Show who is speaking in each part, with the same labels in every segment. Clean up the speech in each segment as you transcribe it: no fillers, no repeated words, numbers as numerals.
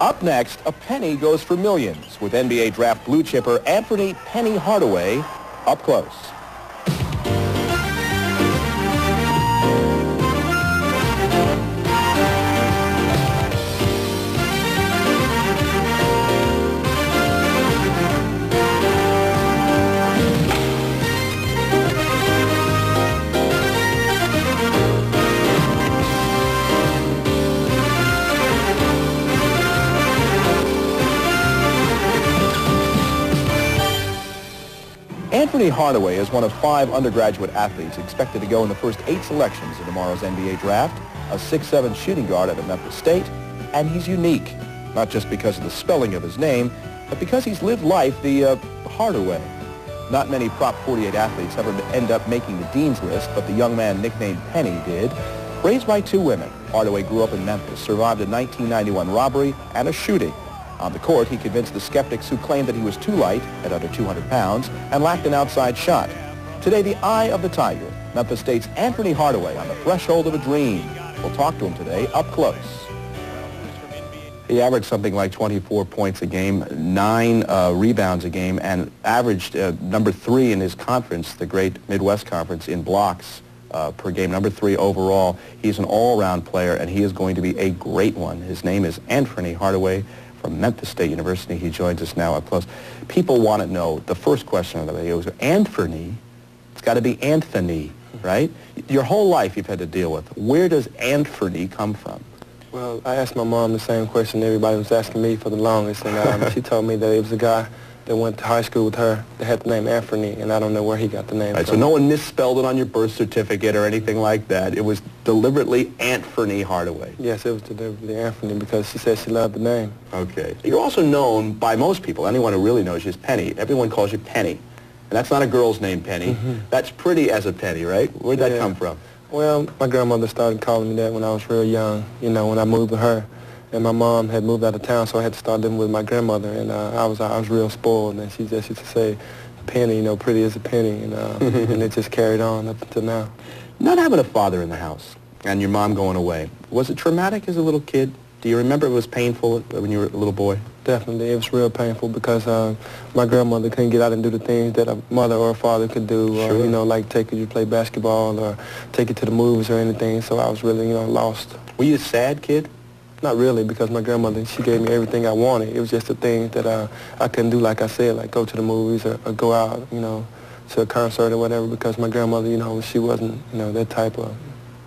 Speaker 1: Up next, a penny goes for millions with NBA draft blue chipper Anfernee Penny Hardaway up close. Anfernee Hardaway is one of 5 undergraduate athletes expected to go in the first 8 selections in tomorrow's NBA draft, a 6'7" shooting guard out of Memphis State, and he's unique, not just because of the spelling of his name, but because he's lived life the harder way. Not many Prop 48 athletes ever end up making the dean's list, but the young man nicknamed Penny did. Raised by 2 women, Hardaway grew up in Memphis, survived a 1991 robbery and a shooting. On the court, he convinced the skeptics who claimed that he was too light, at under 200 pounds, and lacked an outside shot. Today, the eye of the tiger, Memphis State's Anfernee Hardaway on the threshold of a dream. We'll talk to him today up close. He averaged something like 24 points a game, 9 rebounds a game, and averaged number 3 in his conference, the great Midwest Conference, in blocks per game, number 3 overall. He's an all-around player, and he is going to be a great one. His name is Anfernee Hardaway from Memphis State University. He joins us now up close. People want to know, the first question of the video is, Anfernee, it's got to be Anthony, right? Your whole life you've had to deal with. Where does Anfernee come from?
Speaker 2: Well, I asked my mom the same question everybody was asking me for the longest, and she told me that it was a guy that went to high school with her that had the name Anfernee, and I don't know where he got the name from.
Speaker 1: So no one misspelled it on your birth certificate or anything like that. It was deliberately Anfernee Hardaway.
Speaker 2: Yes, it was deliberately Anfernee because she said she loved the name.
Speaker 1: Okay. You're also known by most people, anyone who really knows you, as Penny. Everyone calls you Penny. And that's not a girl's name, Penny. That's pretty as a penny, right? Where'd that come from?
Speaker 2: Well, my grandmother started calling me that when I was real young, you know, when I moved with her. And my mom had moved out of town, so I had to start living with my grandmother. And I was real spoiled, and she just used to say, Penny, you know, pretty as a penny. And, and it just carried on up until now.
Speaker 1: Not having a father in the house and your mom going away, was it traumatic as a little kid? Do you remember it was painful when you were a little boy?
Speaker 2: Definitely. It was real painful because my grandmother couldn't get out and do the things that a mother or a father could do, or, you know, like take you to play basketball or take you to the movies or anything. So I was really, you know, lost.
Speaker 1: Were you a sad kid?
Speaker 2: Not really, because my grandmother, she gave me everything I wanted. It was just the things that I couldn't do, like I said, like go to the movies or go out, you know, to a concert or whatever, because my grandmother, you know, she wasn't, you know, that type of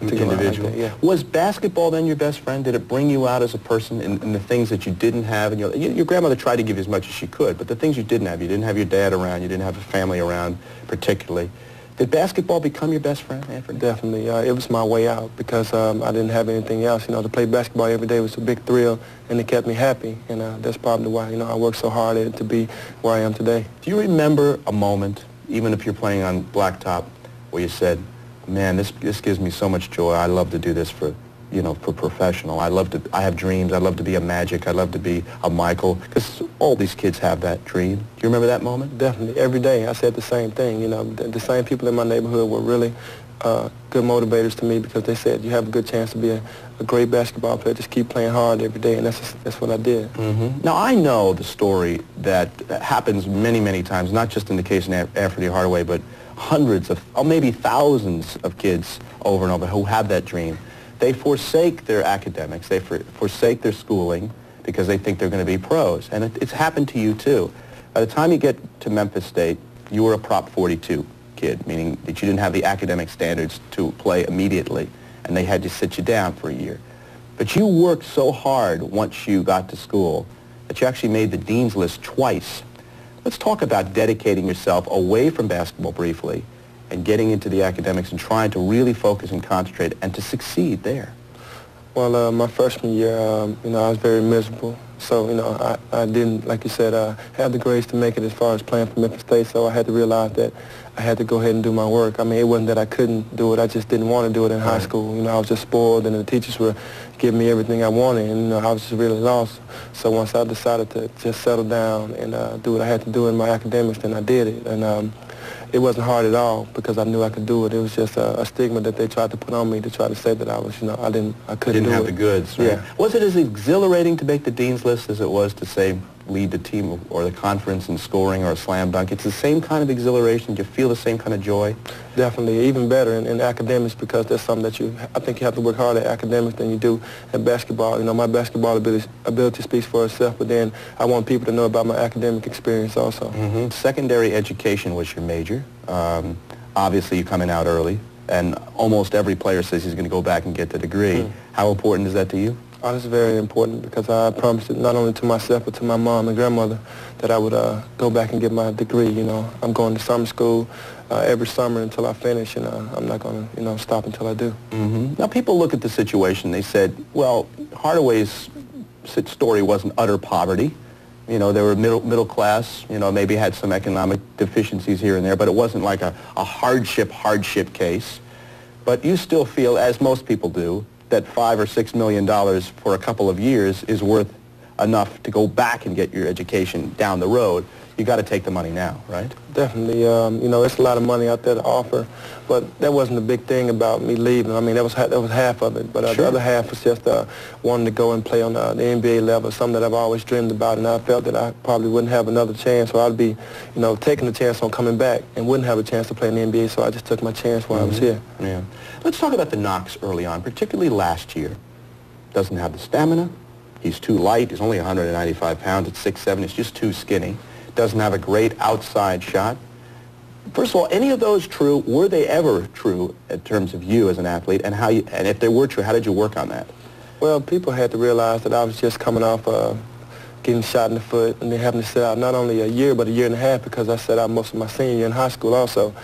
Speaker 2: individual. Like that, yeah. Was basketball then your best friend? Did it bring you out as a person in the things that you didn't have? And your grandmother tried to give you as much as she could, but the things you didn't have your dad around, you didn't have a family around particularly. Did basketball become your best friend, Anfernee? Definitely. It was my way out because I didn't have anything else. You know, to play basketball every day was a big thrill, and it kept me happy. And that's probably why, you know, I worked so hard at it to be where I am today.
Speaker 1: Do you remember a moment, even if you're playing on blacktop, where you said, man, this gives me so much joy. I love to do this for, you know, for professional. I have dreams. I love to be a Magic. I love to be a Michael, because all these kids have that dream. Do you remember that moment?
Speaker 2: Definitely. Every day I said the same thing. You know, the same people in my neighborhood were really good motivators to me, because they said you have a good chance to be a great basketball player. Just keep playing hard every day, and that's what I did.
Speaker 1: Now, I know the story that happens many, many times, not just in the case of Anfernee Hardaway, but hundreds of, or maybe thousands of kids over and over who have that dream. They forsake their academics, they forsake their schooling because they think they're going to be pros. And it's happened to you too. By the time you get to Memphis State, you were a Prop 42 kid, meaning that you didn't have the academic standards to play immediately, and they had to sit you down for a year. But you worked so hard once you got to school that you actually made the dean's list twice. Let's talk about dedicating yourself away from basketball briefly and getting into the academics and trying to really focus and concentrate and to succeed there.
Speaker 2: Well, my freshman year, you know, I was very miserable. So, you know, I didn't, like you said, have the grades to make it as far as playing for Memphis State, so I had to realize that I had to go ahead and do my work. I mean, it wasn't that I couldn't do it, I just didn't want to do it in high school. You know, I was just spoiled, and the teachers were giving me everything I wanted, and, you know, I was just really lost. So once I decided to just settle down and do what I had to do in my academics, then I did it. And it wasn't hard at all because I knew I could do it. It was just a stigma that they tried to put on me to try to say that I was, you know, I couldn't do it.
Speaker 1: Didn't have the goods, right?
Speaker 2: Yeah.
Speaker 1: Was it as exhilarating to make the dean's list as it was to, say, lead the team or the conference in scoring or a slam dunk? It's the same kind of exhilaration. Do you feel the same kind of joy?
Speaker 2: Definitely, even better in academics because that's something that I think you have to work harder at academics than you do at basketball. You know, my basketball ability speaks for itself, but then I want people to know about my academic experience also.
Speaker 1: Mm-hmm. Secondary education was your major. Obviously, you're coming out early, and almost every player says he's going to go back and get the degree. How important is that to you?
Speaker 2: Oh, it's very important because I promised it not only to myself but to my mom and grandmother that I would go back and get my degree. You know, I'm going to summer school every summer until I finish, and I'm not going to, you know, stop until I do.
Speaker 1: Mm-hmm. Now, people look at the situation. They said, well, Hardaway's story wasn't utter poverty. You know, they were middle class. You know, maybe had some economic deficiencies here and there, but it wasn't like a hardship case. But you still feel, as most people do, that $5 or $6 million for a couple of years is worth enough to go back and get your education down the road. You got to take the money now, right?
Speaker 2: Definitely. You know, it's a lot of money out there to offer, but that wasn't the big thing about me leaving. I mean, that was half of it, but
Speaker 1: Sure.
Speaker 2: The other half was just wanting to go and play on the NBA level, something that I've always dreamed about, and I felt that I probably wouldn't have another chance, or I'd be, you know, taking the chance on coming back and wouldn't have a chance to play in the NBA, so I just took my chance while I was here.
Speaker 1: Yeah. Let's talk about the knocks early on, particularly last year. Doesn't have the stamina. He's too light. He's only 195 pounds at 6'7". He's just too skinny. Doesn't have a great outside shot. First of all, any of those true? Were they ever true in terms of you as an athlete? And and if they were true, how did you work on that?
Speaker 2: Well, people had to realize that I was just coming off getting shot in the foot and then having to sit out not only a year but a year and a half because I sat out most of my senior year in high school also.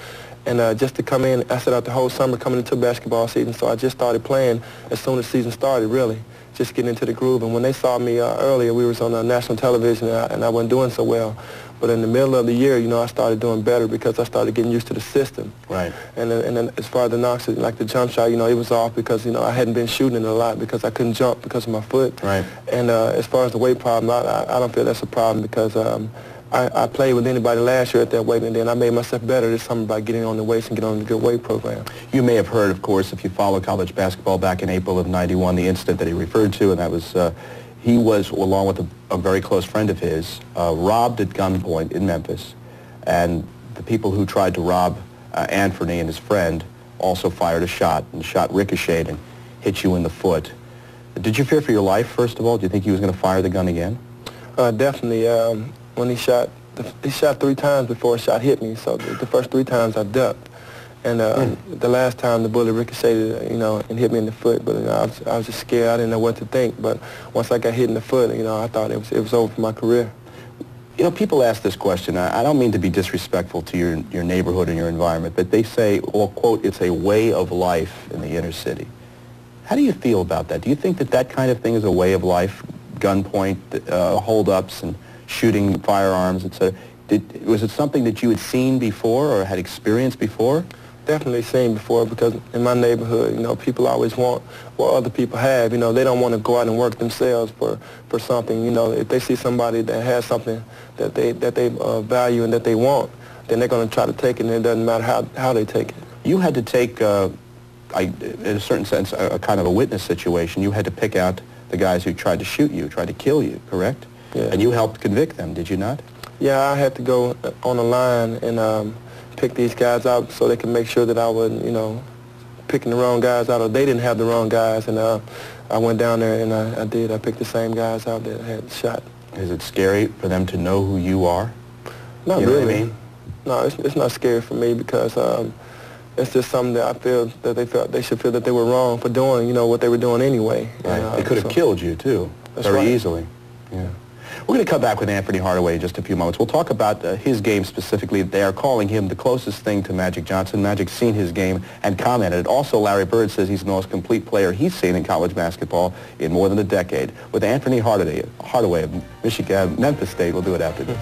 Speaker 2: And just to come in, I sat out the whole summer coming into basketball season, so I just started playing as soon as the season started, really, just getting into the groove. And when they saw me earlier, we was on national television, and I wasn't doing so well. But in the middle of the year, you know, I started doing better because I started getting used to the system.
Speaker 1: Right.
Speaker 2: And then as far as the knocks, like the jump shot, you know, it was off because, you know, I hadn't been shooting it a lot because I couldn't jump because of my foot.
Speaker 1: Right.
Speaker 2: And as far as the weight problem, I don't feel that's a problem because I played with anybody last year at that weight, and then I made myself better this summer by getting on the weights and getting on the good weight program. You may have heard, of course, if you follow college basketball back in April of '91, the incident that he referred to, and that was he was, along with a very close friend of his, robbed at gunpoint in Memphis, and the people who tried to rob Anfernee and his friend also fired a shot, and the shot ricocheted and hit you in the foot. Did you fear for your life, first of all? Do you think he was going to fire the gun again? Definitely. When he shot 3 times before a shot hit me, so the first 3 times I ducked. And the last time the bullet ricocheted, you know, and hit me in the foot, but you know, I was just scared. I didn't know what to think. But once I got hit in the foot, you know, I thought it was over for my career. You know, people ask this question. I don't mean to be disrespectful to your neighborhood and your environment, but they say, well, quote, it's a way of life in the inner city. How do you feel about that? Do you think that that kind of thing is a way of life, gunpoint, hold-ups, and shooting firearms, etc.? Was it something that you had seen before or had experienced before? Definitely seen before, because in my neighborhood, you know, people always want what other people have. You know, they don't want to go out and work themselves for something. You know, if they see somebody that has something that they value and that they want, then they're going to try to take it, and it doesn't matter how they take it. You had to take, in a certain sense, a kind of a witness situation. You had to pick out the guys who tried to shoot you, tried to kill you, correct? Yeah. And you helped convict them, did you not? Yeah, I had to go on the line and pick these guys out so they can make sure that I wasn't, you know, picking the wrong guys out, or they didn't have the wrong guys. And I went down there and I did. I picked the same guys out that had shot. Is it scary for them to know who you are? Not really. You know what I mean? No, it's not scary for me because it's just something that I feel that they should feel that they were wrong for doing, you know, what they were doing anyway. Right. They could have killed you too, very easily. Yeah. We're going to come back with Anfernee Hardaway in just a few moments. We'll talk about his game specifically. They are calling him the closest thing to Magic Johnson. Magic's seen his game and commented. Also, Larry Bird says he's the most complete player he's seen in college basketball in more than a decade. With Anfernee Hardaway of Memphis State, we'll do it after this.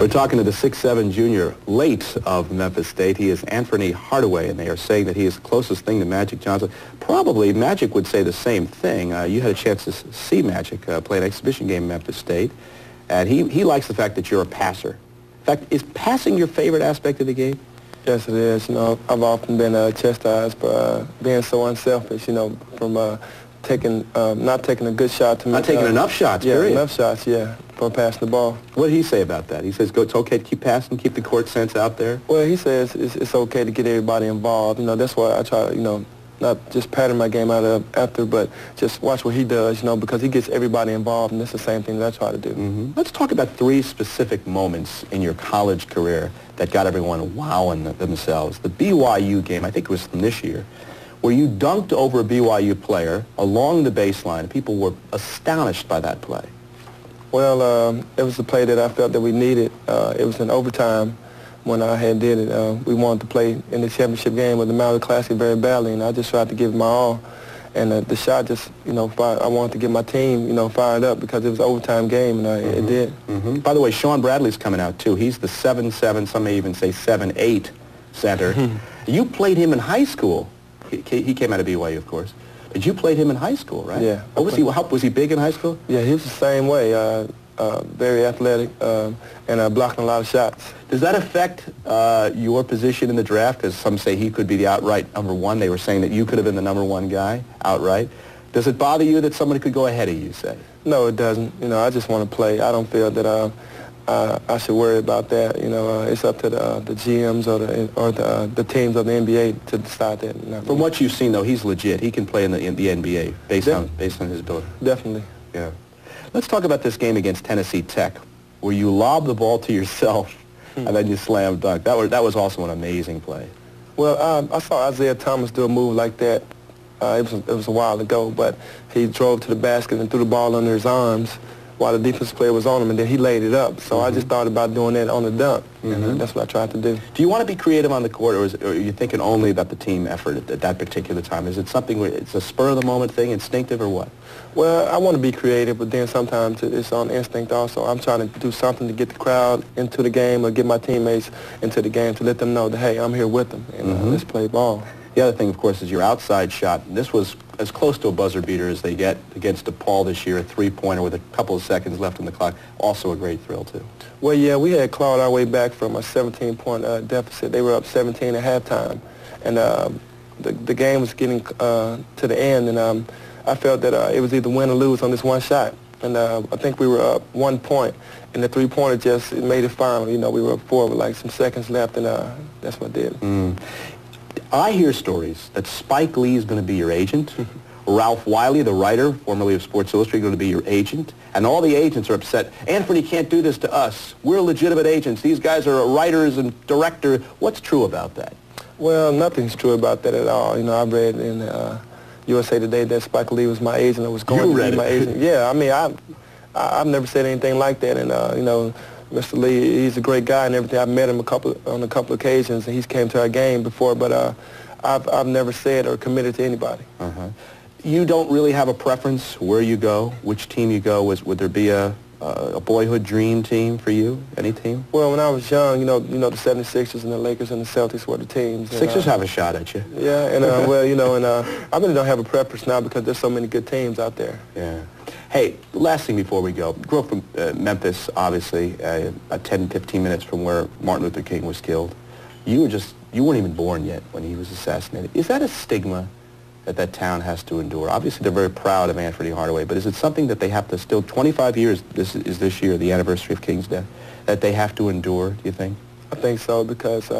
Speaker 2: We're talking to the 6'7" junior late of Memphis State. He is Anfernee Hardaway, and they are saying that he is the closest thing to Magic Johnson. Probably Magic would say the same thing. You had a chance to see Magic play an exhibition game in Memphis State, and he likes the fact that you're a passer.
Speaker 1: In fact, is passing your favorite aspect of the game?
Speaker 2: Yes, it is. You know, I've often been chastised for being so unselfish, you know, from not taking a good shot to
Speaker 1: not taking enough shots,
Speaker 2: yeah,
Speaker 1: period.
Speaker 2: Enough shots, yeah, for passing the ball.
Speaker 1: What did he say about that? He says it's okay to keep passing, keep the court sense out there?
Speaker 2: Well, he says it's okay to get everybody involved. You know, that's why I try, you know, not just pattern my game out after, but just watch what he does, you know, because he gets everybody involved, and that's the same thing that I try to do.
Speaker 1: Mm-hmm. Let's talk about 3 specific moments in your college career that got everyone wowing themselves. The BYU game, I think it was from this year, where you dunked over a BYU player along the baseline, and people were astonished by that play.
Speaker 2: Well, it was the play that I felt that we needed. It was in overtime when I had did it. We wanted to play in the championship game with the Maui Classic very badly, and I just tried to give it my all. And the shot just, you know, I wanted to get my team, you know, fired up because it was an overtime game, and it did.
Speaker 1: Mm-hmm. By the way, Sean Bradley's coming out, too. He's the 7'7", some may even say 7'8" center. You played him in high school. He came out of BYU, of course. But you played him in high school, right?
Speaker 2: Yeah.
Speaker 1: Was he big in high school?
Speaker 2: Yeah, he was the same way. Very athletic and blocking a lot of shots.
Speaker 1: Does that affect your position in the draft? Because some say he could be the outright #1. They were saying that you could have been the #1 guy outright. Does it bother you that somebody could go ahead of you, say?
Speaker 2: No, it doesn't. You know, I just want to play. I don't feel that I should worry about that. You know, it's up to the GMs or the teams of the NBA to decide that.
Speaker 1: From what you've seen, though, he's legit. He can play in the NBA based on his ability.
Speaker 2: Definitely.
Speaker 1: Yeah. Let's talk about this game against Tennessee Tech, where you lobbed the ball to yourself and then you slam dunk. That was also an amazing play.
Speaker 2: Well, I saw Isaiah Thomas do a move like that. It was a while ago, but he drove to the basket and threw the ball under his arms while the defensive player was on him, and then he laid it up. So I just thought about doing that on the dunk, and that's what I tried to do.
Speaker 1: Do you want to be creative on the court, or are you thinking only about the team effort at that particular time? Is it something where it's a spur-of-the-moment thing, instinctive, or what?
Speaker 2: Well, I want to be creative, but then sometimes it's on instinct also. I'm trying to do something to get the crowd into the game or get my teammates into the game to let them know that, hey, I'm here with them, and let's play ball.
Speaker 1: The other thing, of course, is your outside shot. This was as close to a buzzer beater as they get against DePaul this year, a three-pointer with a couple of seconds left on the clock. Also a great thrill, too.
Speaker 2: Well, yeah, we had clawed our way back from a 17-point deficit. They were up 17 at halftime, and the game was getting to the end, and I felt that it was either win or lose on this one shot. And I think we were up 1 point, and the three-pointer just made it final. You know, we were up 4 with like some seconds left, and that's what did it.
Speaker 1: I hear stories that Spike Lee is going to be your agent, Ralph Wiley, the writer, formerly of Sports Illustrated, going to be your agent, and all the agents are upset. Anfernee can't do this to us. We're legitimate agents. These guys are writers and director. What's true about that?
Speaker 2: Well, nothing's true about that at all. You know, I read in USA Today that Spike Lee was my agent or was going to be my agent. Yeah, I mean, I've never said anything like that, and you know, Mr. Lee, he's a great guy and everything. I've met him on a couple occasions, and he's came to our game before, but I've never said or committed to anybody.
Speaker 1: You don't really have a preference where you go, which team you go? Would there be a boyhood dream team for you? Any team?
Speaker 2: Well, when I was young, you know, the 76ers and the Lakers and the Celtics were the teams. And,
Speaker 1: Sixers have a shot at you.
Speaker 2: Yeah, and well, you know, and I really don't have a preference now because there's so many good teams out there.
Speaker 1: Yeah. Hey, last thing before we go. You grew up from Memphis, obviously, 10, 15 minutes from where Martin Luther King was killed. You weren't even born yet when he was assassinated. Is that a stigma that town has to endure? Obviously, they're very proud of Anfernee Hardaway, but is it something that they have to still, 25 years, this year, the anniversary of King's death, that they have to endure, do you think?
Speaker 2: I think so, because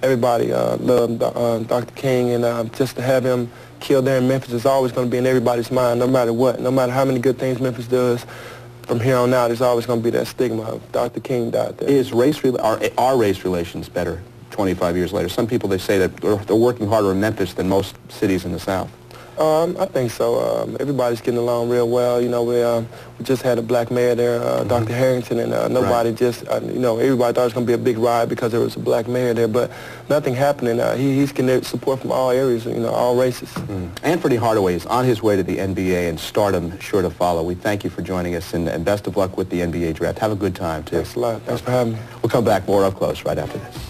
Speaker 2: everybody loved Dr. King, and just to have him killed there in Memphis is always going to be in everybody's mind, no matter what. No matter how many good things Memphis does, from here on out, there's always going to be that stigma of Dr. King died there.
Speaker 1: Are race relations better 25 years later? Some people, they say that they're working harder in Memphis than most cities in the South.
Speaker 2: I think so. Everybody's getting along real well. You know, we just had a black mayor there, Dr. Harrington, and nobody just, you know, everybody thought it was going to be a big riot because there was a black mayor there, but nothing happening. He's getting support from all areas, you know, all races.
Speaker 1: Anfernee Hardaway is on his way to the NBA, and stardom sure to follow. We thank you for joining us, and best of luck with the NBA draft. Have a good time, too.
Speaker 2: Thanks a lot. Thanks for having me.
Speaker 1: We'll come back more up close right after this.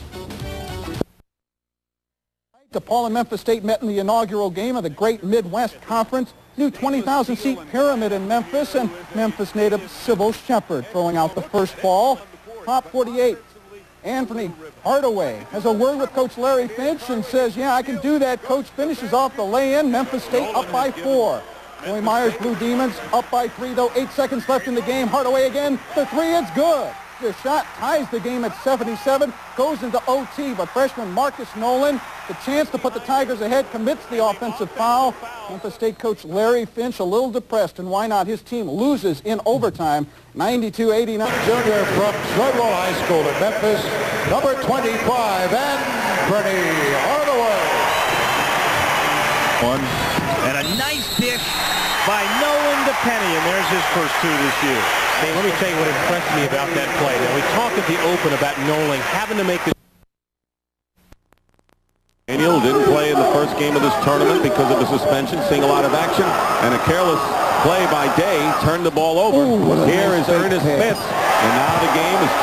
Speaker 3: DePaul and Memphis State met in the inaugural game of the Great Midwest Conference. New 20,000-seat Pyramid in Memphis, and Memphis native Sybil Shepherd throwing out the first ball. Top 48. Anfernee Hardaway has a word with Coach Larry Finch and says, yeah, I can do that. Coach finishes off the lay-in. Memphis State up by 4. Joey Myers Blue Demons up by 3, though. 8 seconds left in the game. Hardaway again. The 3, it's good. The shot ties the game at 77, goes into OT, but freshman Marcus Nolan, the chance to put the Tigers ahead, commits the offensive foul. Memphis State coach Larry Finch a little depressed, and why not? His team loses in overtime, 92-89.
Speaker 4: Junior from Threadwell High School in Memphis, number 25, Anfernee Hardaway.
Speaker 5: And a nice dish by Nolan to Penny, and there's his first 2 this year. Hey, let me tell you what impressed me about that play. Now, we talked at the open about Nolan having to make the...
Speaker 6: Daniel didn't play in the first game of this tournament because of the suspension, seeing a lot of action, and a careless play by Day turned the ball over. Here is Ernest Smith, and now the game is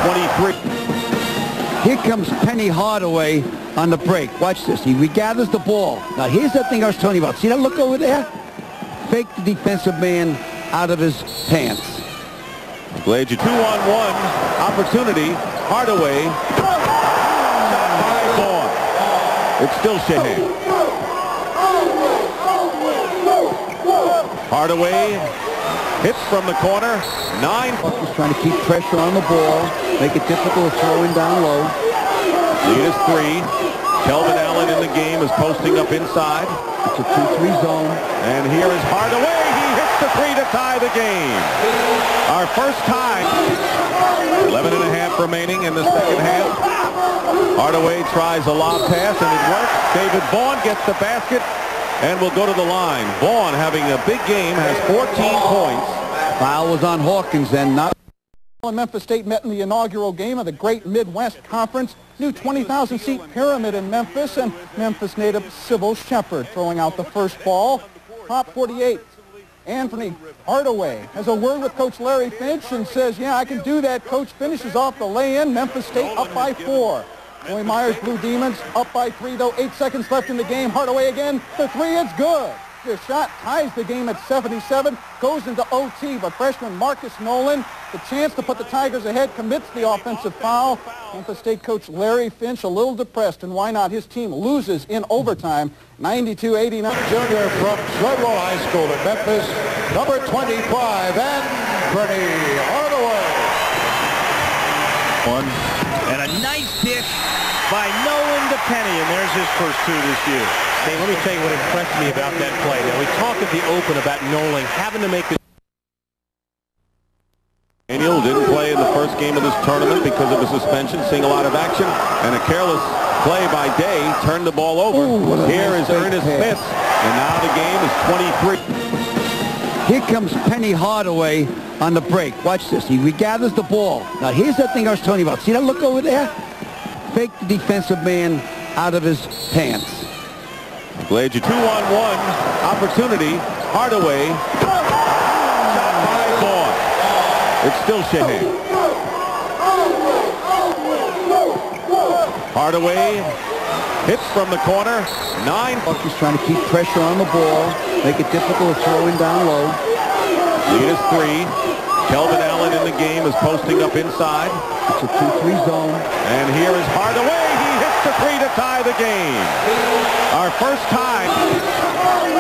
Speaker 6: 23.
Speaker 7: Here comes Penny Hardaway on the break. Watch this. He regathers the ball. Now, here's the thing I was telling you about. See that look over there? Fake the defensive man out of his pants.
Speaker 6: Glad you 2-on-1 opportunity. Hardaway. Shot by Vaughn. It's still Shahan. Hardaway hits from the corner. 9.
Speaker 7: He's trying to keep pressure on the ball, make it difficult to throw in down low.
Speaker 6: Lead is 3. Kelvin Allen in the game is posting up inside.
Speaker 7: It's a 2-3 zone.
Speaker 6: And here is Hardaway. He hits the 3 to tie the game. Our first time. 11 and a half remaining in the second half. Hardaway tries a lob pass and it works. David Vaughn gets the basket and will go to the line. Vaughn, having a big game, has 14 points.
Speaker 7: Foul was on Hawkins and not.
Speaker 3: Memphis State met in the inaugural game of the Great Midwest Conference. New 20,000-seat pyramid in Memphis, and Memphis native Sybil Shepherd throwing out the first ball. Top 48. Anfernee Hardaway has a word with Coach Larry Finch and says, yeah, I can do that. Coach finishes off the lay-in. Memphis State up by 4. Joey Myers Blue Demons up by 3, though. 8 seconds left in the game. Hardaway again. The 3, it's good. The shot ties the game at 77, goes into OT, but freshman Marcus Nolan, the chance to put the Tigers ahead, commits the offensive foul. Memphis State coach Larry Finch a little depressed, and why not? His team loses in overtime, 92-89.
Speaker 4: Junior from Threadwell High School in Memphis, number 25, Anfernee Hardaway.
Speaker 5: And a nice dish by Nolan to Penny, and there's his first 2 this year. Hey, let me tell you what impressed me about that play. Now, we talked at the open about Nolan having to make the...
Speaker 6: Daniel didn't play in the first game of this tournament because of the suspension, seeing a lot of action, and a careless play by Day turned the ball over. Here is Ernest Smith, and now the game is 23.
Speaker 7: Here comes Penny Hardaway on the break. Watch this. He regathers the ball. Now, here's the thing I was telling you about. See that look over there? Fake the defensive man out of his pants.
Speaker 6: Glad you 2-on-1 opportunity. Hardaway. Shot by Vaughn. It's still Shahan. Hardaway hits from the corner. 9.
Speaker 7: He's trying to keep pressure on the ball, make it difficult to throw in down low.
Speaker 6: Lead is 3. Kelvin Allen in the game is posting up inside.
Speaker 7: It's a 2-3 zone.
Speaker 6: And here is Hardaway. He hits the 3 to tie the game. Our first time.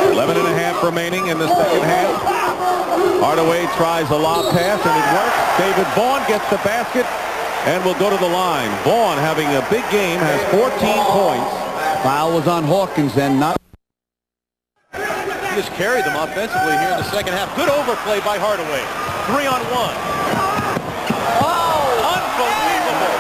Speaker 6: 11 and a half remaining in the second half. Hardaway tries a lob pass and it works. David Vaughn gets the basket and will go to the line. Vaughn, having a big game, has 14 points.
Speaker 7: Foul was on Hawkins and not.
Speaker 5: He just carried them offensively here in the second half. Good overplay by Hardaway. 3-on-1. Oh, unbelievable.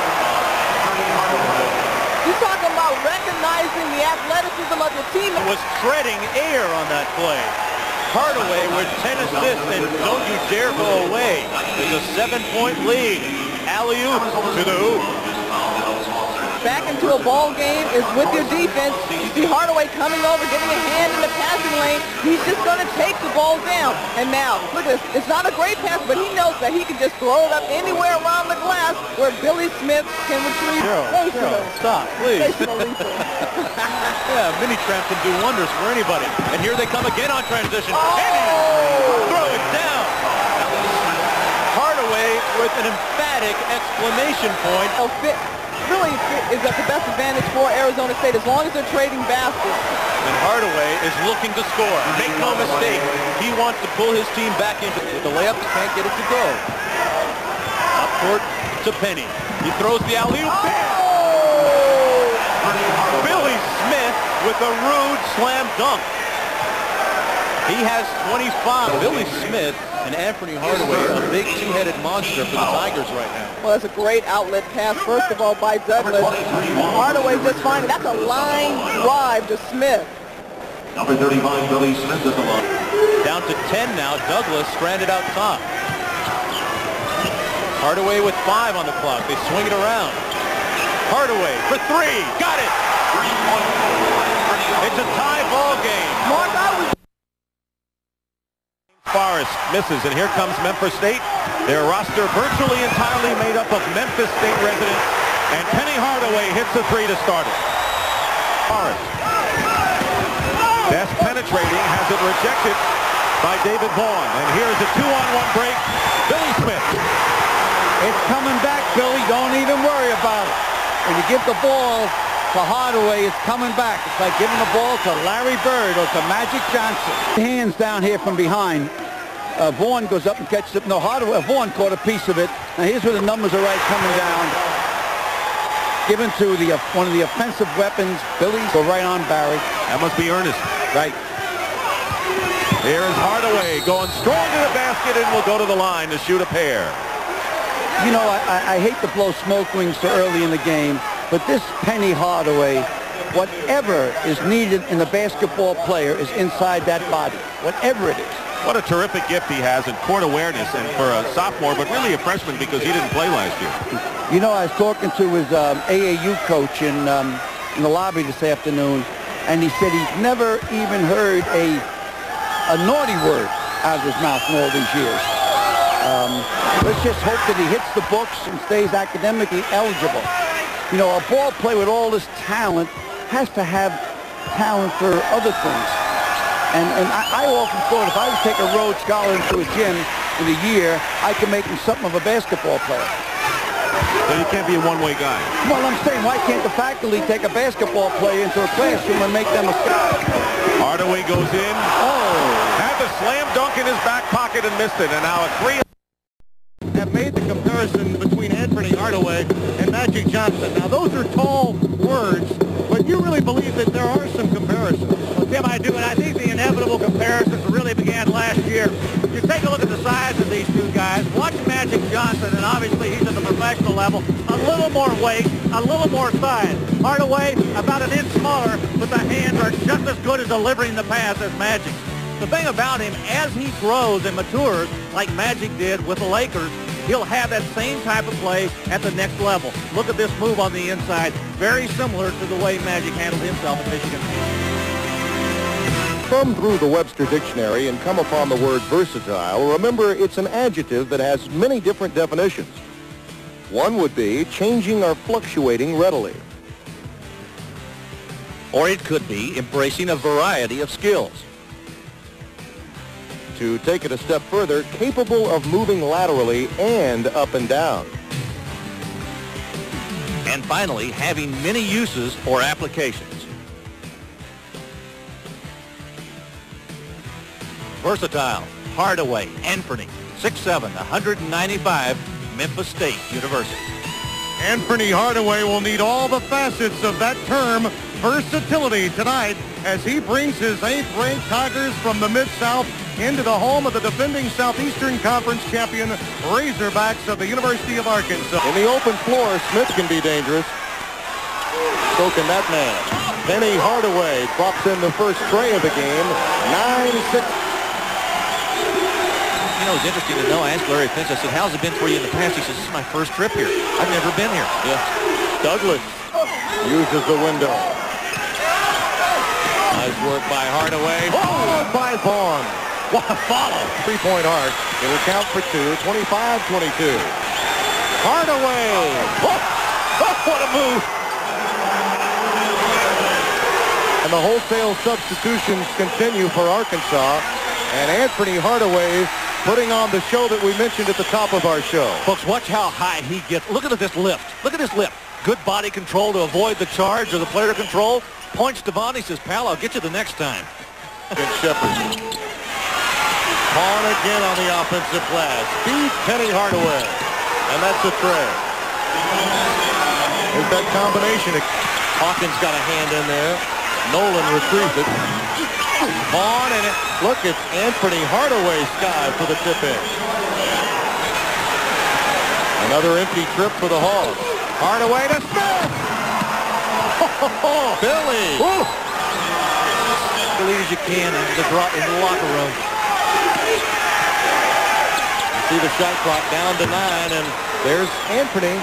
Speaker 8: You're talking about recognizing the athleticism of your team.
Speaker 5: Was treading air on that play. Hardaway with 10 assists, and don't you dare go away. There's a 7-point lead. Alley-oop to the hoop.
Speaker 8: Back into a ball game is with your defense. You see Hardaway coming over, getting a hand in the passing lane. He's just going to take the ball down. And now, look at this. It's not a great pass, but he knows that he can just throw it up anywhere around the glass where Billy Smith can retrieve.
Speaker 5: Stop, please. Yeah, mini trap can do wonders for anybody. And here they come again on transition.
Speaker 8: Oh!
Speaker 5: Penny, throw it down. Hardaway with with an emphatic exclamation point.
Speaker 8: Really is at the best advantage for Arizona State as long as they're trading baskets.
Speaker 5: And Hardaway is looking to score. Make no mistake, he wants to pull his team back into it. The layup, can't get it to go. Up court to Penny. He throws the alley-oop. Oh! Billy Smith with a rude slam dunk. He has 25. Billy Smith and Anfernee Hardaway, a big two-headed monster for the Tigers right now.
Speaker 8: Well, that's a great outlet pass, first of all, by Douglas. Hardaway just fine. That's a line drive to Smith.
Speaker 6: Number 35, Billy Smith is the line.
Speaker 5: Down to 10 now. Douglas stranded out top. Hardaway with 5 on the clock. They swing it around. Hardaway for 3. Got it. It's a tie ball game.
Speaker 8: Mark,
Speaker 6: Forrest misses, and here comes Memphis State. Their roster virtually entirely made up of Memphis State residents, and Penny Hardaway hits a 3 to start it. Forrest. Best penetrating, has it rejected by David Vaughn, and here's a 2-on-1 break. Billy Smith.
Speaker 7: It's coming back, Billy. Don't even worry about it. When you give the ball to Hardaway, it's coming back. It's like giving the ball to Larry Bird or to Magic Johnson. Hands down here from behind. Vaughn goes up and catches it. No, Vaughn caught a piece of it. Now here's where the numbers are right, coming down. Given to one of the offensive weapons. Billy go right on Barry.
Speaker 6: That must be Ernest.
Speaker 7: Right.
Speaker 6: Here is Hardaway going strong to the basket and will go to the line to shoot a pair.
Speaker 7: You know, I hate to blow smoke rings so early in the game, but this Penny Hardaway, whatever is needed in a basketball player is inside that body, whatever it is.
Speaker 6: What a terrific gift he has in court awareness, and for a sophomore, but really a freshman because he didn't play last year.
Speaker 7: You know, I was talking to his AAU coach in the lobby this afternoon, and he said he's never even heard a naughty word out of his mouth in all these years. Let's just hope that he hits the books and stays academically eligible. You know, a ball player with all this talent has to have talent for other things. And I often thought if I would take a Rhodes Scholar into a gym in a year, I could make him something of a basketball player.
Speaker 6: So you can't be a one-way guy.
Speaker 7: Well, I'm saying, why can't the faculty take a basketball player into a classroom and make them a scholar?
Speaker 6: Hardaway goes in.
Speaker 7: Oh.
Speaker 6: Had the slam dunk in his back pocket and missed it. And now a 3.
Speaker 9: Have made the comparison between Anfernee Hardaway and Magic Johnson. Now, those are tall words, but you really believe that there are some comparisons.
Speaker 10: Well, Tim, I do, and I think the inevitable comparisons really began last year. You take a look at the size of these two guys. Watch Magic Johnson, and obviously he's at the professional level. A little more weight, a little more size. Hardaway, about an inch smaller, but the hands are just as good at delivering the pass as Magic. The thing about him, as he grows and matures, like Magic did with the Lakers, he'll have that same type of play at the next level. Look at this move on the inside. Very similar to the way Magic handled himself at Michigan.
Speaker 4: Thumb through the Webster Dictionary and come upon the word versatile. Remember, it's an adjective that has many different definitions. One would be changing or fluctuating readily.
Speaker 5: Or it could be embracing a variety of skills.
Speaker 4: To take it a step further, capable of moving laterally and up and down.
Speaker 5: And finally, having many uses or applications. Versatile, Hardaway, Anfernee, 6'7", 195, Memphis State University.
Speaker 9: Anfernee Hardaway will need all the facets of that term, versatility, tonight as he brings his 8th-ranked Tigers from the Mid-South into the home of the defending Southeastern Conference champion Razorbacks of the University of Arkansas.
Speaker 4: In the open floor, Smith can be dangerous. So can that man. Penny Hardaway drops in the first tray of the game, 9-6.
Speaker 5: You know, it's interesting to know. I asked Larry Finch, I said, how's it been for you in the past? He says, this is my first trip here. I've never been here.
Speaker 4: Yeah. Douglas uses the window.
Speaker 5: Nice work by Hardaway.
Speaker 4: Oh, by Vaughn.
Speaker 5: What a follow.
Speaker 4: 3-point arc. It will count for 2, 25-22. Hardaway.
Speaker 5: Oh, what a move.
Speaker 4: And the wholesale substitutions continue for Arkansas. And Anfernee Hardaway putting on the show that we mentioned at the top of our show.
Speaker 5: Folks, watch how high he gets. Look at this lift. Look at this lift. Good body control to avoid the charge or the player control. Points to Vaughn. He says, pal, I'll get you the next time.
Speaker 4: And Shepard. Vaughn again on the offensive glass. Beats Penny Hardaway. And that's a tray. There's that combination.
Speaker 5: Hawkins got a hand in there.
Speaker 4: Nolan retrieves it. Vaughn, and look, it's Anfernee Hardaway's guy for the tip-in. Another empty trip for the Hawks. Hardaway to Smith. Billy.
Speaker 5: Believe as you can in the locker room.
Speaker 4: You see the shot clock down to 9, and there's Anfernee.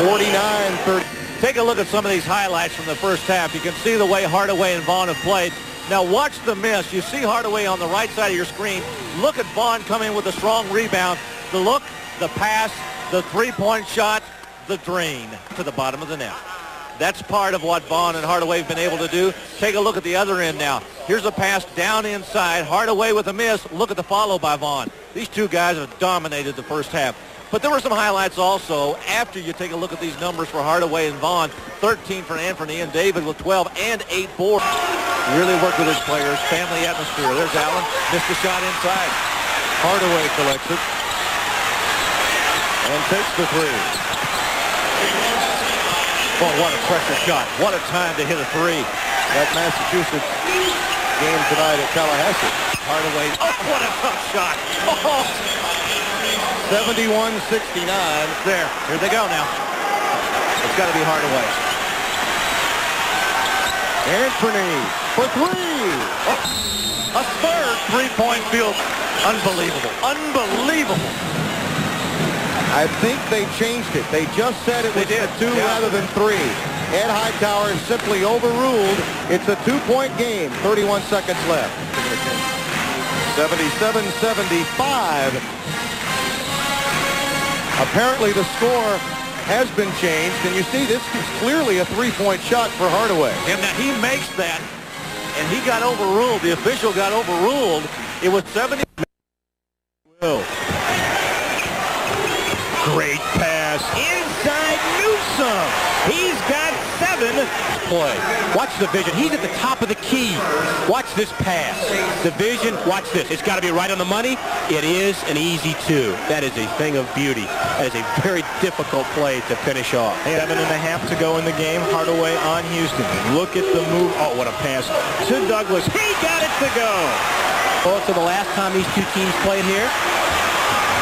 Speaker 4: 49-30.
Speaker 5: Take a look at some of these highlights from the first half. You can see the way Hardaway and Vaughn have played. Now watch the miss. You see Hardaway on the right side of your screen. Look at Vaughn coming with a strong rebound. The look, the pass, the three-point shot, the drain to the bottom of the net. That's part of what Vaughn and Hardaway have been able to do. Take a look at the other end now. Here's a pass down inside. Hardaway with a miss. Look at the follow by Vaughn. These two guys have dominated the first half. But there were some highlights also after you take a look at these numbers for Hardaway and Vaughn. 13 for Anfernee, and David with 12 and 8 boards. Really worked with his players. Family atmosphere. There's Allen. Missed the shot inside.
Speaker 4: Hardaway collects it. And takes the three.
Speaker 5: Oh, what a pressure shot. What a time to hit a three.
Speaker 4: That Massachusetts game tonight at Tallahassee.
Speaker 5: Hardaway. Oh, what a tough shot. Oh.
Speaker 4: 71-69.
Speaker 5: There. Here they go now. It's got to be Hardaway.
Speaker 4: Anfernee for three.
Speaker 5: Oh, a third three-point field. Unbelievable. Unbelievable.
Speaker 4: I think they changed it. They just said it was a two rather than three. Ed Hightower simply overruled. It's a two-point game. 31 seconds left. 77-75. Apparently the score has been changed, and you see this is clearly a three-point shot for Hardaway.
Speaker 5: And now he makes that, and he got overruled. The official got overruled. It was 70. Great pass inside Newsome. He's got 7. Play. Watch the vision. He's at the top of the key. Watch this pass. The vision. Watch this. It's got to be right on the money. It is an easy 2. That is a thing of beauty. That is a very difficult play to finish off. 7.5 to go in the game. Hardaway on Houston. Look at the move. Oh, what a pass to Douglas. He got it to go. Well, to the last time these two teams played here.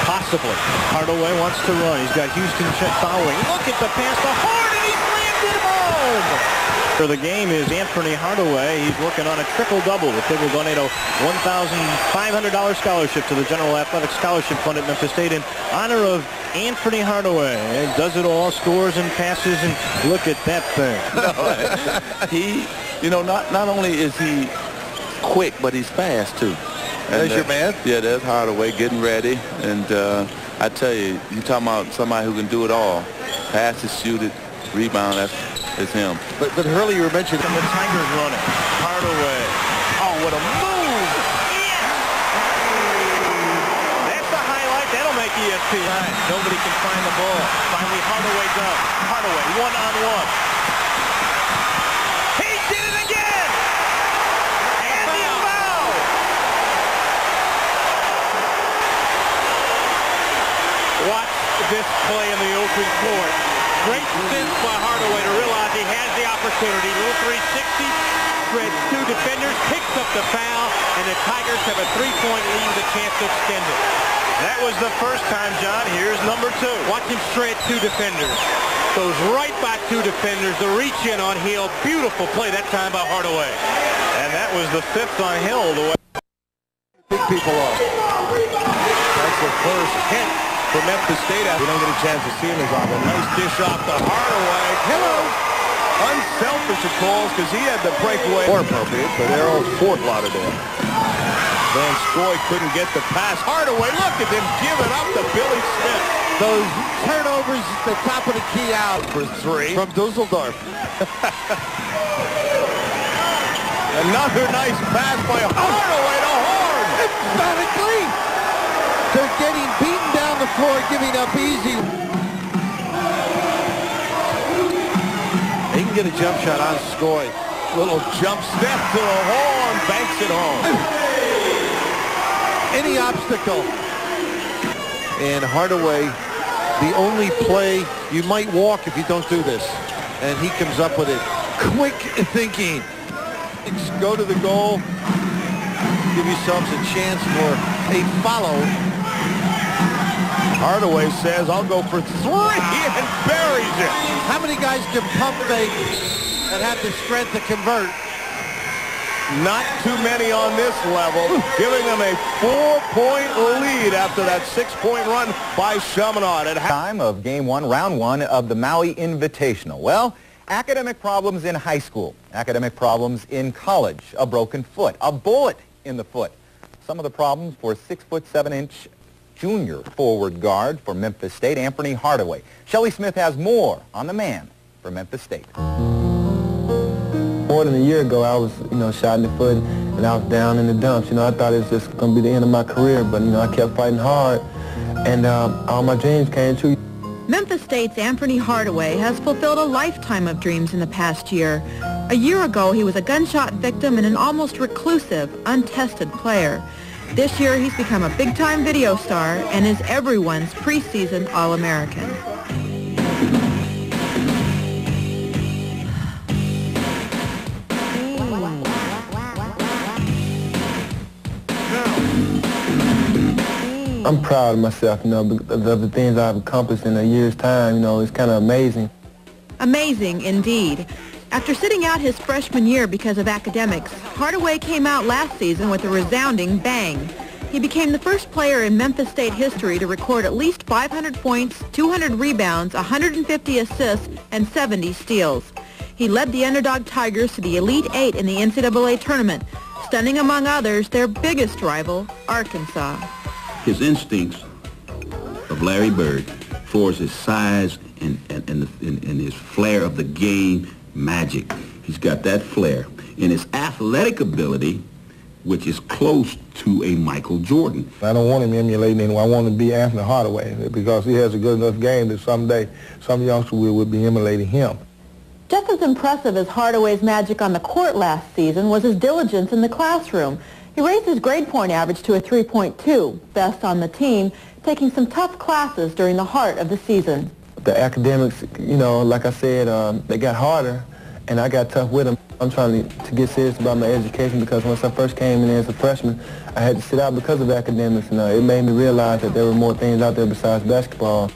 Speaker 5: Possibly. Hardaway wants to run. He's got Houston following. Look at the pass to Hard, and he slams it home. For the game is Anfernee Hardaway. He's working on a triple-double. The kid will donate a $1,500 scholarship to the General Athletic Scholarship Fund at Memphis State in honor of Anfernee Hardaway. He does it all, scores and passes, and look at that thing.
Speaker 11: No, he, you know, not only is he quick, but he's fast, too. And
Speaker 4: there's your man?
Speaker 11: Yeah, there's Hardaway getting ready. And I tell you, you're talking about somebody who can do it all. Pass it, shoot it, rebound, that's him.
Speaker 4: But Hurley, you were mentioning
Speaker 5: the Tigers running. Hardaway. Oh, what a move. Yes! That's the highlight. That'll make ESPN. Nobody can find the ball. Finally, Hardaway does. Hardaway, one-on-one. He did it again! And the foul! Watch this play in the open court. Great sense by Hardaway to realize he has the opportunity. Little 360, spreads 2 defenders, picks up the foul, and the Tigers have a 3-point lead with a chance to extend it. That was the first time, John. Here's number 2. Watch him shred 2 defenders. Goes right by 2 defenders. The reach in on Hill. Beautiful play that time by Hardaway. And that was the 5th on Hill. The way
Speaker 4: big people off. That's the first hit for Memphis State. We don't get a chance to see him as often. Nice dish off to Hardaway. Hello. Unselfish of calls because he had the breakaway. More appropriate for Arrow Fort Lauderdale. Van Scoy couldn't get the pass. Hardaway, look at him give it up to Billy Smith. Those turnovers at the top of the key out for 3 from Dusseldorf. Another nice pass by Hardaway to Horn.
Speaker 12: emphatically. They're getting beaten down the floor, giving up easy.
Speaker 4: He can get a jump shot on Skoy. Little jump step to the hole and banks it home.
Speaker 12: Any obstacle. And Hardaway, the only play, you might walk if you don't do this. And he comes up with it. Quick thinking. Go to the goal. Give yourselves a chance for a follow.
Speaker 4: Hardaway says, I'll go for three, and buries it.
Speaker 12: How many guys can pump fake and have the strength to convert?
Speaker 4: Not too many on this level, giving them a 4-point lead after that 6-point run by Chaminade. At
Speaker 13: time of Game 1, Round 1 of the Maui Invitational. Well, academic problems in high school, academic problems in college, a broken foot, a bullet in the foot. Some of the problems for 6'7" junior forward guard for Memphis State, Anfernee Hardaway. Shelley Smith has more on the man for Memphis State.
Speaker 2: More than a year ago, I was, shot in the foot, and I was down in the dumps. I thought it was just going to be the end of my career, but, I kept fighting hard, and all my dreams came true.
Speaker 14: Memphis State's Anfernee Hardaway has fulfilled a lifetime of dreams in the past year. A year ago, he was a gunshot victim and an almost reclusive, untested player. This year, he's become a big-time video star and is everyone's preseason All-American.
Speaker 2: I'm proud of myself, of the things I've accomplished in a year's time. It's kind of amazing.
Speaker 14: Amazing, indeed. After sitting out his freshman year because of academics, Hardaway came out last season with a resounding bang. He became the first player in Memphis State history to record at least 500 points, 200 rebounds, 150 assists, and 70 steals. He led the underdog Tigers to the Elite Eight in the NCAA tournament, stunning among others their biggest rival, Arkansas.
Speaker 15: His instincts of Larry Bird, as far as his size and his flair of the game, magic. He's got that flair. And his athletic ability, which is close to a Michael Jordan.
Speaker 16: I don't want him emulating anyone. I want him to be Anfernee Hardaway because he has a good enough game that someday some youngster will be emulating him.
Speaker 14: Just as impressive as Hardaway's magic on the court last season was his diligence in the classroom. He raised his grade point average to a 3.2, best on the team, taking some tough classes during the heart of the season.
Speaker 2: The academics, like I said, they got harder, and I got tough with them. I'm trying to get serious about my education because once I first came in as a freshman, I had to sit out because of academics, and it made me realize that there were more things out there besides basketball.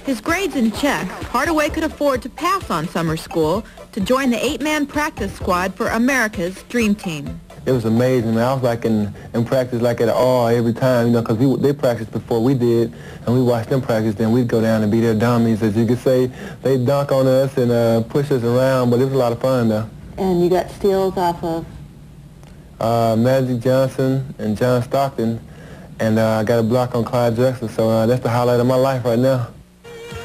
Speaker 14: His grades in check, Hardaway could afford to pass on summer school to join the 8-man practice squad for America's Dream Team.
Speaker 2: It was amazing, man. I was like in practice like at awe every time, because they practiced before we did, and we watched them practice, then we'd go down and be their dummies, as you could say. They'd dunk on us and push us around, but it was a lot of fun, though.
Speaker 14: And you got steals off of?
Speaker 2: Magic Johnson and John Stockton, and I got a block on Clyde Drexler, so that's the highlight of my life right now.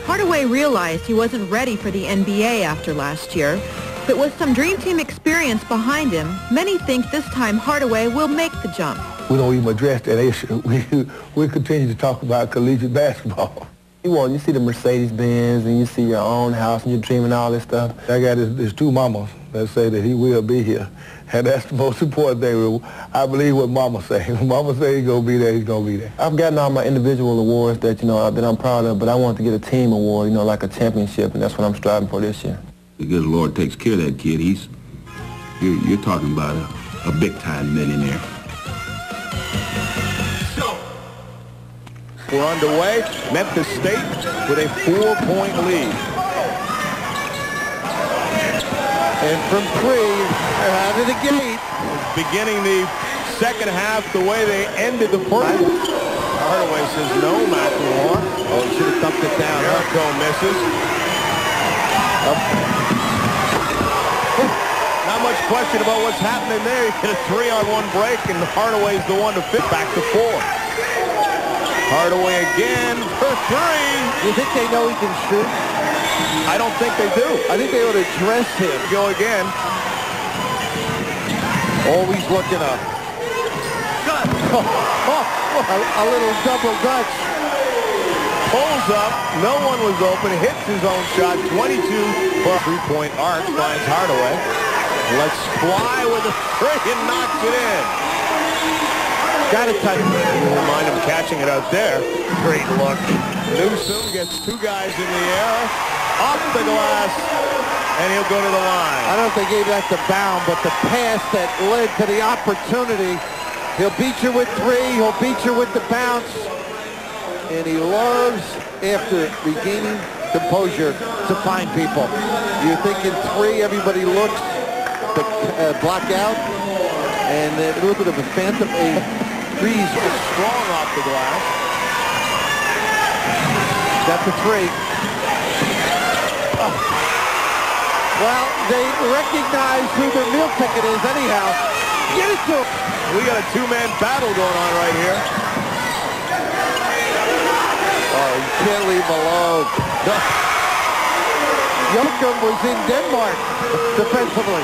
Speaker 14: Hardaway realized he wasn't ready for the NBA after last year, but with some Dream Team experience behind him, many think this time Hardaway will make the jump.
Speaker 16: We don't even address that issue. We continue to talk about collegiate basketball.
Speaker 2: You see the Mercedes-Benz, and you see your own house, and you're dreaming all this stuff.
Speaker 16: I got his two mamas that say that he will be here, and that's the most important thing. I believe what Mama say. When Mama say he's going to be there, he's going to be there.
Speaker 2: I've gotten all my individual awards that, that I'm proud of, but I want to get a team award, like a championship, and that's what I'm striving for this year.
Speaker 15: The good Lord takes care of that kid. You're talking about a big-time millionaire.
Speaker 4: We're underway. Memphis State with a 4-point lead.
Speaker 12: And from three, they're out of the gate.
Speaker 4: Beginning the second half the way they ended the first. Hardaway says no, McLemore.
Speaker 12: Oh, he should have dumped it down.
Speaker 4: Jericho misses. Not much question about what's happening there. You get a 3-on-1 break, and Hardaway's the one to fit back to 4. Hardaway again for 3.
Speaker 12: You think they know he can shoot?
Speaker 4: I don't think they do.
Speaker 12: I think they ought to dress him.
Speaker 4: Go again.
Speaker 12: Always looking up.
Speaker 4: Good.
Speaker 12: A little double Dutch.
Speaker 4: Pulls up, no one was open, hits his own shot, 22 for a three-point arc, finds Hardaway. Let's fly with a three and knocks it in. Got it tight. You wouldn't mind him catching it out there. Great look. Newsom gets two guys in the air, off the glass, and he'll go to the line.
Speaker 12: I don't know if they gave that to Bound, but the pass that led to the opportunity. He'll beat you with three, he'll beat you with the bounce. And he loves, after regaining composure, to find people. You're thinking three, everybody looks, but block out, and a little bit of a phantom. Three's
Speaker 4: strong off the glass.
Speaker 12: Got the three. Oh. Well, they recognize who their meal ticket is anyhow. Get it to him.
Speaker 4: We got a two-man battle going on right here.
Speaker 12: Oh, you can't leave him alone. Joachim was in Denmark defensively.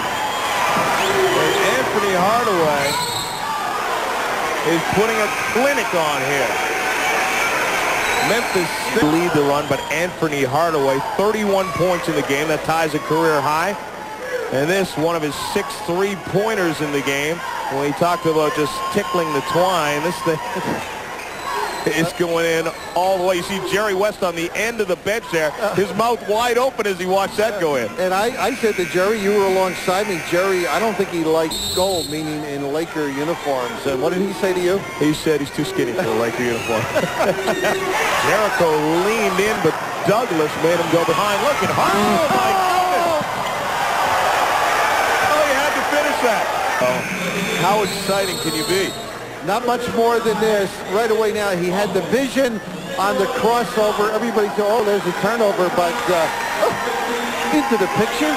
Speaker 4: And Anfernee Hardaway is putting a clinic on here. Memphis State lead the run, but Anfernee Hardaway, 31 points in the game. That ties a career high. And this, one of his 6 3-pointers in the game. When he talked about just tickling the twine, this thing is going in all the way. You see Jerry West on the end of the bench there, his mouth wide open as he watched that go in.
Speaker 12: And I said to Jerry, you were alongside me, Jerry, I don't think he likes gold, meaning in Laker uniforms. And what did he say to you?
Speaker 4: He said he's too skinny for a Laker uniform. Jericho leaned in, but Douglas made him go behind. Look at Hart. Oh, my goodness. Oh, you had to finish that. Oh, how exciting can you be?
Speaker 12: Not much more than this. Right away now, he had the vision on the crossover. Everybody said, oh, there's a turnover, but into the picture.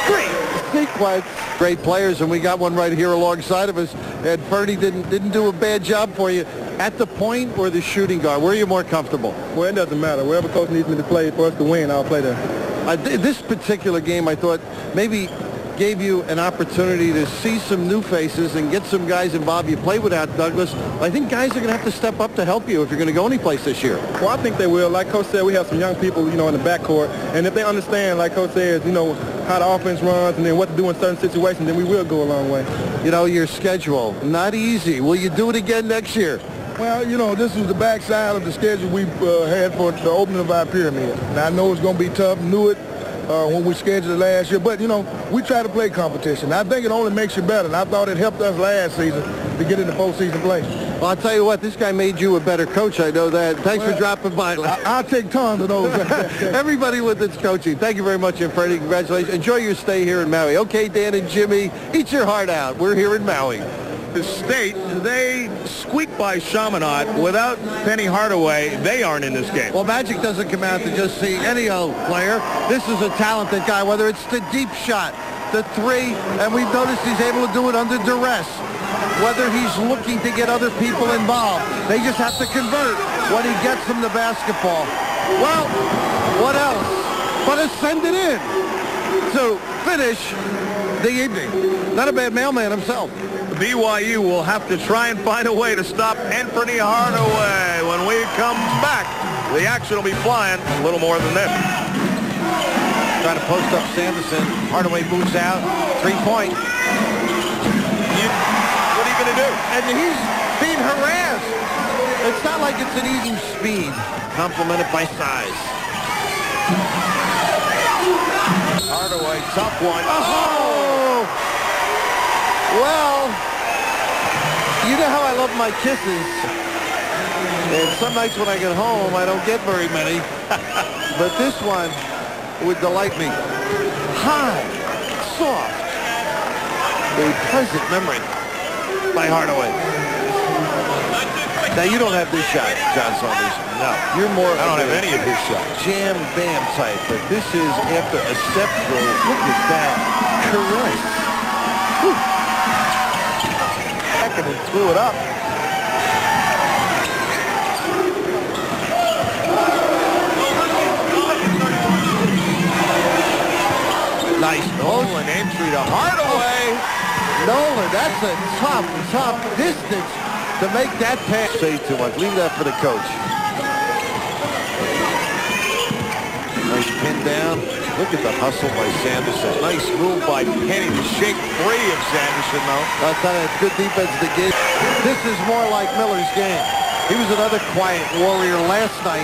Speaker 12: Great sequence. Great players, and we got one right here alongside of us. And Ferdy didn't do a bad job for you. At the point or the shooting guard, where are you more comfortable?
Speaker 2: Well, it doesn't matter. Wherever coach needs me to play for us to win, I'll play there.
Speaker 12: This particular game, I thought, maybe gave you an opportunity to see some new faces and get some guys involved. You play without Douglas. I think guys are going to have to step up to help you if you're going to go any place this year.
Speaker 2: Well, I think they will. Like Coach said, we have some young people, in the backcourt. And if they understand, like Coach says, how the offense runs and then what to do in certain situations, then we will go a long way.
Speaker 12: Your schedule, not easy. Will you do it again next year?
Speaker 16: Well, this was the backside of the schedule we had for the opening of our pyramid. Now, I know it's going to be tough, knew it when we scheduled it last year, but, we try to play competition. I think it only makes you better, and I thought it helped us last season to get into postseason play.
Speaker 12: Well, I'll tell you what, this guy made you a better coach, I know that. Thanks for dropping by.
Speaker 16: I'll take tons of those.
Speaker 12: Everybody with its coaching. Thank you very much, Freddie. Congratulations. Enjoy your stay here in Maui. Okay, Dan and Jimmy, eat your heart out. We're here in Maui.
Speaker 4: The State, they squeaked by Chaminade. Without Penny Hardaway, they aren't in this game.
Speaker 12: Well, Magic doesn't come out to just see any old player. This is a talented guy, whether it's the deep shot, the three, and we've noticed he's able to do it under duress. Whether he's looking to get other people involved, they just have to convert when he gets them the basketball. Well, what else but to send it in to finish the evening. Not a bad mailman himself.
Speaker 4: BYU will have to try and find a way to stop Anfernee Hardaway. When we come back, the action will be flying a little more than this.
Speaker 12: Trying to post up Sanderson. Hardaway moves out. 3-point.
Speaker 4: What are you going to do?
Speaker 12: And he's being harassed. It's not like it's an easy speed. Complemented by size.
Speaker 4: Hardaway, tough one.
Speaker 12: Oh! Well, you know how I love my kisses. And some nights when I get home, I don't get very many. But this one would delight me. High, soft, a pleasant memory by Hardaway. Now, you don't have this shot, John Saunders.
Speaker 4: No.
Speaker 12: You're more
Speaker 4: I don't have any of his shots.
Speaker 12: Jam bam type. But this is after a step through. Look at that. Caress.
Speaker 4: And threw it up.
Speaker 12: Nice
Speaker 4: Nolan entry to Hardaway.
Speaker 12: Nolan, that's a tough distance to make that pass. Say too much. Leave that for the coach. Nice pin down. Look at the hustle by Sanderson.
Speaker 4: Nice move by Penny to shake free of Sanderson, though.
Speaker 12: I thought it's good defense to get. This is more like Miller's game. He was another quiet warrior last night.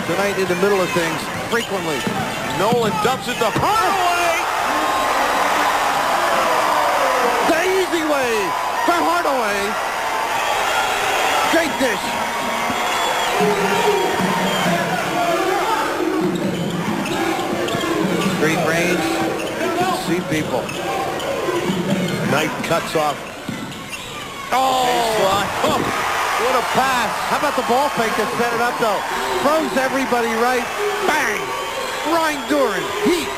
Speaker 12: Tonight in the middle of things, frequently.
Speaker 4: Nolan dumps it to Hardaway.
Speaker 12: The easy way for Hardaway. Great dish. Great range. See people.
Speaker 4: Knight cuts off.
Speaker 12: Oh, what a pass. How about the ball fake that set it up, though? Throws everybody right. Bang. Ryan Duran. Heat.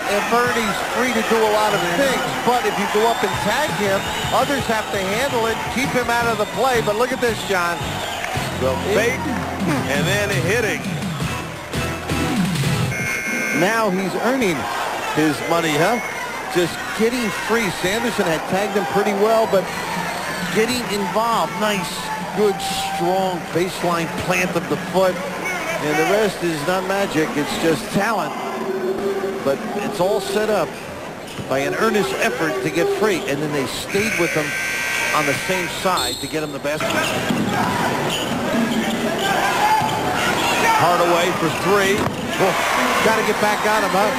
Speaker 12: Anfernee's free to do a lot of things, but if you go up and tag him, others have to handle it, keep him out of the play. But look at this, John.
Speaker 4: The fake and then hitting.
Speaker 12: Now he's earning his money, huh? Just getting free. Sanderson had tagged him pretty well, but getting involved. Nice, good, strong baseline plant of the foot. And the rest is not magic. It's just talent. But it's all set up by an earnest effort to get free. And then they stayed with him on the same side to get him the basket.
Speaker 4: Hardaway for three.
Speaker 12: Got to get back on him, huh?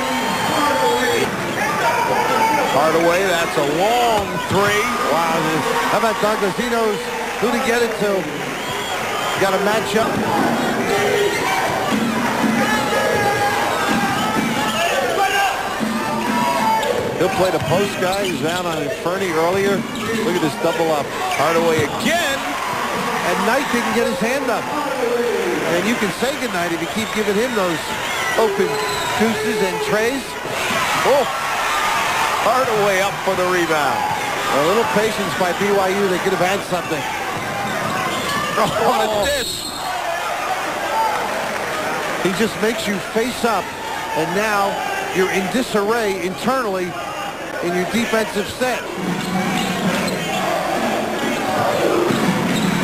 Speaker 4: Hardaway, that's a long three.
Speaker 12: Wow. How about Douglas? He knows who to get it to. Got a matchup. He'll play the post guy. He's out on Anfernee earlier. Look at this double up.
Speaker 4: Hardaway again.
Speaker 12: And Knight didn't get his hand up. And you can say goodnight if you keep giving him those open deuces and trays.
Speaker 4: Oh, Hardaway up for the rebound.
Speaker 12: A little patience by BYU. They could have had something.
Speaker 4: Oh, this.
Speaker 12: He just makes you face up. And now you're in disarray internally in your defensive set.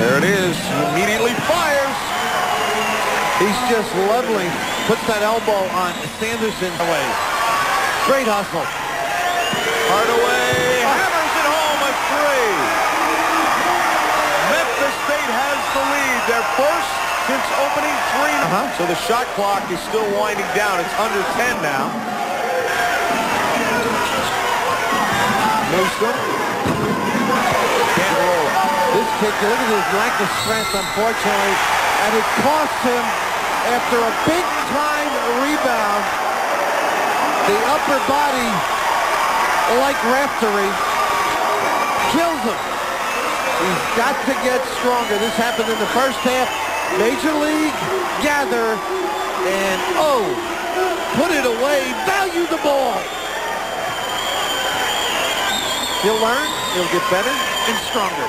Speaker 4: There it is. He immediately fires.
Speaker 12: He's just leveling. Puts that elbow on Sanderson away. Great hustle.
Speaker 4: Hardaway hammers it home a three. Memphis State has the lead. Their first since opening three. So the shot clock is still winding down. It's under 10 now.
Speaker 12: Newsom. Can't roll. This kick, look at his lack of strength, unfortunately. And it cost him after a big-time rebound. The upper body, like Raftery, kills him. He's got to get stronger. This happened in the first half. Major League gather, and put it away. Value the ball. He'll learn. He'll get better and stronger.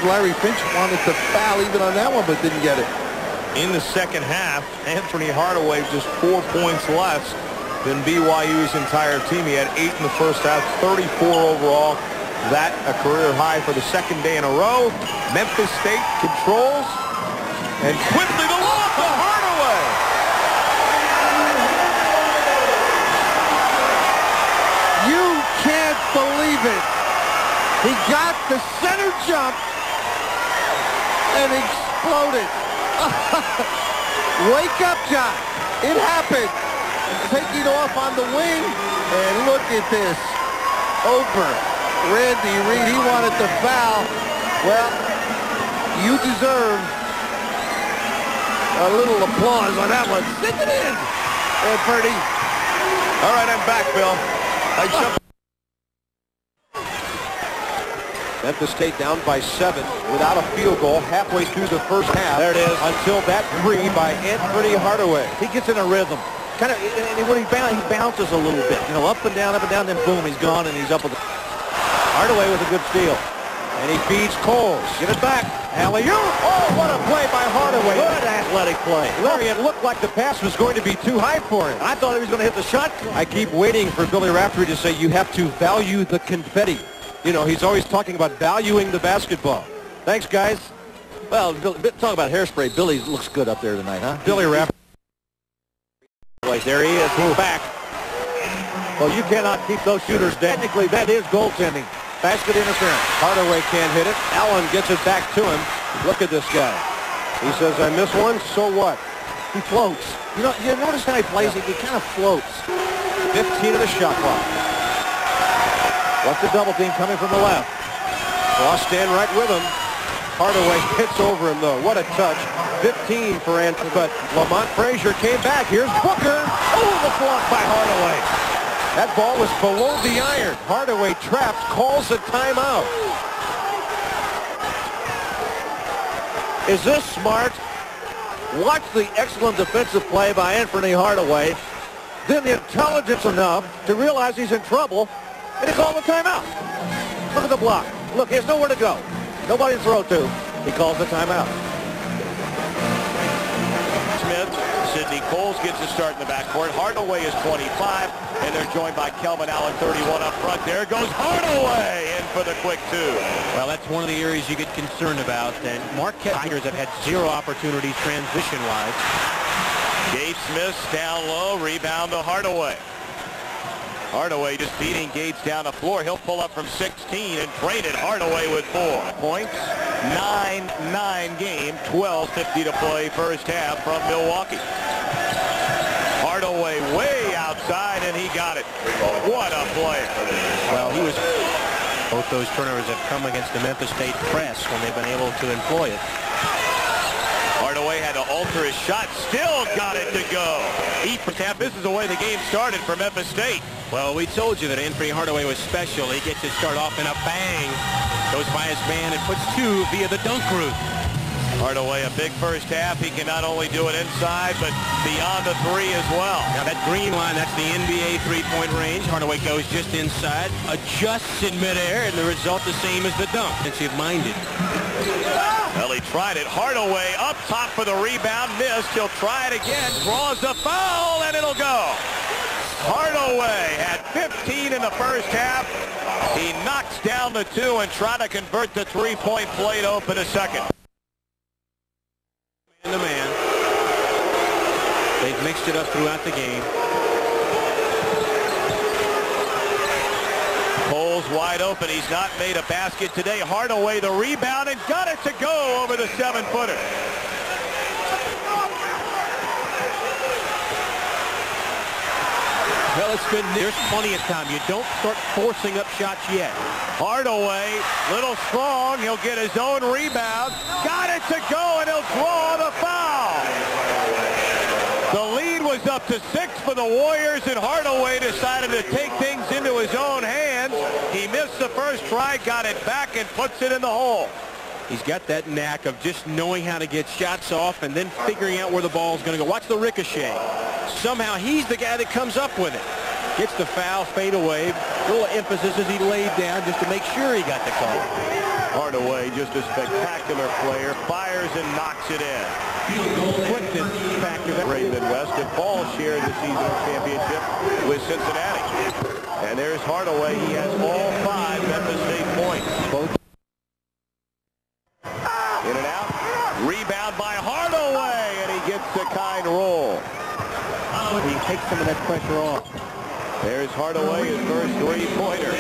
Speaker 12: Larry Finch wanted to foul even on that one, but didn't get it.
Speaker 4: In the second half, Anfernee Hardaway just 4 points less than BYU's entire team. He had 8 in the first half, 34 overall. That a career high for the second day in a row. Memphis State controls. And quickly the lob to Hardaway.
Speaker 12: You can't believe it. He got the center jump and exploded. Wake up, John. It happened. Taking off on the wing. And look at this. Over Randy Reed. He wanted to foul. Well, you deserve a little applause on that one. Stick it in, Anfernee.
Speaker 4: All right, I'm back, Bill.
Speaker 12: Memphis State down by 7 without a field goal halfway through the first half. There it is. Until that three by Anfernee Hardaway. He gets in a rhythm. Kind of, and when he bounces a little bit, you know, up and down, then boom, he's gone and he's up with the Hardaway with a good steal. And he feeds Coles. Get it back. Alley-oop. Oh, what a play by Hardaway. Good athletic play. Larry, it looked like the pass was going to be too high for him. I thought he was going to hit the shot. I keep waiting for Billy Raftery to say you have to value the confetti. You know, he's always talking about valuing the basketball. Thanks, guys.
Speaker 17: Well, talk about hairspray. Billy looks good up there tonight, huh?
Speaker 12: Billy Rapp.
Speaker 10: There he is. He's back. Well, you cannot keep those shooters down. Technically, that is goaltending. Basket interference.
Speaker 12: Hardaway can't hit it. Allen gets it back to him. Look at this guy. He says, I missed one, so what?
Speaker 10: He floats. You know, you notice how he plays? He kind of floats.
Speaker 12: 15 of the shot clock.
Speaker 10: What's the double team coming from the left?
Speaker 12: Ross stand right with him. Hardaway hits over him, though. What a touch. 15 for Anfernee, but Lamont Frazier came back. Here's Booker. Oh, the block by Hardaway. That ball was below the iron. Hardaway trapped, calls a timeout.
Speaker 10: Is this smart? Watch the excellent defensive play by Anfernee Hardaway. Then the intelligence enough to realize he's in trouble, and he called the timeout. Look at the block. Look, he has nowhere to go. Nobody to throw to. He calls the timeout.
Speaker 5: Sidney Coles gets a start in the backcourt. Hardaway is 25, and they're joined by Kelvin Allen, 31 up front. There goes Hardaway in for the quick two.
Speaker 18: Well, that's one of the areas you get concerned about, and Marquette Tigers have had zero opportunities transition-wise.
Speaker 5: Gabe Smith down low, rebound to Hardaway. Hardaway just beating Gates down the floor. He'll pull up from 16 and train it. Hardaway with 4 points. 9-9 game. 12:50 to play first half from Milwaukee. Hardaway way outside, and he got it. What a play.
Speaker 18: Well, both those turnovers have come against the Memphis State press when they've been able to employ it.
Speaker 5: Hardaway had to alter his shot. Still got it to go. This is the way the game started for Memphis State.
Speaker 18: Well, we told you that Anfernee Hardaway was special. He gets his start off in a bang. Goes by his man and puts 2 via the dunk route.
Speaker 5: Hardaway, a big first half. He can not only do it inside, but beyond the 3 as well.
Speaker 18: Now that green line, that's the NBA three-point range. Hardaway goes just inside, adjusts in midair, and the result the same as the dunk. Defensive-minded.
Speaker 5: Well, he tried it. Hardaway up top for the rebound. Missed. He'll try it again. Draws the foul, and it'll go. Hardaway had 15 in the first half. He knocks down the 2 and try to convert the three-point play to open a second.
Speaker 18: The man. They've mixed it up throughout the game.
Speaker 5: Coles wide open. He's not made a basket today. Hardaway the rebound and got it to go over the 7-footer.
Speaker 18: Well, it's good. There's plenty of time. You don't start forcing up shots yet.
Speaker 5: Hardaway, little strong. He'll get his own rebound. Got it to go, and he'll draw the foul. The lead was up to 6 for the Warriors, and Hardaway decided to take things into his own hands. He missed the first try, got it back, and puts it in the hole.
Speaker 18: He's got that knack of just knowing how to get shots off and then figuring out where the ball's going to go. Watch the ricochet. Somehow he's the guy that comes up with it. Gets the foul, fade away. A little emphasis as he laid down just to make sure he got the call.
Speaker 5: Hardaway, just a spectacular player. Fires and knocks it in.
Speaker 18: Quickness factor.
Speaker 5: Great Midwest. And Ball shared the seasonal championship with Cincinnati. And there's Hardaway. He has all 5 Memphis State points. Both. In and out. Rebound by Hardaway, and he gets the kind roll.
Speaker 18: He takes some of that pressure off.
Speaker 5: There's Hardaway, his first 3-pointer.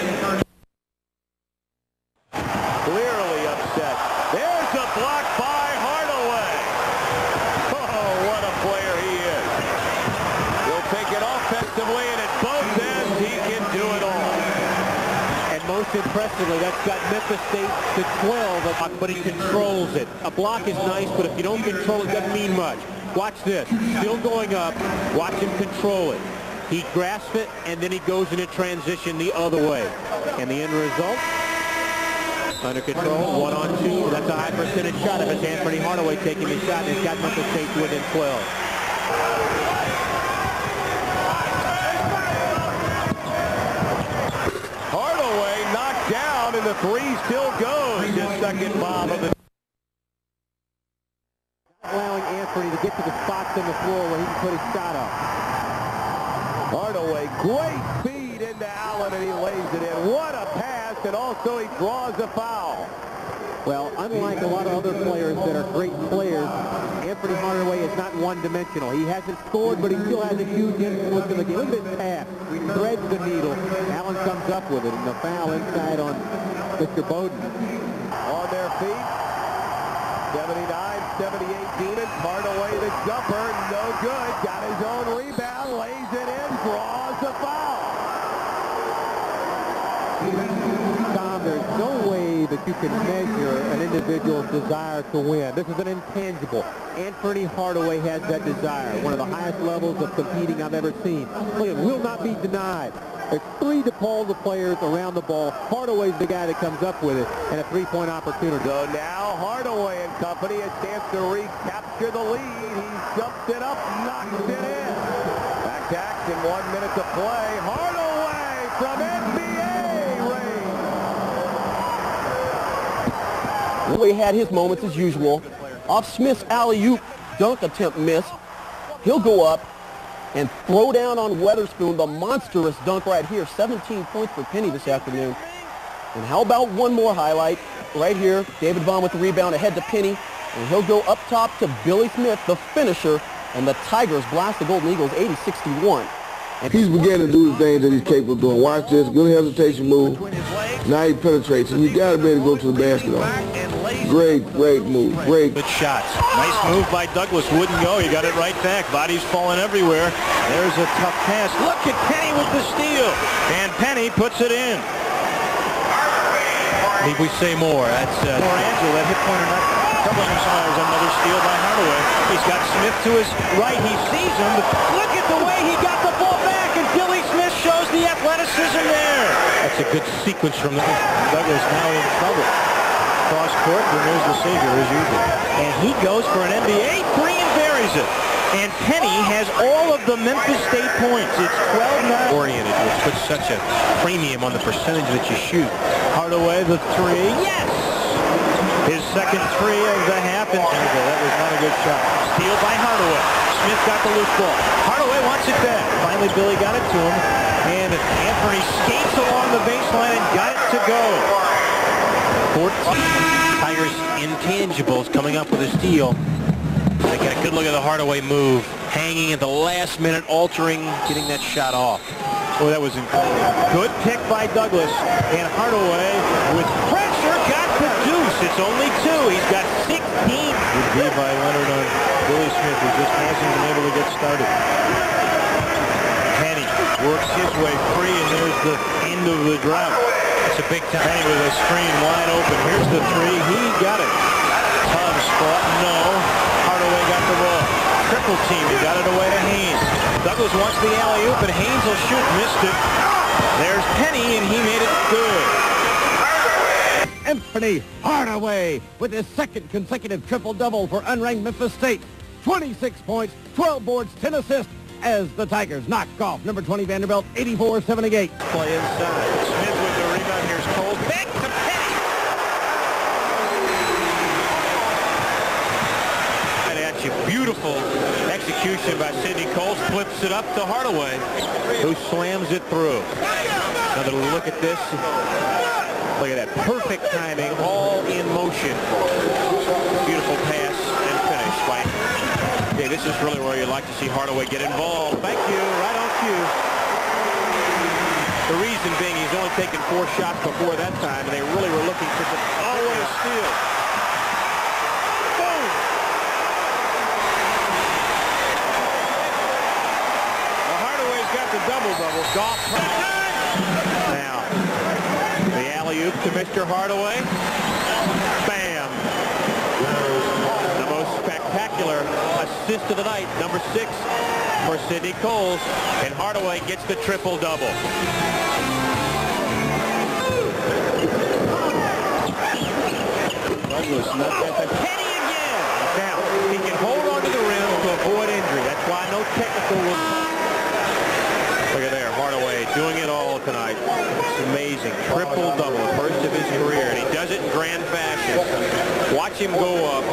Speaker 5: Clearly upset. There's a block by Hardaway. Oh, what a player he is. He'll take it offensively, and at both ends, he can do it all.
Speaker 18: And most impressively, that's got Memphis State to 12, but he controls it. A block is nice, but if you don't control it, it doesn't mean much. Watch this. Still going up. Watch him control it. He grasps it, and then he goes into transition the other way. And the end result, under control, 1-on-2. That's a high percentage shot if it's Anfernee Hardaway taking the shot, and he's got Memphis State within 12.
Speaker 5: Hardaway knocked down, and the 3 still goes. His second bomb of the
Speaker 18: allowing Anfernee to get to the spots on the floor where he can put his shot up.
Speaker 5: Hardaway, great feed into Allen, and he lays it in. What a pass, and
Speaker 10: and also he draws a foul.
Speaker 18: Well, unlike a lot of other players that are great players, Anfernee Hardaway is not one-dimensional. He hasn't scored, but he still has a huge influence in the game. Look at this pass. Threads the needle. Allen comes up with it, and the foul inside on Mr. Bowden.
Speaker 4: On their feet. 79-78 Demons. Hardaway the jumper. No good. Got his own rebound. Lays it in. Draws the foul.
Speaker 18: Tom, there's no way that you can measure an individual's desire to win. This is an intangible. Anfernee Hardaway has that desire. One of the highest levels of competing I've ever seen. Look, it will not be denied. There's three DePaul players around the ball. Hardaway's the guy that comes up with it, and a three-point opportunity.
Speaker 4: So now Hardaway and company a chance to recapture the lead. He jumps it up, knocks it in. Back to action, 1 minute to play. Hardaway from NBA range.
Speaker 19: Hardaway had his moments as usual. Off Smith's alley-oop dunk attempt miss. He'll go up and throw down on Weatherspoon, the monstrous dunk right here. 17 points for Penny this afternoon. And how about one more highlight right here? David Vaughn with the rebound ahead to Penny. And he'll go up top to Billy Smith, the finisher. And the Tigers blast the Golden Eagles 80-61.
Speaker 16: He's beginning to do the things that he's capable of doing. Watch this, good hesitation move. Now he penetrates, and you got to be able to go to the basket on him. Great move, great.
Speaker 5: Good shots. Nice move by Douglas. Wouldn't go. He got it right back. Bodies falling everywhere. There's a tough pass. Look at Penny with the steal. And Penny puts it in. Need we say more? That's Angelo, that hit pointer not troubling him. There's another steal by Hardaway. He's got Smith to his right. He sees him. Look at the way he got the ball back, and Billy Smith shows the athleticism there. That's a good sequence from Douglas. Now in trouble. Cross court, and there's the savior as usual. And he goes for an NBA three and buries it. And Penny has all of the Memphis State points. It's 12-9. Oriented, which puts such a premium on the percentage that you shoot. Hardaway, the three. Yes! His second three of the half. And that was not a good shot. Steal by Hardaway. Smith got the loose ball. Hardaway wants it back. Finally, Billy got it to him. And Anfernee skates along the baseline and got it to go. 14. Tigers intangibles coming up with a steal. They get a good look at the Hardaway move. Hanging at the last minute, altering, getting that shot off. Oh, that was incredible. Good pick by Douglas. And Hardaway, with pressure, got the deuce. It's only two. He's got 16. Good D by Leonard on Billy Smith, who just hasn't been able to get started. Penny works his way free, and there's the end of the drought. It's a big time. Penny with a screen wide open. Here's the three. He got it. Tubbs fought. No. Hardaway got the ball. Triple team. He got it away to Haynes. Douglas wants the alley-oop, and Haynes will shoot. Missed it. There's Penny, and he made it good.
Speaker 3: Anfernee Hardaway with his second consecutive triple-double for unranked Memphis State. 26 points, 12 boards, 10 assists as the Tigers knock off number 20 Vanderbilt 84-78.
Speaker 5: Play inside. Smith with the rebound. Here's Cole. Back to Penny. Right at you. Beautiful execution by Sidney Cole. Flips it up to Hardaway, who slams it through. Another look at this. Look at that. Perfect timing. All in motion. Beautiful pass and finish by... Okay, this is really where you'd like to see Hardaway get involved. Thank you. Right on cue. The reason being he's only taken 4 shots before that time, and they really were looking for the... Oh, what a steal. Boom! Well, Hardaway's got the double-double. Goff. Now, the alley-oop to Mr. Hardaway. Bam! The most spectacular assist of the night, number 6 for Sidney Coles, and Hardaway gets the triple-double. Douglas, Penny again. Now, he can hold on to the rim to avoid injury. That's why no technical was... Look at there, Hardaway doing it all tonight. It's amazing. Triple-double, first of his career, and he does it in grand fashion. Watch him go up.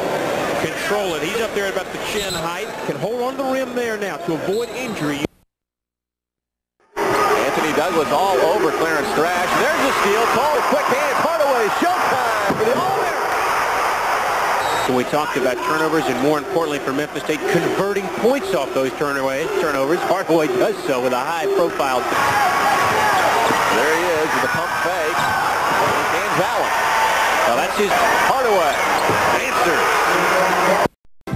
Speaker 5: Control it. He's up there at about the chin height. Can hold on to the rim there now to avoid injury. Anthony Douglas all over Clarence Thrash. There's the steal. Call with quick hands. Hardaway. Showtime for the All-American. So we talked about turnovers and, more importantly for Memphis State, converting points off those turnovers. Hardaway does so with a high-profile. There he is with the pump fake. And Allen. Well, that's his Hardaway. Answer.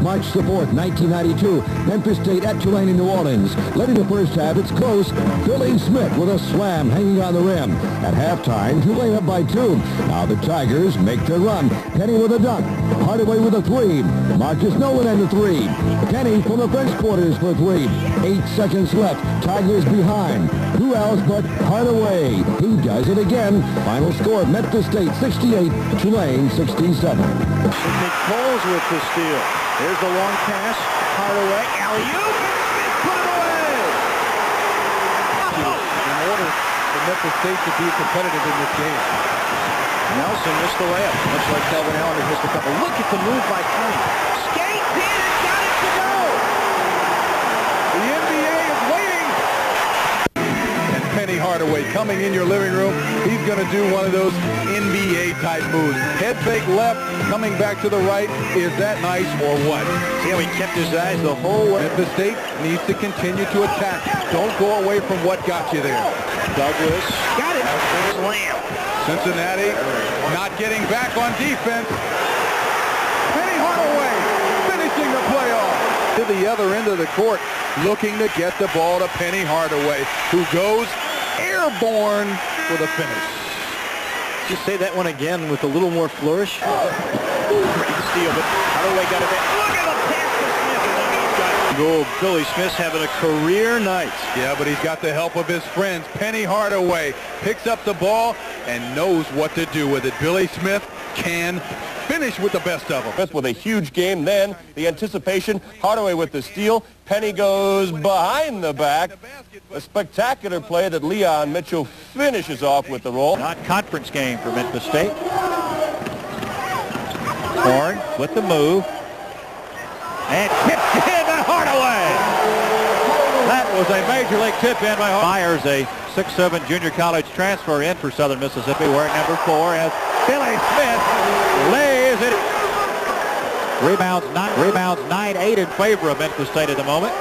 Speaker 20: March the 4th, 1992, Memphis State at Tulane in New Orleans. Late in the first half, it's close. Billy Smith with a slam hanging on the rim. At halftime, Tulane up by 2. Now the Tigers make their run. Penny with a dunk. Hardaway with a 3. Marcus Nolan and the 3. Penny from the French quarters for 3. 8 seconds left. Tigers behind. Who else but Hardaway? He does it again. Final score, Memphis State 68, Tulane 67.
Speaker 10: McColl's with the steal. Here's the long pass. Hardaway. Alley-oop. Put it away.
Speaker 4: In order for Memphis State to be competitive in this game.
Speaker 10: Nelson missed the layup, much like Calvin Allen has missed a couple. Look at the move by Penny. Skate in and got it to go.
Speaker 9: The NBA is waiting. And Penny Hardaway coming in your living room. He's going to do one of those NBA-type moves. Head fake left, coming back to the right. Is that nice or what?
Speaker 10: See how he kept his eyes the whole way.
Speaker 9: Memphis State needs to continue to attack. Don't go away from what got you there.
Speaker 10: Douglas. Got it. Slam.
Speaker 9: Cincinnati not getting back on defense. Penny Hardaway finishing the playoff. To the other end of the court, looking to get the ball to Penny Hardaway, who goes airborne for the finish.
Speaker 10: Just say that one again with a little more flourish. Great steal, but Hardaway got it back. Look at the pass to Smith. Goal. Billy Smith's having a career night.
Speaker 9: Yeah, but he's got the help of his friends. Penny Hardaway picks up the ball and knows what to do with it. Billy Smith can finish with the best of them.
Speaker 4: Smith with a huge game. Then the anticipation. Hardaway with the steal. Penny goes behind the back. A spectacular play that Leon Mitchell finishes off with the roll.
Speaker 10: Non-conference game for Memphis State. Horn with the move. And tipped in by Hardaway. That was a major league tip in by Hardaway. Myers, a 6'7" junior college transfer in for Southern Mississippi, wearing number 4, as Billy Smith lays it. Rebounds 9-8 in favor of Memphis State at the moment.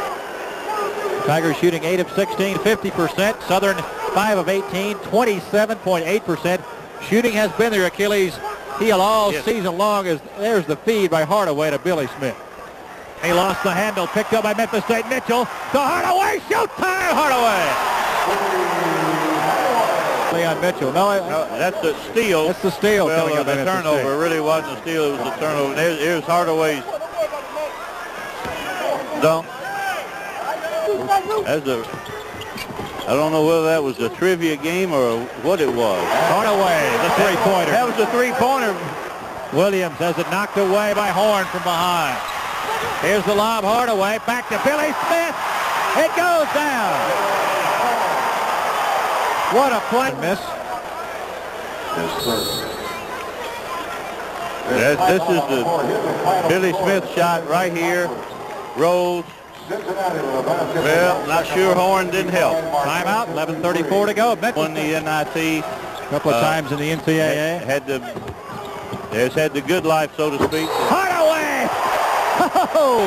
Speaker 10: Tigers shooting 8 of 16, 50%. Southern 5 of 18, 27.8%. Shooting has been their Achilles heel all season long. As there's the feed by Hardaway to Billy Smith. He lost the handle, picked up by Memphis State. Mitchell to Hardaway. Showtime, Hardaway. Leon Mitchell. No,
Speaker 5: that's the steal.
Speaker 10: That's the steal.
Speaker 5: Well,
Speaker 10: coming up
Speaker 5: the turnover really wasn't a steal. It was a turnover. Here's Hardaway's dunk. I don't know whether that was a trivia game or what it was.
Speaker 10: Hardaway, the three-pointer.
Speaker 5: That was a three-pointer.
Speaker 10: Williams has it knocked away by Horn from behind. Here's the lob, Hardaway, back to Billy Smith. It goes down. What a play. Miss.
Speaker 5: This is the Billy Smith shot right here. Rolls. Well, not sure Horn didn't help.
Speaker 10: Timeout, 11:34 to go.
Speaker 5: Won the NIT.
Speaker 10: A couple of times in the NCAA.
Speaker 5: Had the good life, so to speak.
Speaker 10: Hardaway! Oh!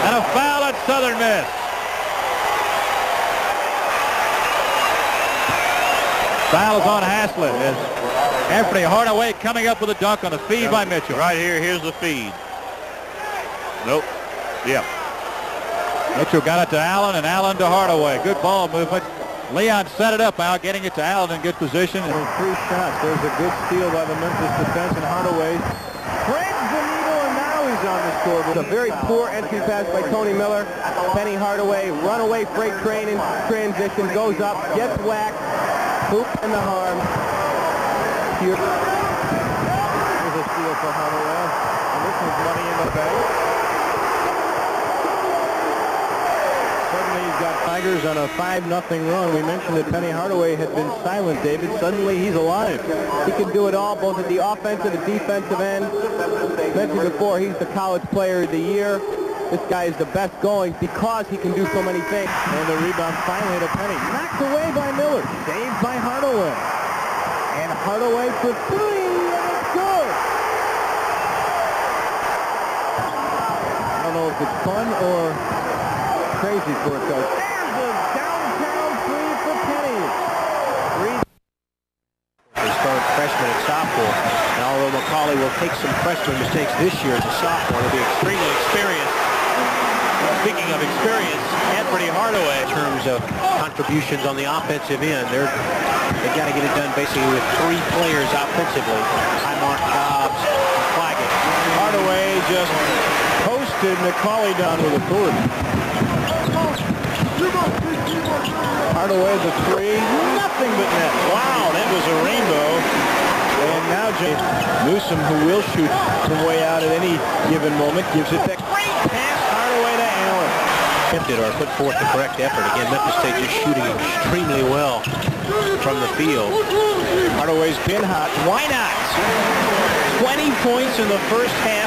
Speaker 10: And a foul at Southern Miss. Foul is on Haslett. Anfernee Hardaway coming up with a dunk on a feed by Mitchell.
Speaker 5: Right here, here's the feed. Nope. Yeah.
Speaker 10: Mitchell got it to Allen, and Allen to Hardaway. Good ball movement. Leon set it up out, getting it to Allen in good position.
Speaker 2: 3 shots. There's a good steal by the Memphis defense, and Hardaway threads the needle, and now he's on the scoreboard. A very poor entry pass by Tony Miller. Penny Hardaway, runaway freight train in transition, goes up, gets whacked, hoop in the arm. Here's a steal for Hardaway, and this is money in the bank. Suddenly he's got Tigers on a 5-0 run. We mentioned that Penny Hardaway had been silent, David. Suddenly he's alive. He can do it all, both at the offensive and defensive end. Mentioned before, he's the college player of the year.
Speaker 19: This guy is the best going because he can do so many things.
Speaker 6: And the rebound finally to Penny. Knocked away by Miller. Saved by Hardaway. And Hardaway for three, and it's good. I don't know if it's fun or crazy for a coach. There's a downtown three for Penny.
Speaker 17: They start freshman and sophomore. And although McCauley will take some freshman mistakes this year as a sophomore, he'll be extremely experienced. Speaking of experience, Anfernee Hardaway, in terms of contributions on the offensive end, they've got to get it done basically with three players offensively. Highmark, Dobbs, and Claggett.
Speaker 6: Hardaway just posted McCauley down with authority. Hardaway the three, nothing but net. Wow, that was a rainbow. And now Newsom, who will shoot from way out at any given moment, gives it that great pass Hardaway to Allen.
Speaker 17: Attempted or put forth the correct effort. Again, Memphis State just shooting extremely well from the field.
Speaker 6: Hardaway's been hot. Why not? 20 points in the first half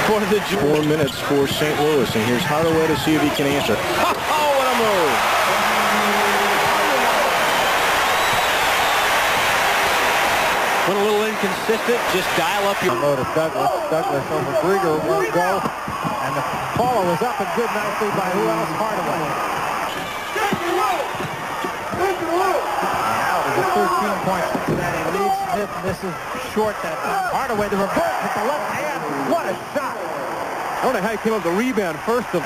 Speaker 6: for the 4 minutes for St. Louis. And here's Hardaway to see if he can answer. Oh, what a move!
Speaker 17: When a little inconsistent, just dial up your...
Speaker 6: Low to Douglas. Douglas over Grieger won't go. And the follow was up and good nicely by who else? Hardaway. Now there's a 13-point Cincinnati lead. Smith misses short that time. Hardaway the reverse with the left hand. What a shot! I wonder how he came up with the rebound first of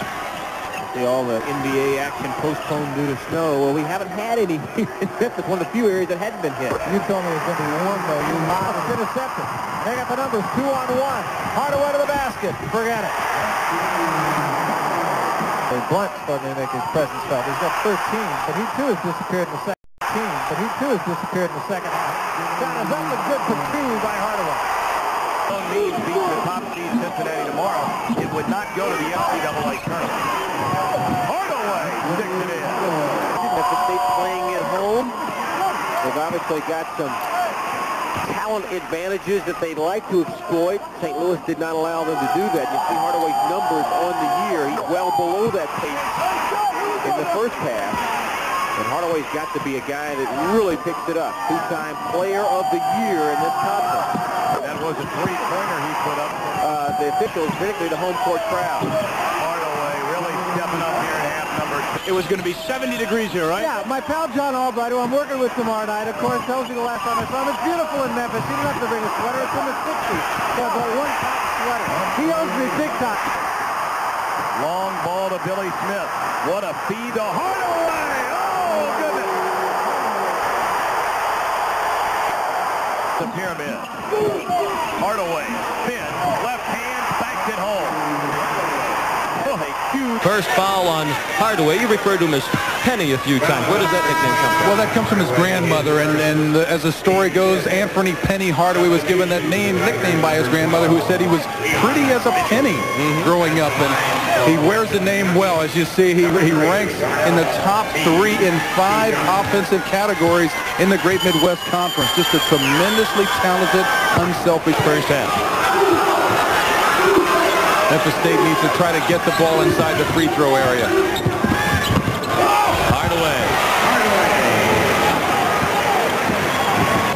Speaker 6: all the NBA action postponed due to snow. Well, we haven't had any in Memphis, one of the few areas that hadn't been hit. You told me it was going to be warm, though. You lied. It's intercepted. They got the numbers, 2-on-1. Hardaway to the basket. Forget it. Blunt's starting to make his presence felt. He's got 13, but he too has disappeared in the second half. Shot is up and good for two by Hardaway.
Speaker 4: Means beats the top seed Cincinnati tomorrow. It would not go to the NCAA tournament. Hardaway sticks it in.
Speaker 19: Memphis State playing at home. They've obviously got some talent advantages that they'd like to exploit. St. Louis did not allow them to do that. You see Hardaway's numbers on the year. He's well below that pace in the first half. And Hardaway's got to be a guy that really picks it up. Two-time player of the year in this conference.
Speaker 4: That was a three-pointer he put up.
Speaker 19: The officials, particularly the home court crowd.
Speaker 4: Hardaway really stepping up here in half number 2. It was going to be 70 degrees here, right?
Speaker 6: Yeah, my pal John Albright, who I'm working with tomorrow night, of course, tells me the last time I saw him, it's beautiful in Memphis. He didn't have to bring a sweater. It's in the 60s. So but one top sweater. He owes me big time.
Speaker 4: Long ball to Billy Smith. What a feed to Hardaway. Oh, goodness. The pyramid. Hardaway, spin, left hand, backed it home.
Speaker 5: First foul on Hardaway. You referred to him as Penny a few times. Where does that nickname come from?
Speaker 3: Well, that comes from his grandmother, and as the story goes, Anfernee Penny Hardaway was given that nickname by his grandmother, who said he was pretty as a penny growing up, and he wears the name well. As you see, he ranks in the top 3 in 5 offensive categories in the Great Midwest Conference. Just a tremendously talented, unselfish first half. Memphis State needs to try to get the ball inside the free throw area.
Speaker 5: Hardaway.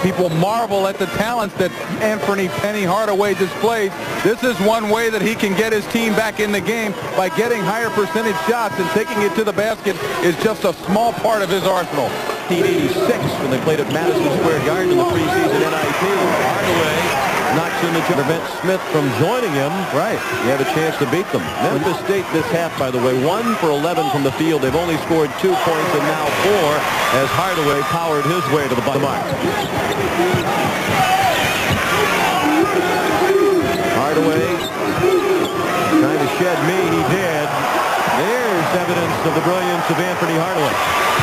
Speaker 3: People marvel at the talents that Anfernee Penny Hardaway displays. This is one way that he can get his team back in the game by getting higher percentage shots, and taking it to the basket is just a small part of his arsenal.
Speaker 6: 1986 when they played at Madison Square Garden in the preseason NIT. Hardaway knocks in the to prevent Smith from joining him.
Speaker 3: Right.
Speaker 6: He had a chance to beat them. Memphis State this half, by the way, 1 for 11 from the field. They've only scored 2 points and now 4 as Hardaway powered his way to the mark. Hardaway trying to shed me. He did. There's evidence of the brilliance of Anfernee Hardaway.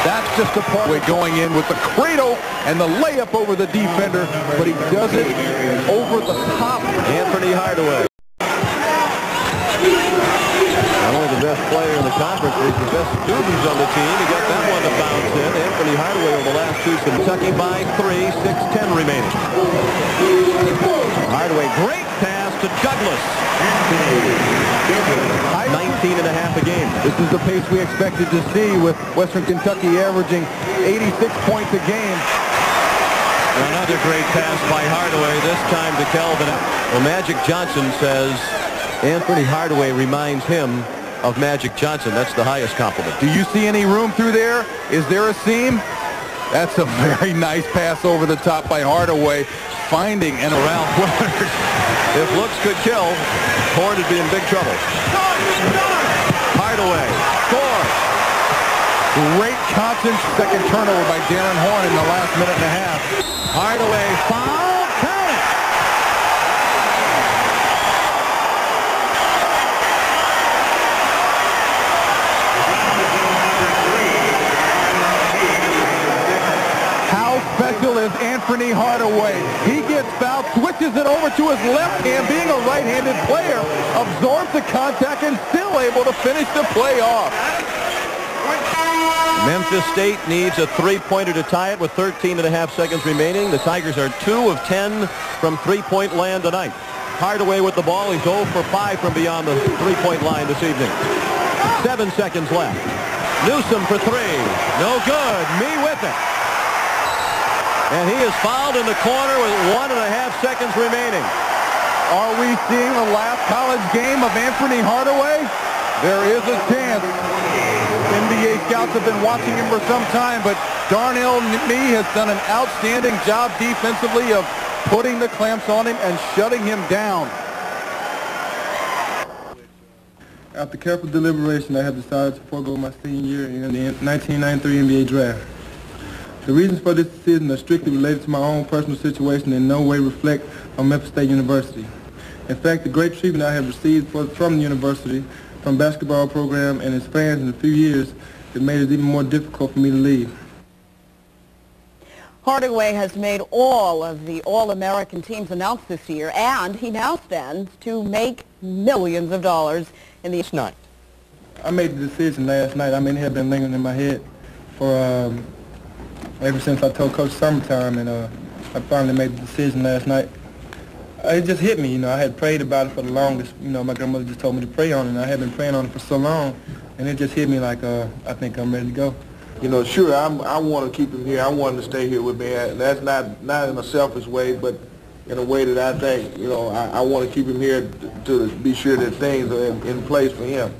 Speaker 3: That's just a part of going in with the cradle and the layup over the defender, but he does it over the top.
Speaker 6: Anfernee Hardaway. Not only the best player in the conference, he's the best student on the team. He got that one to bounce in. Anfernee Hardaway over the last 2. Kentucky by 3, 6:10 remaining. Hardaway, great pass to Douglas. 19 and a half a game.
Speaker 12: This is the pace we expected to see, with Western Kentucky averaging 86 points a game.
Speaker 6: Another great pass by Hardaway, this time to Kelvin. Well, Magic Johnson says Anfernee Hardaway reminds him of Magic Johnson. That's the highest compliment.
Speaker 12: Do you see any room through there? Is there a seam? That's a very nice pass over the top by Hardaway, finding and around Willard.
Speaker 6: If looks could kill, Horn would be in big trouble. Hardaway scores.
Speaker 12: Great constant second turnover by Darren Horn in the last minute and a half.
Speaker 6: Hardaway foul, count it.
Speaker 12: How special is Anfernee Hardaway? He gets fouled, switches it over to his left hand, being a right-handed player, absorbs the contact and still able to finish the play off.
Speaker 6: Memphis State needs a three-pointer to tie it with 13 and a half seconds remaining. The Tigers are 2 of 10 from three-point land tonight. Hardaway with the ball. He's 0 for 5 from beyond the three-point line this evening. 7 seconds left. Newsom for 3. No good. Me with it. And he is fouled in the corner with 1.5 seconds remaining.
Speaker 12: Are we seeing the last college game of Anfernee Hardaway? There is a chance. NBA scouts have been watching him for some time, but Darnell Mee has done an outstanding job defensively of putting the clamps on him and shutting him down. After careful deliberation, I have decided to forego my senior year in the 1993 NBA draft. The reasons for this decision are strictly related to my own personal situation and in no way reflect on Memphis State University. In fact, the great treatment I have received from the university, from basketball program and its fans in a few years, it made it even more difficult for me to leave.
Speaker 14: Hardaway has made all of the All-American teams announced this year, and he now stands to make millions of dollars in the night.
Speaker 12: I made the decision last night. I mean, it had been lingering in my head for ever since I told Coach Summertime, and I finally made the decision last night. It just hit me, you know. I had prayed about it for the longest. You know, my grandmother just told me to pray on it, and I had been praying on it for so long, and it just hit me like, I think I'm ready to go.
Speaker 16: You know, sure, I want to keep him here. I want him to stay here with me. That's not in a selfish way, but in a way that I think, you know, I want to keep him here to be sure that things are in place for him.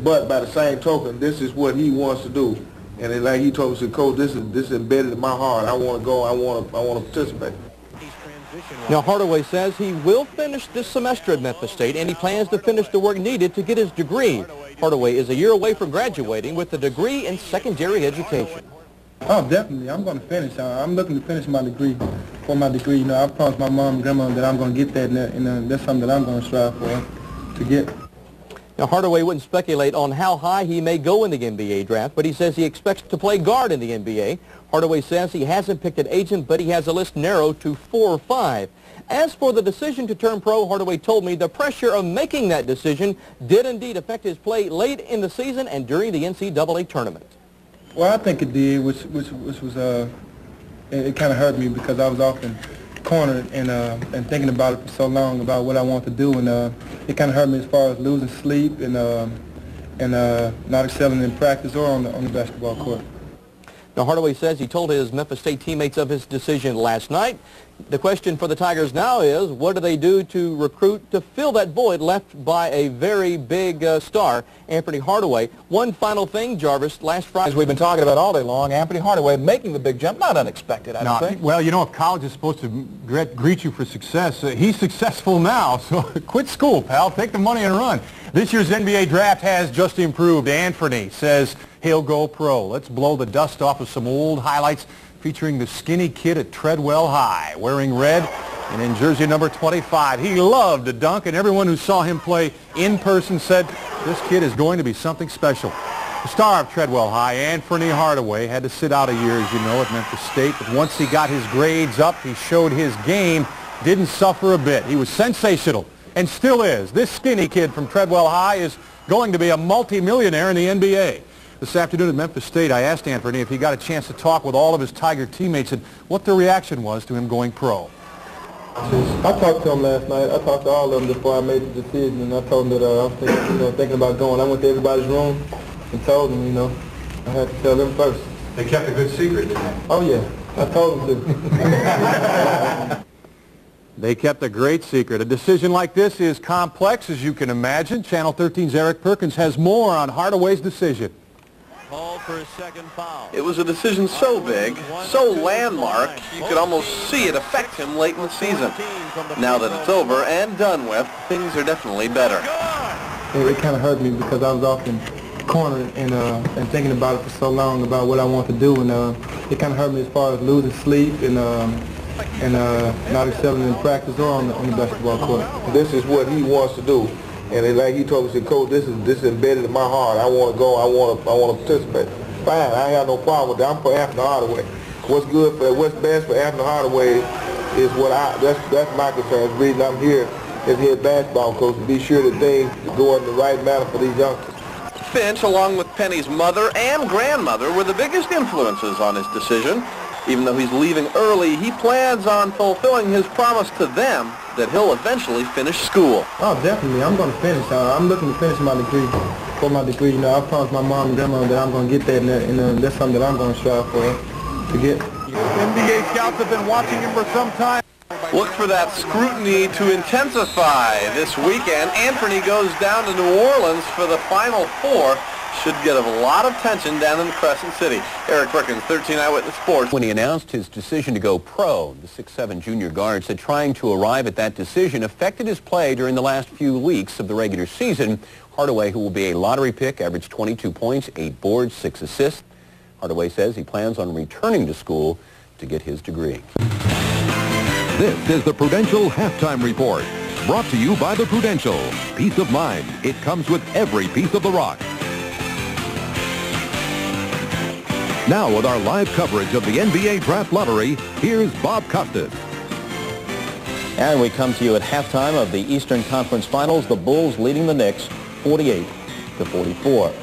Speaker 16: But by the same token, this is what he wants to do. And like he told me, he said, Coach, this is embedded in my heart. I want to go. I want to participate.
Speaker 21: Now, Hardaway says he will finish this semester at Memphis State, and he plans to finish the work needed to get his degree. Hardaway is a year away from graduating with a degree in secondary education.
Speaker 12: Oh, definitely. I'm going to finish. I'm looking to finish my degree. For my degree, you know, I promised my mom and grandma that I'm going to get that, and that's something that I'm going to strive for to get.
Speaker 21: Now, Hardaway wouldn't speculate on how high he may go in the NBA draft, but he says he expects to play guard in the NBA. Hardaway says he hasn't picked an agent, but he has a list narrowed to 4 or 5. As for the decision to turn pro, Hardaway told me the pressure of making that decision did indeed affect his play late in the season and during the NCAA tournament.
Speaker 12: Well, I think it did, which was it kind of hurt me because I was often cornered and thinking about it for so long about what I want to do, and it kind of hurt me as far as losing sleep and not excelling in practice or on the basketball court.
Speaker 21: Now, Hardaway says he told his Memphis State teammates of his decision last night. The question for the Tigers now is, what do they do to recruit to fill that void left by a very big star, Anfernee Hardaway? One final thing, Jarvis, last Friday,
Speaker 1: as we've been talking about all day long, Anfernee Hardaway making the big jump, not unexpected, I don't think.
Speaker 22: Well, you know, if college is supposed to greet you for success, he's successful now, so quit school, pal. Take the money and run. This year's NBA draft has just improved. Anfernee says he'll go pro. Let's blow the dust off of some old highlights featuring the skinny kid at Treadwell High, wearing red and in jersey number 25. He loved to dunk, and everyone who saw him play in person said this kid is going to be something special. The star of Treadwell High, Anfernee Hardaway, had to sit out a year, as you know, at Memphis State, but once he got his grades up, he showed his game, didn't suffer a bit. He was sensational, and still is. This skinny kid from Treadwell High is going to be a multimillionaire in the NBA. This afternoon at Memphis State, I asked Anfernee if he got a chance to talk with all of his Tiger teammates and what their reaction was to him going pro.
Speaker 2: I talked to him last night. I talked to all of them before I made the decision, and I told them that I was thinking about going. I went to everybody's room and told them, I had to tell them first.
Speaker 22: They kept a good secret, didn't they?
Speaker 2: Oh, yeah. I told them to.
Speaker 22: They kept a great secret. A decision like this is complex, as you can imagine. Channel 13's Eric Perkins has more on Hardaway's decision.
Speaker 5: Called for a second foul.
Speaker 7: It was a decision so big, so landmark, you could almost see it affect him late in the season. Now that it's over and done with, things are definitely better.
Speaker 2: It kind of hurt me because I was often cornered and thinking about it for so long about what I want to do, and it kind of hurt me as far as losing sleep and not excelling in practice or on the basketball court.
Speaker 16: This is what he wants to do, and like he told me, he said, "Coach, this is embedded in my heart. I want to go. I want to participate." Fine, I ain't got no problem with that. I'm for Anfernee Hardaway. What's best for Anfernee Hardaway is that's my concern. The reason I'm here as head basketball coach, to be sure that things go in the right manner for these youngsters.
Speaker 7: Finch, along with Penny's mother and grandmother, were the biggest influences on his decision. Even though he's leaving early, he plans on fulfilling his promise to them that he'll eventually finish school.
Speaker 2: Oh, definitely. I'm going to finish. I'm looking to finish my degree. For my degree, I promised my mom and grandma that I'm going to get that, and that's something that I'm going to strive for to get.
Speaker 22: NBA scouts have been watching him for some time.
Speaker 7: Look for that scrutiny to intensify this weekend. Anfernee goes down to New Orleans for the Final Four. Should get a lot of tension down in Crescent City. Eric Perkins, 13 Eyewitness Sports.
Speaker 8: When he announced his decision to go pro, the 6'7" junior guard said trying to arrive at that decision affected his play during the last few weeks of the regular season. Hardaway, who will be a lottery pick, averaged 22 points, 8 boards, 6 assists. Hardaway says he plans on returning to school to get his degree.
Speaker 23: This is the Prudential Halftime Report, brought to you by the Prudential. Peace of mind. It comes with every piece of the rock. Now with our live coverage of the NBA Draft Lottery, here's Bob Costas.
Speaker 24: And we come to you at halftime of the Eastern Conference Finals, the Bulls leading the Knicks 48-44.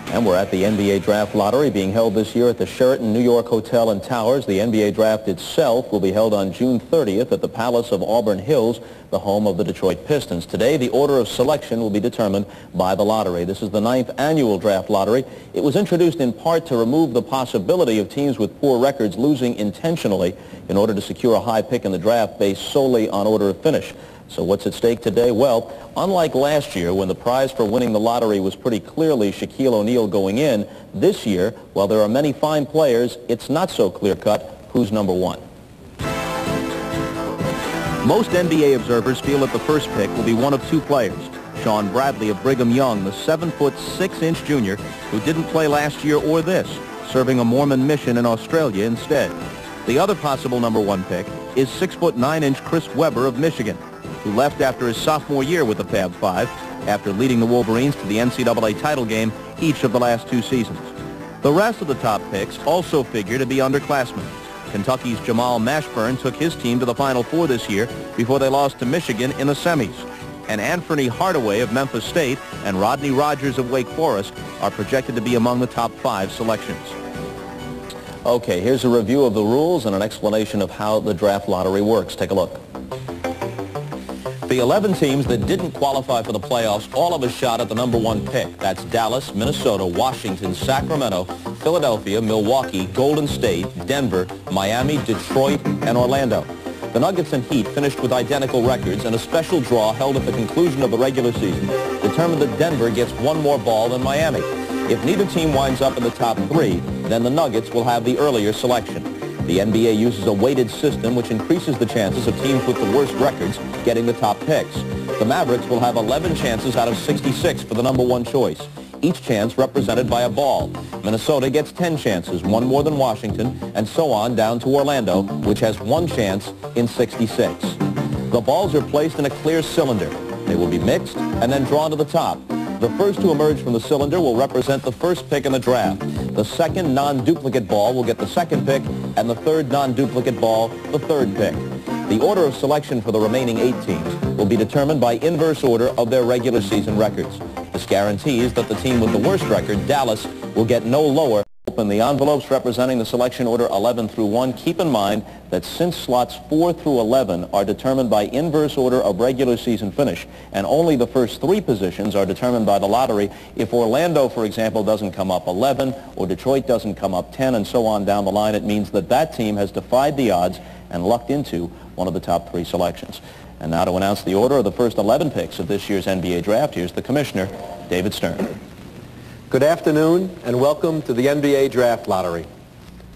Speaker 24: And we're at the NBA Draft Lottery being held this year at the Sheraton New York Hotel and Towers. The NBA Draft itself will be held on June 30th at the Palace of Auburn Hills, the home of the Detroit Pistons. Today, the order of selection will be determined by the lottery. This is the 9th annual Draft Lottery. It was introduced in part to remove the possibility of teams with poor records losing intentionally in order to secure a high pick in the draft based solely on order of finish. So what's at stake today? Well, unlike last year when the prize for winning the lottery was pretty clearly Shaquille O'Neal going in, this year, while there are many fine players, it's not so clear-cut who's number one. Most NBA observers feel that the first pick will be one of two players. Sean Bradley of Brigham Young, the 7'6" junior who didn't play last year or this, serving a Mormon mission in Australia instead. The other possible number one pick is 6'9" Chris Webber of Michigan, who left after his sophomore year with the Fab Five after leading the Wolverines to the NCAA title game each of the last 2 seasons. The rest of the top picks also figure to be underclassmen. Kentucky's Jamal Mashburn took his team to the Final Four this year before they lost to Michigan in the semis. And Anfernee Hardaway of Memphis State and Rodney Rogers of Wake Forest are projected to be among the top 5 selections. Okay, here's a review of the rules and an explanation of how the draft lottery works. Take a look. The 11 teams that didn't qualify for the playoffs all have a shot at the number one pick. That's Dallas, Minnesota, Washington, Sacramento, Philadelphia, Milwaukee, Golden State, Denver, Miami, Detroit, and Orlando. The Nuggets and Heat finished with identical records, and a special draw held at the conclusion of the regular season determined that Denver gets one more ball than Miami. If neither team winds up in the top 3, then the Nuggets will have the earlier selection. The NBA uses a weighted system which increases the chances of teams with the worst records getting the top picks. The Mavericks will have 11 chances out of 66 for the number one choice, each chance represented by a ball. Minnesota gets 10 chances, one more than Washington, and so on down to Orlando, which has 1 chance in 66. The balls are placed in a clear cylinder. They will be mixed and then drawn to the top. The first to emerge from the cylinder will represent the first pick in the draft. The second non-duplicate ball will get the second pick, and the third non-duplicate ball, the third pick. The order of selection for the remaining 8 teams will be determined by inverse order of their regular season records. This guarantees that the team with the worst record, Dallas, will get no lower Open the envelopes representing the selection order 11 through 1. Keep in mind that since slots 4 through 11 are determined by inverse order of regular season finish, and only the first 3 positions are determined by the lottery, if Orlando, for example, doesn't come up 11, or Detroit doesn't come up 10, and so on down the line, it means that that team has defied the odds and lucked into one of the top 3 selections. And now to announce the order of the first 11 picks of this year's NBA draft, here's the commissioner, David Stern.
Speaker 11: Good afternoon and welcome to the NBA Draft Lottery.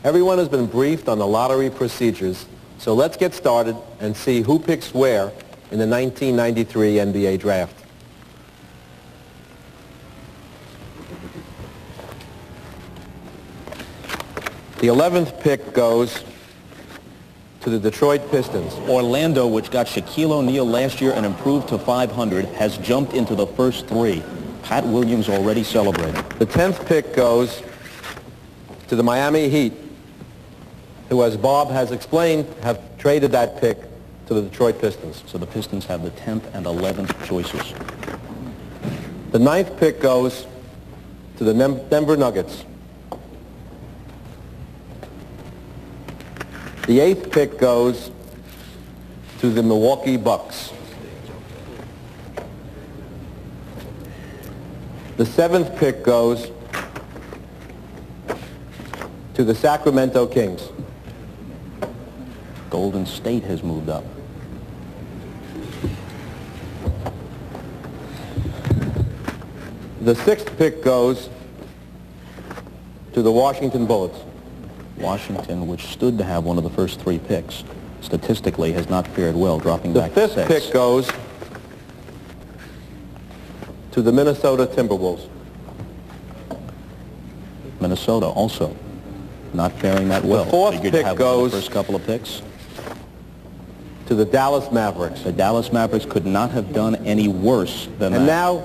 Speaker 11: Everyone has been briefed on the lottery procedures, so let's get started and see who picks where in the 1993 NBA Draft. The 11th pick goes to the Detroit Pistons.
Speaker 24: Orlando, which got Shaquille O'Neal last year and improved to 500, has jumped into the first 3. Pat Williams already celebrated.
Speaker 11: The 10th pick goes to the Miami Heat, who, as Bob has explained, have traded that pick to the Detroit Pistons.
Speaker 24: So the Pistons have the 10th and 11th choices.
Speaker 11: The 9th pick goes to the Denver Nuggets. The 8th pick goes to the Milwaukee Bucks. The 7th pick goes to the Sacramento Kings.
Speaker 24: Golden State has moved up.
Speaker 11: The 6th pick goes to the Washington Bullets.
Speaker 24: Washington, which stood to have one of the first 3 picks, statistically has not fared well, dropping back to 6.
Speaker 11: The 5th pick goes to the Minnesota Timberwolves.
Speaker 24: Minnesota also not faring that well.
Speaker 11: The 4th
Speaker 24: Figured
Speaker 11: pick
Speaker 24: to have
Speaker 11: goes
Speaker 24: the first couple of picks
Speaker 11: to the Dallas Mavericks.
Speaker 24: The Dallas Mavericks could not have done any worse than that.
Speaker 11: And now,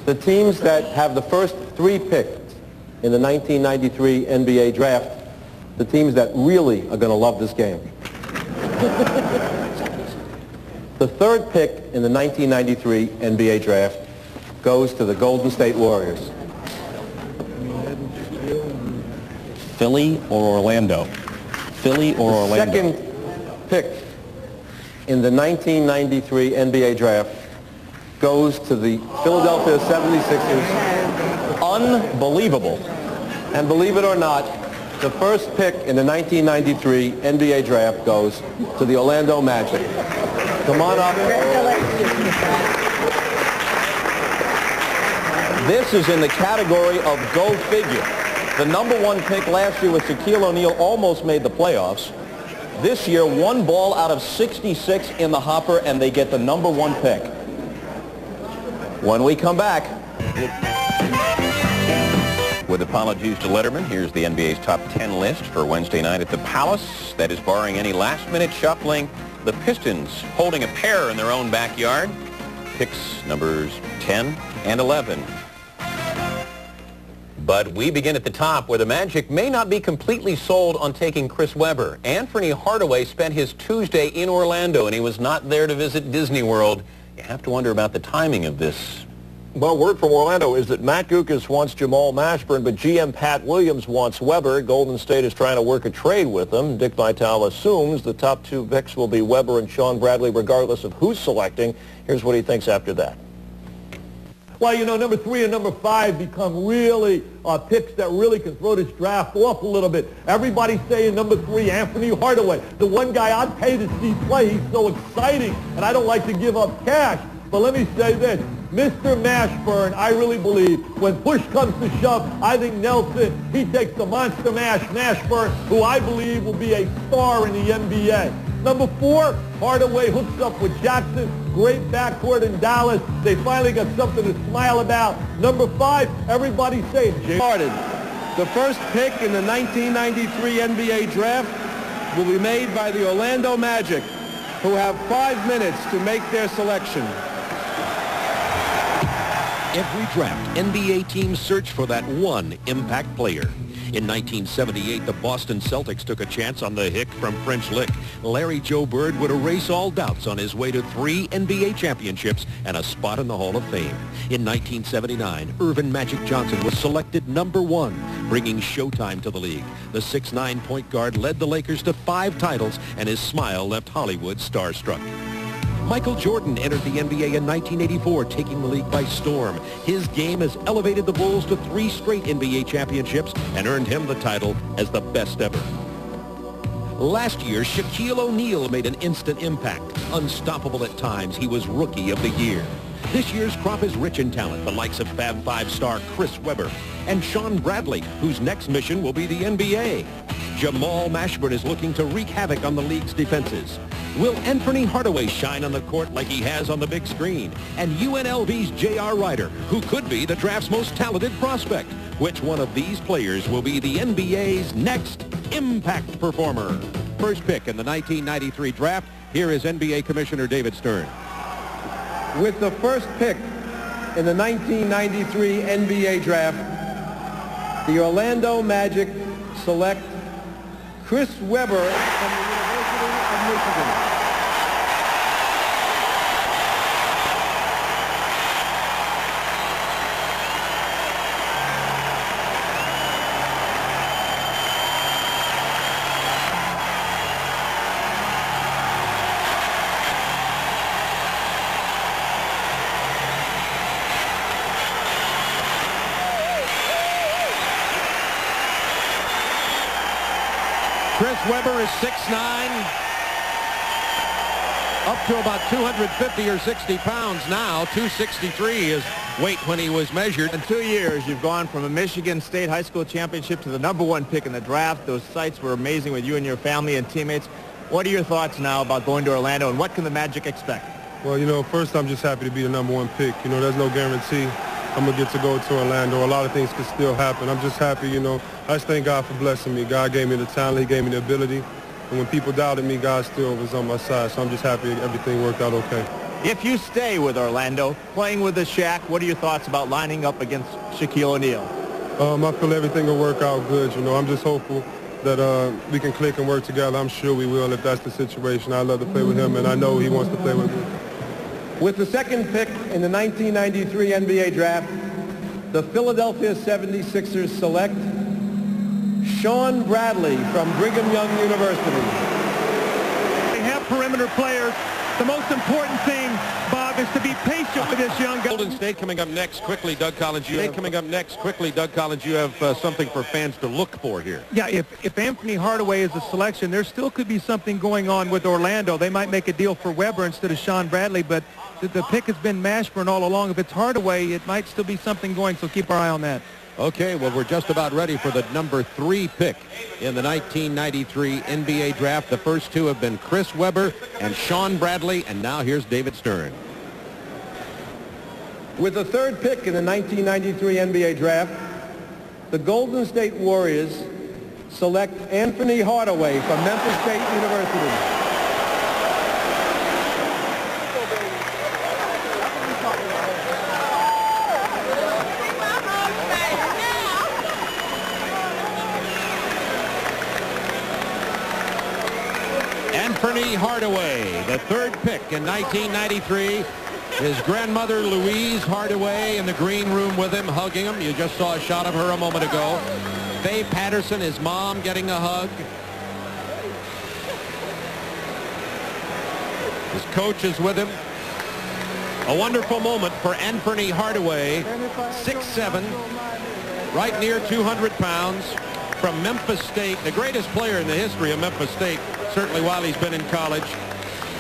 Speaker 11: the teams that have the first 3 picks in the 1993 NBA Draft, the teams that really are going to love this game. The 3rd pick in the 1993 NBA Draft goes to the Golden State Warriors.
Speaker 24: Philly or Orlando? Philly or Orlando?
Speaker 11: The 2nd pick in the 1993 NBA Draft goes to the Philadelphia 76ers.
Speaker 24: Unbelievable.
Speaker 11: And believe it or not, the first pick in the 1993 NBA Draft goes to the Orlando Magic. Come on up.
Speaker 24: This is in the category of go figure. The number 1 pick last year with Shaquille O'Neal almost made the playoffs. This year, 1 ball out of 66 in the hopper, and they get the number 1 pick. When we come back... With apologies to Letterman, here's the NBA's top 10 list for Wednesday night at the Palace. That is barring any last-minute shuffling. The Pistons holding a pair in their own backyard. Picks numbers 10 and 11. But we begin at the top, where the Magic may not be completely sold on taking Chris Webber. Anfernee Hardaway spent his Tuesday in Orlando, and he was not there to visit Disney World. You have to wonder about the timing of this.
Speaker 13: Well, word from Orlando is that Matt Guokas wants Jamal Mashburn, but GM Pat Williams wants Webber. Golden State is trying to work a trade with him. Dick Vitale assumes the top 2 picks will be Webber and Sean Bradley, regardless of who's selecting. Here's what he thinks after that.
Speaker 15: Well, you know, number 3 and number 5 become really picks that really can throw this draft off a little bit. Everybody's saying number 3, Anfernee Hardaway. The one guy I'd pay to see play. He's so exciting, and I don't like to give up cash. But let me say this. Mr. Mashburn, I really believe, when push comes to shove, I think Nelson, he takes the monster Mashburn, who I believe will be a star in the NBA. Number 4, Hardaway hooks up with Jackson. Great backcourt in Dallas. They finally got something to smile about. Number 5, everybody say James Harden.
Speaker 11: The first pick in the 1993 NBA Draft will be made by the Orlando Magic, who have 5 minutes to make their selection.
Speaker 18: Every draft, NBA teams search for that one impact player.
Speaker 9: In 1978, the Boston Celtics took a chance on the hick from French Lick. Larry Joe Bird would erase all doubts on his way to 3 NBA championships and a spot in the Hall of Fame. In 1979, Irvin Magic Johnson was selected #1, bringing Showtime to the league. The 6'9" point guard led the Lakers to 5 titles, and his smile left Hollywood starstruck. Michael Jordan entered the NBA in 1984, taking the league by storm. His game has elevated the Bulls to 3 straight NBA championships and earned him the title as the best ever. Last year, Shaquille O'Neal made an instant impact. Unstoppable at times, he was Rookie of the Year. This year's crop is rich in talent, the likes of Fab Five star Chris Webber and Sean Bradley, whose next mission will be the NBA. Jamal Mashburn is looking to wreak havoc on the league's defenses. Will Anfernee Hardaway shine on the court like he has on the big screen? And UNLV's J.R. Ryder, who could be the draft's most talented prospect? Which one of these players will be the NBA's next impact performer? First pick in the 1993 draft, here is NBA Commissioner David Stern.
Speaker 11: With the first pick in the 1993 NBA draft, the Orlando Magic select Chris Webber from the University of Michigan.
Speaker 9: Chris Webber is 6'9", up to about 250 or 60 pounds now. 263 is weight when he was measured.
Speaker 10: In 2 years, you've gone from a Michigan State high school championship to the #1 pick in the draft. Those sights were amazing with you and your family and teammates. What are your thoughts now about going to Orlando, and what can the Magic expect?
Speaker 2: Well, you know, first I'm just happy to be the #1 pick. You know, there's no guarantee I'm going to get to go to Orlando. A lot of things could still happen. I'm just happy, you know. I just thank God for blessing me. God gave me the talent. He gave me the ability. And when people doubted me, God still was on my side. So I'm just happy everything worked out okay.
Speaker 10: If you stay with Orlando, playing with the Shaq, what are your thoughts about lining up against Shaquille O'Neal?
Speaker 2: I feel everything will work out good. You know, I'm just hopeful that we can click and work together. I'm sure we will if that's the situation. I love to play with him, and I know he wants to play with me.
Speaker 11: With the second pick in the 1993 NBA draft, the Philadelphia 76ers select Sean Bradley from Brigham Young University.
Speaker 18: They have perimeter players. The most important thing, Bob, is to be patient with this young guy.
Speaker 9: Golden State coming up next. Quickly, Doug Collins. You have something for fans to look for here.
Speaker 18: Yeah, if Anfernee Hardaway is a selection, there still could be something going on with Orlando. They might make a deal for Webber instead of Sean Bradley, but the pick has been Mashburn all along. If it's Hardaway, it might still be something going, so keep our eye on that.
Speaker 9: Okay, well, we're just about ready for the #3 pick in the 1993 NBA draft. The first two have been Chris Webber and Sean Bradley, and now here's David Stern.
Speaker 11: With the third pick in the 1993 NBA draft, the Golden State Warriors select Anfernee Hardaway from Memphis State University.
Speaker 9: Anfernee Hardaway, the third pick in 1993. His grandmother, Louise Hardaway, in the green room with him, hugging him. You just saw a shot of her a moment ago. Faye Patterson, his mom, getting a hug. His coach is with him. A wonderful moment for Anfernee Hardaway, 6'7", right near 200 pounds, from Memphis State, the greatest player in the history of Memphis State, certainly while he's been in college.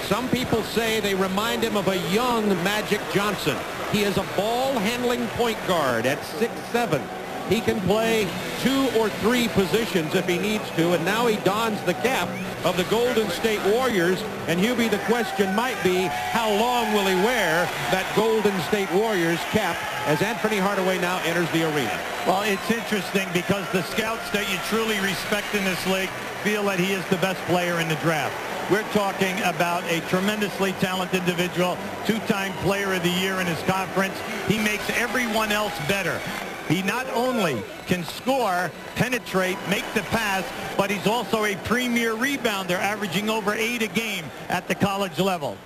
Speaker 9: Some people say they remind him of a young Magic Johnson. He is a ball-handling point guard at 6'7". He can play 2 or 3 positions if he needs to, and now he dons the cap of the Golden State Warriors. And Hubie, the question might be, how long will he wear that Golden State Warriors cap as Anfernee Hardaway now enters the arena?
Speaker 18: Well, it's interesting because the scouts that you truly respect in this league feel that he is the best player in the draft. We're talking about a tremendously talented individual, 2-time player of the year in his conference. He makes everyone else better.
Speaker 10: He not only can score, penetrate, make the pass, but he's also a premier rebounder, averaging over 8 a game at the college level.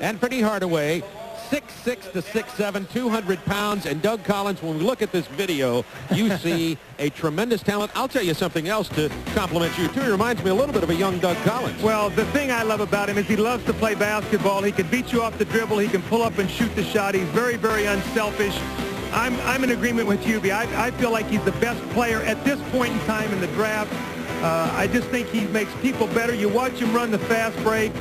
Speaker 9: Anfernee Hardaway, 6'6" to 6'7", 200 pounds. And Doug Collins, when we look at this video, you see a tremendous talent. I'll tell you something else to compliment you, too. He reminds me a little bit of a young Doug Collins.
Speaker 18: Well, the thing I love about him is he loves to play basketball. He can beat you off the dribble. He can pull up and shoot the shot. He's very, very unselfish. I'm in agreement with Hubie. I feel like he's the best player at this point in time in the draft. I just think he makes people better. You watch him run the fast break.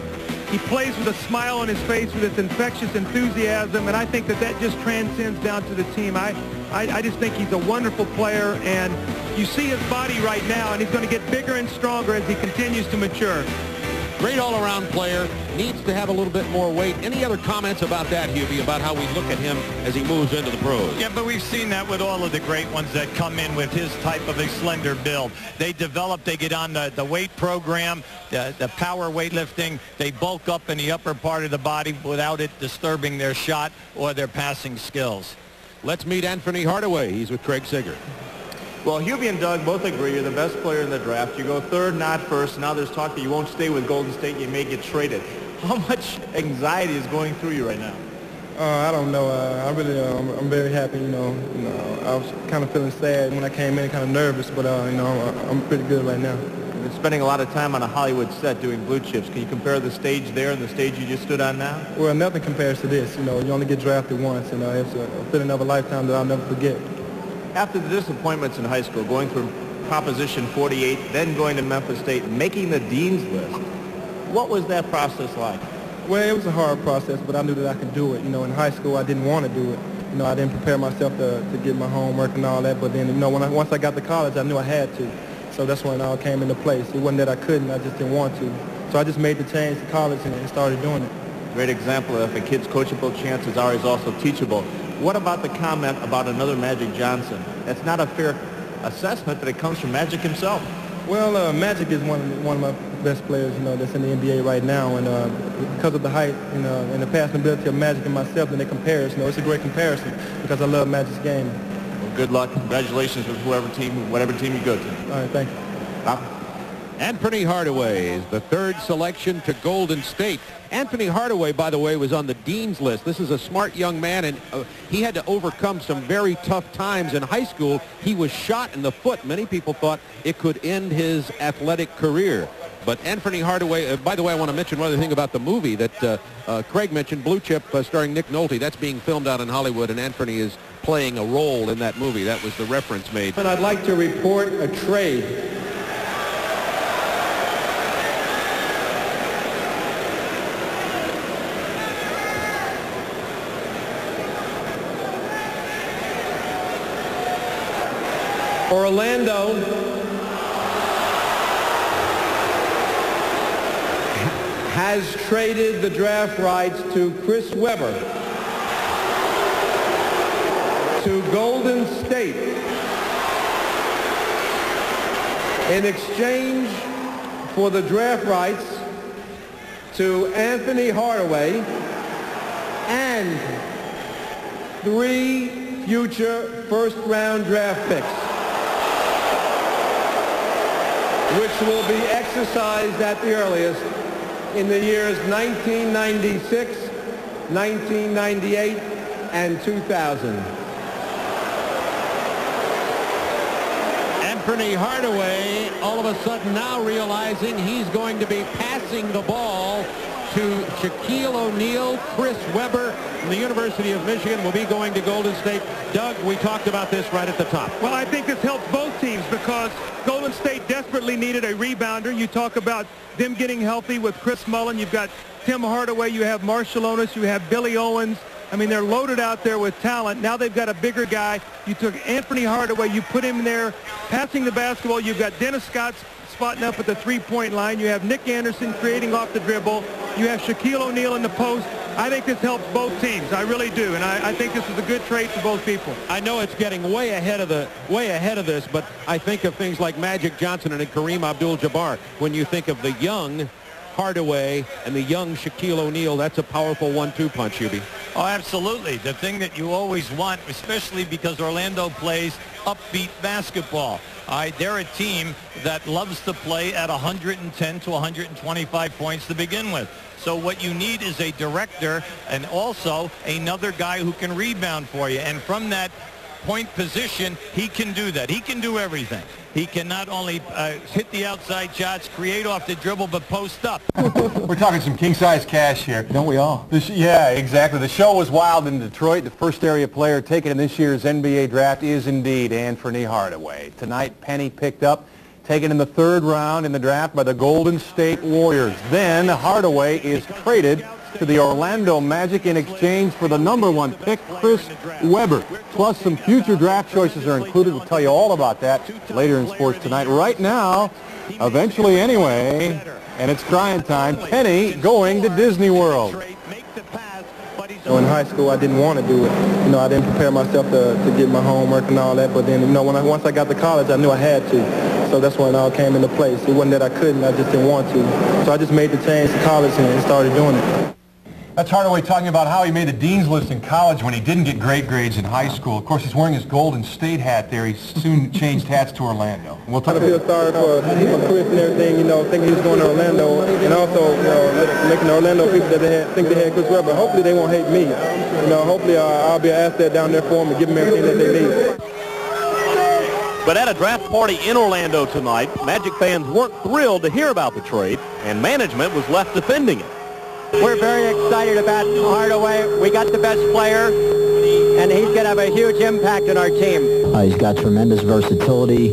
Speaker 18: He plays with a smile on his face with this infectious enthusiasm, and I think that just transcends down to the team. I just think he's a wonderful player, and you see his body right now, and he's going to get bigger and stronger as he continues to mature.
Speaker 9: Great all-around player, needs to have a little bit more weight. Any other comments about that, Hubie, about how we look at him as he moves into the pros?
Speaker 10: Yeah, but we've seen that with all of the great ones that come in with his type of a slender build. They develop, they get on the weight program, the power weightlifting, they bulk up in the upper part of the body without it disturbing their shot or their passing skills.
Speaker 9: Let's meet Anfernee Hardaway. He's with Craig Sigert.
Speaker 10: Well, Hubie and Doug both agree you're the best player in the draft. You go third, not first. Now there's talk that you won't stay with Golden State. You may get traded. How much anxiety is going through you right now?
Speaker 2: I don't know. I'm very happy. You know, I was kind of feeling sad when I came in, kind of nervous, but I'm pretty good right now.
Speaker 10: You've been spending a lot of time on a Hollywood set doing Blue Chips. Can you compare the stage there and the stage you just stood on now?
Speaker 2: Well, nothing compares to this. You know, you only get drafted once, and it's a feeling of a lifetime that I'll never forget.
Speaker 10: After the disappointments in high school, going through Proposition 48, then going to Memphis State, making the Dean's List, what was that process like?
Speaker 2: Well, it was a hard process, but I knew that I could do it. You know, in high school, I didn't want to do it. You know, I didn't prepare myself to get my homework and all that, but then, you know, once I got to college, I knew I had to. So that's when it all came into place. It wasn't that I couldn't, I just didn't want to. So I just made the change to college and started doing it.
Speaker 10: Great example of a kid's coachable, chances are he's also teachable. What about the comment about another Magic Johnson? That's not a fair assessment that it comes from Magic himself.
Speaker 2: Well, Magic is one of my best players, you know, that's in the NBA right now, and because of the height and the passing ability of Magic and myself, then they compare us. You know, it's a great comparison because I love Magic's game.
Speaker 10: Well, good luck. Congratulations with whatever team you go to.
Speaker 2: All right, thank you.
Speaker 9: Anfernee Hardaway is the third selection to Golden State. Anfernee Hardaway, by the way, was on the Dean's List. This is a smart young man, and he had to overcome some very tough times in high school. He was shot in the foot. Many people thought it could end his athletic career. But Anfernee Hardaway, by the way, I want to mention one other thing about the movie that Craig mentioned, Blue Chip, starring Nick Nolte. That's being filmed out in Hollywood, and Anfernee is playing a role in that movie. That was the reference made.
Speaker 2: And I'd like to report a trade. Orlando has traded the draft rights to Chris Webber to Golden State in exchange for the draft rights to Anfernee Hardaway and 3 future first-round draft picks, which will be exercised at the earliest in the years 1996, 1998, and 2000.
Speaker 9: Anfernee Hardaway, all of a sudden now realizing he's going to be passing the ball to Shaquille O'Neal. Chris Webber from the University of Michigan will be going to Golden State. Doug, we talked about this right at the top.
Speaker 18: Well, I think this helps both teams because Golden State desperately needed a rebounder. You talk about them getting healthy with Chris Mullin. You've got Tim Hardaway. You have Marshall Onis. You have Billy Owens. I mean, they're loaded out there with talent. Now they've got a bigger guy. You took Anfernee Hardaway. You put him there passing the basketball. You've got Dennis Scott spotting up at the three-point line. You have Nick Anderson creating off the dribble. You have Shaquille O'Neal in the post. I think this helps both teams. I really do, and I think this is a good trade for both people.
Speaker 9: I know it's getting way ahead of this, but I think of things like Magic Johnson and Kareem Abdul-Jabbar. When you think of the young Hardaway and the young Shaquille O'Neal, that's a powerful 1-2 punch, Hubie.
Speaker 10: Oh, absolutely. The thing that you always want, especially because Orlando plays upbeat basketball. They're a team that loves to play at 110 to 125 points to begin with. So what you need is a director and also another guy who can rebound for you. And from that point position, he can do that. He can do everything. He can not only hit the outside shots, create off the dribble, but post up.
Speaker 22: We're talking some king-size cash here.
Speaker 3: Don't we all?
Speaker 22: Yeah, exactly. The show was wild in Detroit. The first area player taken in this year's NBA draft is indeed Anfernee Hardaway. Tonight, Penny picked up, taken in the 3rd round in the draft by the Golden State Warriors. Then Hardaway is traded to the Orlando Magic in exchange for the #1 pick, Chris Webber. Plus, some future draft choices are included. We'll tell you all about that later in sports tonight. Right now, eventually anyway, and it's crying time, Penny going to Disney World.
Speaker 2: In high school, I didn't want to do it. I didn't prepare myself to get my homework and all that. But then, once I got to college, I knew I had to. So that's when it all came into place. It wasn't that I couldn't, I just didn't want to. So I just made the change to college and started doing it.
Speaker 22: That's Hardaway talking about how he made the dean's list in college when he didn't get great grades in high school. Of course, he's wearing his Golden State hat there. He soon changed hats to Orlando.
Speaker 2: We'll talk. I feel sorry for Chris and everything, thinking he was going to Orlando, and also, making the Orlando people that think they had Chris Webber. Hopefully they won't hate me. Hopefully I'll be an asset down there for them and give them everything that they need.
Speaker 6: But at a draft party in Orlando tonight, Magic fans weren't thrilled to hear about the trade, and management was left defending it.
Speaker 4: We're very excited about Hardaway. We got the best player, and he's going to have a huge impact on our team.
Speaker 17: He's got tremendous versatility,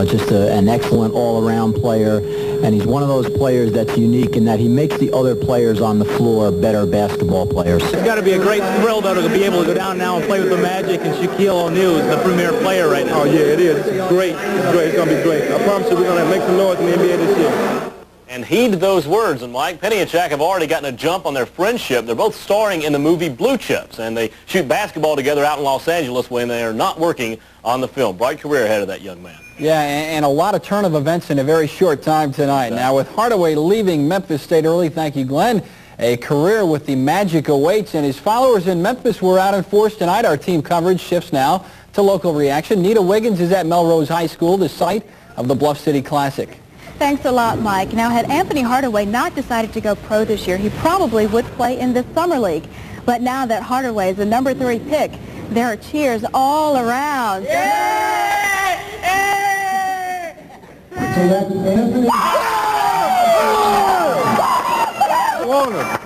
Speaker 17: just an excellent all-around player, and he's one of those players that's unique in that he makes the other players on the floor better basketball players.
Speaker 6: It's got to be a great thrill, though, to be able to go down now and play with the Magic, and Shaquille O'Neal is the premier player right now.
Speaker 2: Oh, yeah, it is. It's great. It's great. It's going to be great. I promise you we're going to make some noise in the NBA this year.
Speaker 6: And heed those words, and Mike, Penny and Shaq have already gotten a jump on their friendship. They're both starring in the movie Blue Chips, and they shoot basketball together out in Los Angeles when they are not working on the film. Bright career ahead of that young man.
Speaker 3: Yeah, and a lot of turn of events in a very short time tonight. Now, with Hardaway leaving Memphis State early, thank you, Glenn, a career with the Magic awaits, and his followers in Memphis were out in force tonight. Our team coverage shifts now to local reaction. Nita Wiggins is at Melrose High School, the site of the Bluff City Classic.
Speaker 19: Thanks a lot, Mike. Now, had Anfernee Hardaway not decided to go pro this year, he probably would play in the Summer League. But now that Hardaway is the #3 pick, there are cheers all around. Yeah!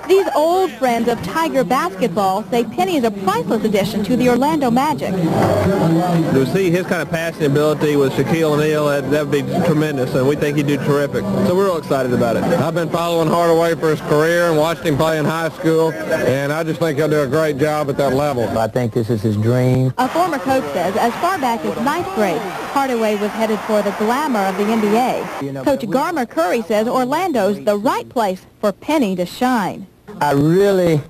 Speaker 19: These old friends of Tiger basketball say Penny is a priceless addition to the Orlando Magic.
Speaker 20: To see his kind of passing ability with Shaquille O'Neal, that would be tremendous, and we think he'd do terrific. So we're real excited about it. I've been following Hardaway for his career and watched him play in high school, and I just think he'll do a great job at that level.
Speaker 17: I think this is his dream.
Speaker 19: A former coach says as far back as 9th grade, Hardaway was headed for the glamour of the NBA. Coach Garmer Curry says Orlando's the right place for Penny to shine.
Speaker 17: I really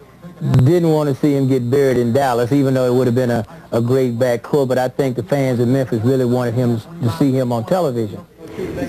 Speaker 17: didn't want to see him get buried in Dallas, even though it would have been a great backcourt, but I think the fans in Memphis really wanted him to see him on television.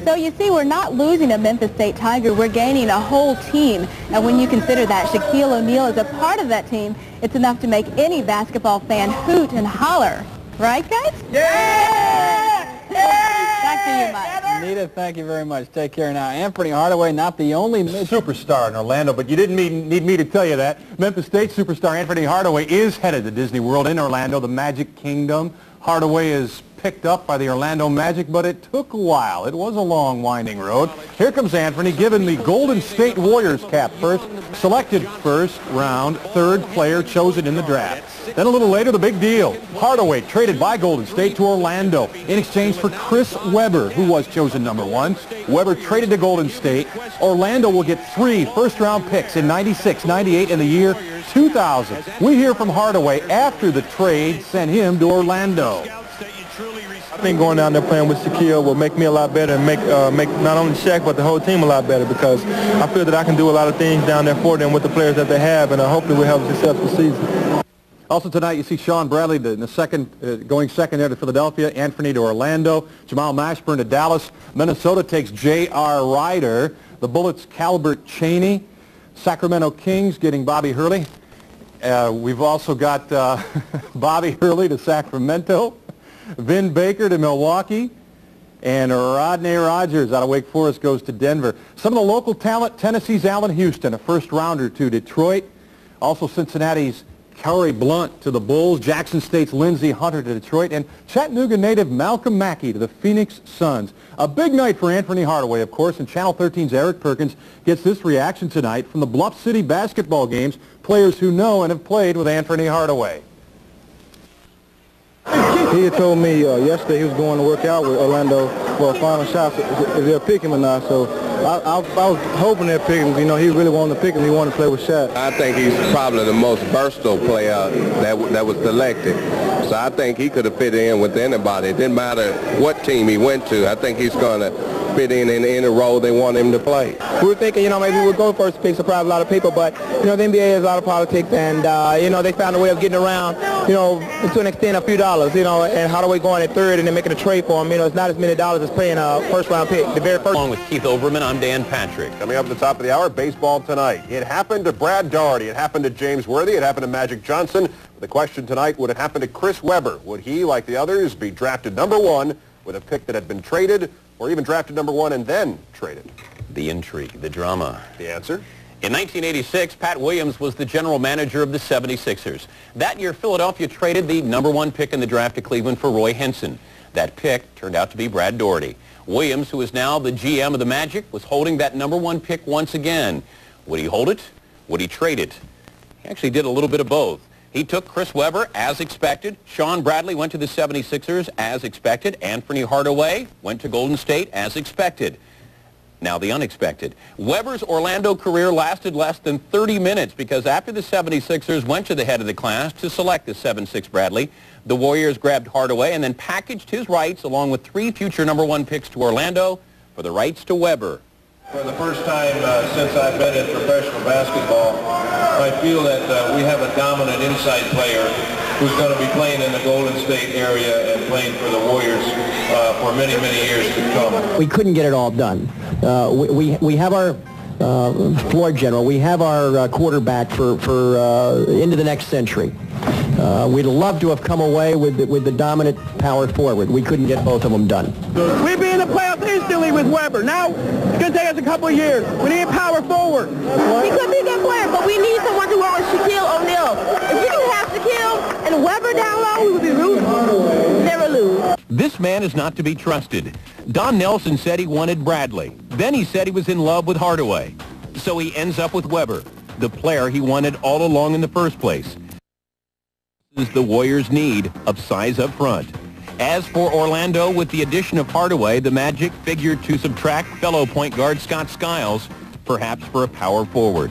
Speaker 19: So you see, we're not losing a Memphis State Tiger, we're gaining a whole team. And when you consider that Shaquille O'Neal is a part of that team, it's enough to make any basketball fan hoot and holler. Right, guys?
Speaker 3: Yeah!
Speaker 19: Back to you, Mike.
Speaker 3: Nita, thank you very much. Take care now. Anfernee Hardaway, not the only
Speaker 22: superstar in Orlando, but you didn't need me to tell you that. Memphis State superstar Anfernee Hardaway is headed to Disney World in Orlando, the Magic Kingdom. Hardaway is picked up by the Orlando Magic, but it took a while. It was a long, winding road. Here comes Anfernee, given the Golden State Warriors cap first, selected first round, 3rd player chosen in the draft. Then a little later, the big deal. Hardaway traded by Golden State to Orlando in exchange for Chris Webber, who was chosen #1. Webber traded to Golden State. Orlando will get 3 first-round picks in 96, 98, and the year 2000. We hear from Hardaway after the trade sent him to Orlando.
Speaker 2: I think going down there playing with Shaquille will make me a lot better and make not only Shaq but the whole team a lot better, because I feel that I can do a lot of things down there for them with the players that they have, and hopefully we'll have a successful season.
Speaker 22: Also tonight, you see Shawn Bradley in the second, going second there to Philadelphia, Anfernee to Orlando, Jamal Mashburn to Dallas. Minnesota takes J.R. Ryder. The Bullets, Calbert Cheney. Sacramento Kings getting Bobby Hurley. We've also got Bobby Hurley to Sacramento, Vin Baker to Milwaukee, and Rodney Rogers out of Wake Forest goes to Denver. Some of the local talent, Tennessee's Allen Houston, a first-rounder to Detroit. Also Cincinnati's Curry Blunt to the Bulls, Jackson State's Lindsey Hunter to Detroit, and Chattanooga native Malcolm Mackey to the Phoenix Suns. A big night for Anfernee Hardaway, of course, and Channel 13's Eric Perkins gets this reaction tonight from the Bluff City basketball games, players who know and have played with Anfernee Hardaway.
Speaker 16: He had told me yesterday he was going to work out with Orlando for a final shot, if they'll pick him or not. So I was hoping they'd pick him. You know, he really wanted to pick him. He wanted to play with Shaq.
Speaker 1: I think he's probably the most versatile player that was selected. So I think he could have fit in with anybody. It didn't matter what team he went to. I think he's going to fit in any role they want him to play.
Speaker 12: We were thinking, you know, maybe we'd go first pick, surprise a lot of people, but, you know, the NBA has a lot of politics, and, you know, they found a way of getting around, you know, to an extent, a few dollars, you know, and Hardaway going at third and then making a trade for him. You know, it's not as many dollars as paying a first-round pick, the very first.
Speaker 8: Along with Keith Overman, I'm Dan Patrick.
Speaker 6: Coming up at the top of the hour, baseball tonight. It happened to Brad Daugherty. It happened to James Worthy. It happened to Magic Johnson. The question tonight, would it happen to Chris Webber? Would he, like the others, be drafted #1 with a pick that had been traded, or even drafted #1 and then traded?
Speaker 8: The intrigue, the drama.
Speaker 6: The answer?
Speaker 8: In 1986, Pat Williams was the general manager of the 76ers. That year, Philadelphia traded the #1 pick in the draft to Cleveland for Roy Henson. That pick turned out to be Brad Daugherty. Williams, who is now the GM of the Magic, was holding that #1 pick once again. Would he hold it? Would he trade it? He actually did a little bit of both. He took Chris Webber as expected. Sean Bradley went to the 76ers as expected. Anfernee Hardaway went to Golden State as expected. Now the unexpected. Webber's Orlando career lasted less than 30 minutes because after the 76ers went to the head of the class to select the 7-6 Bradley, the Warriors grabbed Hardaway and then packaged his rights along with 3 future #1 picks to Orlando for the rights to Webber.
Speaker 14: For the first time since I've been in professional basketball, I feel that we have a dominant inside player who's going to be playing in the Golden State area and playing for the Warriors for many, many years to come.
Speaker 4: We couldn't get it all done. We have our floor general. We have our quarterback for into the next century. We'd love to have come away with the dominant power forward. We couldn't get both of them done.
Speaker 12: We'd be in the playoffs instantly with Webber. Now, it's going to take us a couple of years. We need a power forward.
Speaker 21: He could be a good player, but we need someone to work with Shaquille O'Neal. If we can have Shaquille and Webber down low, we would be rooting. Never lose.
Speaker 8: This man is not to be trusted. Don Nelson said he wanted Bradley. Then he said he was in love with Hardaway. So he ends up with Webber, the player he wanted all along in the first place. This is the Warriors' need of size up front. As for Orlando, with the addition of Hardaway, the Magic figured to subtract fellow point guard Scott Skiles, perhaps for a power forward.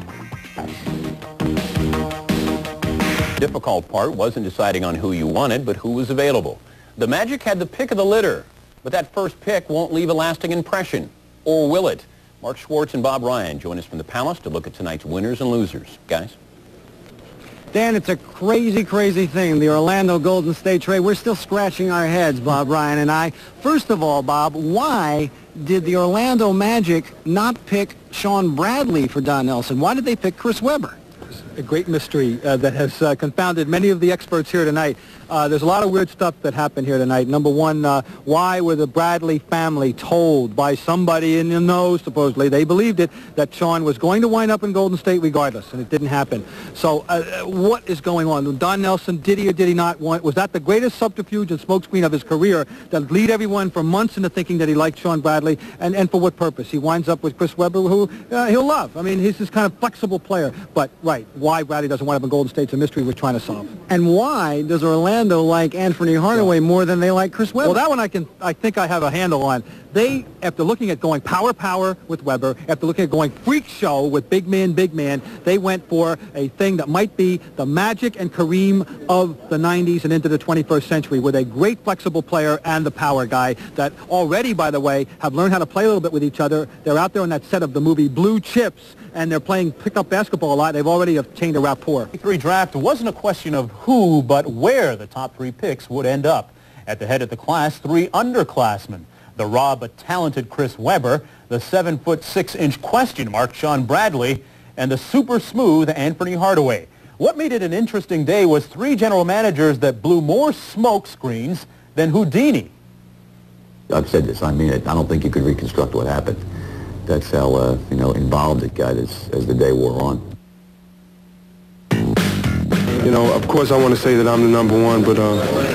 Speaker 8: Difficult part wasn't deciding on who you wanted, but who was available. The Magic had the pick of the litter, but that first pick won't leave a lasting impression. Or will it? Mark Schwartz and Bob Ryan join us from the Palace to look at tonight's winners and losers. Guys?
Speaker 25: Dan, it's a crazy, crazy thing, the Orlando Golden State trade. We're still scratching our heads, Bob Ryan and I. First of all, Bob, why did the Orlando Magic not pick Sean Bradley for Don Nelson? Why did they pick Chris Webber?
Speaker 3: A great mystery that has confounded many of the experts here tonight. There's a lot of weird stuff that happened here tonight. Number one, why were the Bradley family told by somebody in the know, supposedly, they believed it, that Sean was going to wind up in Golden State regardless, and it didn't happen. So what is going on? Don Nelson, did he or did he not want, was that the greatest subterfuge and smokescreen of his career that lead everyone for months into thinking that he liked Sean Bradley, and for what purpose? He winds up with Chris Webber, who he'll love. I mean, he's this kind of flexible player, but right, why Bradley doesn't wind up in Golden State's a mystery we're trying to solve.
Speaker 25: And why does Orlando like Anfernee Hardaway more than they like Chris Webber?
Speaker 3: Well, that one I think I have a handle on. They, after looking at going power with Webber, after looking at going freak show with big man, they went for a thing that might be the Magic and Kareem of the 90s and into the 21st century, with a great flexible player and the power guy that already, by the way, have learned how to play a little bit with each other. They're out there on that set of the movie Blue Chips, and they're playing pickup basketball a lot. They've already obtained a rapport.
Speaker 22: The 3 draft wasn't a question of who, but where the top 3 picks would end up. At the head of the class, 3 underclassmen. The raw but talented Chris Webber, the 7'6" question mark Sean Bradley, and the super smooth Anfernee Hardaway. What made it an interesting day was 3 general managers that blew more smoke screens than Houdini.
Speaker 5: I've said this, I mean it. I don't think you could reconstruct what happened. That's how, involved it got as the day wore on.
Speaker 2: Of course I want to say that I'm the #1, but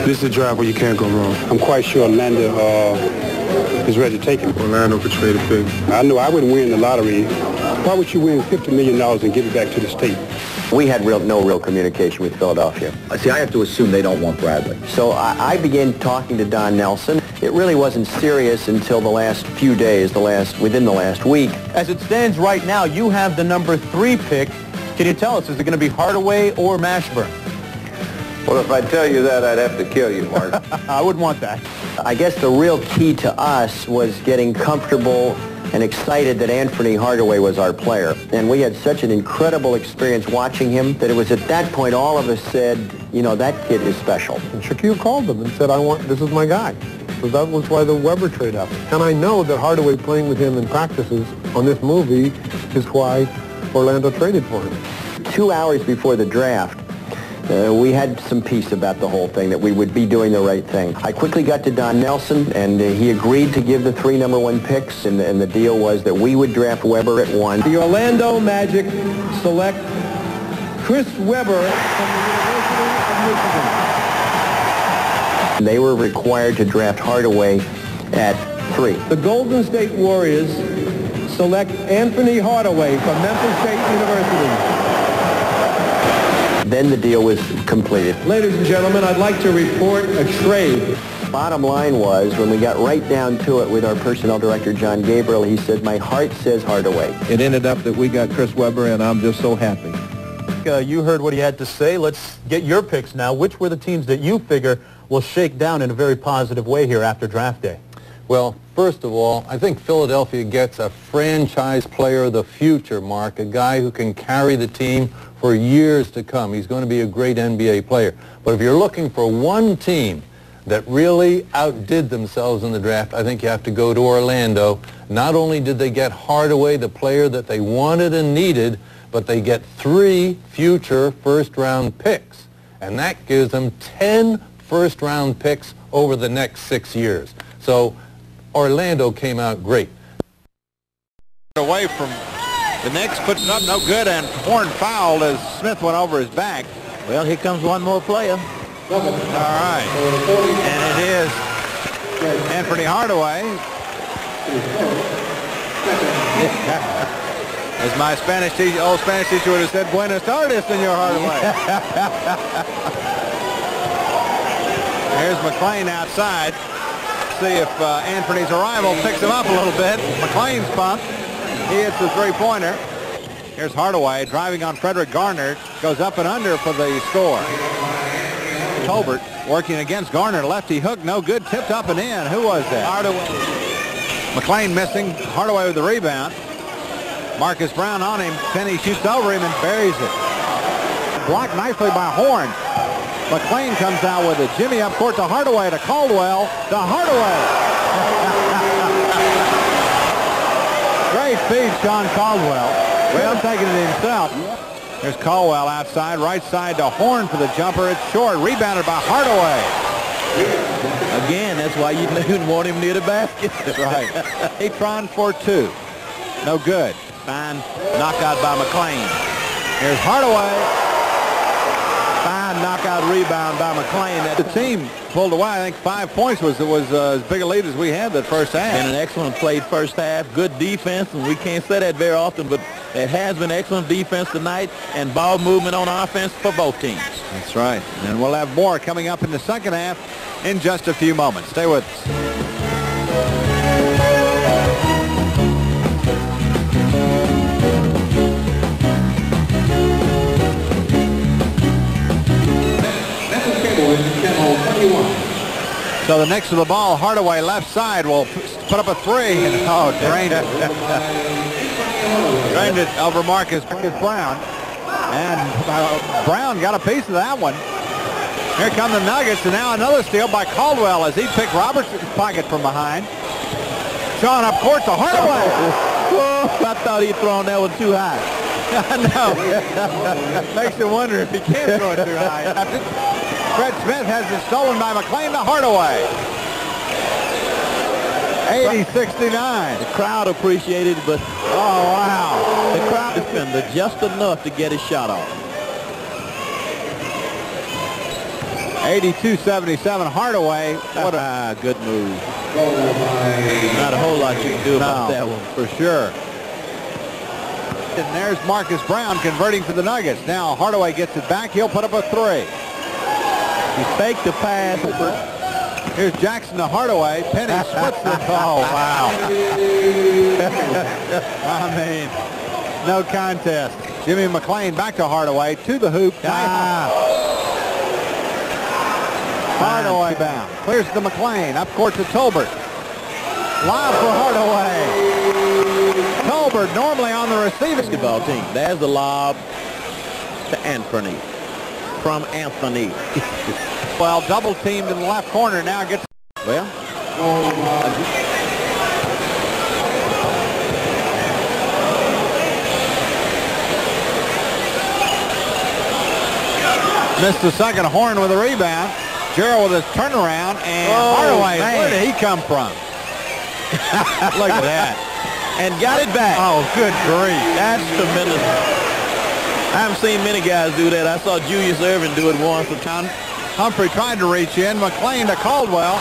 Speaker 2: this is a draft where you can't go wrong.
Speaker 7: I'm quite sure Orlando is ready to take him.
Speaker 2: Orlando could trade a pick.
Speaker 7: I know I wouldn't win the lottery. Why would you win $50 million and give it back to the state?
Speaker 4: We had no real communication with Philadelphia.
Speaker 17: See, I have to assume they don't want Bradley.
Speaker 4: So I began talking to Don Nelson. It really wasn't serious until the last few days, within the last week.
Speaker 22: As it stands right now, you have the #3 pick. Can you tell us, is it going to be Hardaway or Mashburn?
Speaker 1: Well, if I tell you that, I'd have to kill you, Mark.
Speaker 22: I wouldn't want that.
Speaker 4: I guess the real key to us was getting comfortable and excited that Anfernee Hardaway was our player. And we had such an incredible experience watching him that it was at that point all of us said, that kid is special.
Speaker 2: And Shaquille called them and said, this is my guy. So that was why the Weber trade happened. And I know that Hardaway playing with him in practices on this movie is why Orlando traded for him.
Speaker 4: 2 hours before the draft, we had some peace about the whole thing, that we would be doing the right thing. I quickly got to Don Nelson, and he agreed to give the 3 #1 picks, and the deal was that we would draft Weber at 1.
Speaker 22: The Orlando Magic select Chris Weber from the University of Michigan.
Speaker 4: They were required to draft Hardaway at 3.
Speaker 22: The Golden State Warriors select Anfernee Hardaway from Memphis State University.
Speaker 4: Then the deal was completed.
Speaker 22: Ladies and gentlemen, I'd like to report a trade.
Speaker 4: Bottom line was, when we got right down to it with our personnel director, John Gabriel, he said, my heart says Hardaway.
Speaker 13: It ended up that we got Chris Weber, and I'm just so happy.
Speaker 22: You heard what he had to say. Let's get your picks now. Which were the teams that you figure will shake down in a very positive way here after draft day? Well, first of all, I think Philadelphia gets a franchise player of the future, Mark, a guy who can carry the team for years to come. He's going to be a great NBA player. But if you're looking for one team that really outdid themselves in the draft, I think you have to go to Orlando. Not only did they get Hardaway, the player that they wanted and needed, but they get 3 future first-round picks. And that gives them 10 first-round picks over the next 6 years. So Orlando came out great.
Speaker 6: Away from the Knicks, puts it up, no good, and Horn fouled as Smith went over his back.
Speaker 23: Well, here comes one more player.
Speaker 6: All right, and it is Anfernee Hardaway. As my old Spanish teacher would have said, Buenos tardes, Senor Hardaway. Here's McClain outside. See if Anfernee's arrival picks him up a little bit. McClain's pumped. He hits the three-pointer. Here's Hardaway driving on Frederick Garner. Goes up and under for the score. Tolbert working against Garner. Lefty hook, no good. Tipped up and in. Who was that? Hardaway. McClain missing. Hardaway with the rebound. Marcus Brown on him. Penny shoots over him and buries it. Blocked nicely by Horn. McClain comes out with a jimmy up court to Hardaway, to Caldwell, to Hardaway. Great feed, Sean Caldwell. Well, taking it himself. There's Caldwell outside, right side to Horn for the jumper. It's short, rebounded by Hardaway.
Speaker 23: Again, that's why you didn't want him near the basket.
Speaker 6: That's right. Atron for 2. No good. Fine knockout by McClain. Here's Hardaway. Fine knockout rebound by McClain. The team pulled away. I think 5 points was as big a lead as we had that first half.
Speaker 23: And an excellent played first half. Good defense, and we can't say that very often, but it has been excellent defense tonight and ball movement on offense for both teams.
Speaker 6: That's right. And we'll have more coming up in the second half in just a few moments. Stay with us. So the next to the ball, Hardaway left side will put up a 3. And, oh, drained it. Drained it over Marcus Brown. And Brown got a piece of that one. Here come the Nuggets, and now another steal by Caldwell as he picked Robertson's pocket from behind. Sean up court to Hardaway.
Speaker 23: Oh, I thought he'd thrown that one too high.
Speaker 22: I know. Makes you wonder if he can throw it too high. Fred Smith has it stolen by McLean to Hardaway. 80-69.
Speaker 23: The crowd appreciated it, but
Speaker 22: oh wow,
Speaker 23: the crowd defended just enough to get his shot off.
Speaker 22: 82-77. Hardaway. What a good move.
Speaker 23: Not a whole lot you can do about that one.
Speaker 22: For sure. And there's Marcus Brown converting for the Nuggets. Now Hardaway gets it back. He'll put up a three.
Speaker 23: He faked the pass.
Speaker 22: Here's Jackson to Hardaway. Penny splits the oh, wow. I mean, no contest. Jimmy McLean back to Hardaway. To the hoop. Hardaway bound. Clears to McLean. Up court to Tolbert. Lob for Hardaway. Tolbert normally on the receiving
Speaker 23: basketball team. There's the lob to Anfernee. From Anfernee.
Speaker 22: Well, double teamed in the left corner. Now gets...
Speaker 23: Well...
Speaker 22: Missed the second. Horn with a rebound. Gerald with his turnaround. And Hardaway, where did he come from? Look at that.
Speaker 23: And got it back.
Speaker 22: Oh, good grief.
Speaker 23: That's tremendous. I haven't seen many guys do that. I saw Julius Erving do it once.
Speaker 22: Humphrey tried to reach in. McLean to Caldwell.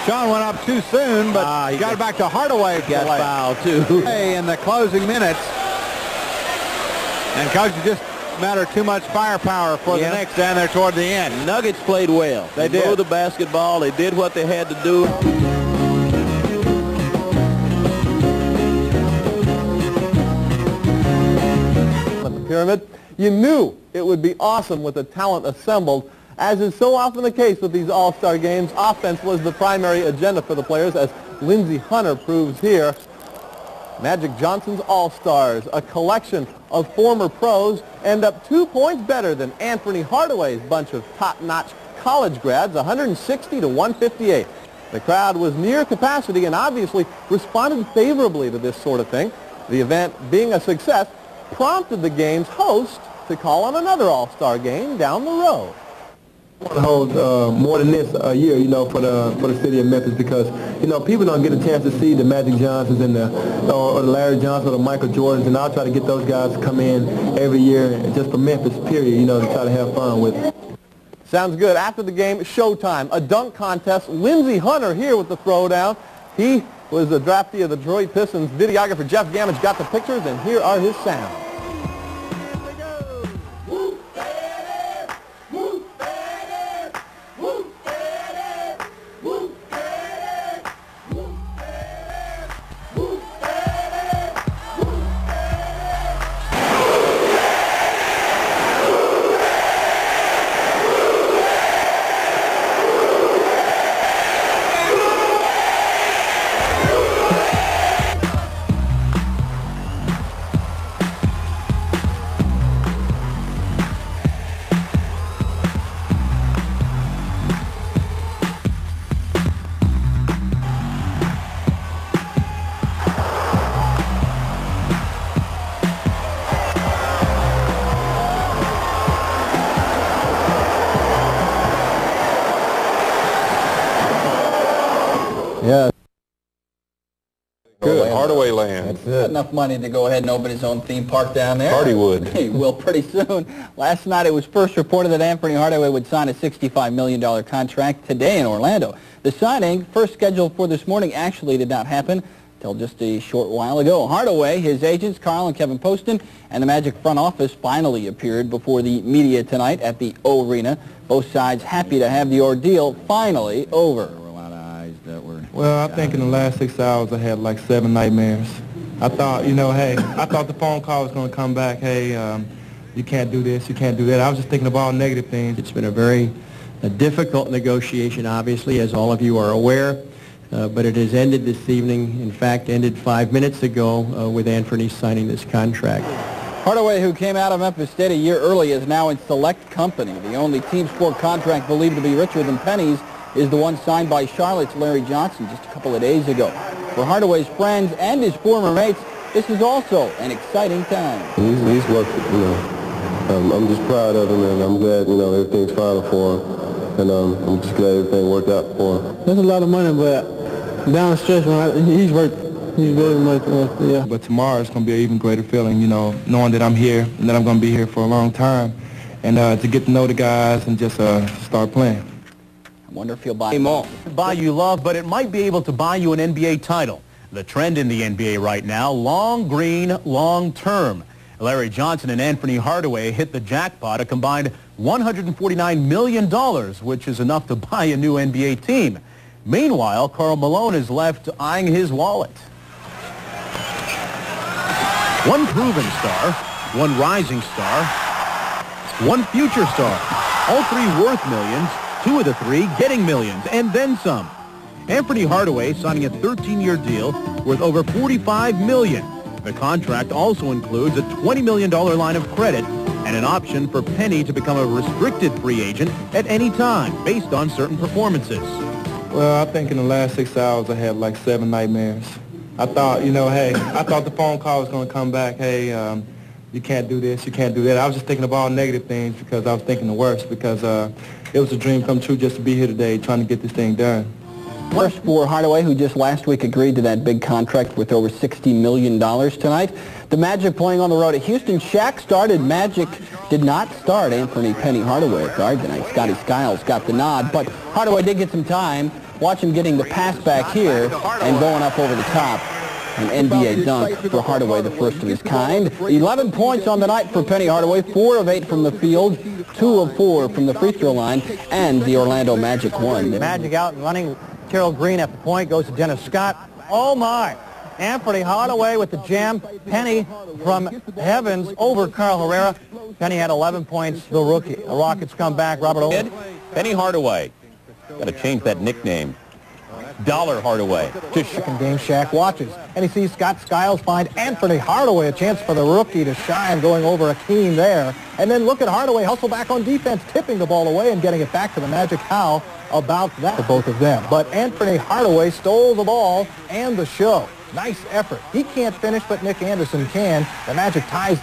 Speaker 22: Sean went up too soon, but he got it back to Hardaway.
Speaker 23: Got fouled, too.
Speaker 22: Hey, in the closing minutes. And coach, it just matter too much firepower for the Knicks down there toward the end.
Speaker 23: Nuggets played well. They did. Moved the basketball. They did what they had to do.
Speaker 9: Pyramid. You knew it would be awesome with the talent assembled. As is so often the case with these all-star games, offense was the primary agenda for the players, as Lindsey Hunter proves here. Magic Johnson's All-Stars, a collection of former pros, end up 2 points better than Anfernee Hardaway's bunch of top-notch college grads, 160 to 158. The crowd was near capacity and obviously responded favorably to this sort of thing. The event, being a success, prompted the game's host to call on another All-Star game down the road.
Speaker 2: I want to hold more than this a year, for the city of Memphis, because people don't get a chance to see the Magic Johnsons and or the Larry Johnson or the Michael Jordans, and I'll try to get those guys to come in every year just for Memphis, period, to try to have fun with it.
Speaker 9: Sounds good. After the game, showtime, a dunk contest. Lindsey Hunter here with the throwdown. He was the draftee of the Detroit Pistons. Videographer Jeff Gamage got the pictures, and here are his sounds.
Speaker 11: Yeah.
Speaker 22: Good. Hardaway land.
Speaker 11: That's it.
Speaker 15: Enough money to go ahead and open his own theme park down there.
Speaker 22: Hardywood.
Speaker 15: He will pretty soon. Last night it was first reported that Anfernee Hardaway would sign a $65 million contract today in Orlando. The signing, first scheduled for this morning, actually did not happen until just a short while ago. Hardaway, his agents, Carl and Kevin Poston, and the Magic front office finally appeared before the media tonight at the O Arena. Both sides happy to have the ordeal finally over.
Speaker 2: Well, I think in the last 6 hours I had like 7 nightmares. I thought, I thought the phone call was going to come back, hey, you can't do this, you can't do that. I was just thinking of all negative things.
Speaker 4: It's been a very difficult negotiation, obviously, as all of you are aware, but it has ended this evening. In fact, ended 5 minutes ago with Anfernee signing this contract.
Speaker 15: Hardaway, who came out of Memphis State a year early, is now in select company. The only team sport contract believed to be richer than Penny's is the one signed by Charlotte's Larry Johnson just a couple of days ago. For Hardaway's friends and his former mates, This is also an exciting time.
Speaker 2: He's worked, you know. I'm just proud of him, and I'm glad, you know, everything's final for him. And I'm just glad everything worked out for him.
Speaker 12: That's a lot of money, but down the stretch, he's worked. He's very much, yeah.
Speaker 2: But tomorrow it's going to be an even greater feeling, you know, knowing that I'm here and that I'm going to be here for a long time. And to get to know the guys and just start playing.
Speaker 15: I wonder if he'll buy more.
Speaker 8: Buy you love, but it might be able to buy you an NBA title. The trend in the NBA right now, long green, long term. Larry Johnson and Anfernee Hardaway hit the jackpot, a combined $149 million, which is enough to buy a new NBA team. Meanwhile, Karl Malone is left eyeing his wallet. One proven star, one rising star, one future star. All three worth millions, two of the three getting millions, and then some. Anfernee Hardaway signing a 13-year deal worth over $45 million. The contract also includes a $20 million line of credit and an option for Penny to become a restricted free agent at any time based on certain performances.
Speaker 2: Well, I think in the last 6 hours I had like 7 nightmares. I thought, you know, hey, I thought the phone call was going to come back, hey, you can't do this, you can't do that. I was just thinking of all negative things because I was thinking the worst because it was a dream come true just to be here today trying to get this thing done.
Speaker 15: First for Hardaway, who just last week agreed to that big contract worth over $60 million tonight. The Magic playing on the road at Houston. Shaq started. Magic did not start Anfernee Penny Hardaway at guard tonight. Scotty Skiles got the nod, but Hardaway did get some time. Watch him getting the pass back here and going up over the top. An NBA dunk for Hardaway, the first of his kind. 11 points on the night for Penny Hardaway, 4 of 8 from the field, 2 of 4 from the free throw line, and the Orlando Magic won.
Speaker 25: Magic out and running. Terrell Green at the point, goes to Dennis Scott. Oh my! Anfernee Hardaway with the jam. Penny from heavens over Carl Herrera. Penny had 11 points, the rookie. The Rockets come back. Robert Owen.
Speaker 8: Penny Hardaway. Got to change that nickname. Dollar Hardaway.
Speaker 25: Second game, Shaq watches, and he sees Scott Skiles find Anfernee Hardaway, a chance for the rookie to shine, going over Akeem there. And then look at Hardaway hustle back on defense, tipping the ball away and getting it back to the Magic. How about that for both of them? But Anfernee Hardaway stole the ball and the show. Nice effort. He can't finish, but Nick Anderson can. The Magic ties.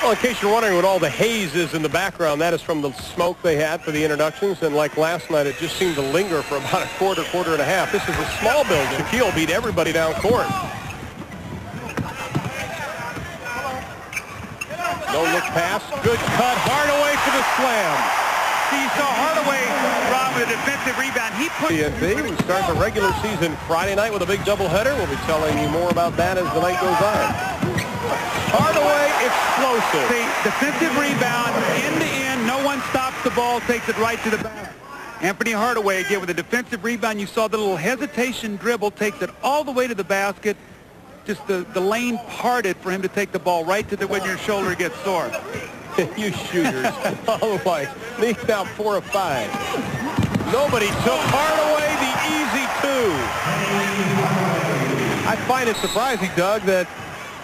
Speaker 6: Well, in case you're wondering what all the haze is in the background, that is from the smoke they had for the introductions. And like last night, it just seemed to linger for about a quarter and a half. This is a small building. Shaquille beat everybody down court. No look pass. Good cut. Hardaway for the slam.
Speaker 10: See, you saw Hardaway drop a defensive rebound. He put
Speaker 6: TNT. We start the regular season Friday night with a big doubleheader. We'll be telling you more about that as the night goes on. Hardaway explosive.
Speaker 10: See, defensive rebound, end to end. No one stops the ball, takes it right to the basket. Anfernee Hardaway again with a defensive rebound. You saw the little hesitation dribble, takes it all the way to the basket. Just the lane parted for him to take the ball right to the when your shoulder gets sore.
Speaker 6: You shooters. Oh, my. Leaked out 4 of 5. Nobody took Hardaway the easy 2. I find it surprising, Doug, that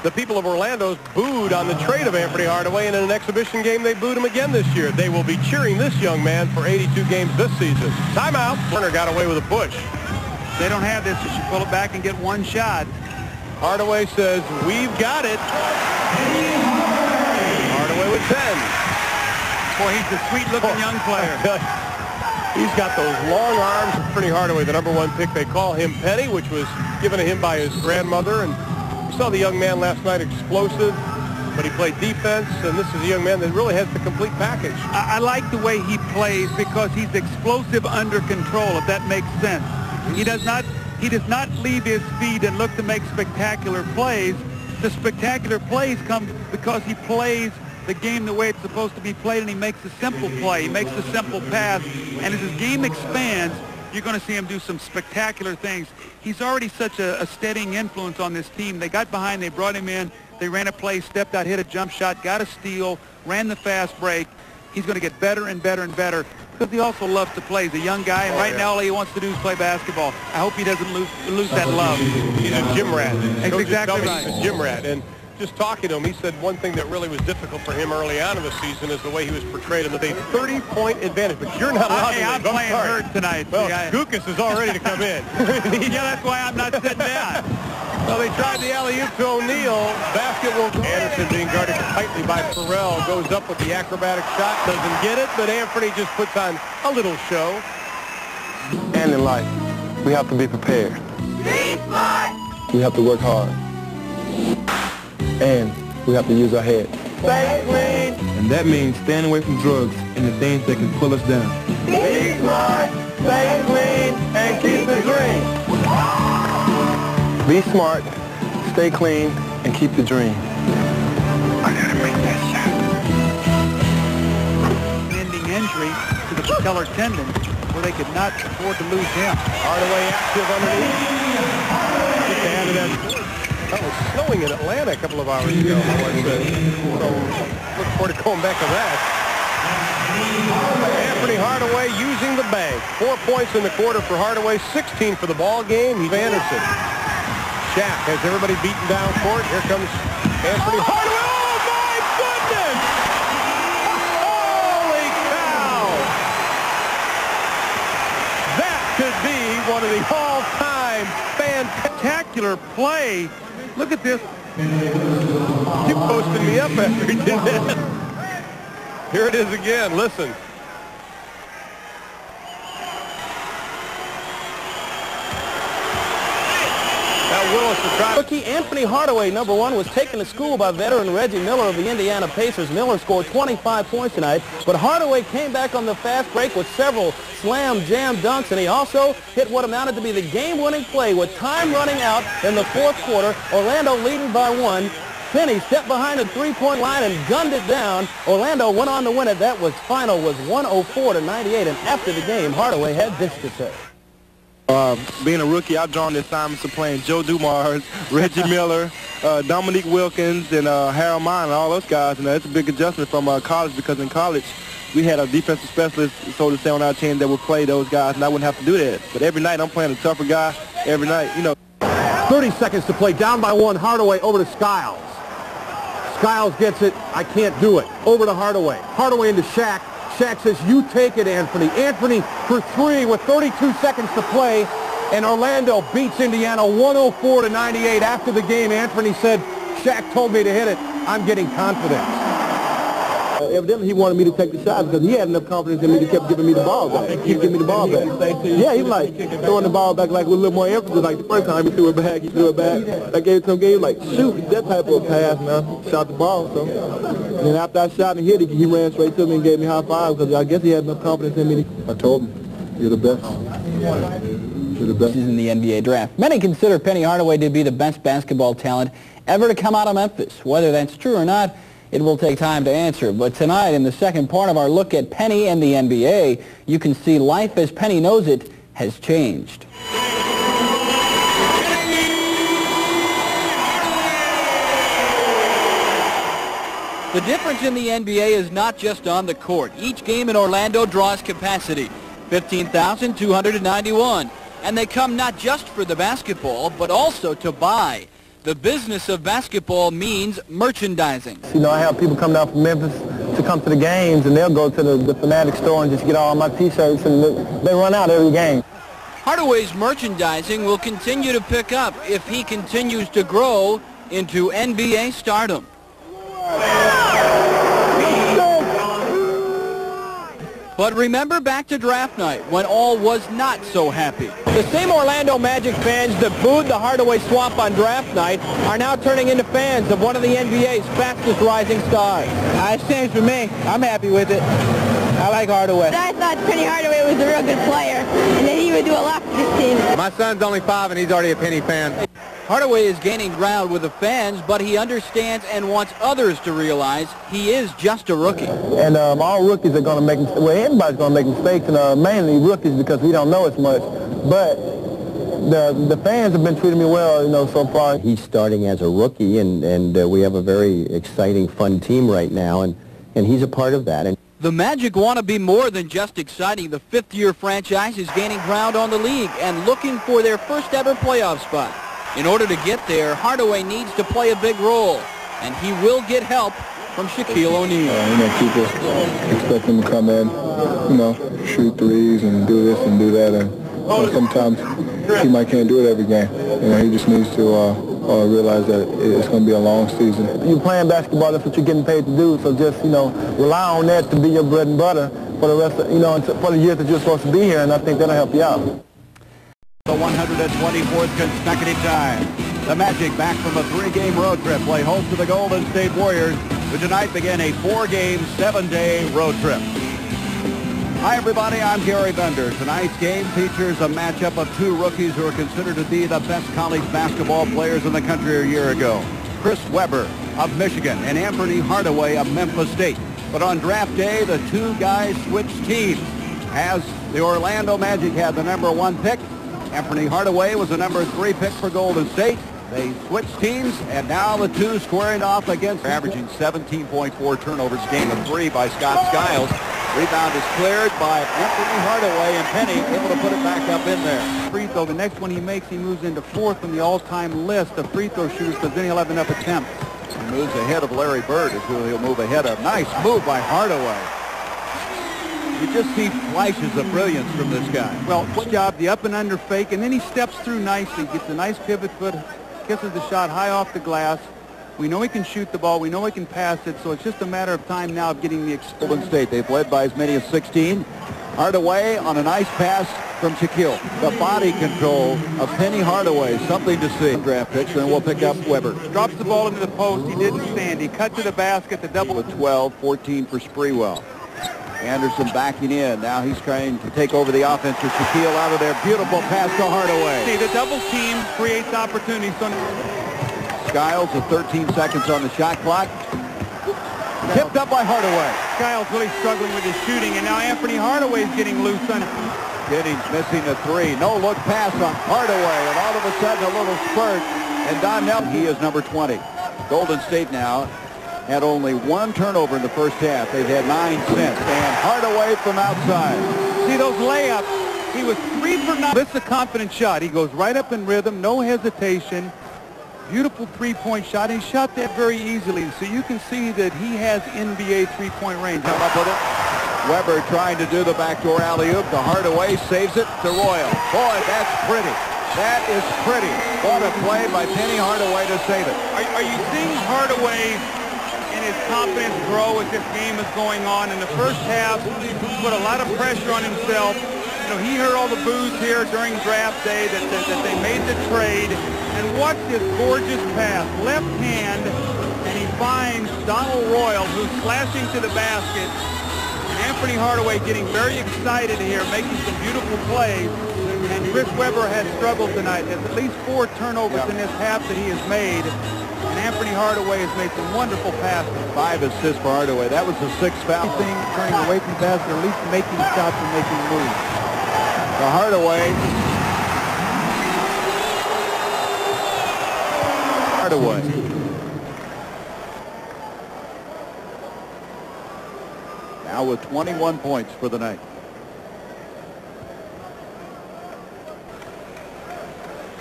Speaker 6: the people of Orlando booed on the trade of Anfernee Hardaway, and in an exhibition game, they booed him again this year. They will be cheering this young man for 82 games this season. Timeout. Turner got away with a push.
Speaker 10: They don't have this. You should pull it back and get one shot.
Speaker 6: Hardaway says, we've got it. Hardaway with 10.
Speaker 10: Boy, he's a sweet-looking young player.
Speaker 6: He's got those long arms. Anfernee Hardaway, the #1 pick. They call him Penny, which was given to him by his grandmother. And we saw the young man last night, explosive, but he played defense, and this is a young man that really has the complete package.
Speaker 10: I like the way he plays because he's explosive under control, if that makes sense. He does not leave his feet and look to make spectacular plays. The spectacular plays come because he plays the game the way it's supposed to be played, and he makes a simple play. He makes a simple pass, and as his game expands, you're going to see him do some spectacular things. He's already such a steadying influence on this team. They got behind, they brought him in, they ran a play, stepped out, hit a jump shot, got a steal, ran the fast break. He's going to get better and better and better because he also loves to play. He's a young guy, and right now all he wants to do is play basketball. I hope he doesn't lose that love.
Speaker 6: He's a gym rat.
Speaker 10: That's exactly right.
Speaker 6: He's a gym rat. And
Speaker 11: just talking to him, he said one thing that really was difficult for him early on in the season is the way he was portrayed in the 30-point advantage. But you're not allowed to
Speaker 10: I'm
Speaker 11: leave.
Speaker 10: playing hurt tonight.
Speaker 11: Well, Gukas is all ready to come in.
Speaker 10: Yeah, that's why I'm not sitting down.
Speaker 11: Well, they tried the alley-oop to O'Neal. Basket will go. Anderson being guarded tightly by Farrell. Goes up with the acrobatic shot. Doesn't get it, but Anfernee just puts on a little show.
Speaker 2: And in life, we have to be prepared. We have to work hard. And we have to use our head.
Speaker 12: Stay clean.
Speaker 2: And that means staying away from drugs and the things that can pull us down.
Speaker 12: Be smart. Stay clean. And keep the dream.
Speaker 2: Be smart, stay clean, and keep the dream.
Speaker 12: I gotta make that shot.
Speaker 10: Ending injury to the patellar tendon, where they could not afford to lose him.
Speaker 11: Hardaway active underneath. Just to add to that. That was snowing in Atlanta a couple of hours ago. So look forward to going back to that. Anfernee Hardaway using the bank. 4 points in the quarter for Hardaway, 16 for the ball game. He's Anderson. Shaq has everybody beaten down court. Here comes Anfernee Hardaway. Oh, my goodness! Holy cow! That could be one of the all-time spectacular play. Look at this. You posted me up after he did that. Here it is again. Listen.
Speaker 9: Rookie Anfernee Hardaway, number 1, was taken to school by veteran Reggie Miller of the Indiana Pacers. Miller scored 25 points tonight, but Hardaway came back on the fast break with several slam jam dunks, and he also hit what amounted to be the game-winning play with time running out in the fourth quarter. Orlando leading by 1. Penny stepped behind the three-point line and gunned it down. Orlando went on to win it. That was final was 104-98, and after the game, Hardaway had this to say.
Speaker 2: Being a rookie, I've drawn the assignments of playing Joe Dumars, Reggie Miller, Dominique Wilkins, and Harold Mine, and all those guys. And that's a big adjustment from college, because in college we had a defensive specialist, so to say, on our team that would play those guys, and I wouldn't have to do that. But every night I'm playing a tougher guy every night, you know.
Speaker 9: 30 seconds to play. Down by 1. Hardaway over to Skiles. Skiles gets it. I can't do it. Over to Hardaway. Hardaway into Shaq. Shaq says, you take it, Anfernee. Anfernee for 3 with 32 seconds to play, and Orlando beats Indiana 104-98. After the game, Anfernee said, Shaq told me to hit it. I'm getting confidence.
Speaker 2: Evidently, he wanted me to take the shot because he had enough confidence in me to keep giving me the ball back. He kept giving me the ball back. Yeah, he was like throwing the ball back like with a little more emphasis. Like the first time he threw it back, I gave it to him, he was like, shoot, that type of pass, man. Shot the ball, so. And then after I shot and hit it, he ran straight to me and gave me high five because I guess he had enough confidence in me. I told him, you're the best. You're the best.
Speaker 15: This is in the NBA draft. Many consider Penny Hardaway to be the best basketball talent ever to come out of Memphis. Whether that's true or not, it will take time to answer. But tonight, in the second part of our look at Penny and the NBA, you can see life as Penny knows it has changed. The difference in the NBA is not just on the court. Each game in Orlando draws capacity, 15,291. And they come not just for the basketball, but also to buy. The business of basketball means merchandising.
Speaker 2: You know, I have people come down from Memphis to come to the games, and they'll go to the Fanatic store and just get all my T-shirts, and they run out every game.
Speaker 15: Hardaway's merchandising will continue to pick up if he continues to grow into NBA stardom. But remember back to draft night when all was not so happy.
Speaker 9: The same Orlando Magic fans that booed the Hardaway swap on draft night are now turning into fans of one of the NBA's fastest rising stars.
Speaker 12: It's changed for me. I'm happy with it. I like Hardaway.
Speaker 21: I thought Penny Hardaway was a real good player, and that he would do a lot for this team.
Speaker 2: My son's only 5, and he's already a Penny fan.
Speaker 15: Hardaway is gaining ground with the fans, but he understands and wants others to realize he is just a rookie.
Speaker 2: And all rookies are going to make mistakes. Well, everybody's going to make mistakes, and mainly rookies because we don't know as much. But the fans have been treating me well, you know, so far.
Speaker 17: He's starting as a rookie, and we have a very exciting, fun team right now, and he's a part of that. And
Speaker 15: the Magic want to be more than just exciting. The fifth-year franchise is gaining ground on the league and looking for their first-ever playoff spot. In order to get there, Hardaway needs to play a big role. and he will get help from Shaquille O'Neal.
Speaker 2: People expect him to come in, shoot threes and do this and do that, and sometimes he might can't do it every game. He just needs to realize that it's going to be a long season. You're playing basketball, that's what you're getting paid to do, so just, rely on that to be your bread and butter for the rest of, for the years that you're supposed to be here, and I think that'll help you out.
Speaker 6: The 124th consecutive time. The Magic, back from a 3-game road trip, play host to the Golden State Warriors, who tonight begin a 4-game, 7-day road trip. Hi, everybody. I'm Gary Bender. Tonight's game features a matchup of 2 rookies who are considered to be the best college basketball players in the country a year ago. Chris Webber of Michigan and Anfernee Hardaway of Memphis State. But on draft day, the 2 guys switched teams. As the Orlando Magic had the #1 pick, Anfernee Hardaway was the #3 pick for Golden State. They switched teams, and now the 2 squaring off against, averaging 17.4 turnovers, game of 3 by Scott Skiles. Rebound is cleared by Anfernee Hardaway, and Penny able to put it back up in there.
Speaker 3: Free throw, the next one he makes, he moves into 4th on the all-time list of free throw shooters, because then he'll have enough attempts.
Speaker 6: He moves ahead of Larry Bird, is who he'll move ahead of. Nice move by Hardaway. You just see flashes of brilliance from this guy.
Speaker 3: Well, good job, the up and under fake, and then he steps through nicely, gets a nice pivot foot, kisses the shot high off the glass. We know he can shoot the ball. We know he can pass it, so it's just a matter of time now of getting the
Speaker 6: Golden State. They've led by as many as 16. Hardaway on a nice pass from Shaquille. The body control of Penny Hardaway, something to see. Draft picks, and we'll pick up Webber.
Speaker 3: Drops the ball into the post. He didn't stand. He cut to the basket, the double.
Speaker 6: With 12, 14 for Sprewell. Anderson backing in. Now he's trying to take over the offense with Shaquille out of there. Beautiful pass to Hardaway.
Speaker 3: See, the double team creates opportunities.
Speaker 6: Skiles with 13 seconds on the shot clock. Tipped up by Hardaway.
Speaker 3: Skiles really struggling with his shooting, and now Anfernee Hardaway's getting loose on it.
Speaker 6: Giddings missing a 3. No look pass on Hardaway, and all of a sudden a little spurt. And Donnell, he is #20. Golden State now had only 1 turnover in the first half. They've had 9 since. And Hardaway from outside.
Speaker 3: See those layups? He was 3 for 9. This is a confident shot. He goes right up in rhythm, no hesitation. Beautiful three-point shot. He shot that very easily, so you can see that he has NBA three-point range.
Speaker 6: Come up with it. Webber trying to do the backdoor alley-oop to Hardaway, saves it to Royal. Boy, that's pretty. That is pretty. What a play by Penny Hardaway to save it.
Speaker 3: Are you seeing Hardaway and his confidence grow as this game is going on? In the first half, he put a lot of pressure on himself. He heard all the boos here during draft day that they made the trade. And watch this gorgeous pass. Left hand, and he finds Donald Royal, who's slashing to the basket. And Anfernee Hardaway getting very excited here, making some beautiful plays. And Chris Webber has struggled tonight. There's at least 4 turnovers in this half that he has made. And Anfernee Hardaway has made some wonderful passes.
Speaker 6: 5 assists for Hardaway. That was the 6th foul.
Speaker 3: Turning away from the basket, or at least making shots and making moves.
Speaker 6: To Hardaway. Now with 21 points for the night.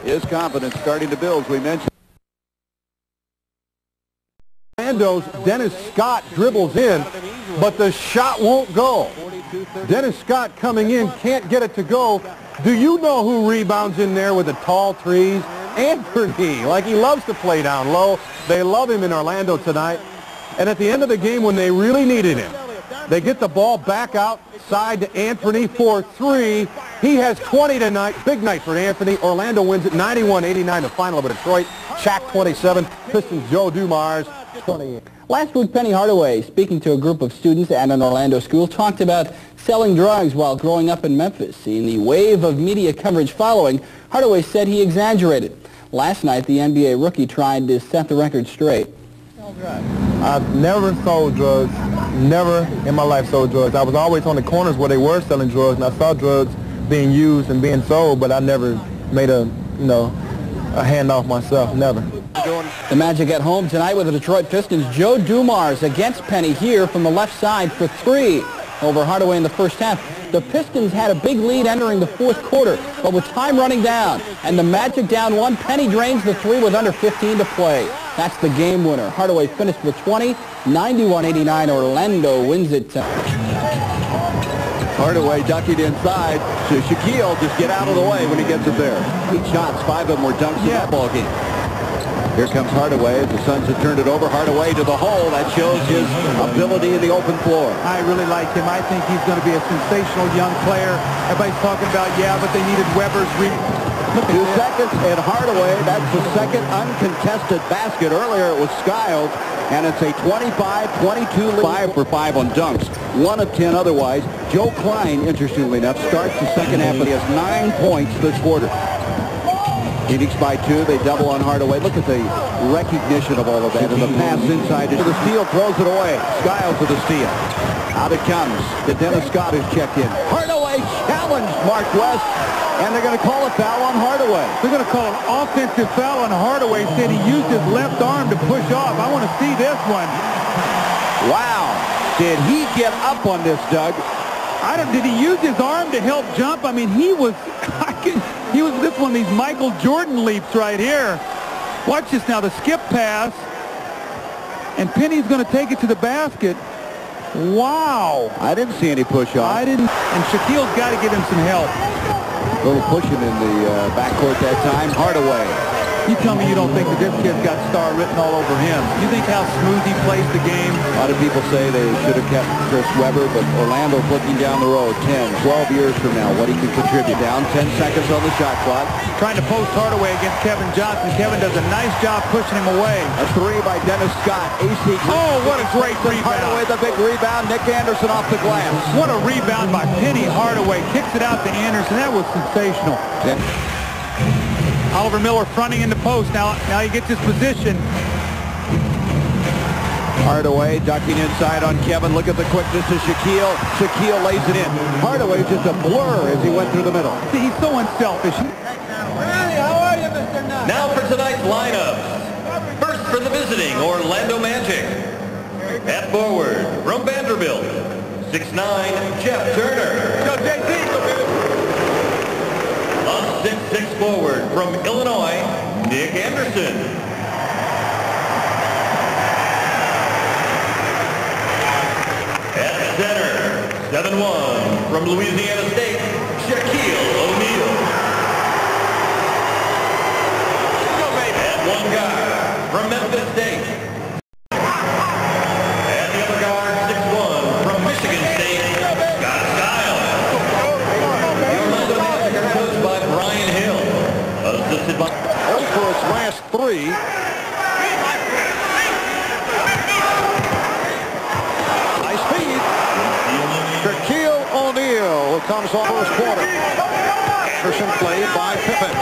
Speaker 6: His confidence starting to build, as we mentioned.
Speaker 22: Orlando's Dennis Scott dribbles in, but the shot won't go. Dennis Scott coming in, can't get it to go. Do you know who rebounds in there with the tall trees? Anfernee, like he loves to play down low. They love him in Orlando tonight. And at the end of the game when they really needed him, they get the ball back outside to Anfernee for 3. He has 20 tonight. Big night for Anfernee. Orlando wins it 91-89, the final of Detroit. Shaq 27, Pistons Joe Dumars 28.
Speaker 15: Last week, Penny Hardaway, speaking to a group of students at an Orlando school, talked about selling drugs while growing up in Memphis. In the wave of media coverage following, Hardaway said he exaggerated. Last night, the NBA rookie tried to set the record straight.
Speaker 2: I've never sold drugs, never in my life sold drugs. I was always on the corners where they were selling drugs, and I saw drugs being used and being sold, but I never made a handoff myself, never.
Speaker 15: The Magic at home tonight with the Detroit Pistons. Joe Dumars against Penny here from the left side for 3. over Hardaway in the first half. The Pistons had a big lead entering the fourth quarter, but with time running down and the Magic down one, Penny drains the three with under 15 to play. That's the game winner. Hardaway finished with 20, 91-89. Orlando wins it.
Speaker 8: Hardaway ducking inside to Shaquille. Just get out of the way when he gets it there. 8 shots, 5 of them were dunks in that ball game. Here comes Hardaway as the Suns have turned it over. Hardaway to the hole. That shows his ability in the open floor.
Speaker 10: I really like him. I think he's going to be a sensational young player. Everybody's talking about, yeah, but they needed Weber's
Speaker 8: 2 seconds, and Hardaway, that's the second uncontested basket. Earlier it was Skiles, and it's a 25-22 lead. 5 for 5 on dunks, 1 of 10 otherwise. Joe Klein, interestingly enough, starts the second half, but he has 9 points this quarter. Phoenix by 2, they double on Hardaway. Look at the recognition of all of that, and the pass inside to the steal, throws it away. Skiles with the steal. Out it comes. The Dennis Scott is checked in. Hardaway challenged Mark West, and they're going to call a foul on Hardaway.
Speaker 10: They're going to call an offensive foul on Hardaway. Said he used his left arm to push off. I want to see this one.
Speaker 8: Wow. Did he get up on this, Doug?
Speaker 10: Did he use his arm to help jump? I mean, he was this one of these Michael Jordan leaps right here. Watch this now, the skip pass, and Penny's going to take it to the basket. Wow.
Speaker 8: I didn't see any push-off.
Speaker 10: I didn't, and Shaquille's got to give him some help.
Speaker 8: A little pushing in the backcourt that time. Hardaway.
Speaker 10: You tell me you don't think that this kid's got star written all over him. You think how smooth he plays the game?
Speaker 8: A lot of people say they should have kept Chris Webber, but Orlando's looking down the road 10, 12 years from now, what he can contribute. Down 10 seconds on the shot clock.
Speaker 10: Trying to post Hardaway against Kevin Johnson. Kevin does a nice job pushing him away.
Speaker 8: A 3 by Dennis Scott. AC.
Speaker 10: Oh, what a great rebound.
Speaker 8: Hardaway, the big rebound. Nick Anderson off the glass.
Speaker 10: What a rebound by Penny Hardaway. Kicks it out to Anderson. That was sensational. Oliver Miller fronting in the post. Now he gets his position.
Speaker 8: Hardaway ducking inside on Kevin. Look at the quickness to Shaquille. Shaquille lays it in. Hardaway just a blur as he went through the middle.
Speaker 10: He's so unselfish.
Speaker 16: How are you, Mr. Nutt? Now for tonight's lineups. First for the visiting Orlando Magic. At forward from Vanderbilt, 6'9", Jeff Turner. Go JT. 6'6" forward from Illinois, Nick Anderson. At center, 7'1" from Louisiana State, Shaquille O'Neal. At one guard from Memphis State. And the other guard, 6'1" from Michigan State, Scott Skiles. The Orlando Magic are coached by Brian Hill, assisted by...
Speaker 8: For its last 3. High speed. Shaquille O'Neal comes off first quarter. Anderson played by Pippen.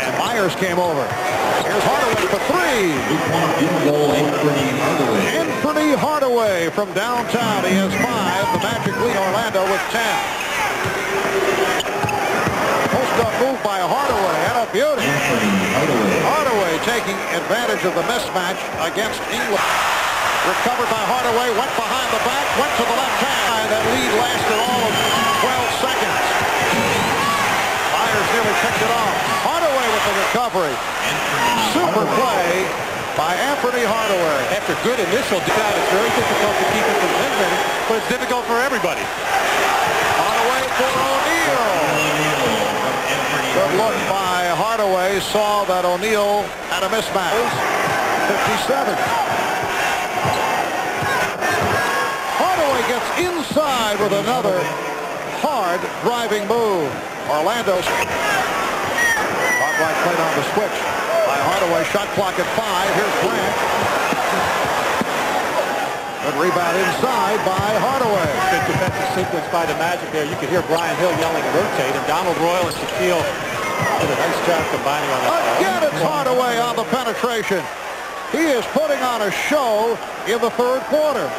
Speaker 8: And Myers came over. Here's Hardaway for 3. Anfernee Hardaway from downtown. He has 5. The Magic lead Orlando with 10. Post-up move by Hardaway, and a beauty. Hardaway taking advantage of the mismatch against England. Recovered by Hardaway, went behind the back, went to the left hand. That lead lasted all of 12 seconds. Myers nearly picked it off. Hardaway with the recovery. Super play by Anfernee Hardaway.
Speaker 22: After good initial down, it's very difficult to keep it from penetrating, but it's difficult for everybody.
Speaker 8: Hardaway for O'Neal. Good look by Hardaway. Saw that O'Neal had a mismatch. 57. Hardaway gets inside with another hard driving move. Orlando's Hardaway played on the switch by Hardaway. Shot clock at 5. Here's Grant. Good rebound inside by Hardaway.
Speaker 22: Good defensive sequence by the Magic there. You could hear Brian Hill yelling rotate, and Donald Royal and Shaquille did a nice job combining on that.
Speaker 8: Again, it's Hardaway on the penetration. He is putting on a show in the third quarter.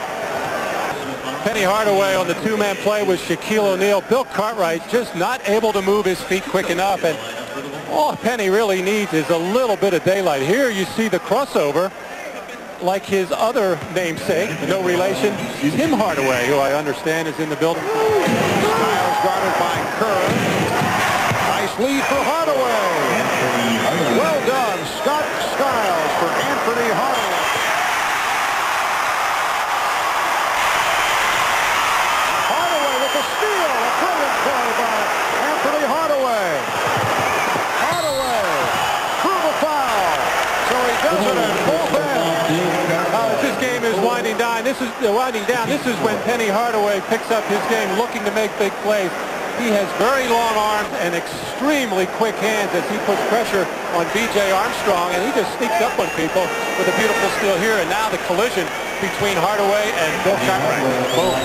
Speaker 22: Penny Hardaway on the two-man play with Shaquille O'Neal. Bill Cartwright just not able to move his feet quick enough, and all Penny really needs is a little bit of daylight. Here you see the crossover. like his other namesake, no relation, Tim Hardaway, who I understand is in the building.
Speaker 6: Skiles guarded by Kerr. Nice lead for Hardaway. Well done, Scott Skiles for Anfernee Hardaway. Hardaway with the steal. A brilliant play by Anfernee Hardaway. Hardaway through the foul. So he does it at both ends.
Speaker 22: As this game is winding down, this is when Penny Hardaway picks up his game looking to make big plays. He has very long arms and extremely quick hands as he puts pressure on B.J. Armstrong, and he just sneaks up on people with a beautiful steal here. And now the collision between Hardaway and Bill Cartwright. Boom.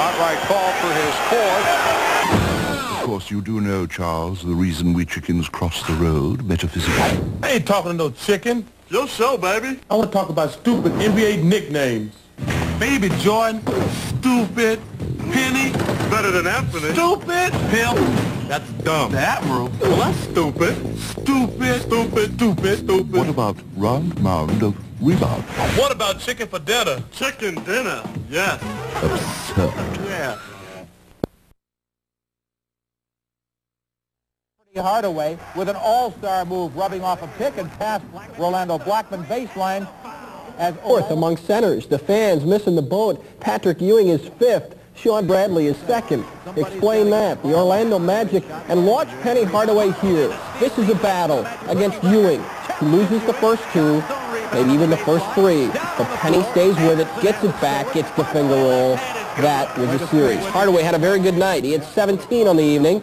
Speaker 6: Cartwright called for his fourth.
Speaker 14: Of course, you do know, Charles, the reason we chickens cross the road, metaphysically.
Speaker 11: I ain't talking to no chicken. Your show, baby. I want to talk about stupid NBA nicknames. Baby Jordan, stupid, Penny, better than Anfernee. Stupid, Pimp, that's dumb. The Admiral, well, that's stupid. Stupid, stupid, stupid, stupid.
Speaker 14: What about round mound of rebound?
Speaker 11: What about chicken for dinner? Chicken dinner, yes.
Speaker 14: Absurd.
Speaker 11: Yeah.
Speaker 3: Hardaway with an all-star move, rubbing off a pick and past Rolando Blackman baseline. As
Speaker 4: fourth among centers. The fans missing the boat. Patrick Ewing is fifth. Sean Bradley is second. Explain that. The Orlando Magic, and watch Penny Hardaway here. This is a battle against Ewing. He loses the first two, maybe even the first three, but Penny stays with it, gets it back, gets the finger roll. That was a series. Hardaway had a very good night. He had 17 on the evening.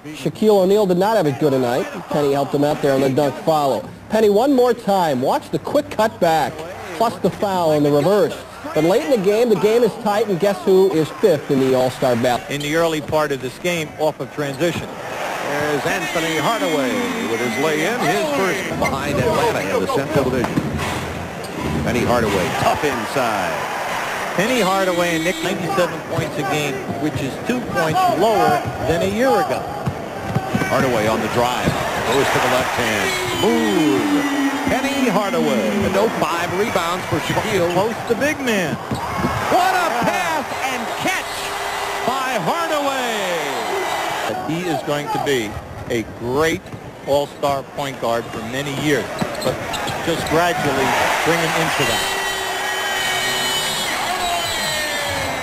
Speaker 4: Shaquille O'Neal did not have a good night. Penny helped him out there on the dunk follow. Penny, one more time. Watch the quick cut back, plus the foul in the reverse. But late in the game is tight, and guess who is fifth in the All-Star battle?
Speaker 23: In the early part of this game, off of transition.
Speaker 6: There's Anfernee Hardaway with his lay-in, his first behind Atlanta in the Central Division. Penny Hardaway, tough inside.
Speaker 23: Penny Hardaway and Nick, 97 points a game, which is 2 points lower than a year ago.
Speaker 6: Hardaway on the drive, goes to the left hand, smooth. Penny Hardaway, and no 5 rebounds for Shaquille.
Speaker 23: Close to big man.
Speaker 6: What a pass and catch by Hardaway.
Speaker 23: He is going to be a great all-star point guard for many years, but just gradually bring him into that.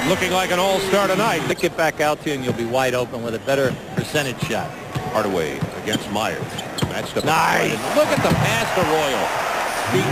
Speaker 6: Looking like an all-star tonight.
Speaker 23: Kick it back out to you, and you'll be wide open with a better percentage shot.
Speaker 6: Hardaway against Myers. Matched up.
Speaker 23: Nice.
Speaker 6: Look at the pass to Royal.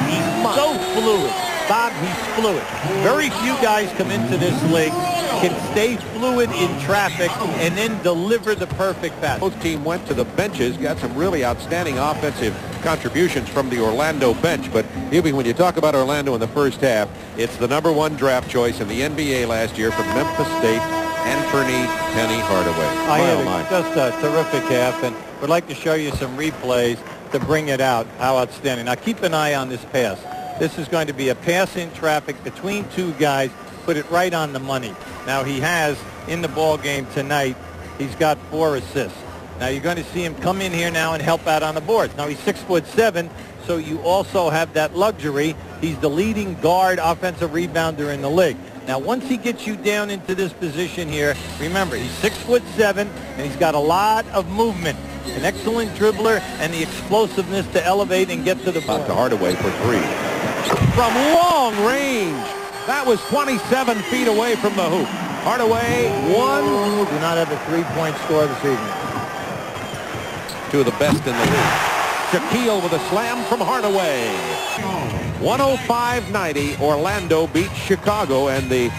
Speaker 23: He's so fluid. Bob, he's fluid. Very few guys come into this league, can stay fluid in traffic, and then deliver the perfect pass.
Speaker 6: Both team went to the benches, got some really outstanding offensive contributions from the Orlando bench. But even when you talk about Orlando in the first half, it's the #1 draft choice in the NBA last year from Memphis State, Anfernee Penny Hardaway.
Speaker 23: I had just a terrific half, and would like to show you some replays to bring it out. How outstanding. Now keep an eye on this pass. This is going to be a pass in traffic between two guys, put it right on the money. Now he has, in the ball game tonight, he's got 4 assists. Now you're going to see him come in here now and help out on the boards. Now he's 6'7", so you also have that luxury. He's the leading guard offensive rebounder in the league. Now once he gets you down into this position here, remember he's 6'7", and he's got a lot of movement. An excellent dribbler and the explosiveness to elevate and get to the ball.
Speaker 6: To Hardaway for 3. From long range. That was 27 feet away from the hoop. Hardaway, 1.
Speaker 23: Do not have a 3-point score this evening.
Speaker 6: 2 of the best in the league. Shaquille with a slam from Hardaway. 105-90. Orlando beats Chicago, and the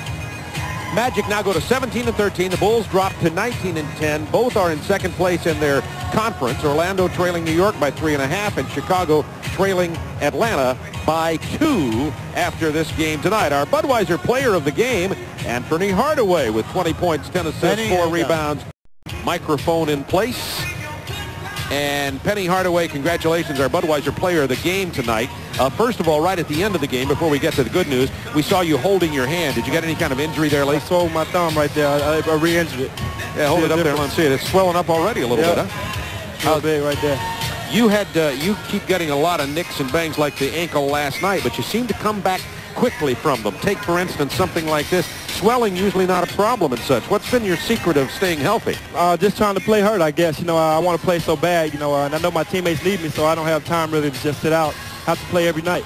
Speaker 6: Magic now go to 17-13. The Bulls drop to 19-10. Both are in second place in their conference. Orlando trailing New York by 3.5, and Chicago trailing Atlanta by 2 after this game tonight. Our Budweiser player of the game, Anfernee Hardaway, with 20 points, 10 assists, 4 rebounds. Microphone in place. And Penny Hardaway, congratulations, our Budweiser player of the game tonight. First of all, right at the end of the game, before we get to the good news, we saw you holding your hand. Did you get any kind of injury there, Lee?
Speaker 2: I swelled my thumb right there. I re-injured it.
Speaker 6: Yeah, hold it up there. Let's see it. It's swelling up already a little bit, huh?
Speaker 2: How big right there.
Speaker 6: You keep getting a lot of nicks and bangs like the ankle last night, but you seem to come back quickly from them. Take, for instance, something like this. Swelling usually not a problem and such. What's been your secret of staying healthy?
Speaker 2: Just trying to play hurt, I guess. I want to play so bad, and I know my teammates need me, so I don't have time really to just sit out. Have to play every night.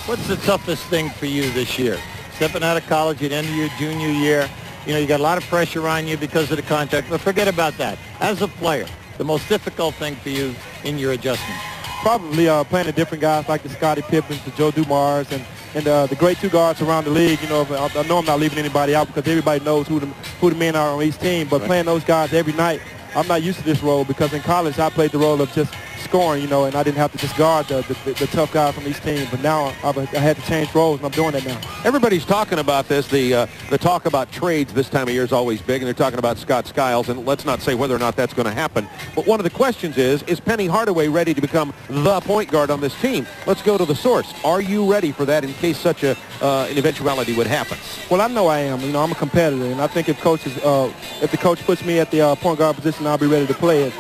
Speaker 23: What's the toughest thing for you this year? Stepping out of college at the end of your junior year, you got a lot of pressure on you because of the contract, but forget about that. As a player, the most difficult thing for you in your adjustment?
Speaker 2: Probably playing the different guys like the Scottie Pippens, the Joe Dumars, and the great two guards around the league. I know I'm not leaving anybody out because everybody knows who the men are on each team, but playing those guys every night, I'm not used to this role because in college I played the role of just scoring, and I didn't have to just guard the tough guy from each team. But now I had to change roles, and I'm doing that now.
Speaker 6: Everybody's talking about this. The talk about trades this time of year is always big, and they're talking about Scott Skiles, and let's not say whether or not that's going to happen. But one of the questions is Penny Hardaway ready to become the point guard on this team? Let's go to the source. Are you ready for that in case such an eventuality would happen?
Speaker 2: Well, I know I am. I'm a competitor, and I think if the coach puts me at the point guard position, I'll be ready to play it.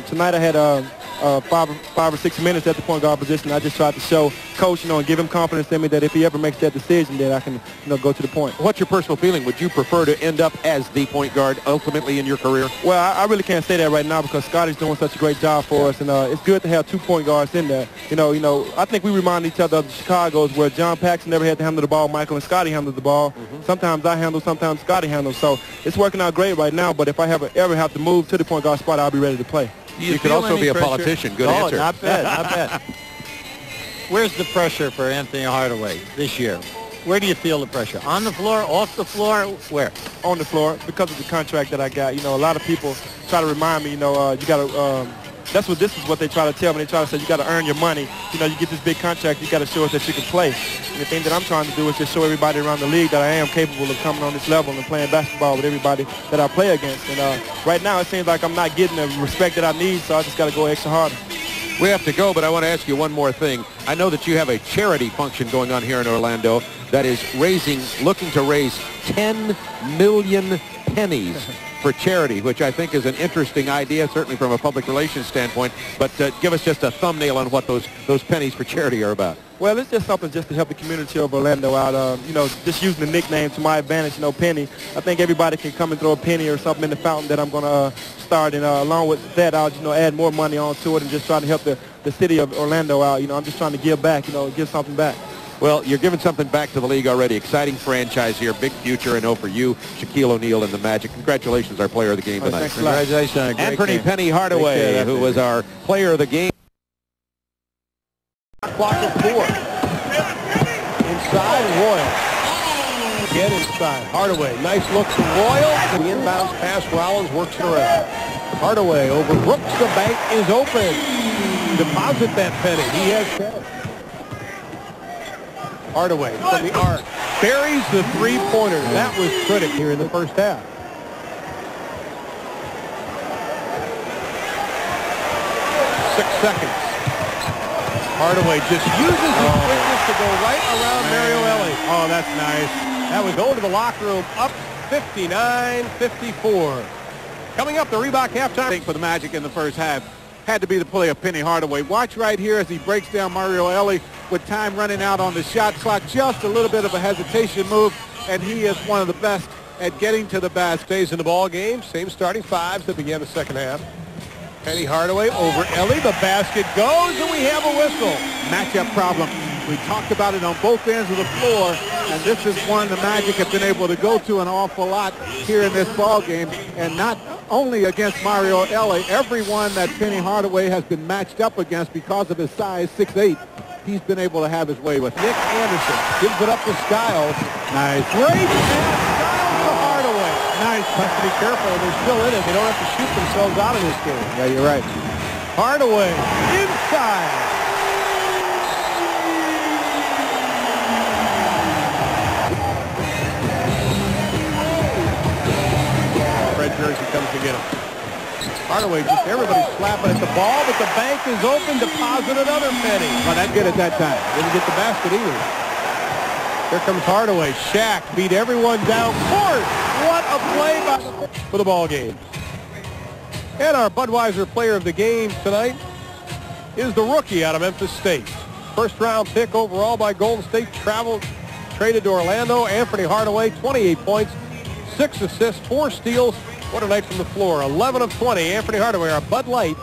Speaker 2: Tonight I had 5 or 6 minutes at the point guard position. I just tried to show Coach, and give him confidence in me that if he ever makes that decision, that I can, go to the point.
Speaker 6: What's your personal feeling? Would you prefer to end up as the point guard ultimately in your career?
Speaker 2: Well, I really can't say that right now because Scotty's doing such a great job for us, and it's good to have 2 point guards in there. I think we remind each other of the Chicago's where John Paxson never had to handle the ball. Michael and Scotty handled the ball. Sometimes I handle, sometimes Scotty handles. So it's working out great right now, but if I ever have to move to the point guard spot, I'll be ready to play.
Speaker 6: You could also be a politician. Good answer.
Speaker 23: Not bad, not bad. Where's the pressure for Anfernee Hardaway this year? Where do you feel the pressure? On the floor, off the floor, where?
Speaker 2: On the floor, because of the contract that I got. A lot of people try to remind me, you got to, this is what they try to tell me. They try to say you got to earn your money. You get this big contract, you got to show us that you can play. And the thing that I'm trying to do is just show everybody around the league that I am capable of coming on this level and playing basketball with everybody that I play against. And right now it seems like I'm not getting the respect that I need, so I just got to go extra harder.
Speaker 6: We have to go, but I want to ask you one more thing. I know that you have a charity function going on here in Orlando that is looking to raise 10 million pennies for charity, which I think is an interesting idea, certainly from a public relations standpoint. But give us just a thumbnail on what those pennies for charity are about.
Speaker 2: Well, it's just something just to help the community of Orlando out. Just using the nickname to my advantage, Penny. I think everybody can come and throw a penny or something in the fountain that I'm going to start. And along with that, I'll, add more money onto it and just try to help the city of Orlando out. I'm just trying to give back, give something back.
Speaker 6: Well, you're giving something back to the league already. Exciting franchise here. Big future, I know, for you, Shaquille O'Neal and the Magic. Congratulations, our player of the game tonight.
Speaker 23: Congratulations.
Speaker 6: Anfernee Penny Hardaway, who was our player of the game.
Speaker 11: Clock at 4. Inside, Royal. Get inside. Hardaway, nice look from Royal. The inbounds pass, Rollins works it around. Hardaway over Brooks. The bank is open. Deposit that penny. He has cash. Hardaway from the arc. Buries the three-pointer. That was critical here in the first half. Six seconds. Hardaway just uses his quickness to go right around Mario Elie. Oh, that's nice. That was going to the locker room up 59-54. Coming up, the Reebok halftime for the Magic in the first half had to be the play of Penny Hardaway. Watch right here as he breaks down Mario Elie with time running out on the shot clock. Just a little bit of a hesitation move, and he is one of the best at getting to the basket. Stays in the ball game. Same starting fives that began the second half. Penny Hardaway over Elie. The basket goes, and we have a whistle. Matchup problem. We talked about it on both ends of the floor, and this is one the Magic have been able to go to an awful lot here in this ball game, and not only against Mario Elie. Everyone that Penny Hardaway has been matched up against because of his size, 6'8", he's been able to have his way with. Nick Anderson gives it up to Skiles. Nice. Great pass. Skiles to Hardaway. Nice. Have to be careful. They're still in it. They don't have to shoot themselves out of this game.
Speaker 2: Yeah, you're right.
Speaker 11: Hardaway inside. Red jersey comes to get him. Hardaway, just everybody's slapping at the ball, but the bank is open. Deposit another penny. Well, that good at that time. Didn't get the basket either. Here comes Hardaway. Shaq beat everyone down court. What a play for the ball game. And our Budweiser player of the game tonight, is the rookie out of Memphis State. First-round pick overall by Golden State, traded to Orlando. Anfernee Hardaway, 28 points, 6 assists, 4 steals. What a night from the floor. 11 of 20. Anfernee Hardaway, our Bud Light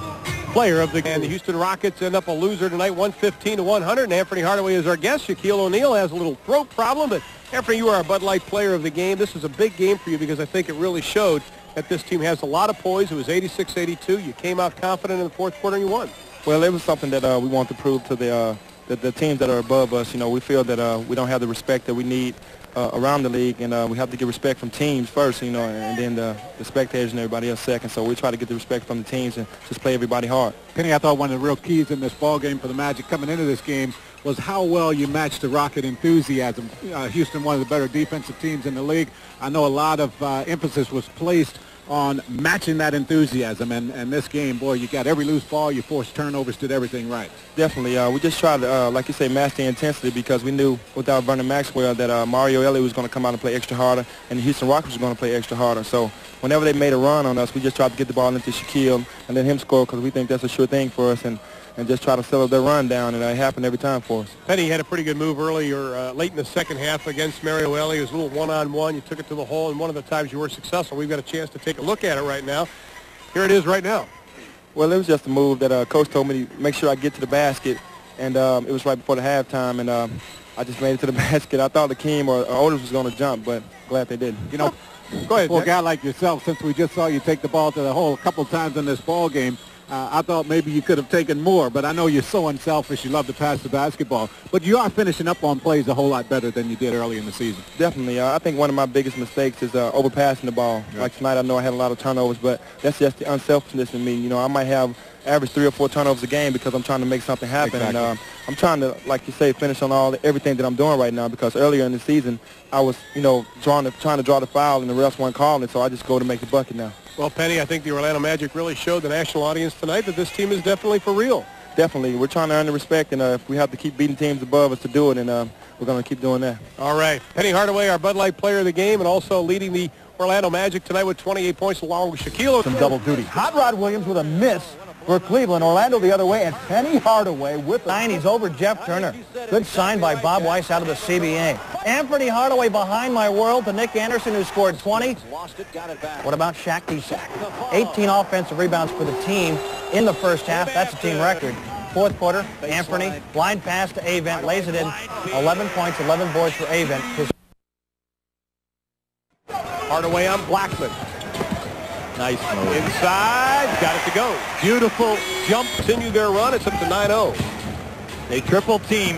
Speaker 11: player of the game. The Houston Rockets end up a loser tonight, 115-100. And Anfernee Hardaway is our guest. Shaquille O'Neal has a little throat problem, but Anfernee, you are our Bud Light player of the game. This is a big game for you because I think it really showed that this team has a lot of poise. It was 86-82. You came out confident in the fourth quarter and you won.
Speaker 12: Well, it was something that we want to prove to the teams that are above us. You know, we feel that we don't have the respect that we need around the league, and we have to get respect from teams first, you know, and then the spectators and everybody else second. So we try to get the respect from the teams and just play everybody hard.
Speaker 5: Penny, I thought one of the real keys in this ball game for the Magic coming into this game was how well you matched the Rocket enthusiasm. Houston, one of the better defensive teams in the league. I know a lot of emphasis was placed on matching that enthusiasm, and this game, boy, you got every loose ball, you forced turnovers, did everything right.
Speaker 12: Definitely. We just tried to, like you say, match the intensity because we knew without Vernon Maxwell that Mario Elliott was going to come out and play extra harder, and the Houston Rockets were going to play extra harder. So whenever they made a run on us, we just tried to get the ball into Shaquille and let him score because we think that's a sure thing for us, and just try to settle their run down, and it happened every time for us.
Speaker 11: Penny had a pretty good move earlier, late in the second half against Mario Elliott. It was a little one-on-one. You took it to the hole, and one of the times you were successful. We've got a chance to take a look at it right now. Here it is right now.
Speaker 12: Well, it was just a move that Coach told me to make sure I get to the basket, and it was right before the halftime, and I just made it to the basket. I thought Akeem or Otis was going to jump, but glad they didn't.
Speaker 5: You know,
Speaker 11: go ahead,
Speaker 5: for a guy like yourself, since we just saw you take the ball to the hole a couple times in this ball game, I thought maybe you could have taken more, but I know you're so unselfish. You love to pass the basketball. But you are finishing up on plays a whole lot better than you did early in the season.
Speaker 12: Definitely. I think one of my biggest mistakes is overpassing the ball. Yeah. Like tonight, I know I had a lot of turnovers, but that's just the unselfishness in me. You know, I might have average 3 or 4 turnovers a game because I'm trying to make something happen. Exactly. And I'm trying to, like you say, finish on everything that I'm doing right now because earlier in the season, I was, you know, trying to draw the foul and the refs weren't calling it, so I just go to make the bucket now.
Speaker 11: Well, Penny, I think the Orlando Magic really showed the national audience tonight that this team is definitely for real.
Speaker 12: Definitely. We're trying to earn the respect, and if we have to keep beating teams above us to do it, and we're going to keep doing that.
Speaker 11: All right. Penny Hardaway, our Bud Light player of the game, and also leading the Orlando Magic tonight with 28 points along with Shaquille.
Speaker 18: Some double duty. Hot Rod Williams with a miss for Cleveland. Orlando the other way, and Penny Hardaway with the 90s over Jeff Turner. Good sign by Bob Weiss out of the CBA. Anfernee Hardaway behind my world to Nick Anderson, who scored 20. What about Shaq T-Sack? 18 offensive rebounds for the team in the first half. That's a team record. Fourth quarter, Anfernee, blind pass to Avent, lays it in. 11 points, 11 boards for Avent.
Speaker 11: Hardaway on Blackman.
Speaker 15: Nice move.
Speaker 11: Inside, got it to go. Beautiful jump, continue their run. It's up to 9-0.
Speaker 15: They triple team.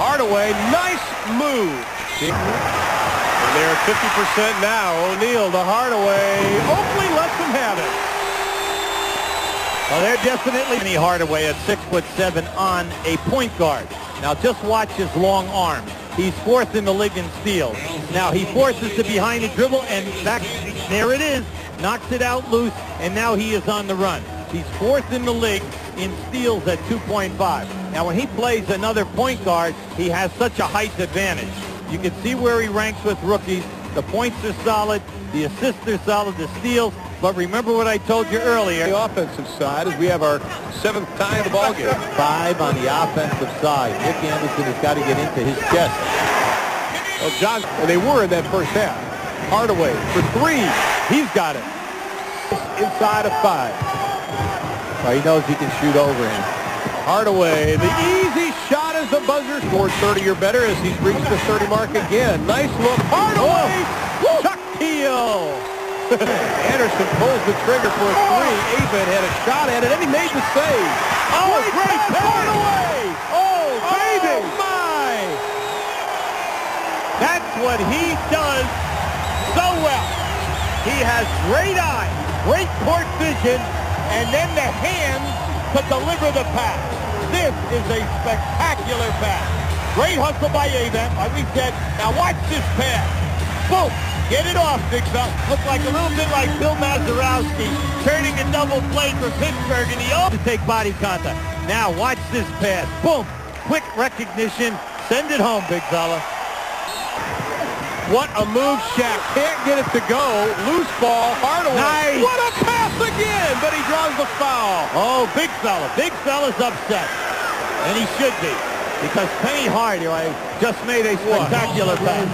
Speaker 11: Hardaway, nice move. And they're at 50% now. O'Neal to Hardaway. Oakley lets them have it.
Speaker 15: Well, they're definitely Penny Hardaway at 6'7" on a point guard. Now just watch his long arm. He's fourth in the league in steals. Now he forces the behind the dribble, and there it is. Knocks it out loose, and now he is on the run. He's fourth in the league in steals at 2.5. Now when he plays another point guard, he has such a height advantage. You can see where he ranks with rookies. The points are solid, the assists are solid, the steals. But remember what I told you earlier.
Speaker 11: The offensive side as we have our 7th tie of the ball game.
Speaker 15: 5 on the offensive side. Nick Anderson has got to get into his chest.
Speaker 11: Well, John, and they were in that first half. Hardaway for 3. He's got it. Inside of 5.
Speaker 15: Well, he knows he can shoot over him.
Speaker 11: Hardaway, the easy shot as the buzzer. Scored 30 or better as he's reached the 30 mark again. Nice look. Hardaway! Shaquille! Anderson pulls the trigger for a 3. Avent had a shot at it, and he made the save. Oh, great pass! Hardaway! Oh, baby! Oh, my!
Speaker 15: That's what he does so well. He has great eyes, great court vision, and then the hands to deliver the pass. This is a spectacular pass. Great hustle by Avent, like we said. Now watch this pass. Boom! Get it off, big fella. Looked like a little bit like Bill Mazeroski turning a double play for Pittsburgh, and he to take body contact. Now watch this pass. Boom! Quick recognition. Send it home, big fella.
Speaker 11: What a move, Shaq. Can't get it to go. Loose ball. Hardaway.
Speaker 15: Nice.
Speaker 11: What a pass again, but he draws the foul. Oh, big fella's upset, and he should be, because Penny Hardaway just made a spectacular pass.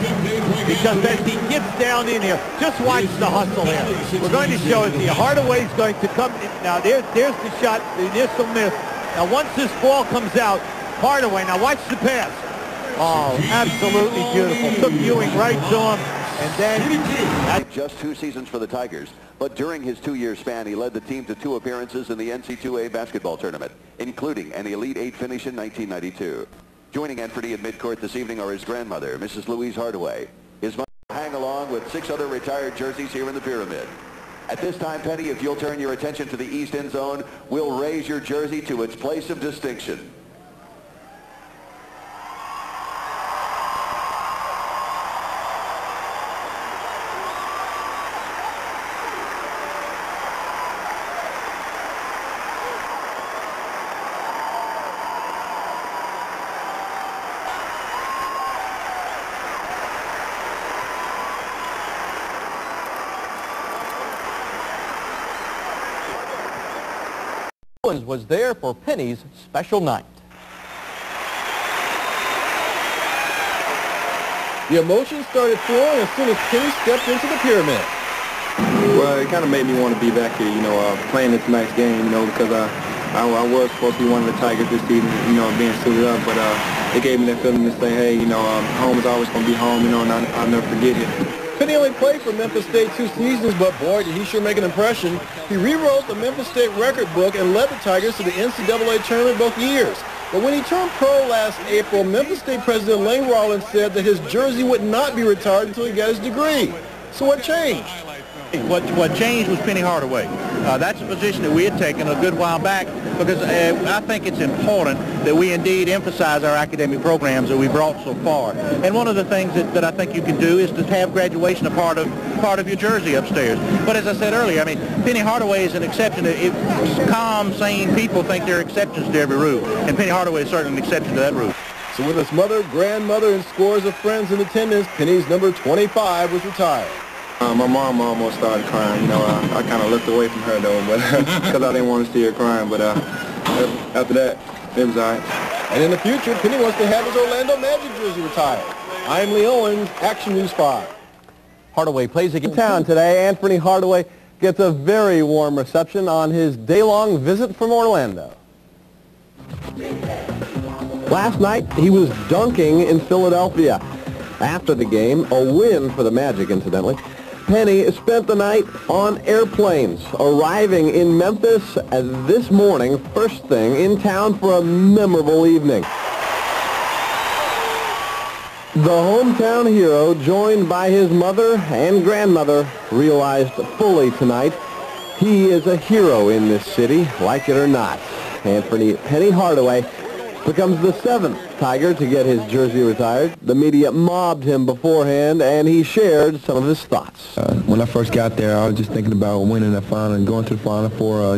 Speaker 11: Because as he gets down in here, just watch the hustle here. We're going to show it to you. Hardaway's going to come in. Now there's the shot, the initial miss. Now once this ball comes out, Hardaway, now watch the pass. Oh, absolutely beautiful. Took Ewing right to him. And then
Speaker 1: just 2 seasons for the Tigers, but during his 2-year span, he led the team to 2 appearances in the NC2A basketball tournament, including an Elite 8 finish in 1992. Joining Anfernee at midcourt this evening are his grandmother, Mrs. Louise Hardaway. His mother will hang along with 6 other retired jerseys here in the pyramid. At this time, Penny, if you'll turn your attention to the east end zone, we'll raise your jersey to its place of distinction.
Speaker 7: Was there for Penny's special night. The emotions started flowing as soon as Penny stepped into the pyramid.
Speaker 2: Well, it kind of made me want to be back here, playing this nice game, because I was supposed to be one of the Tigers this season, being suited up, but it gave me that feeling to say, hey, home is always going to be home, and I'll never forget it.
Speaker 7: Penny only played for Memphis State 2 seasons, but boy, did he sure make an impression. He rewrote the Memphis State record book and led the Tigers to the NCAA tournament both years. But when he turned pro last April, Memphis State President Lane Rollins said that his jersey would not be retired until he got his degree. So what changed?
Speaker 19: What changed was Penny Hardaway. That's a position that we had taken a good while back, because I think it's important that we indeed emphasize our academic programs that we brought so far. And one of the things that I think you can do is to have graduation a part of your jersey upstairs. But as I said earlier, Penny Hardaway is an exception. Calm, sane people think there are exceptions to every rule, and Penny Hardaway is certainly an exception to that rule.
Speaker 7: So with his mother, grandmother, and scores of friends in attendance, Penny's number 25 was retired.
Speaker 2: My mom almost started crying. I kind of looked away from her, though, but because I didn't want to see her crying. But after that, it was all right.
Speaker 7: And in the future, Penny wants to have his Orlando Magic jersey retired. I'm Lee Owens, Action News 5.
Speaker 9: Hardaway plays again in town today. Anfernee Hardaway gets a very warm reception on his day-long visit from Orlando. Last night, he was dunking in Philadelphia. After the game, a win for the Magic, incidentally, Penny spent the night on airplanes, arriving in Memphis this morning, first thing, in town for a memorable evening. The hometown hero, joined by his mother and grandmother, realized fully tonight he is a hero in this city, like it or not. Anfernee Penny Hardaway becomes the 7th Tiger to get his jersey retired. The media mobbed him beforehand, and he shared some of his thoughts.
Speaker 2: When I first got there, I was just thinking about winning the final and going to the final for,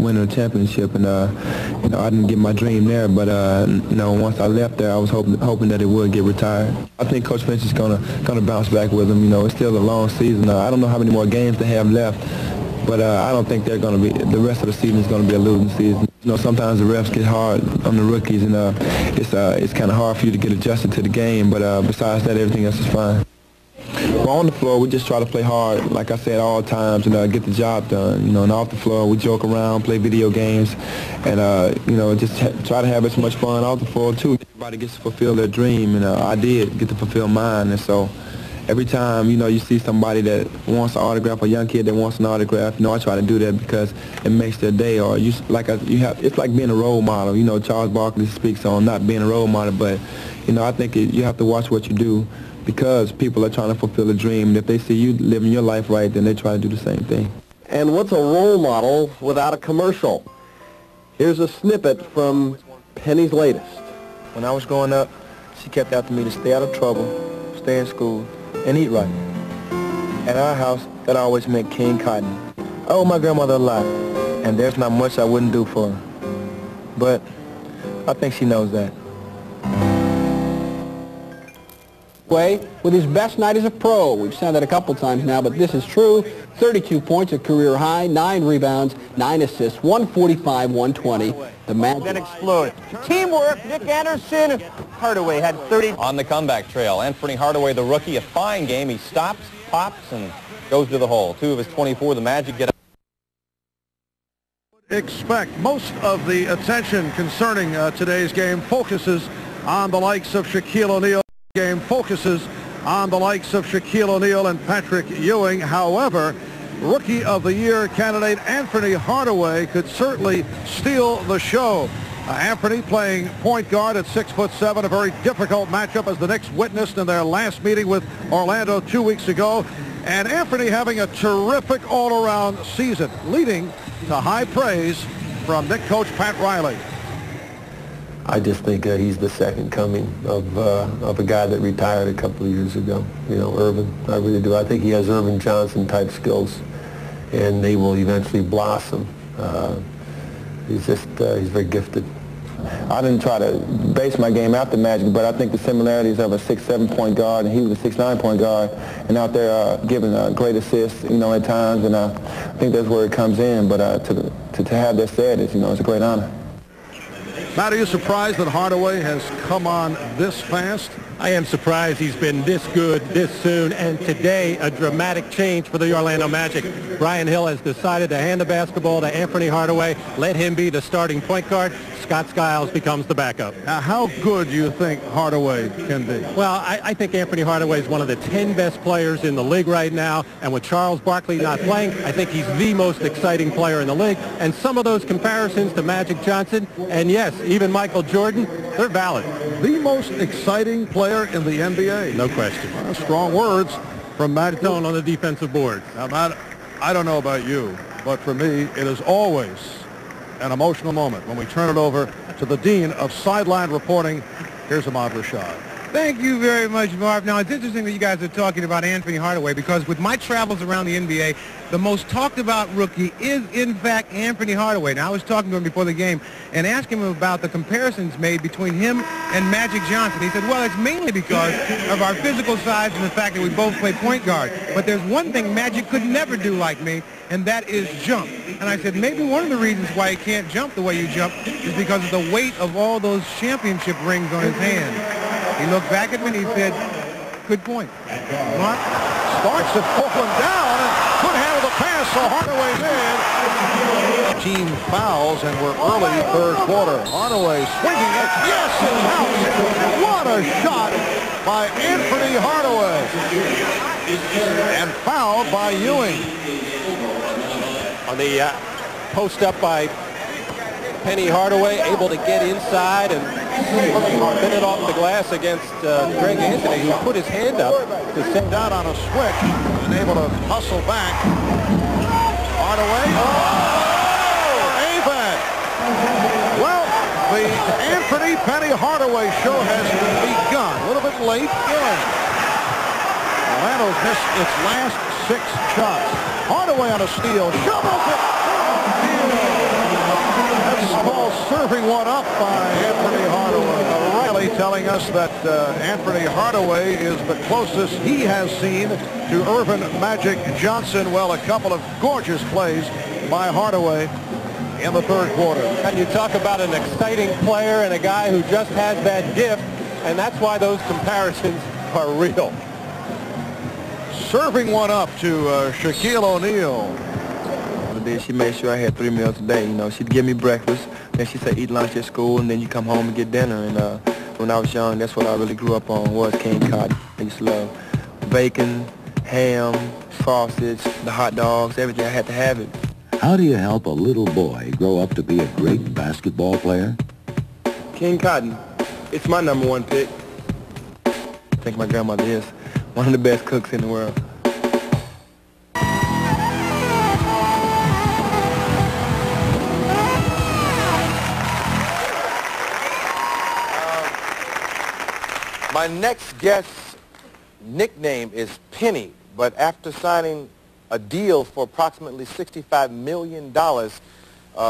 Speaker 2: winning a championship. And, I didn't get my dream there, but, once I left there, I was hoping that it would get retired. I think Coach Finch is gonna bounce back with him. It's still a long season. I don't know how many more games they have left, but I don't think they're going to be, the rest of the season is going to be a losing season. Sometimes the refs get hard on the rookies, and it's kind of hard for you to get adjusted to the game, but besides that, everything else is fine. Well, on the floor, we just try to play hard, like I said, all times, and get the job done. And off the floor, we joke around, play video games, and, just try to have as much fun off the floor, too. Everybody gets to fulfill their dream, and I did get to fulfill mine, and so every time, you see somebody that wants an autograph, a young kid that wants an autograph, I try to do that because it makes their day. Or it's like being a role model. Charles Barkley speaks on not being a role model, but, I think you have to watch what you do because people are trying to fulfill a dream. And if they see you living your life right, then they try to do the same thing.
Speaker 9: And what's a role model without a commercial? Here's a snippet from Penny's latest.
Speaker 2: When I was growing up, she kept after me to stay out of trouble, stay in school, and eat right. At our house, that always meant King Cotton. I owe my grandmother a lot, and there's not much I wouldn't do for her. But I think she knows that.
Speaker 15: with his best night as a pro. We've said that a couple times now, but this is true. 32 points, a career high, 9 rebounds, 9 assists, 145-120. The Magic
Speaker 18: Then explode. Teamwork. Nick Anderson. Hardaway had 30.
Speaker 13: On the comeback trail, Anfernee Hardaway, the rookie, a fine game. He stops, pops, and goes to the hole. 2 of his 24, the Magic get up.
Speaker 20: Expect most of the attention concerning today's game focuses on the likes of Shaquille O'Neal. Game focuses on the likes of Shaquille O'Neal and Patrick Ewing. However, Rookie of the Year candidate Anfernee Hardaway could certainly steal the show. Anfernee playing point guard at 6'7", a very difficult matchup as the Knicks witnessed in their last meeting with Orlando 2 weeks ago. And Anfernee having a terrific all-around season, leading to high praise from Knicks coach Pat Riley.
Speaker 2: I just think he's the second coming of a guy that retired a couple of years ago. You know, Irvin. I really do. I think he has Irvin Johnson type skills, and they will eventually blossom. He's very gifted.
Speaker 12: I didn't try to base my game after Magic, but I think the similarities of a 6'7" point guard, and he was a 6'9" point guard, and out there giving great assists, you know, at times, and I think that's where it comes in. But to have that said, it's a great honor.
Speaker 20: Matt, are you surprised that Hardaway has come on this fast?
Speaker 19: I am surprised he's been this good this soon, and today a dramatic change for the Orlando Magic. Brian Hill has decided to hand the basketball to Anfernee Hardaway, let him be the starting point guard. Scott Skiles becomes the backup.
Speaker 20: Now, how good do you think Hardaway can be?
Speaker 19: Well, I think Anfernee Hardaway is one of the 10 best players in the league right now, and with Charles Barkley not playing, I think he's the most exciting player in the league. And some of those comparisons to Magic Johnson, and yes, even Michael Jordan, they're valid.
Speaker 20: The most exciting player in the NBA.
Speaker 19: No question.
Speaker 20: Strong words from Matt
Speaker 19: Stone on the defensive board.
Speaker 20: Now, Matt, I don't know about you, but for me, it is always an emotional moment when we turn it over to the Dean of Sideline Reporting. Here's Ahmad Rashad.
Speaker 21: Thank you very much, Marv. Now, it's interesting that you guys are talking about Anfernee Hardaway, because with my travels around the NBA, the most talked about rookie is, in fact, Anfernee Hardaway. Now, I was talking to him before the game and asking him about the comparisons made between him and Magic Johnson. He said, well, it's mainly because of our physical size and the fact that we both play point guard. But there's one thing Magic could never do like me, and that is jump. And I said, maybe one of the reasons why he can't jump the way you jump is because of the weight of all those championship rings on his hand. He looked back at me and he said, good point. Mark
Speaker 20: starts to pull him down and could handle the pass, so Hardaway's in. Team fouls, and we're early third quarter. Hardaway swinging it. Yes, it counts. What a shot by Anfernee Hardaway. And fouled by Ewing.
Speaker 19: On the post up by Penny Hardaway, able to get inside and spin it off the glass against Greg Anthony, who put his hand up
Speaker 20: to send out on a switch and able to hustle back. Hardaway. Oh! Even. Well, the Anfernee Penny Hardaway show has begun. A little bit late. Orlando's missed its last 6 shots. Hardaway on a steal. Shovels it. Ball serving one up by Anfernee Hardaway. Riley telling us that Anfernee Hardaway is the closest he has seen to Irvin Magic Johnson. Well, a couple of gorgeous plays by Hardaway in the third quarter.
Speaker 19: And you talk about an exciting player and a guy who just has that gift, and that's why those comparisons are real.
Speaker 20: Serving one up to Shaquille O'Neal.
Speaker 12: She made sure I had 3 meals a day. You know, she'd give me breakfast, then she'd say eat lunch at school, and then you come home and get dinner. And when I was young, that's what I really grew up on, was King Cotton. I used to love bacon, ham, sausage, the hot dogs, everything. I had to have it.
Speaker 24: How do you help a little boy grow up to be a great basketball player?
Speaker 12: King Cotton. It's my #1 pick. I think my grandmother is one of the best cooks in the world.
Speaker 25: My next guest's nickname is Penny, but after signing a deal for approximately $65 million,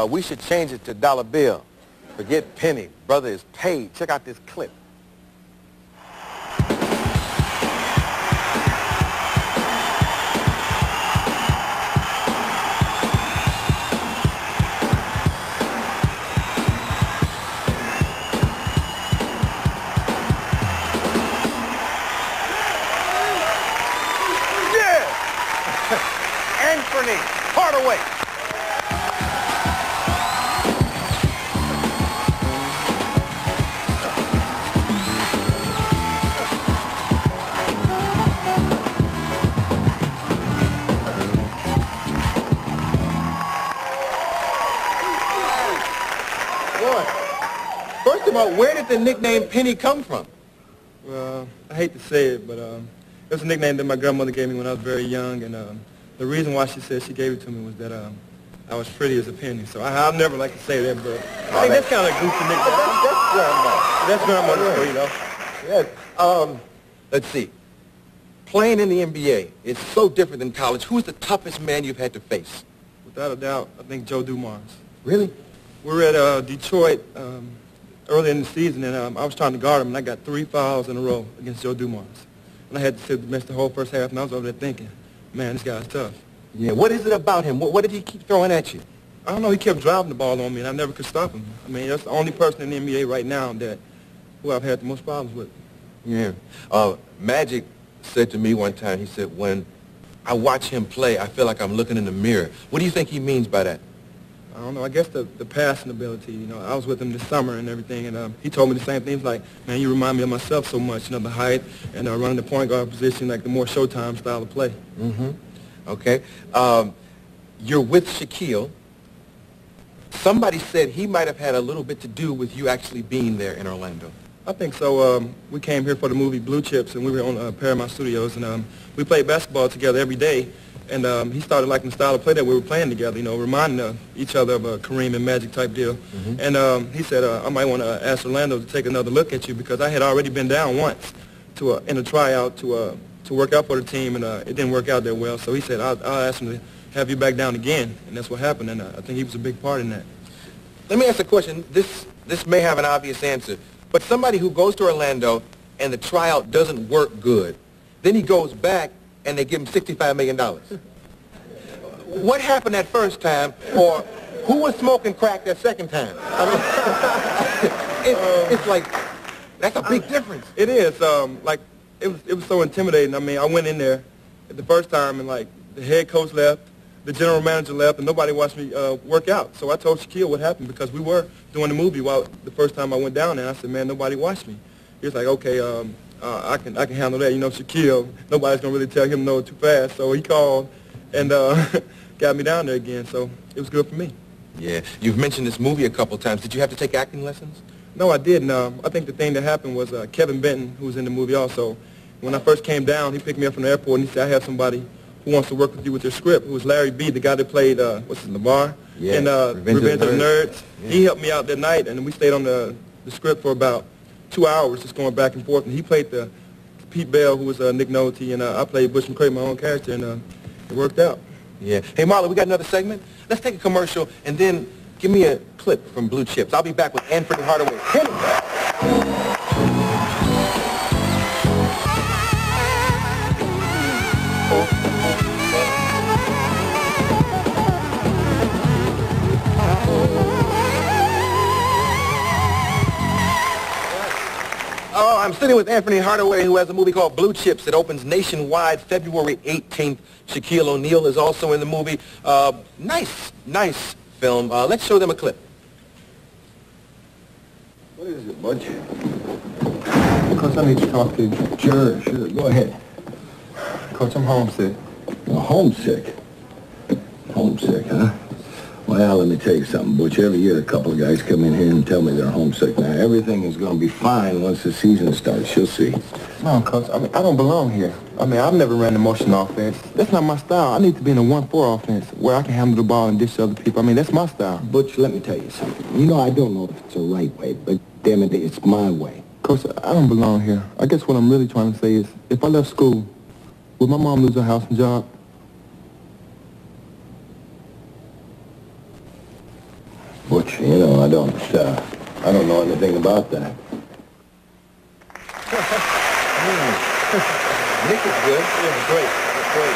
Speaker 25: we should change it to Dollar Bill. Forget Penny. Brother is paid. Check out this clip. Anfernee Hardaway. First of all, where did the nickname Penny come from?
Speaker 2: Well, I hate to say it, but it was a nickname that my grandmother gave me when I was very young, and the reason why she said she gave it to me was that I was pretty as a penny. So I'll never like to say that, but I think that's kind of a goofy nickname. That's grandmother for you know.
Speaker 25: Yeah. Let's see. Playing in the NBA is so different than college. Who's the toughest man you've had to face?
Speaker 2: Without a doubt, I think Joe Dumars.
Speaker 25: Really?
Speaker 2: We were at Detroit early in the season, and I was trying to guard him, and I got 3 fouls in a row against Joe Dumars. And I had to miss the whole first half, and I was over there thinking, man, this guy's tough.
Speaker 25: Yeah, what is it about him? What did he keep throwing at you?
Speaker 2: I don't know, he kept driving the ball on me, and I never could stop him. I mean, that's the only person in the NBA right now who I've had the most problems with.
Speaker 25: Yeah. Magic said to me one time, he said, when I watch him play, I feel like I'm looking in the mirror. What do you think he means by that?
Speaker 2: I don't know, I guess the passing ability, you know. I was with him this summer and everything, and he told me the same thing. He was like, man, you remind me of myself so much, you know, the height and running the point guard position, like the more Showtime style of play.
Speaker 25: Mm-hmm. Okay. You're with Shaquille. Somebody said he might have had a little bit to do with you actually being there in Orlando.
Speaker 2: I think so. We came here for the movie Blue Chips, and we were on Paramount Studios, and we played basketball together every day. And he started liking the style of play that we were playing together, you know, reminding each other of a Kareem and Magic type deal. Mm-hmm. And he said, I might want to ask Orlando to take another look at you, because I had already been down once in a tryout to work out for the team, and it didn't work out that well. So he said, I'll ask him to have you back down again, and that's what happened. And I think he was a big part in that.
Speaker 25: Let me ask a question. This may have an obvious answer, but somebody who goes to Orlando and the tryout doesn't work good, then he goes back and they give him $65 million. What happened that first time, or who was smoking crack that second time? I mean, it's like, that's a big difference.
Speaker 2: It is. Like, it was so intimidating. I mean, I went in there the first time, and like, the head coach left, the general manager left, and nobody watched me work out. So I told Shaquille what happened, because we were doing the movie the first time I went down there. I said, man, nobody watched me. He was like, okay, I can handle that. You know, Shaquille, nobody's going to really tell him no too fast. So he called and got me down there again. So it was good for me.
Speaker 25: Yeah. You've mentioned this movie a couple times. Did you have to take acting lessons?
Speaker 2: No, I didn't. I think the thing that happened was Kevin Benton, who was in the movie also, when I first came down, he picked me up from the airport, and he said, I have somebody who wants to work with you with your script. It was Larry B., the guy that played, LeVar?
Speaker 25: Yeah,
Speaker 2: in Revenge of the Nerds. Yeah. He helped me out that night, and we stayed on the script for about 2 hours, just going back and forth. And he played the Pete Bell, who was Nick Nolte, and I played Bush McCray, my own character, and it worked out.
Speaker 25: Yeah. Hey, Marlon, we got another segment? Let's take a commercial, and then give me a clip from Blue Chips. I'll be back with Anfernee Hardaway. Penny. Oh, I'm sitting with Anfernee Hardaway, who has a movie called Blue Chips that opens nationwide February 18th. Shaquille O'Neal is also in the movie. Nice film. Let's show them a clip.
Speaker 8: What is it, Butch? Coach, I need to talk to you. Sure. Go ahead.
Speaker 2: Coach, I'm homesick.
Speaker 8: Well, homesick? Homesick, huh? Well, let me tell you something, Butch. Every year a couple of guys come in here and tell me they're homesick. Now, everything is going to be fine once the season starts. You'll see.
Speaker 2: No, Coach. I mean, I don't belong here. I mean, I've never ran the motion offense. That's not my style. I need to be in a 1-4 offense where I can handle the ball and dish to other people. I mean, that's my style.
Speaker 8: Butch, let me tell you something. You know, I don't know if it's the right way, but damn it, it's my way.
Speaker 2: Coach, I don't belong here. I guess what I'm really trying to say is, if I left school, would my mom lose her house and job?
Speaker 8: Butch, you know, I don't know anything about that.
Speaker 25: Nick is good. Yeah, great.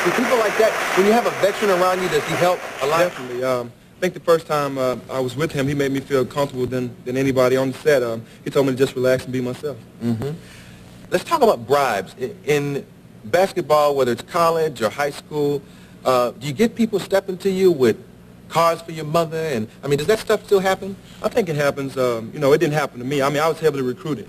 Speaker 25: Do people like that, when you have a veteran around you, does he help a lot?
Speaker 2: Definitely. I think the first time I was with him, he made me feel comfortable than anybody on the set. He told me to just relax and be myself.
Speaker 25: Mm-hmm. Let's talk about bribes. In basketball, whether it's college or high school, do you get people stepping to you with cars for your mother? And, I mean, does that stuff still happen?
Speaker 2: I think it happens. You know, it didn't happen to me. I mean, I was heavily recruited.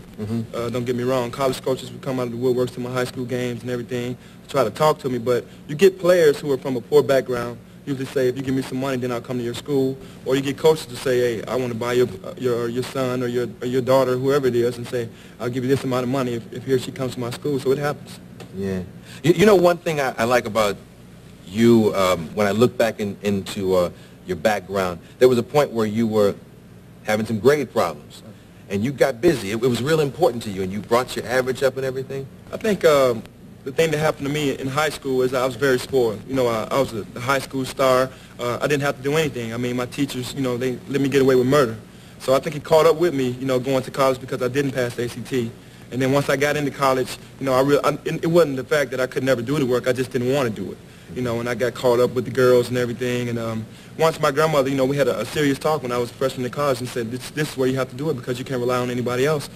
Speaker 2: Don't get me wrong. College coaches would come out of the woodworks to my high school games and everything to try to talk to me. But you get players who are from a poor background, usually say, if you give me some money, then I'll come to your school. Or you get coaches to say, hey, I want to buy your son or your daughter, whoever it is, and say, I'll give you this amount of money if he or she comes to my school. So it happens.
Speaker 25: Yeah. You know, one thing I like about you, when I look back into your background, there was a point where you were having some grade problems, and you got busy. It was real important to you, and you brought your average up and everything.
Speaker 2: I think the thing that happened to me in high school is I was very spoiled. You know, I was the high school star. I didn't have to do anything. I mean, my teachers, you know, they let me get away with murder. So I think it caught up with me, you know, going to college because I didn't pass the ACT. And then once I got into college, you know, it wasn't the fact that I could never do the work. I just didn't want to do it. You know, and I got caught up with the girls and everything. And once my grandmother, you know, we had a serious talk when I was a freshman in college and said, this is where you have to do it because you can't rely on anybody else.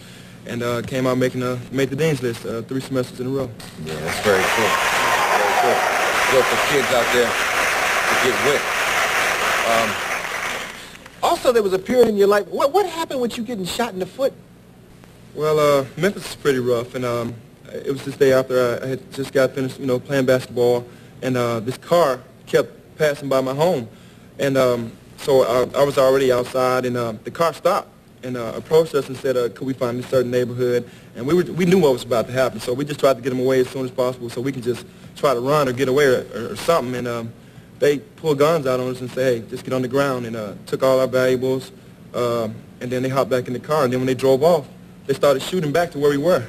Speaker 2: And came out made the dean's list 3 semesters in a row.
Speaker 25: Yeah, that's very cool. Very cool. Good for kids out there to get with. Also, there was a period in your life. What happened with you getting shot in the foot?
Speaker 2: Well, Memphis is pretty rough, and it was this day after I had just got finished, you know, playing basketball, and this car kept passing by my home, and so I was already outside, and the car stopped and approached us and said, could we find a certain neighborhood? And we knew what was about to happen, so we just tried to get them away as soon as possible so we can just try to run or get away or something, and they pulled guns out on us and said, hey, just get on the ground, and took all our valuables, and then they hopped back in the car, and then when they drove off, they started shooting back to where we were.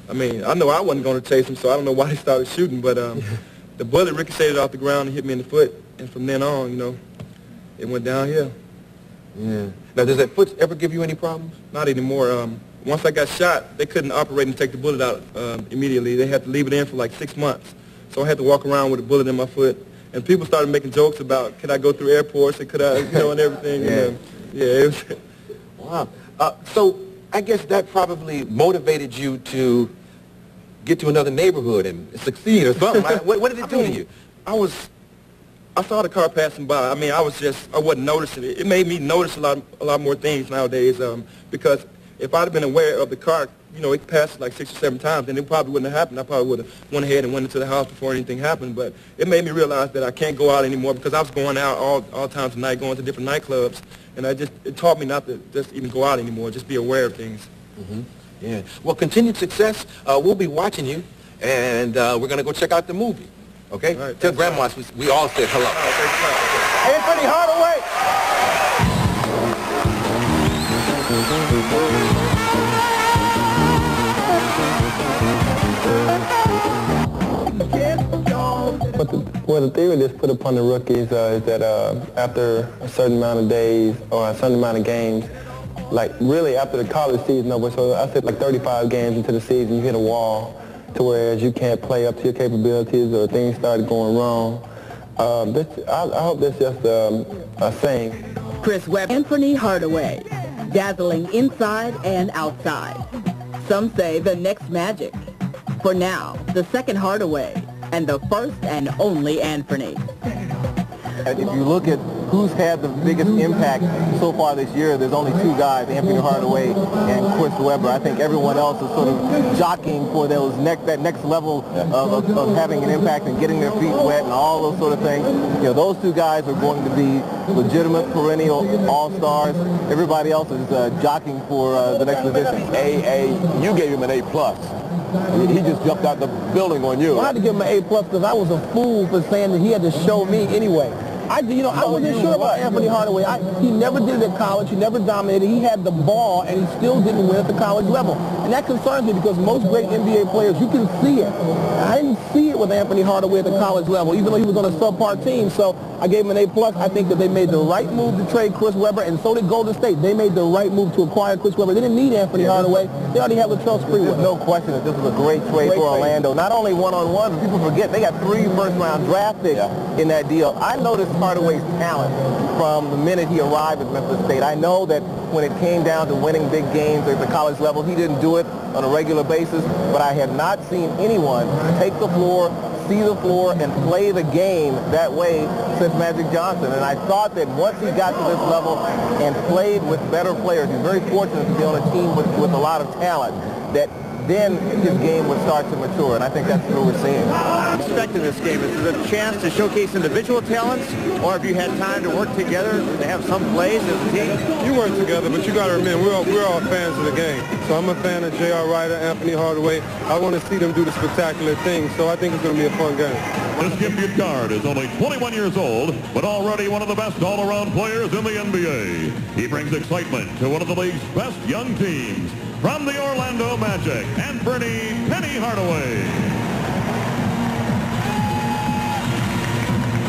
Speaker 2: I mean, I know I wasn't going to chase them, so I don't know why they started shooting, but the bullet ricocheted off the ground and hit me in the foot, and from then on, you know, it went downhill.
Speaker 25: Yeah. Now, does that foot ever give you any problems?
Speaker 2: Not anymore. Once I got shot, they couldn't operate and take the bullet out immediately. They had to leave it in for like 6 months. So I had to walk around with a bullet in my foot, and people started making jokes about, could I go through airports and could I, you know, and everything.
Speaker 25: Yeah.
Speaker 2: And, yeah, it was.
Speaker 25: Wow. So I guess that probably motivated you to get to another neighborhood and succeed or something. What did it do to you?
Speaker 2: I saw the car passing by. I mean, I wasn't noticing it. It made me notice a lot more things nowadays because if I'd have been aware of the car, you know, it passed like 6 or 7 times, then it probably wouldn't have happened. I probably would have went ahead and went into the house before anything happened. But it made me realize that I can't go out anymore because I was going out all times of night, going to different nightclubs, and it taught me not to just even go out anymore, just be aware of things.
Speaker 25: Mm-hmm. Yeah. Well, continued success. We'll be watching you, and we're going to go check out the movie. Okay? Right, tell Grandma we all said hello.
Speaker 18: Anfernee Hardaway!
Speaker 2: Well, the theory that's put upon the rookies is that after a certain amount of days or a certain amount of games, like really after the college season over, so I said like 35 games into the season, you hit a wall to whereas you can't play up to your capabilities or things started going wrong. I hope that's just a saying.
Speaker 10: Chris Webber, Anfernee Hardaway, dazzling inside and outside. Some say the next Magic. For now, the second Hardaway and the first and only Anfernee.
Speaker 4: If you look at who's had the biggest impact so far this year, there's only 2 guys, Anfernee Hardaway and Chris Webber. I think everyone else is sort of jockeying for that next level of having an impact and getting their feet wet and all those sort of things. You know, those 2 guys are going to be legitimate perennial all-stars. Everybody else is jockeying for the next position.
Speaker 14: You gave him an A+. He just jumped out the building on you.
Speaker 12: I had to give him an A+ because I was a fool for saying that he had to show me anyway. I wasn't sure about Anfernee Hardaway. He never did it at college. He never dominated. He had the ball, and he still didn't win at the college level. And that concerns me because most great NBA players, you can see it. I didn't see it with Anfernee Hardaway at the college level, even though he was on a subpar team. So I gave him an A+. I think that they made the right move to trade Chris Webber, and so did Golden State. They made the right move to acquire Chris Webber. They didn't need Anfernee Hardaway. They already have Latrell Sprewell.
Speaker 4: There's no question that this was a great trade for Orlando. Not only one-on-one, but people forget they got 3 first-round draft picks in that deal. I noticed Hardaway's talent from the minute he arrived at Memphis State. I know that when it came down to winning big games at the college level, he didn't do it on a regular basis, but I have not seen anyone take the floor,
Speaker 13: see the floor and play the game that way since Magic Johnson. And I thought that once he got to this level and played with better players, he's very fortunate to be on a team with a lot of talent, that then his game would start to mature, and I think that's what we're seeing.
Speaker 3: Expect in this game, is it a chance to showcase individual talents, or have you had time to work together to have some plays as a team?
Speaker 2: You work together, but you got to remember, we're all fans of the game. So I'm a fan of J.R. Ryder, Anfernee Hardaway. I want to see them do the spectacular things, so I think it's going to be a fun game.
Speaker 16: This gifted guard is only 21 years old, but already one of the best all-around players in the NBA. He brings excitement to one of the league's best young teams. From the Orlando Magic, Anfernee Penny Hardaway.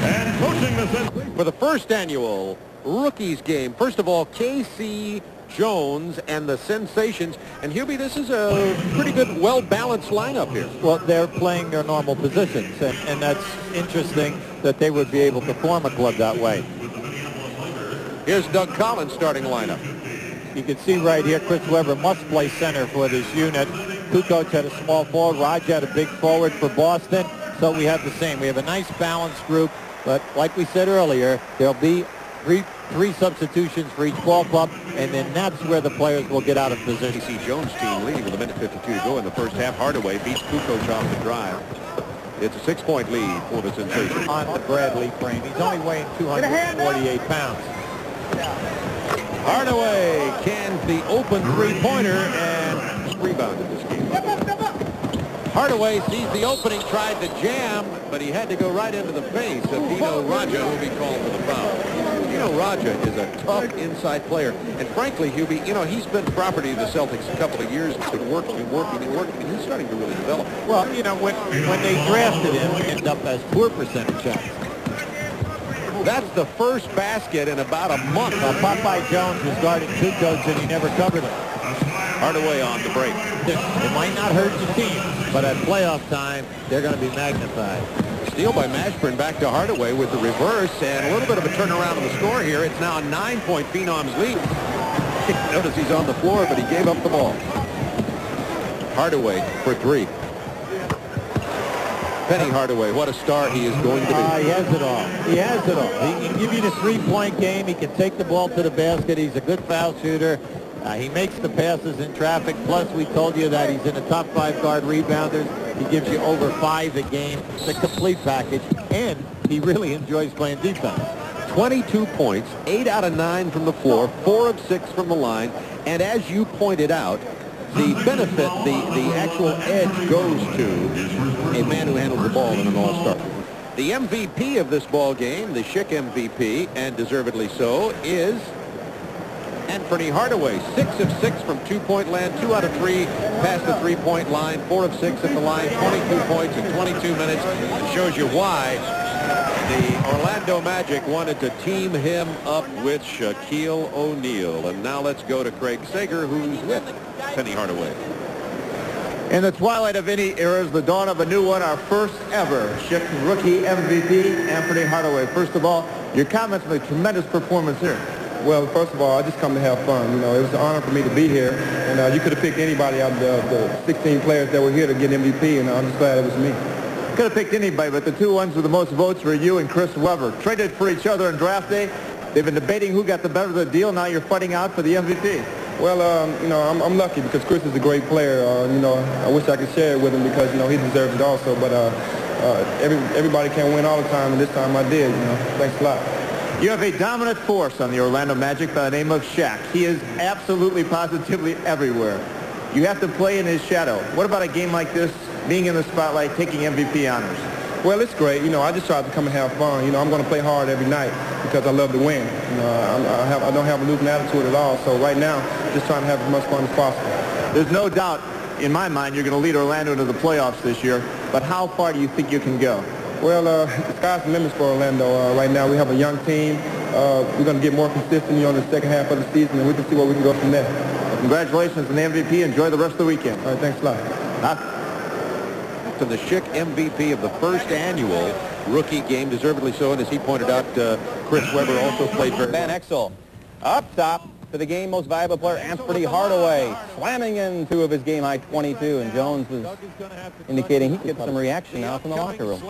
Speaker 16: And coaching this
Speaker 3: for the first annual Rookies game. First of all, K.C. Jones and the Sensations. And Hubie, this is a pretty good, well-balanced lineup here.
Speaker 17: Well, they're playing their normal positions, and that's interesting that they would be able to form a club that way.
Speaker 3: Here's Doug Collins' starting lineup.
Speaker 17: You can see right here, Chris Webber must play center for this unit. Kukoc had a small forward. Raj had a big forward for Boston. So we have the same. We have a nice balanced group. But like we said earlier, there'll be three substitutions for each ball club, and then that's where the players will get out of position.
Speaker 3: K.C. Jones' team leading with 1:52 to go in the first half. Hardaway beats Kukoc off the drive. It's a 6-point lead for the Sensation.
Speaker 17: On the Bradley frame. He's only weighing 248 pounds.
Speaker 3: Hardaway cans the open three-pointer and rebounded this game. Hardaway sees the opening, tried to jam, but he had to go right into the face of Dino Raja, who will be called for the foul. Dino Raja is a tough inside player, and frankly, Hubie, you know, he's been property of the Celtics a couple of years. It works and working and working, and he's starting to really develop.
Speaker 17: Well, you know, when they drafted him, he ended up as poor percentage shots.
Speaker 3: That's the first basket in about a month.
Speaker 17: Popeye Jones was guarding Kukoc, and he never covered him.
Speaker 3: Hardaway on the break.
Speaker 17: It might not hurt the team, but at playoff time, they're going to be magnified.
Speaker 3: Steal by Mashburn, back to Hardaway with the reverse, and a little bit of a turnaround in the score here. It's now a 9-point Phenoms lead. Notice he's on the floor, but he gave up the ball. Hardaway for three. Penny Hardaway, what a star he is going to be.
Speaker 17: He has it all. He has it all. He can give you the three-point game. He can take the ball to the basket. He's a good foul shooter. He makes the passes in traffic. Plus, we told you that he's in the top 5 guard rebounders. He gives you over 5 a game. It's a complete package, and he really enjoys playing defense.
Speaker 3: 22 points, 8 out of 9 from the floor, 4 of 6 from the line, and as you pointed out, the benefit, the actual edge goes to a man who handles the ball in an all-star. The MVP of this ball game, the Schick MVP, and deservedly so, is Anfernee Hardaway. 6 of 6 from two-point land, 2 out of 3 past the three-point line, 4 of 6 at the line, 22 points in 22 minutes. It shows you why the Orlando Magic wanted to team him up with Shaquille O'Neal. And now let's go to Craig Sager, who's with Penny Hardaway. In the twilight of any eras, the dawn of a new one, our first ever Schick rookie MVP, Anfernee Hardaway. First of all, your comments on the tremendous performance here.
Speaker 2: Well, first of all, I just come to have fun. You know, it was an honor for me to be here, and you could have picked anybody out of the 16 players that were here to get MVP, and I'm just glad it was me.
Speaker 3: Could have picked anybody, but the two ones with the most votes were you and Chris Webber. Traded for each other on draft day. They've been debating who got the better of the deal. Now you're fighting out for the MVP.
Speaker 2: Well, you know, I'm lucky because Chris is a great player. You know, I wish I could share it with him because, you know, he deserves it also. But everybody can't win all the time, and this time I did, you know. Thanks a lot.
Speaker 3: You have a dominant force on the Orlando Magic by the name of Shaq. He is absolutely, positively everywhere. You have to play in his shadow. What about a game like this, being in the spotlight, taking MVP honors?
Speaker 2: Well, it's great. You know, I just try to come and have fun. You know, I'm going to play hard every night because I love to win. You know, I don't have a losing attitude at all. So right now, just trying to have as much fun as possible.
Speaker 3: There's no doubt, in my mind, you're going to lead Orlando into the playoffs this year. But how far do you think you can go?
Speaker 2: Well, the sky's the limit for Orlando. Right now, we have a young team. We're going to get more consistent on the second half of the season, and we can see where we can go from there.
Speaker 3: Well, congratulations on the MVP. Enjoy the rest of the weekend.
Speaker 2: All right, thanks a lot.
Speaker 3: To the Schick MVP of the first annual rookie game, deservedly so, and as he pointed out, Chris Webber also played very
Speaker 13: Van Exel up top.
Speaker 18: to the game most valuable player, Anfernee Hardaway, slamming in 2 of his game-high 22, and Jones was indicating he could get some reaction now from the locker room.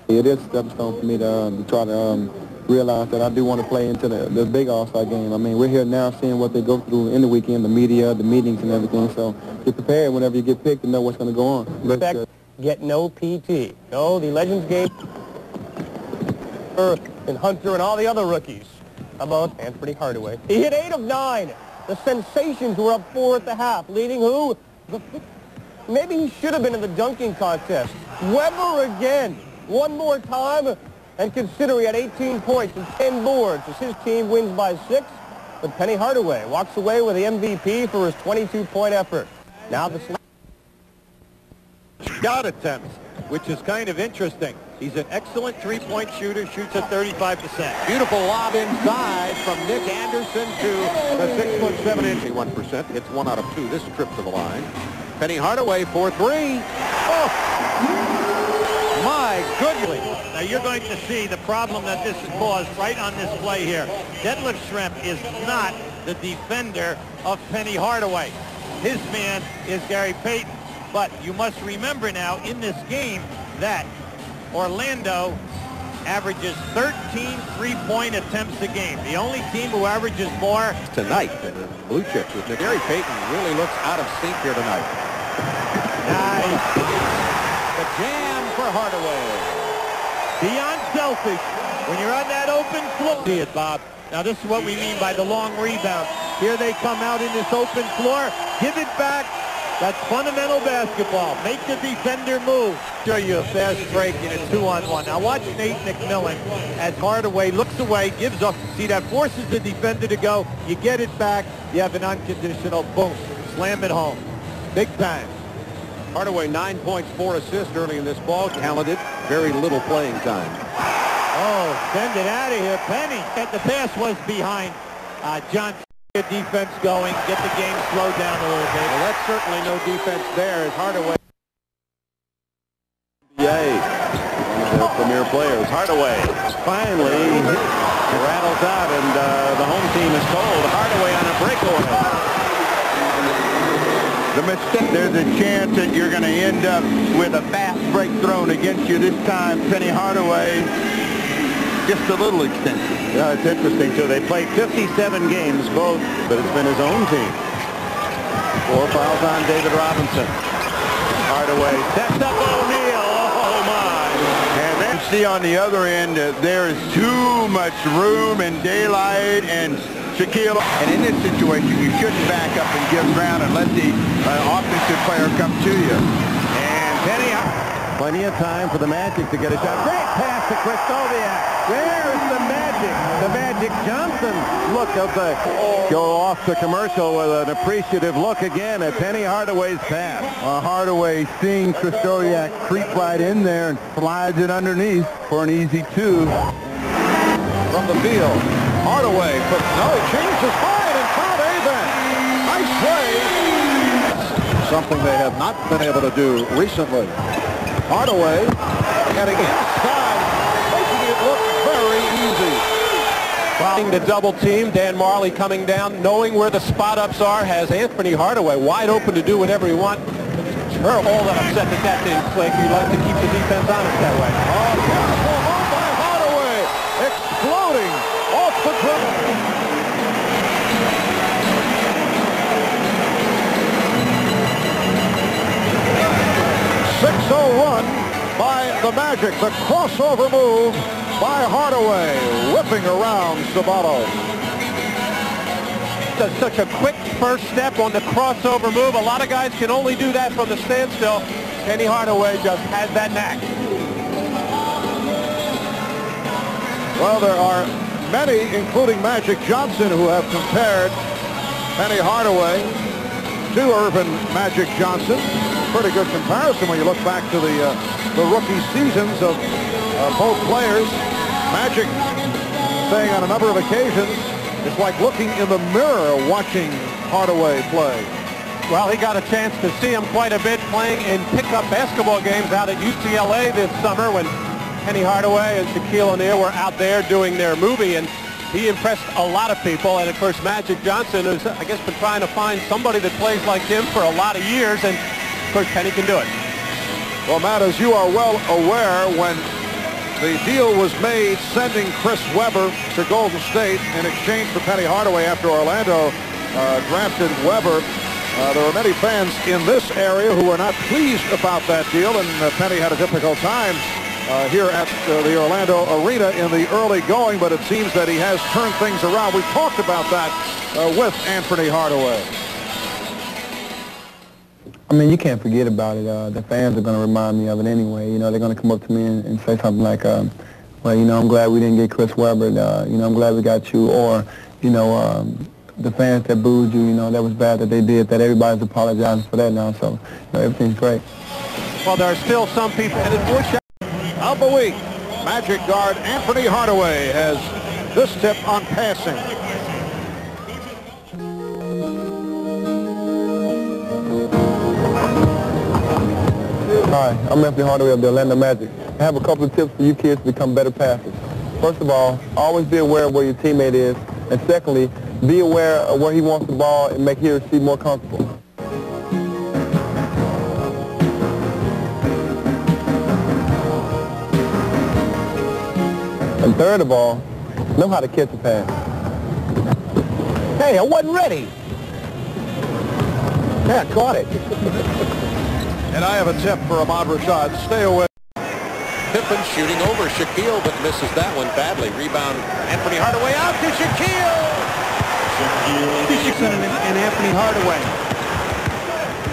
Speaker 2: It is a stepping stone for me to try to realize that I do want to play into the big All-Star game. I mean, we're here now seeing what they go through in the weekend, the media, the meetings and everything, so get prepared whenever you get picked to know what's going to go on.
Speaker 5: But, get no PT. No, the Legends game and Hunter and all the other rookies. How about Anfernee Hardaway? He hit 8 of 9. The Sensations were up 4 at the half, leading who? Maybe he should have been in the dunking contest. Weber again. One more time, and consider he had 18 points and 10 boards as his team wins by 6. But Penny Hardaway walks away with the MVP for his 22-point effort. Now the
Speaker 3: shot attempts, which is kind of interesting. He's an excellent three-point shooter, shoots at 35%. Beautiful lob inside from Nick Anderson to the 6'7" 1%. Hits 1 out of 2 this trip to the line. Penny Hardaway for 3. Oh! My goodness.
Speaker 17: Now you're going to see the problem that this has caused right on this play here. Detlef Schrempf is not the defender of Penny Hardaway. His man is Gary Payton. But you must remember now in this game that Orlando averages 13 three-point attempts a game. The only team who averages more
Speaker 3: tonight than the Blue Chips with Gary Payton really looks out of sync here tonight.
Speaker 17: Nice.
Speaker 3: The jam for Hardaway.
Speaker 17: Beyond selfish. When you're on that open floor. See it, Bob. Now this is what we mean by the long rebound. Here they come out in this open floor. Give it back. That's fundamental basketball. Make the defender move. Show you a fast break in a 2-on-1. Now watch Nate McMillan as Hardaway looks away, gives up. See, that forces the defender to go. You get it back. You have an unconditional boom. Slam it home. Big time.
Speaker 3: Hardaway 9 points, 4 assists early in this ball. Talented, very little playing time.
Speaker 17: Oh, send it out of here, Penny. And the pass was behind Johnson. Defense going, get the game slowed down a little bit.
Speaker 3: Well, that's certainly no defense there as Hardaway.
Speaker 14: Yay. The premier players. Hardaway finally rattles out, and the home team is told. Hardaway on a breakaway. The mistake, there's a chance that you're going to end up with a fast break thrown against you this time. Penny Hardaway, just a little extensive. Yeah, it's interesting, too. They played 57 games, both, but it's been his own team. 4 fouls on David Robinson. Hardaway steps up O'Neal. Oh, my. And then you see on the other end, there is too much room and daylight and Shaquille. And in this situation, you shouldn't back up and give ground and let the offensive player come to you. And Penny,
Speaker 25: plenty of time for the Magic to get a shot. Great pass to Krystkowiak. There's the Magic. The Magic Johnson look of the go off the commercial with an appreciative look again at Penny Hardaway's pass.
Speaker 14: Hardaway seeing Krystkowiak creep right in there and slides it underneath for an easy 2.
Speaker 3: From the field, Hardaway, but no, he changed his mind and found Avon. Nice play. Something they have not been able to do recently. Hardaway getting inside, making it look very easy.
Speaker 6: Following the double team, Dan Marley coming down, knowing where the spot-ups are, has Anfernee Hardaway wide open to do whatever he wants. We're all that upset that didn't click. You'd like to keep the defense honest that way.
Speaker 3: Oh, beautiful move by Hardaway, exploding off the dribble. 6-0 run by the Magic. The crossover move by Hardaway, whipping around Sabato.
Speaker 6: Does such a quick first step on the crossover move. A lot of guys can only do that from the standstill. Penny Hardaway just has that knack.
Speaker 3: Well, there are many, including Magic Johnson, who have compared Penny Hardaway to Urban Magic Johnson. Pretty good comparison when you look back to the rookie seasons of both players. Magic saying on a number of occasions, it's like looking in the mirror watching Hardaway play.
Speaker 6: Well, he got a chance to see him quite a bit playing in pickup basketball games out at UCLA this summer when Penny Hardaway and Shaquille O'Neal were out there doing their movie. And he impressed a lot of people, and of course Magic Johnson has, I guess, been trying to find somebody that plays like him for a lot of years, and of course Penny can do it.
Speaker 20: Well, Matt, as you are well aware, when the deal was made sending Chris Webber to Golden State in exchange for Penny Hardaway after Orlando drafted Webber, there were many fans in this area who were not pleased about that deal, and Penny had a difficult time here at the Orlando Arena in the early going, but it seems that he has turned things around. We've talked about that with Anfernee Hardaway.
Speaker 2: I mean, you can't forget about it. The fans are going to remind me of it anyway. You know, they're going to come up to me and say something like, well, you know, I'm glad we didn't get Chris Webber. You know, I'm glad we got you. Or, you know, the fans that booed you, you know, that was bad that they did that. Everybody's apologizing for that now, so, you know, everything's great.
Speaker 6: Well, there are still some people headed for shot.
Speaker 20: Of the week, Magic guard Anfernee Hardaway has this tip on passing.
Speaker 2: Hi, I'm Anfernee Hardaway of the Orlando Magic. I have a couple of tips for you kids to become better passers. First of all, always be aware of where your teammate is. And secondly, be aware of where he wants the ball and make he or she more comfortable. And third of all, know how to catch a pass.
Speaker 5: Hey, I wasn't ready. Yeah, I caught it.
Speaker 20: And I have a tip for Ahmad Rashad. Stay away.
Speaker 3: Pippen shooting over Shaquille, but misses that one badly. Rebound, Anfernee Hardaway out to Shaquille.
Speaker 5: And Anfernee Hardaway.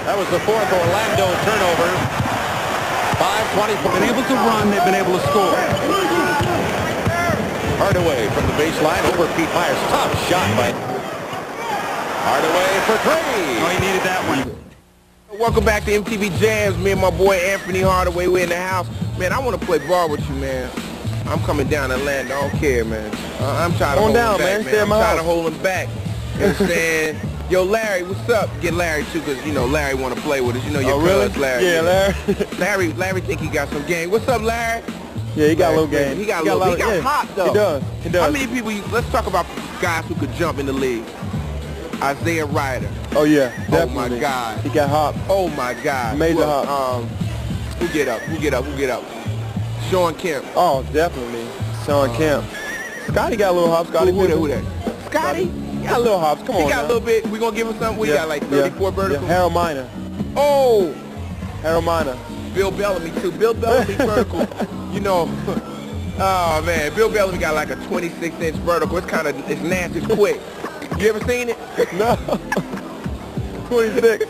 Speaker 3: That was the fourth Orlando turnover. 5:24.
Speaker 5: Been able to run, they've been able to score.
Speaker 3: Hardaway from the baseline over Pete Myers. Tough shot by Hardaway for three.
Speaker 5: Oh, he needed that one.
Speaker 1: Welcome back to MTV Jams. Me and my boy Anfernee Hardaway, we're in the house. Man, I want to play ball with you, man. I'm coming down to Atlanta. I don't care, man. I'm trying to hold him back, man. I'm trying to hold him back. You know what I'm saying? Yo, Larry, what's up? Get Larry, too, because, you know, Larry want to play with us. You know your cuz, Larry.
Speaker 2: Yeah,
Speaker 1: Larry. Larry think he got some game. What's up, Larry?
Speaker 2: Yeah, he got a little game.
Speaker 1: He got a little. He got hot, though.
Speaker 2: He does. He does.
Speaker 1: How many people, let's talk about guys who could jump in the league. Isaiah Ryder.
Speaker 2: Oh, yeah, definitely.
Speaker 1: Oh, my God.
Speaker 2: He got hop.
Speaker 1: Oh, my God.
Speaker 2: Major hop.
Speaker 1: Who get up? Sean Kemp.
Speaker 2: Oh, definitely. Sean Kemp. Scotty got a little hop. Scotty.
Speaker 1: Who that? Scotty?
Speaker 2: He got a little hops. Come on.
Speaker 1: He got a little bit. We gonna give him something. We got like 34 verticals.
Speaker 2: Yeah. Harold Miner.
Speaker 1: Oh.
Speaker 2: Harold Miner.
Speaker 1: Bill Bellamy too. Bill Bellamy vertical. You know. Oh man, Bill Bellamy got like a 26-inch vertical. It's nasty. It's quick. You ever seen it?
Speaker 2: No. 26.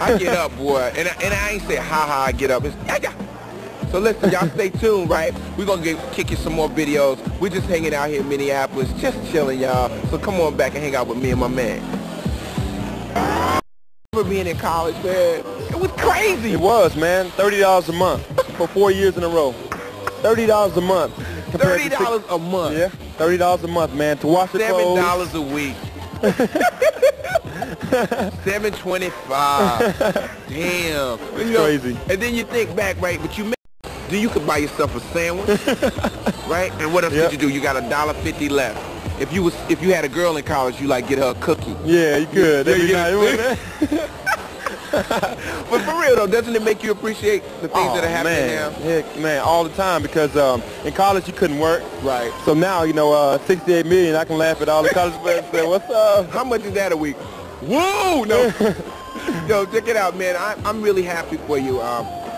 Speaker 1: I get up, boy, and I ain't say ha I get up. It's So listen, y'all stay tuned, right? We're going to kick you some more videos. We're just hanging out here in Minneapolis, just chilling, y'all. So come on back and hang out with me and my man. For being in college, man, it was crazy.
Speaker 2: It was, man. $30 a month for 4 years in a row. $30 a month.
Speaker 1: $30 a month.
Speaker 2: Yeah, $30 a month, man, to wash the clothes.
Speaker 1: $7 a week. $7.25. Damn.
Speaker 2: It's crazy.
Speaker 1: And then you think back, right? But you could buy yourself a sandwich, right? And what else could you do? You got $1.50 left. If you had a girl in college, you like get her a cookie.
Speaker 2: Yeah, you could.
Speaker 1: But for real though, doesn't it make you appreciate the things that are happening now?
Speaker 2: Yeah, man, all the time, because in college you couldn't work.
Speaker 1: Right.
Speaker 2: So now, you know, $68 million, I can laugh at all the college players and say, what's up?
Speaker 1: How much is that a week? Whoa! No. Yo, check it out, man. I'm really happy for you.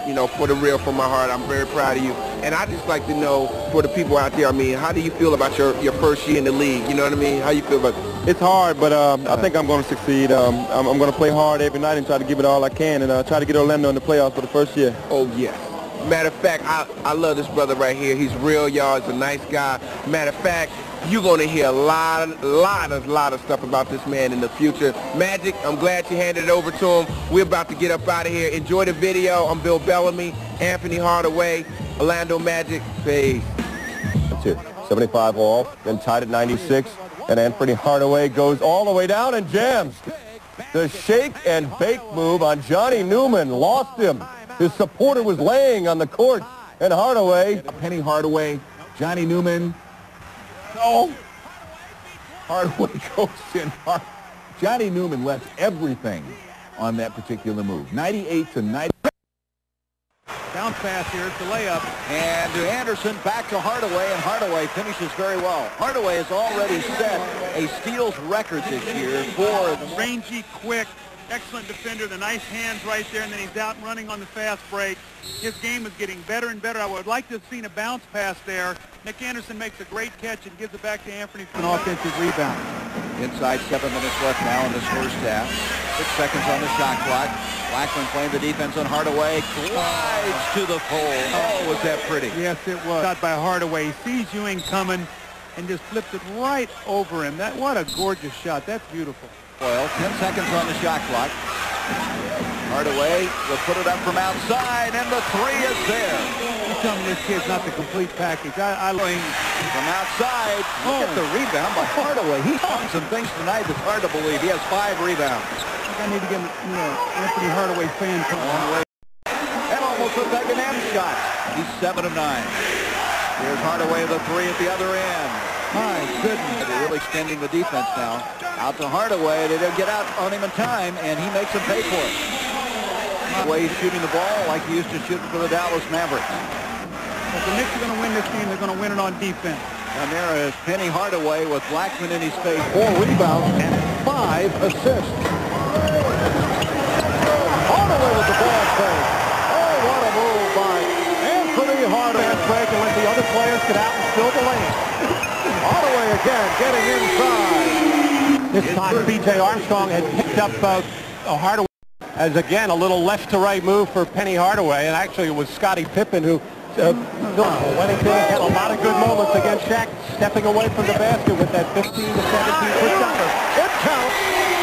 Speaker 1: You know, for the real, from my heart, I'm very proud of you. And I just like to know, for the people out there, I mean, how do you feel about your first year in the league? You know what I mean? How you feel about it?
Speaker 2: It's hard, but I think I'm going to succeed. I'm going to play hard every night and try to give it all I can and try to get Orlando in the playoffs for the first year.
Speaker 1: Oh, yes. Matter of fact, I love this brother right here. He's real, y'all. He's a nice guy. Matter of fact, you're going to hear a lot of stuff about this man in the future. Magic, I'm glad you handed it over to him. We're about to get up out of here. Enjoy the video. I'm Bill Bellamy, Anfernee Hardaway, Orlando Magic. Peace.
Speaker 4: That's it. 75 all, then tied at 96. And Anfernee Hardaway goes all the way down and jams. The shake and bake move on Johnny Newman lost him. His supporter was laying on the court. And Hardaway.
Speaker 7: Penny Hardaway, Johnny Newman. No. Hardaway goes in. Johnny Newman left everything on that particular move. 98 to 90.
Speaker 3: Bounce pass here, it's the layup. And to Anderson, back to Hardaway, and Hardaway finishes very well. Hardaway has already set a steals record this year for the
Speaker 9: rangy, quick, excellent defender, the nice hands right there, and then he's out and running on the fast break. His game is getting better and better. I would like to have seen a bounce pass there. Nick Anderson makes a great catch and gives it back to Anfernee.
Speaker 3: An offensive rebound. Inside 7 minutes left now in this first half. 6 seconds on the shot clock. Blackman playing the defense on Hardaway. Glides to the pole. Oh, was that pretty?
Speaker 9: Yes, it was. Shot by Hardaway. He sees Ewing coming and just flips it right over him. What a gorgeous shot. That's beautiful.
Speaker 3: Well, 10 seconds on the shot clock. Hardaway will put it up from outside, and the three is there.
Speaker 9: You tell me this kid's not the complete package. I
Speaker 3: from outside. Look at the rebound by Hardaway. He's done some things tonight that's hard to believe. He has 5 rebounds.
Speaker 9: I need to get Anfernee Hardaway fan come on.
Speaker 3: And almost a second-hand shot. He's 7 of 9. Here's Hardaway the 3 at the other end. My goodness. They're really extending the defense now. Out to Hardaway. They don't get out on him in time, and he makes them pay for it. The way he's shooting the ball like he used to shoot for the Dallas Mavericks.
Speaker 9: If the Knicks are going to win this game, they're going to win it on defense.
Speaker 3: And there is Penny Hardaway with Blackman in his face. 4 rebounds and 5 assists. Hardaway with the ball fake. Oh, what a move by Anfernee Hardaway.
Speaker 6: Break and let the other players get out and fill the lane.
Speaker 3: Hardaway again getting inside.
Speaker 6: This time B.J. Armstrong had picked up Hardaway as again a little left-to-right move for Penny Hardaway, and actually it was Scottie Pippen who Wellington had a lot of good moments against Shaq, stepping away from the basket with that 15 to 17 foot jumper.
Speaker 3: It counts,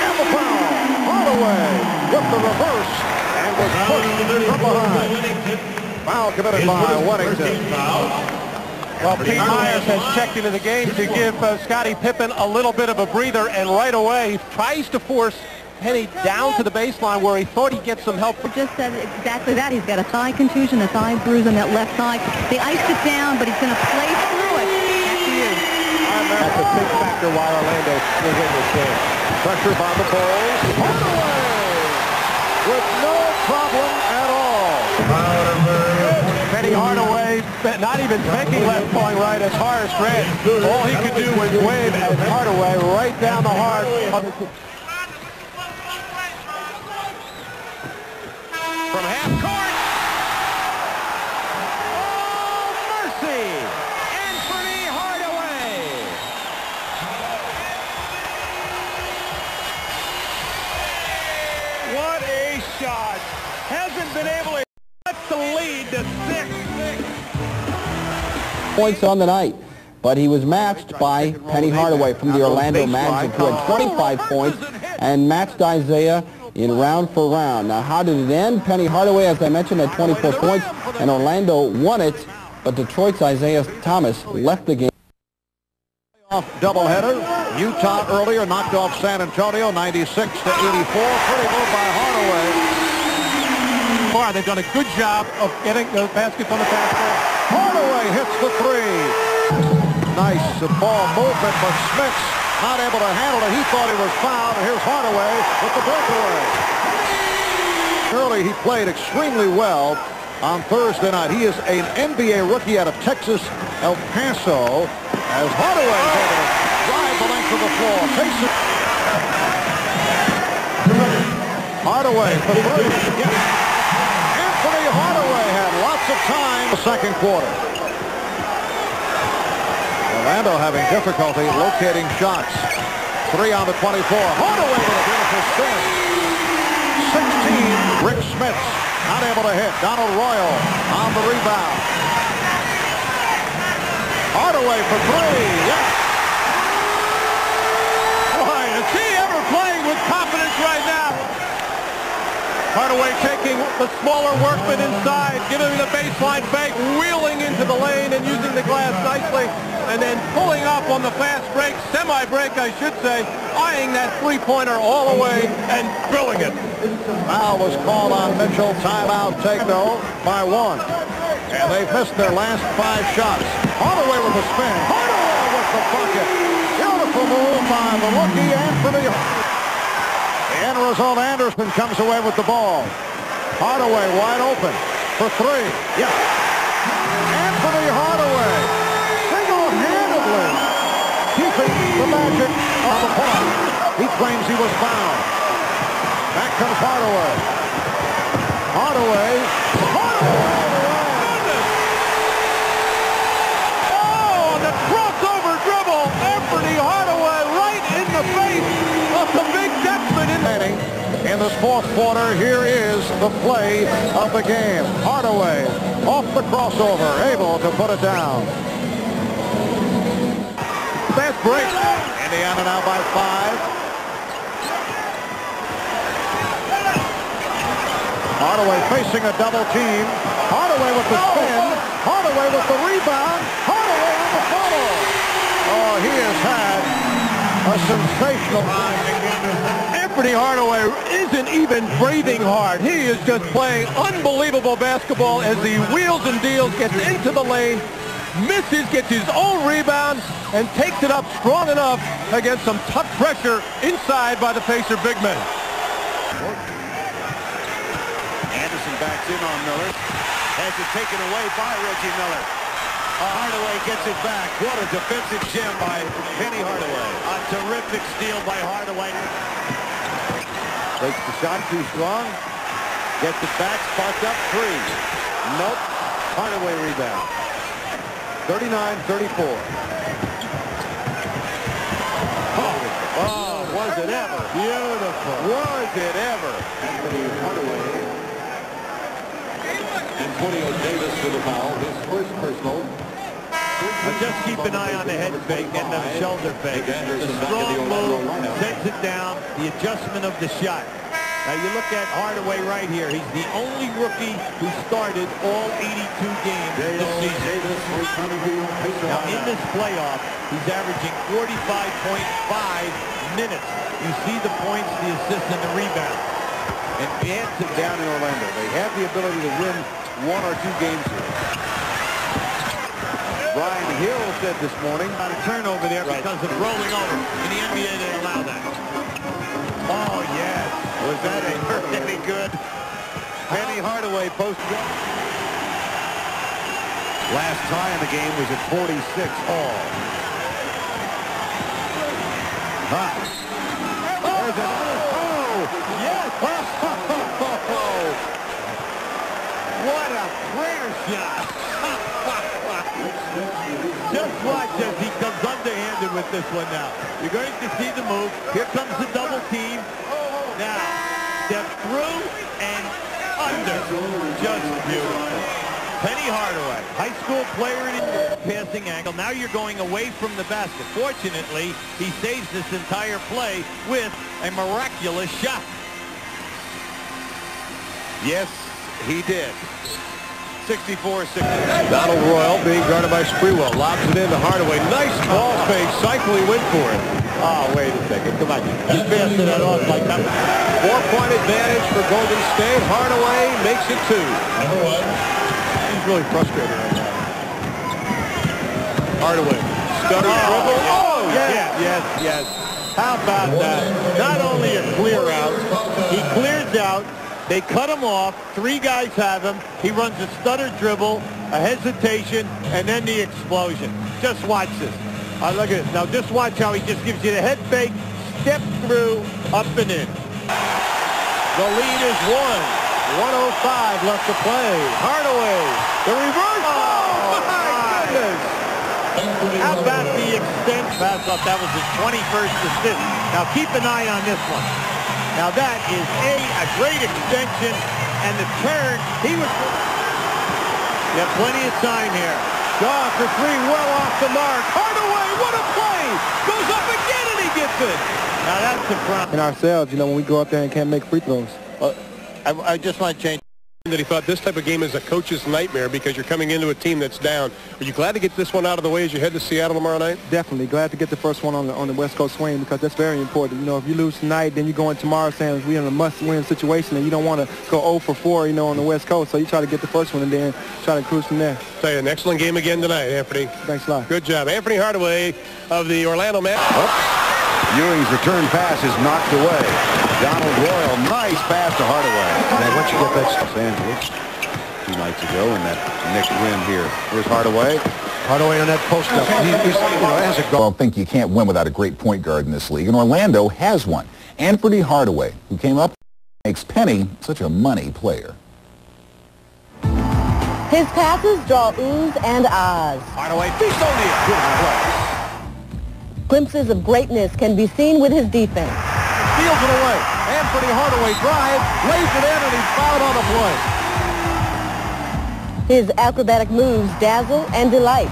Speaker 3: and the foul. Hardaway with the reverse and was pushed from behind. Foul committed by Wellington.
Speaker 6: Well, Pete Myers has checked into the game to give Scottie Pippen a little bit of a breather, and right away he tries to force Penny down to the baseline where he thought he'd get some help.
Speaker 11: Just said exactly that. He's got a thigh contusion, a thigh bruise on that left thigh. They iced it down, but he's going to play through it. Back to you.
Speaker 3: That's a big factor why Orlando is in this game. Pressure by the Bulls. Hardaway with no problem at all.
Speaker 6: Penny Hardaway not even thinking left, going right as Horace Grant. All he could do was wave at Hardaway right down the heart of the... From half court. Oh, mercy! Anfernee Hardaway.
Speaker 9: What a shot. Hasn't been able to cut the lead to 6.
Speaker 15: Points on the night, but he was matched by Penny Hardaway from the Orlando Magic, who had 25 points and matched Isaiah in round for round. Now, how did it end? Penny Hardaway, as I mentioned, had 24 points, and Orlando won it, but Detroit's Isaiah Thomas left the game.
Speaker 3: Off doubleheader. Utah earlier knocked off San Antonio 96 to 84. Pretty move by Hardaway.
Speaker 6: They've done a good job of getting those baskets on the fast break.
Speaker 3: Hardaway hits the 3. Nice ball movement, but Smith's not able to handle it. He thought he was fouled, and here's Hardaway with the breakaway. Early, he played extremely well on Thursday night. He is an NBA rookie out of Texas, El Paso, as Hardaway is able to drive the length of the floor. Hardaway for 3. Anfernee Hardaway had lots of time in the second quarter. Orlando having difficulty locating shots. 3 on the 24. Hardaway with a beautiful spin. 16, Rick Smith not able to hit. Donald Royal on the rebound. Hardaway for 3. Yes.
Speaker 6: Boy, is he ever playing with confidence right now? Hardaway taking the smaller workman inside, giving the baseline fake, wheeling into the lane and using the glass nicely, and then pulling up on the fast break, semi-break I should say, eyeing that three-pointer all the way and drilling it.
Speaker 3: Foul was called on Mitchell. Timeout taken though by 1. And they've missed their last 5 shots. Hardaway with the spin. Hardaway with
Speaker 18: the bucket. Beautiful move by the rookie Anfernee. The end result, Anderson comes away with the ball. Hardaway wide open for three. Yes. Anfernee Hardaway single-handedly keeping the Magic on the point. He claims he was fouled. Back comes Hardaway. Hardaway.
Speaker 6: Oh, the crossover dribble. Anfernee Hardaway right in the face of the big Dutchman.
Speaker 18: In this fourth quarter, here is the play of the game. Hardaway off the crossover, able to put it down. Fast break. Indiana now by 5. Hardaway facing a double team. Hardaway with the spin. Hardaway with the rebound. Hardaway on the follow. Oh, he has had a sensational
Speaker 6: Anfernee Hardaway isn't even breathing hard. He is just playing unbelievable basketball as he wheels and deals, gets into the lane, misses, gets his own rebound, and takes it up strong enough against some tough pressure inside by the Pacer big men.
Speaker 14: Anderson backs in on Miller. Has it taken away by Reggie Miller. Hardaway gets it back. What a defensive gem by Penny Hardaway. A terrific steal by Hardaway.
Speaker 18: Takes the shot too strong. Gets it back. Sparked up three. Nope. Hardaway rebound. 39-34.
Speaker 14: Oh, was it ever. Beautiful.
Speaker 18: Was it ever.
Speaker 3: Anfernee Hardaway. Antonio Davis with a foul. His first personal.
Speaker 14: Just keep an eye on the head fake and the shoulder fake. The strong move sends it down. The adjustment of the shot. Now you look at Hardaway right here. He's the only rookie who started all 82 games this season. Now in this playoff, he's averaging 45.5 minutes. You see the points, the assists, and the rebound.
Speaker 7: And adds it down in Orlando. They have the ability to win 1 or 2 games here. Brian Hill said this morning.
Speaker 14: Not a turnover there because of rolling over. In the NBA, they allow that. Oh, yes. Was that any good? Penny Hardaway posted.
Speaker 7: Last tie in the game was at 46 all. There's another. Oh,
Speaker 14: yes. What a prayer shot. Just watch as he comes underhanded with this one now. You're going to see the move. Here comes the double team. Now, step through and under. Just beautiful. Penny Hardaway, high school player in passing angle. Now you're going away from the basket. Fortunately, he saves this entire play with a miraculous shot.
Speaker 7: Yes, he did. 64-60.
Speaker 6: Donald Royal being guarded by Sprewell. Lobs it into Hardaway. Nice ball fake. Cycling went for it.
Speaker 14: Oh, wait a second. Come on. You passed that off like that.
Speaker 6: 4-point advantage for Golden State. Hardaway makes it 2. He's really frustrated right now. Hardaway. Stutter dribble.
Speaker 14: Oh, yes. How about that? Not only a clear out, he clears out. They cut him off. 3 guys have him. He runs a stutter dribble, a hesitation, and then the explosion. Just watch this. Look at it. Now just watch how he just gives you the head fake, step through, up and in. The lead is 1. 1:05 left to play. Hardaway, the reverse. Oh, my goodness. How about the extent pass off? That was his 21st assist. Now keep an eye on this one. Now that is a great extension, and the turn, he was... You have plenty of time here. Shaw for 3, well off the mark. Hardaway, what a play! Goes up again and he gets it. Now that's the problem.
Speaker 2: In ourselves, when we go up there and can't make free throws.
Speaker 14: I just want to change
Speaker 6: That he thought this type of game is a coach's nightmare because you're coming into a team that's down. Are you glad to get this one out of the way as you head to Seattle tomorrow night?
Speaker 2: Definitely glad to get the first one on the West Coast swing, because that's very important. You know, if you lose tonight, then you go in tomorrow saying we're in a must-win situation, and you don't want to go 0 for 4, you know, on the West Coast. So you try to get the first one and then try to cruise from there.
Speaker 6: Tell you, an excellent game again tonight, Anfernee.
Speaker 2: Thanks a lot.
Speaker 6: Good job. Anfernee Hardaway of the Orlando Magic.
Speaker 7: Ewing's return pass is knocked away. Donald Royal, nice pass to Hardaway.
Speaker 14: And once you get that
Speaker 7: Los Angeles 2 nights ago in that Knicks win here. Here's Hardaway.
Speaker 14: Hardaway on that post-up. He's, you know, as a
Speaker 19: I don't think you can't win without a great point guard in this league, and Orlando has one. Anfernee Hardaway, who came up, makes Penny such a money player.
Speaker 10: His passes draw oohs and ahs.
Speaker 3: Hardaway beats O'Neal. Good play.
Speaker 10: Glimpses of greatness can be seen with his defense.
Speaker 3: Steals it away. Anfernee Hardaway drives, lays it in, and he's fouled on the play.
Speaker 10: His acrobatic moves dazzle and delight.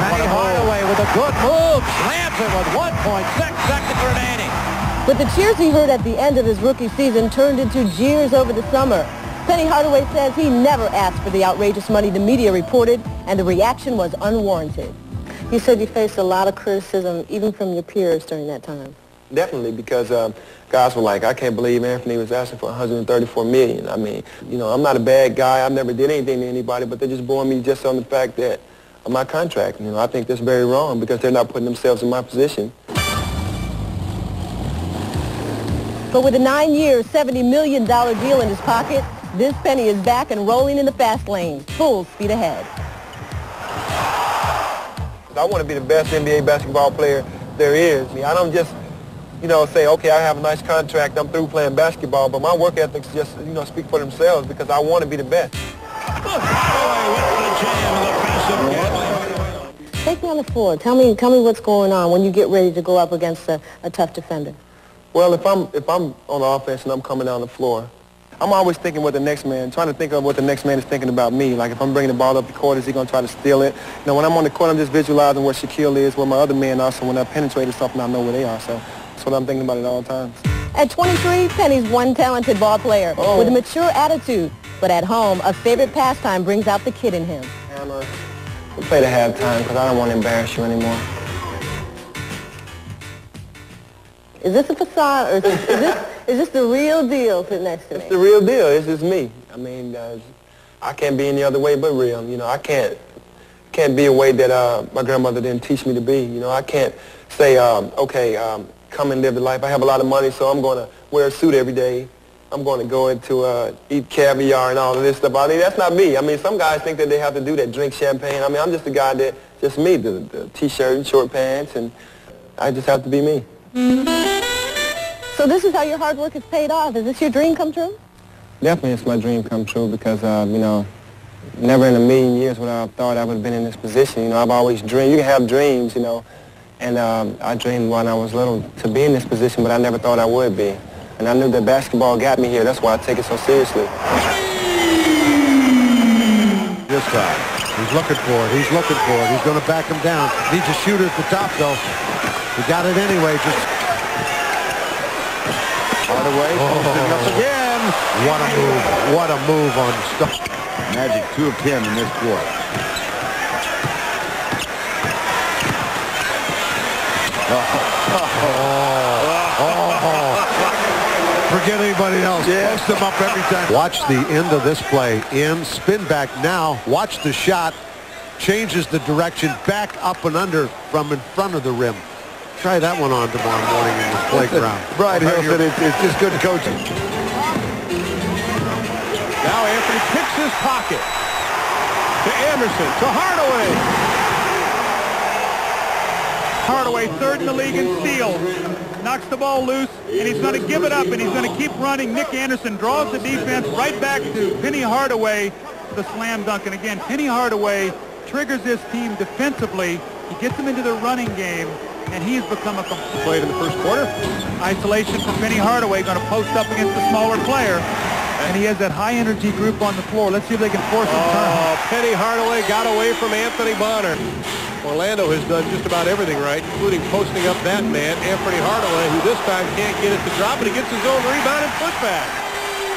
Speaker 3: Penny Hardaway with a good move. Slams it with 1.6 seconds remaining.
Speaker 10: But the cheers he heard at the end of his rookie season turned into jeers over the summer. Penny Hardaway says he never asked for the outrageous money the media reported, and the reaction was unwarranted. You said you faced a lot of criticism, even from your peers during that time.
Speaker 2: Definitely, because guys were like, I can't believe Anfernee was asking for $134 million. I mean, you know, I'm not a bad guy. I've never did anything to anybody, but they're just boring me just on the fact that of my contract. You know, I think that's very wrong because they're not putting themselves in my position.
Speaker 10: But with a 9-year, $70 million deal in his pocket, this Penny is back and rolling in the fast lane, full speed ahead.
Speaker 2: I want to be the best NBA basketball player there is. I mean, I don't just, you know, say, okay, I have a nice contract, I'm through playing basketball, but my work ethics just, you know, speak for themselves because I want to be the best.
Speaker 10: Take me on the floor. Tell me what's going on when you get ready to go up against a tough defender.
Speaker 2: Well, if I'm on the offense and I'm coming down the floor, I'm always thinking what the next man, trying to think of what the next man is thinking about me. Like if I'm bringing the ball up the court, is he going to try to steal it? You know, when I'm on the court, I'm just visualizing where Shaquille is, where my other men are, so when I penetrate something, I know where they are. So that's what I'm thinking about at all times.
Speaker 10: At 23, Penny's one talented ball player with a mature attitude. But at home, a favorite pastime brings out the kid in him.
Speaker 2: We play the halftime because I don't want to embarrass you anymore.
Speaker 10: Is this a facade, or is this the real deal sitting next to me?
Speaker 2: It's the real deal. It's just me. I mean, I can't be any other way but real. You know, I can't be a way that my grandmother didn't teach me to be. You know, I can't say, okay, come and live the life. I have a lot of money, so I'm going to wear a suit every day. I'm going to go into eat caviar and all of this stuff. I mean, that's not me. I mean, some guys think that they have to do that, drink champagne. I mean, I'm just a guy that, just me, the T-shirt and short pants, and I just have to be me.
Speaker 10: So this is how your hard work has paid off. Is this your dream come true?
Speaker 2: Definitely it's my dream come true because, you know, never in a million years would I have thought I would have been in this position. You know, I've always dreamed. You can have dreams, you know, and I dreamed when I was little to be in this position, but I never thought I would be. And I knew that basketball got me here. That's why I take it so seriously.
Speaker 14: This time, he's looking for it. He's looking for it. He's going to back him down. Needs a shooter at the top, though. He got it anyway. Just
Speaker 7: Hardaway posting up again.
Speaker 14: What a move. What a move on stuff.
Speaker 7: Magic 2 of 10 in this quarter.
Speaker 14: Forget anybody else. Post them up every time. Watch the end of this play. In, spin back now. Watch the shot. Changes the direction back up and under from in front of the rim. Try that one on tomorrow morning in the playground.
Speaker 7: Brian Hill said it's just good coaching.
Speaker 6: Now Anfernee picks his pocket. To Anderson, to Hardaway.
Speaker 9: Hardaway, third in the league in steals. Knocks the ball loose, and he's going to give it up, and he's going to keep running. Nick Anderson draws the defense right back to Penny Hardaway, the slam dunk. And again, Penny Hardaway triggers this team defensively. He gets them into the running game, and he's become a complete
Speaker 6: played in the first quarter.
Speaker 9: Isolation for Penny Hardaway, going to post up against the smaller player. And he has that high-energy group on the floor. Let's see if they can force him to turn.
Speaker 6: Penny Hardaway got away from Anthony Bonner. Orlando has done just about everything right, including posting up that man, Anfernee Hardaway, who this time can't get it to drop, but he gets his own rebound and putback.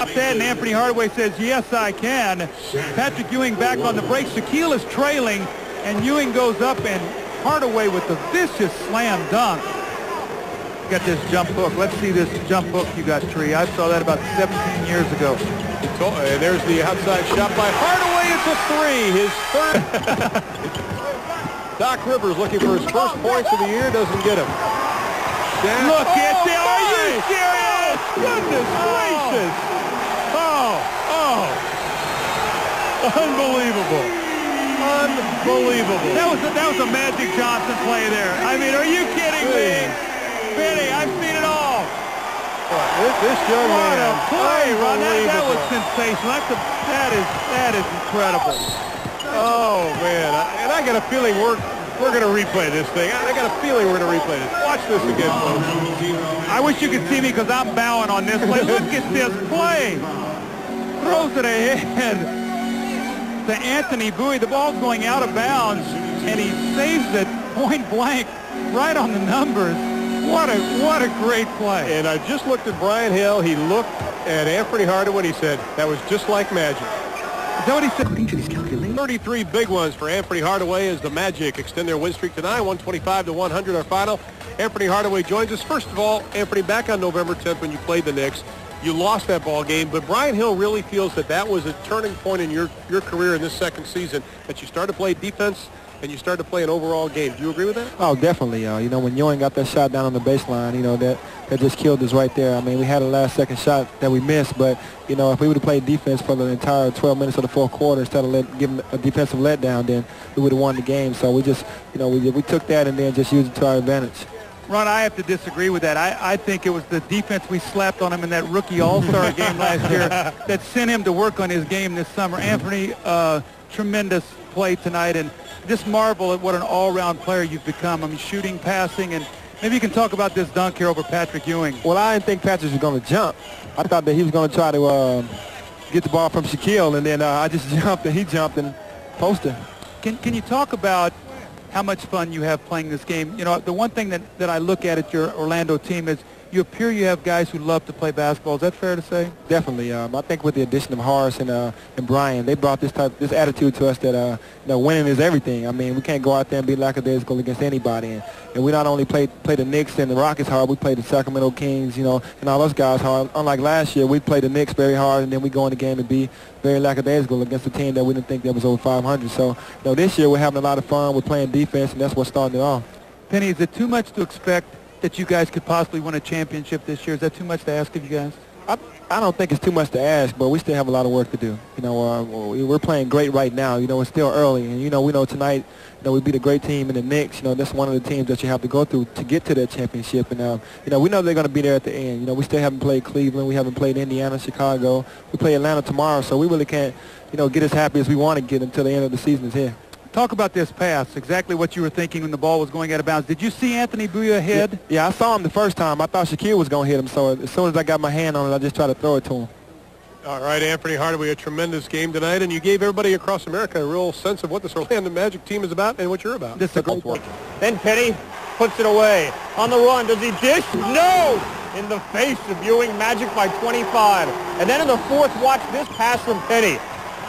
Speaker 9: Up there, and Anfernee Hardaway says, yes, I can. Patrick Ewing back on the break. Shaquille is trailing, and Ewing goes up, and Hardaway with the vicious slam dunk. Got this jump hook. Let's see this jump hook you got, Tree. I saw that about 17 years ago.
Speaker 6: And there's the outside shot by Hardaway. It's a three. His third. Doc Rivers looking for his first points of the year. Doesn't get him.
Speaker 9: Look at that. Are you serious? Goodness gracious.
Speaker 6: Unbelievable. Unbelievable.
Speaker 9: That was a Magic Johnson play there. I mean, are you kidding me? Penny, I've seen it all.
Speaker 6: This young man.
Speaker 9: What a play, Ron. That was sensational. That is incredible.
Speaker 6: Oh, man. And I got a feeling we're going to replay this thing. I got a feeling we're going to replay this. Watch this again, folks.
Speaker 9: I wish you could see me because I'm bowing on this play. Look at this play. Throws it ahead to Anthony Bowie. The ball's going out of bounds, and he saves it point blank right on the numbers. What a great play.
Speaker 6: And I just looked at Brian Hill. He looked at Anfernee Hardaway, and he said, that was just like magic.
Speaker 9: Is that what he said? According to these calculations.
Speaker 6: 33 big ones for Anfernee Hardaway as the Magic extend their win streak to 9, 125-100 our final. Anfernee Hardaway joins us. First of all, Anfernee, back on November 10th when you played the Knicks, you lost that ball game, but Brian Hill really feels that was a turning point in your career in this second season, that you started to play defense and you started to play an overall game. Do you agree with that?
Speaker 2: Oh, definitely. You know, when Ewing got that shot down on the baseline, you know, that just killed us right there. I mean, we had a last-second shot that we missed, but, you know, if we would have played defense for the entire 12 minutes of the fourth quarter instead of giving a defensive letdown, then we would have won the game. So we just, you know, we took that and then just used it to our advantage.
Speaker 9: Ron, I have to disagree with that. I think it was the defense we slapped on him in that rookie all-star game last year that sent him to work on his game this summer. Anfernee, tremendous play tonight, and just marvel at what an all-round player you've become. I mean, shooting, passing, and maybe you can talk about this dunk here over Patrick Ewing.
Speaker 2: Well, I didn't think Patrick was going to jump. I thought that he was going to try to get the ball from Shaquille, and then I just jumped, and he jumped and posted.
Speaker 9: Can you talk about how much fun you have playing this game? You know, the one thing that I look at your Orlando team is you have guys who love to play basketball. Is that fair to say?
Speaker 2: Definitely. I think with the addition of Horace and Brian, they brought this attitude to us that you know, winning is everything. I mean, we can't go out there and be lackadaisical against anybody. And we not only play the Knicks and the Rockets hard, we play the Sacramento Kings, you know, and all those guys hard. Unlike last year, we played the Knicks very hard, and then we go in the game and be very lackadaisical against a team that we didn't think that was over 500. So, you know, this year we're having a lot of fun. We're playing defense, and that's what's starting it off.
Speaker 9: Penny, is it too much to expect that you guys could possibly win a championship this year? Is that too much to ask of you guys?
Speaker 2: I don't think it's too much to ask, but we still have a lot of work to do. You know, we're playing great right now. You know, it's still early, and you know, we know tonight, you know, we beat a great team in the Knicks. You know, that's one of the teams that you have to go through to get to that championship. And you know, we know they're going to be there at the end. You know, we still haven't played Cleveland, we haven't played Indiana, Chicago. We play Atlanta tomorrow, so we really can't, you know, get as happy as we want to get until the end of the season is here.
Speaker 9: Talk about this pass, exactly what you were thinking when the ball was going out of bounds. Did you see Anthony Bowie ahead?
Speaker 2: Yeah, I saw him the first time. I thought Shaquille was going to hit him, so as soon as I got my hand on it, I just tried to throw it to him.
Speaker 6: All right, Anfernee Hardaway, a tremendous game tonight, and you gave everybody across America a real sense of what this Orlando Magic team is about and what you're about.
Speaker 9: This is a great one.
Speaker 5: Then Penny puts it away. On the run, does he dish? No! In the face of Ewing, Magic by 25. And then in the fourth, watch this pass from Penny.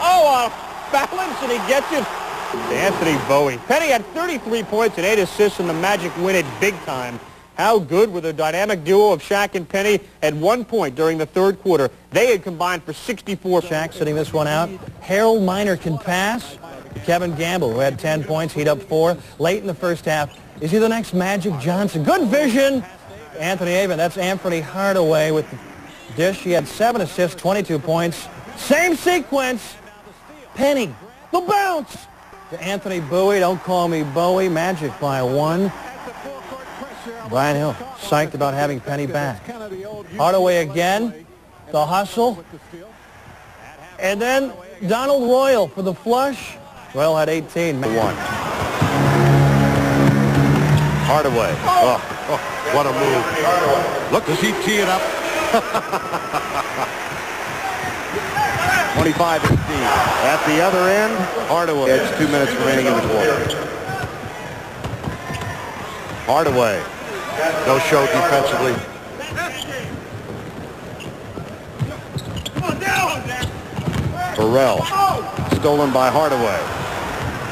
Speaker 5: Oh, balance, and he gets it to Anthony Bowie. Penny had 33 points and 8 assists, and the Magic win it big time. How good were the dynamic duo of Shaq and Penny? At one point during the third quarter, they had combined for 64.
Speaker 18: Shaq sitting this one out. Harold Miner can pass. Kevin Gamble, who had 10 points, he'd up 4. Late in the first half, is he the next Magic Johnson? Good vision. Anthony Avon, that's Anfernee Hardaway with the dish. He had 7 assists, 22 points. Same sequence. Penny, the bounce to Anthony Bowie. Don't call me Bowie. Magic by 1. Brian Hill psyched about having Penny back. Hardaway again, the hustle. And then Donald Royal for the flush. Royal had 18.
Speaker 3: 1. Hardaway. Oh, what a move. Look, does he tee it up? 25-15. At the other end, Hardaway. It's 2 minutes remaining in the quarter. Hardaway. No show defensively.
Speaker 20: Burrell. Stolen by Hardaway.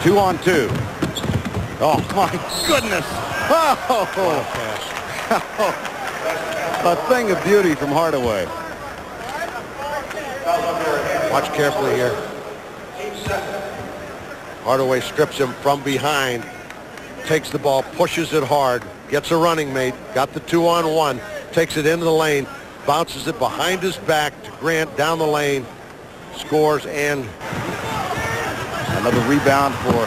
Speaker 20: 2-on-2. Oh, my goodness. Oh, a thing of beauty from Hardaway. Watch carefully here. Hardaway strips him from behind. Takes the ball, pushes it hard. Gets a running mate. Got the 2-on-1. Takes it into the lane. Bounces it behind his back to Grant down the lane. Scores, and another rebound for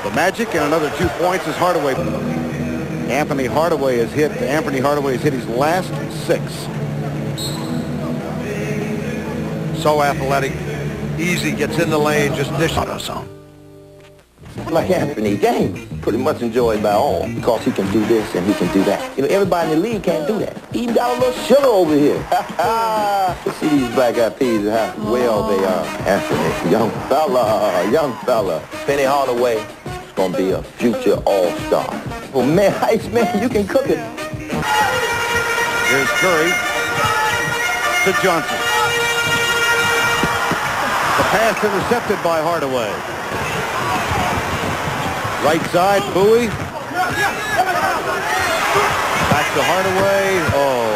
Speaker 20: the Magic, and another 2 points as Hardaway. Anfernee Hardaway has hit his last 6. So athletic, easy, gets in the lane, just dishes on.
Speaker 13: Like Anfernee, game pretty much enjoyed by all because he can do this and he can do that. You know, everybody in the league can't do that. He even got a little sugar over here. See these black-eyed peas and how well they are. Anfernee, young fella. Penny Hardaway is going to be a future all-star. Well, man, Iceman, you can cook it.
Speaker 20: Here's Curry to Johnson. The pass intercepted by Hardaway. Right side, Bowie. Back to Hardaway. Oh,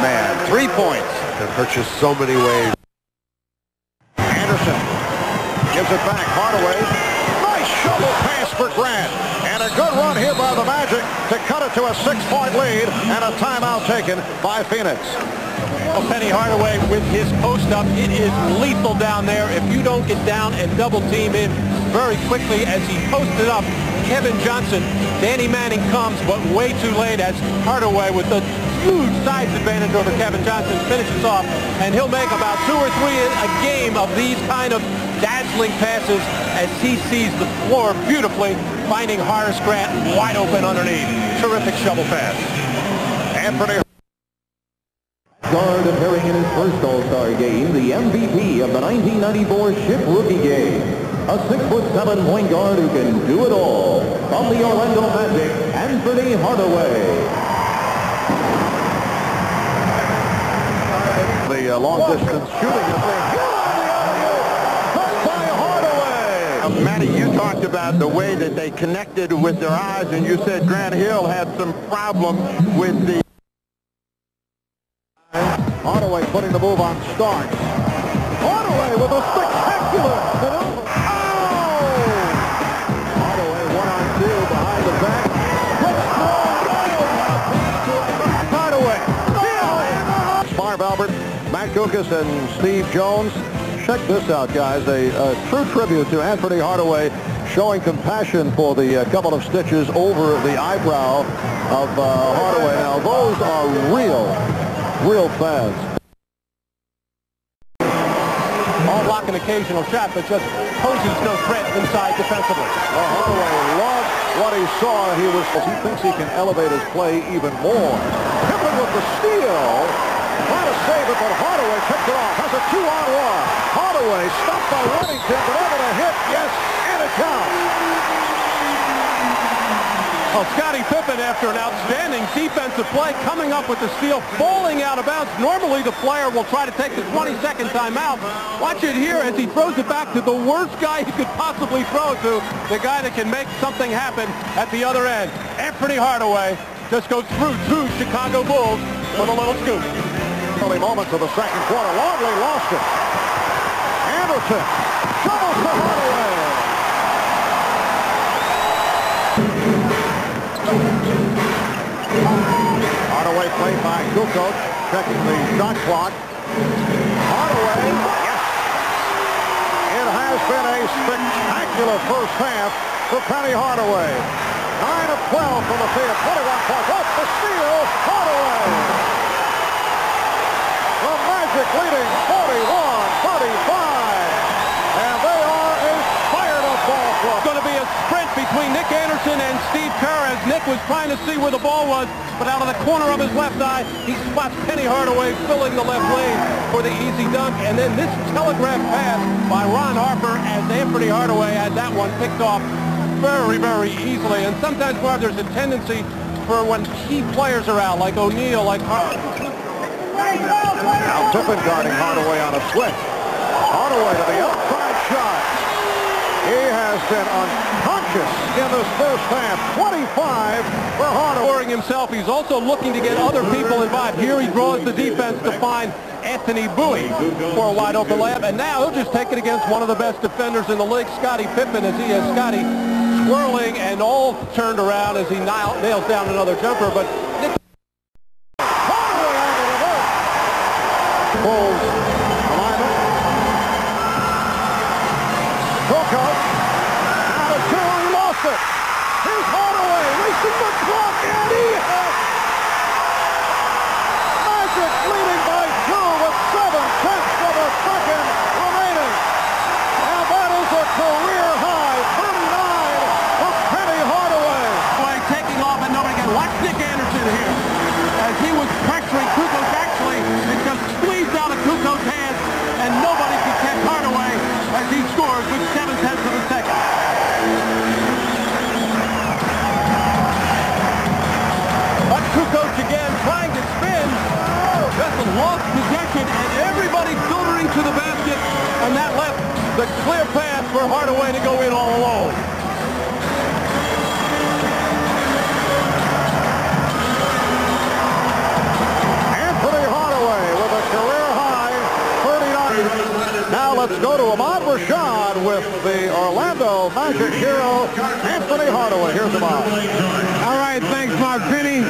Speaker 20: man. 3 points. It hurts you so many ways. Anderson gives it back. Hardaway. Nice shovel pass for Grant. And a good run here by the Magic to cut it to a 6-point lead and a timeout taken by Phoenix.
Speaker 6: Well, Penny Hardaway with his post-up, it is lethal down there. If you don't get down and double-team him very quickly as he posted up, Kevin Johnson, Danny Manning comes, but way too late as Hardaway with the huge size advantage over Kevin Johnson finishes off, and he'll make about 2 or 3 a game of these kind of dazzling passes as he sees the floor beautifully, finding Horace Grant wide open underneath. Terrific shovel pass.
Speaker 20: Anfernee
Speaker 3: Guard appearing in his first All-Star game, the MVP of the 1994 Ship Rookie Game. A 6'7" point guard who can do it all. From the Orlando Magic, Anfernee Hardaway.
Speaker 20: The long-distance shooting. By Hardaway.
Speaker 14: Matty, you talked about the way that they connected with their eyes, and you said Grant Hill had some problem with the...
Speaker 20: Hardaway putting the move on Starks. Hardaway with a spectacular maneuver. Oh! Hardaway 1-on-2 behind the back. Hardaway. Marv Albert, Matt Kukas, and Steve Jones. Check this out, guys. A true tribute to Anfernee Hardaway, showing compassion for the couple of stitches over the eyebrow of Hardaway. Now, those are real fans.
Speaker 6: All block an occasional shot, but just poses no threat inside defensively.
Speaker 20: Hardaway loved what he saw. He thinks he can elevate his play even more. Pippen with the steal. Trying to save it, but Hardaway picked it off. Has a 2-on-1. Hardaway stopped by Whittington, but able to hit. Yes, and it counts.
Speaker 6: Well, Scottie Pippen, after an outstanding defensive play, coming up with the steal, falling out of bounds. Normally, the player will try to take the 20-second timeout. Watch it here as he throws it back to the worst guy he could possibly throw to, the guy that can make something happen at the other end. Anfernee Hardaway just goes through 2 Chicago Bulls with a little scoop.
Speaker 20: Early moments of the second quarter. Longley lost it. Anderson shovels to Hardaway. Hardaway played by Kukoc, checking the shot clock. Hardaway, yes. It has been a spectacular first half for Penny Hardaway. 9 of 12 from the field, 21 points. Off the steal, Hardaway. The Magic leading 41-35. And they are a fired-up ball club.
Speaker 6: It's going to be a sprint between Nick Anderson and Steve Kerr as Nick was trying to see where the ball was, but out of the corner of his left eye, he spots Penny Hardaway filling the left lane for the easy dunk, and then this telegraph pass by Ron Harper as Anfernee Hardaway had that one picked off very, very easily. And sometimes, Marv, there's a tendency for when key players are out, like O'Neal, like Harper.
Speaker 20: Now Pippen guarding Hardaway on a switch. Hardaway to the outside shot. He has been unconscious in this first half. 25 for Hardaway.
Speaker 6: Scoring himself, he's also looking to get other people involved. Here he draws the defense to find Anthony Bowie for a wide open layup, and now he'll just take it against one of the best defenders in the league, Scottie Pippen, as he has Scottie swirling and all turned around as he nails down another jumper. But Nick
Speaker 20: Bulls alignment. Coco out of two, he lost it. Here's Hardaway racing the clock, and he has Magic leading by 2 with 7/10 of a second remaining. And that is a career high 39 of Penny Hardaway.
Speaker 6: taking off and nobody can watch Nick Anderson here as he was pressuring Kukoc actually and just squeezed out of Kukoc's hands, and nobody can catch Hardaway as he scores with 7/10 of a second. But Kukoc again trying to spin. That's a lost possession, and everybody filtering to the basket, and that left the clear path for Hardaway to go in all alone.
Speaker 20: Anfernee Hardaway with a career high 39. Now let's go to Ahmad Rashad with the Orlando Magic hero, Anfernee Hardaway. Here's Ahmad.
Speaker 8: All right, thanks, Mark Penny.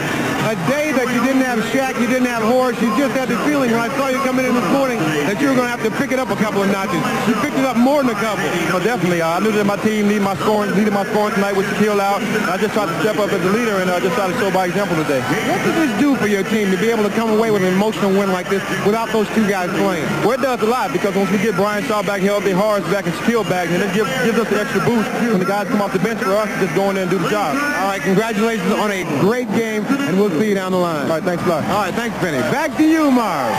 Speaker 8: A day that you didn't have Shaq, you didn't have Horace, you just had the feeling when I saw you coming in this morning that you were going to have to pick it up a couple of notches. You picked it up more than a couple.
Speaker 12: Well, definitely. I knew that my team needed my scoring tonight with Shaquille out. I just tried to step up as a leader and just tried to show by example today.
Speaker 8: What does this do for your team to be able to come away with an emotional win like this without those two guys playing?
Speaker 12: Well, it does a lot because once we get Brian Shaw back healthy, Horace back, and Shaquille back, and it gives us the extra boost when the guys come off the bench for us to just go in there and do the job.
Speaker 8: All right, congratulations on a great game, and we'll see you down the line.
Speaker 12: All right, thanks a lot.
Speaker 8: All right, thanks, Penny. Back to you, Marv.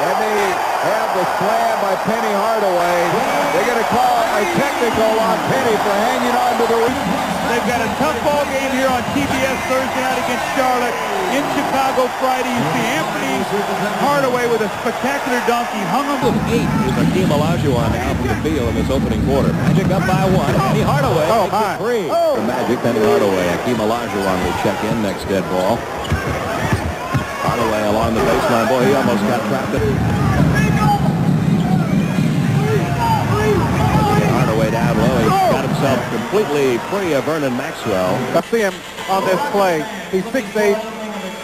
Speaker 7: And they have the slam by Penny Hardaway. They're going to call a technical on Penny for hanging on to the rim.
Speaker 9: They've got a tough ball game here on TBS Thursday night against Charlotte. In Chicago Friday, you see Anfernee Hardaway with a spectacular dunk. He hung him with
Speaker 3: 8 is Hakeem Olajuwon now from the field in this opening quarter. Magic up by 1. Penny Hardaway makes it 3. For Magic, Penny Hardaway. Hakeem Olajuwon will check in next dead ball. Hardaway along the baseline. Boy, he almost got trapped. Hardaway down low. He got himself completely free of Vernon Maxwell.
Speaker 18: I see him on this play. He's 6'8",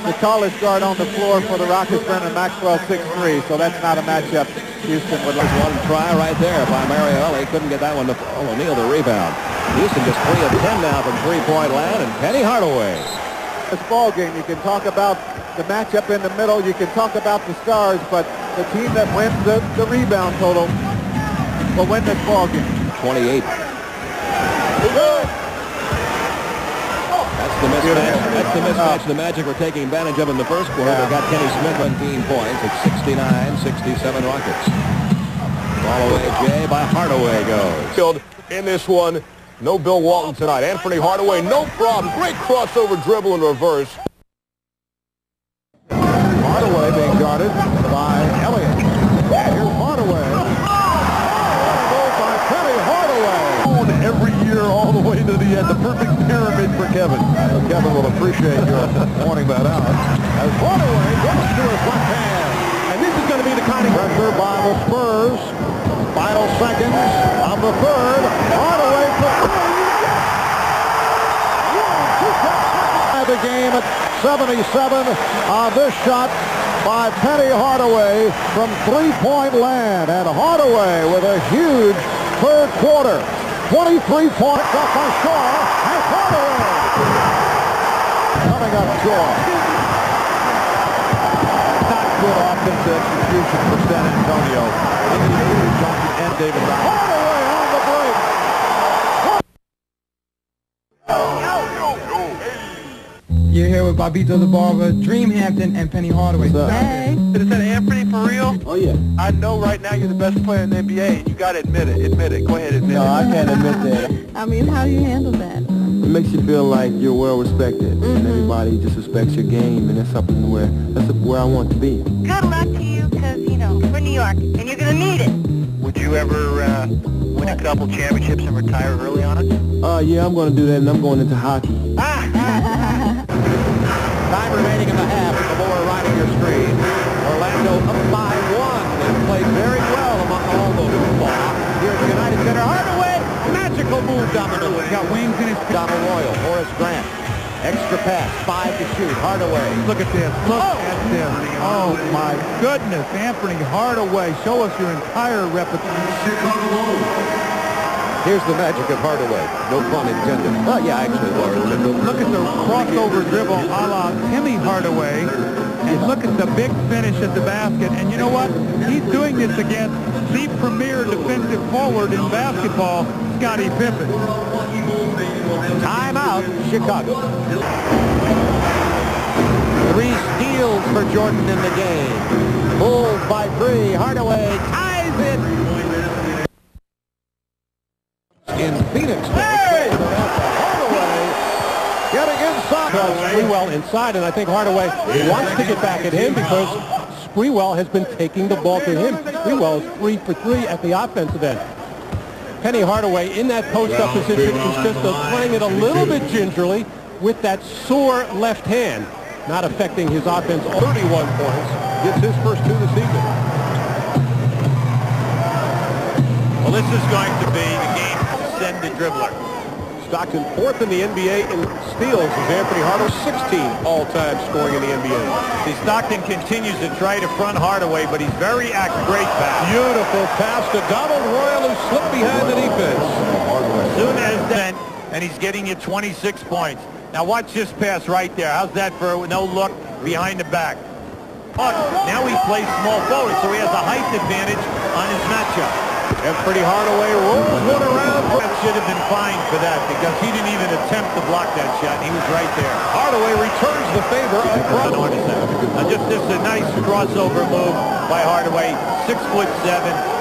Speaker 18: the tallest guard on the floor for the Rockets. Vernon Maxwell 6'3", so that's not a matchup Houston would like.
Speaker 3: One try right there by Mario. He couldn't get that one to fall. O'Neal the rebound. Houston just 3 of 10 now from three-point land, and Penny Hardaway.
Speaker 18: This ball game, you can talk about the matchup in the middle, you can talk about the stars, but the team that wins the rebound total will win this ball game.
Speaker 3: 28. That's the mismatch. That's the mismatch the Magic were taking advantage of in the first quarter. They got Kenny Smith 17 points. It's 69-67 Rockets. Ball away, Jay, by Hardaway goes.
Speaker 21: In this one, no Bill Walton tonight. Anfernee Hardaway, no problem. Great crossover dribble in reverse.
Speaker 20: Hardaway being guarded by Elliott. And here's Hardaway. Goal by Penny Hardaway.
Speaker 7: Every year all the way to the end. The perfect pyramid for Kevin.
Speaker 20: Kevin will appreciate your pointing that out. As Hardaway goes to his left hand.
Speaker 8: And this is going to be the kind of
Speaker 20: pressure by the Spurs. Final seconds of the third. Hardaway for three. The game at 77 on this shot by Penny Hardaway from three-point land. And Hardaway with a huge third quarter. 23 points off by Shaw. And Hardaway coming up short.
Speaker 7: Not good offensive execution for San Antonio. And David
Speaker 20: Hardaway on the break.
Speaker 22: You're here with Bobito the Barber, Dreamhampton, and Penny Hardaway.
Speaker 9: Hey. Is that Anfernee for real?
Speaker 18: Oh, yeah.
Speaker 9: I know right now you're the best player in the NBA, and you got to admit it. Admit it. Go ahead, admit it.
Speaker 18: No, I can't admit that.
Speaker 2: I mean, how do you handle that? It makes you feel like you're well respected, and everybody just respects your game, and that's something where I want to be.
Speaker 11: Good luck to you, because, you know,
Speaker 16: mark, and you're going to need it.
Speaker 18: Would you ever win a couple championships and retire early on it?
Speaker 2: Yeah, I'm going to do that, and I'm going into hockey.
Speaker 3: Time remaining in the half at the lower right of your screen. Orlando up by 1 and played very well among all those football. Here's United Center. Hardaway, magical move down the middle.
Speaker 18: Got wings in his...
Speaker 3: Donald Royal, Horace Grant. Extra pass, 5 to shoot. Hardaway.
Speaker 18: Look at this. Look at this. Oh, my goodness. Anfernee Hardaway, show us your entire repertoire.
Speaker 3: Here's the magic of Hardaway. No pun intended. Oh, yeah, actually, Laura.
Speaker 18: Look at the crossover dribble a la Penny Hardaway. And look at the big finish at the basket. And you know what? He's doing this against the premier defensive forward in basketball, Scottie Pippen.
Speaker 3: Timeout, Chicago. 3 steals for Jordan in the game. Bulls by 3. Hardaway ties it. In Phoenix. Hardaway getting inside.
Speaker 6: Sprewell inside, and I think Hardaway wants to get back at him because Sprewell has been taking the ball to him. Sprewell is 3 for 3 at the offensive end. Penny Hardaway in that post-up position is just playing it a little bit gingerly with that sore left hand, not affecting his offense. 31 points, gets his first 2 this evening.
Speaker 18: Well, this is going to be the game to send the dribbler.
Speaker 6: Stockton 4th in the NBA in steals as Anfernee Hardaway 16 all-time scoring in the NBA.
Speaker 18: See, Stockton continues to try to front Hardaway, but he's very active. Great pass.
Speaker 6: Beautiful pass to Donald Royal, who slipped behind the defense.
Speaker 18: As soon as then, and he's getting you 26 points. Now watch this pass right there. How's that for no look behind the back? Now he plays small forward, so he has a height advantage on his matchup.
Speaker 6: Anfernee Hardaway rolls one around.
Speaker 18: That should have been fined for that because he didn't even attempt to block that shot. He was right there.
Speaker 6: Hardaway returns the favor across.
Speaker 18: Just this is a nice crossover move by Hardaway. 6'7",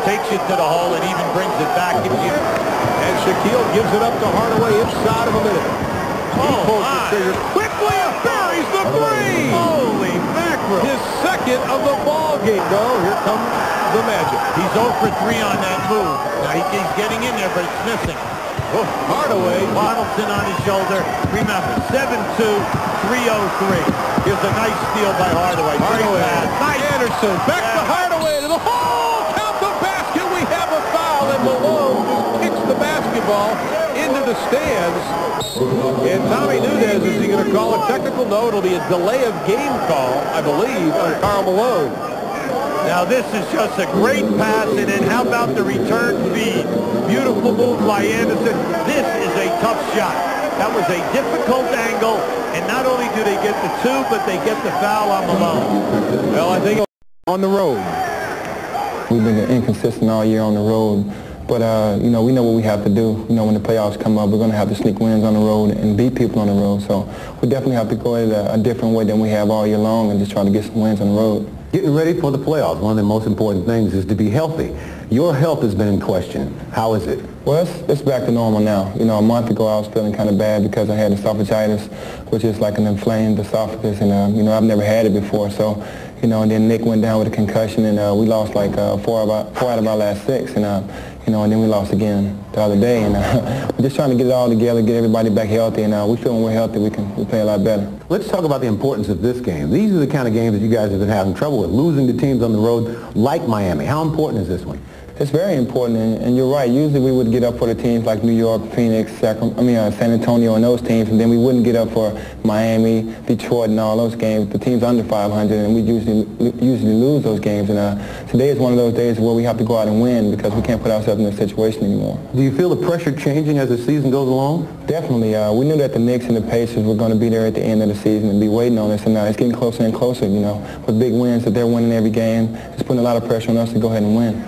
Speaker 18: takes you to the hole and even brings it back.
Speaker 6: And Shaquille gives it up to Hardaway inside of a minute. He pulls the trigger quickly and buries the 3.
Speaker 18: Holy mackerel.
Speaker 6: His second of the ball game. No, here comes the magic.
Speaker 18: He's 0 for 3 on that move. Now he's getting in there, but it's missing.
Speaker 6: Hardaway.
Speaker 18: Donaldson on his shoulder. Remember, 7-2, 303. Here's a nice steal by Hardaway.
Speaker 6: Hardaway.
Speaker 18: Nice.
Speaker 6: Anderson. Back to Hardaway to the hole. Count the basket. We have a foul. And Malone just kicks the basketball into the stands. And Tommy Nunez, is he going to call a technical? No, it'll be a delay of game call, I believe, on Karl Malone.
Speaker 18: Now this is just a great pass, and then how about the return feed? Beautiful move by Anderson. This is a tough shot. That was a difficult angle, and not only do they get the 2, but they get the foul on Malone.
Speaker 6: Well, I think on the road.
Speaker 2: We've been inconsistent all year on the road. But, you know, we know what we have to do. You know, when the playoffs come up, we're going to have to sneak wins on the road and beat people on the road. So we definitely have to go at it a different way than we have all year long and just try to get some wins on the road.
Speaker 17: Getting ready for the playoffs, one of the most important things is to be healthy. Your health has been in question. How is it?
Speaker 2: Well, it's back to normal now. You know, a month ago I was feeling kind of bad because I had esophagitis, which is like an inflamed esophagus, and, you know, I've never had it before. So, you know, and then Nick went down with a concussion, and we lost like 4 out of our last 6, and, you know, and then we lost again the other day, and we're just trying to get it all together, get everybody back healthy, and we feel when we're healthy we play a lot better.
Speaker 17: Let's talk about the importance of this game. These are the kind of games that you guys have been having trouble with, losing to teams on the road like Miami. How important is this one?
Speaker 2: It's very important, and you're right. Usually we would get up for the teams like New York, Phoenix, San Antonio, and those teams, and then we wouldn't get up for Miami, Detroit, and all those games. The teams under 500, and we usually lose those games. And today is one of those days where we have to go out and win because we can't put ourselves in this situation anymore.
Speaker 17: Do you feel the pressure changing as the season goes along?
Speaker 2: Definitely. We knew that the Knicks and the Pacers were going to be there at the end of the season and be waiting on us, and it's getting closer and closer. You know, with big wins that they're winning every game, it's putting a lot of pressure on us to go ahead and win.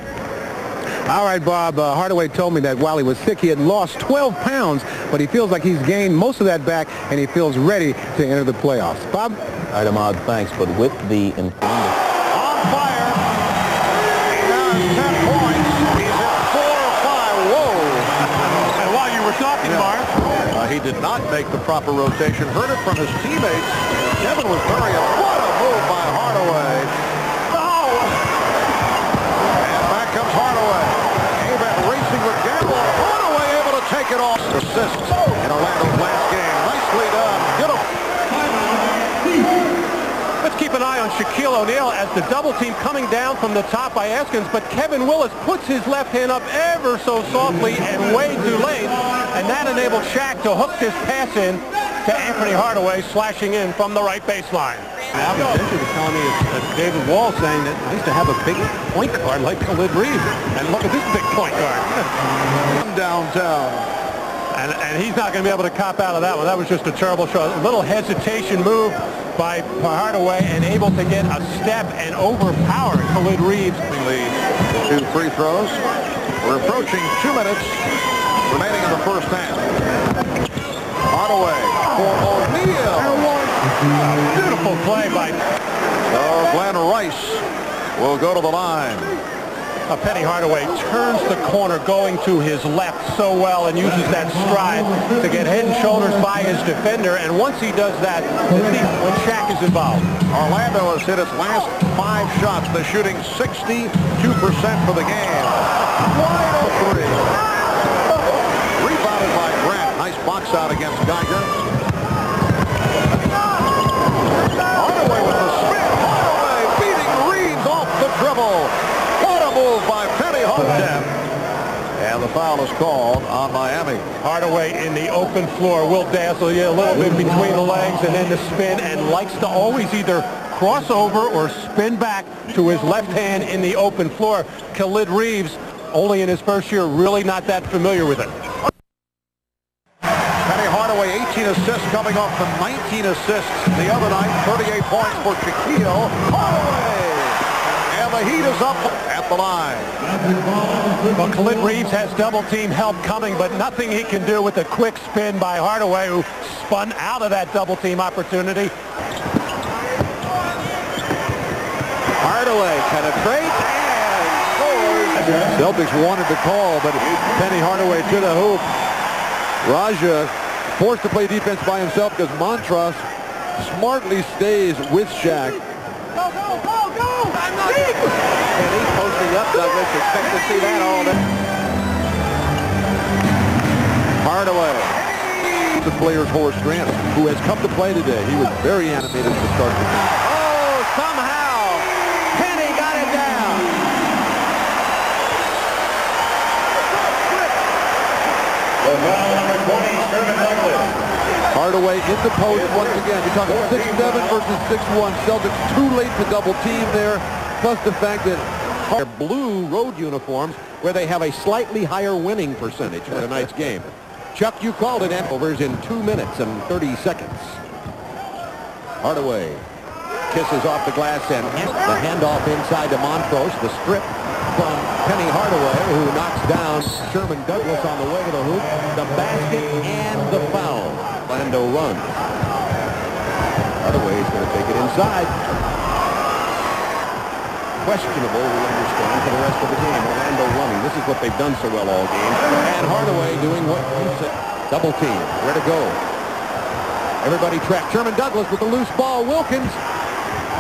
Speaker 20: All right, Bob, Hardaway told me that while he was sick, he had lost 12 pounds, but he feels like he's gained most of that back, and he feels ready to enter the playoffs. Bob?
Speaker 13: All right, Ahmad, thanks, but with the...
Speaker 3: On fire. He has 10 points. He's at 4 or 5. Whoa.
Speaker 18: And while you were talking, Mark...
Speaker 3: he did not make the proper rotation. Heard it from his teammates. Kevin was very... What a move by Hardaway.
Speaker 21: it off. Assist in Orlando's last game. Nicely done. Beautiful.
Speaker 6: Let's keep an eye on Shaquille O'Neal as the double team coming down from the top by Eskins, but Kevin Willis puts his left hand up ever so softly and way too late, and that enabled Shaq to hook this pass in to Anfernee Hardaway, slashing in from the right baseline.
Speaker 3: Alvin Gentry was telling me it's David Wall saying that I used to have a big point guard like Khalid Reeves, and look at this big point guard.
Speaker 21: Downtown.
Speaker 6: And he's not going to be able to cop out of that one. That was just a terrible shot. A little hesitation move by Hardaway and able to get a step and overpower Khalid Reeves.
Speaker 21: The 2 free throws. We're approaching 2 minutes remaining in the first half. Hardaway for O'Neal.
Speaker 6: Beautiful play by
Speaker 21: Glenn Rice will go to the line.
Speaker 6: Penny Hardaway turns the corner going to his left so well and uses that stride to get head and shoulders by his defender, and once he does that, when Shaq is involved.
Speaker 21: Orlando has hit its last 5 shots. They're shooting 62% for the game. Wide open. Rebounded by Grant. Nice box out against Geiger. Hardaway with the spin. Hardaway beating Reeves off the dribble. Move by Penny Hardaway. And the foul is called on Miami.
Speaker 6: Hardaway in the open floor will dazzle you a little bit between the legs and then the spin, and likes to always either cross over or spin back to his left hand in the open floor. Khalid Reeves, only in his first year, really not that familiar with it.
Speaker 21: Penny Hardaway, 18 assists coming off the 19 assists the other night. 38 points for Shaquille Hardaway. And the heat is up at the line.
Speaker 6: Well, Khalid Reeves has double team help coming, but nothing he can do with a quick spin by Hardaway, who spun out of that double team opportunity.
Speaker 21: Hardaway penetrates and scores. Celtics wanted to call, but Penny Hardaway to the hoop. Raja forced to play defense by himself because Montross smartly stays with Shaq.
Speaker 3: And he's posting up, Douglas. Expect to see that all day.
Speaker 21: Hardaway. The player's Horace Grant, who has come to play today. He was very animated to start the game.
Speaker 3: Oh, somehow Penny got it down.
Speaker 21: Number 20, Sherman Douglas. Hardaway in the post once again. You're talking 6'7" versus 6'1". Celtics too late to double team there. Plus the fact that
Speaker 3: Their blue road uniforms, where they have a slightly higher winning percentage for tonight's game. Chuck, you called it. Overs in 2 minutes and 30 seconds. Hardaway kisses off the glass and the handoff inside to Montrose. The strip from Penny Hardaway, who knocks down Sherman Douglas on the way to the hoop. The basket and the foul. Orlando runs. Hardaway is going to take it inside. Questionable, we understand, for the rest of the game. Orlando running. This is what they've done so well all game. And Hardaway doing what you said. Double team. Where to go? Everybody trapped. Sherman Douglas with the loose ball. Wilkins.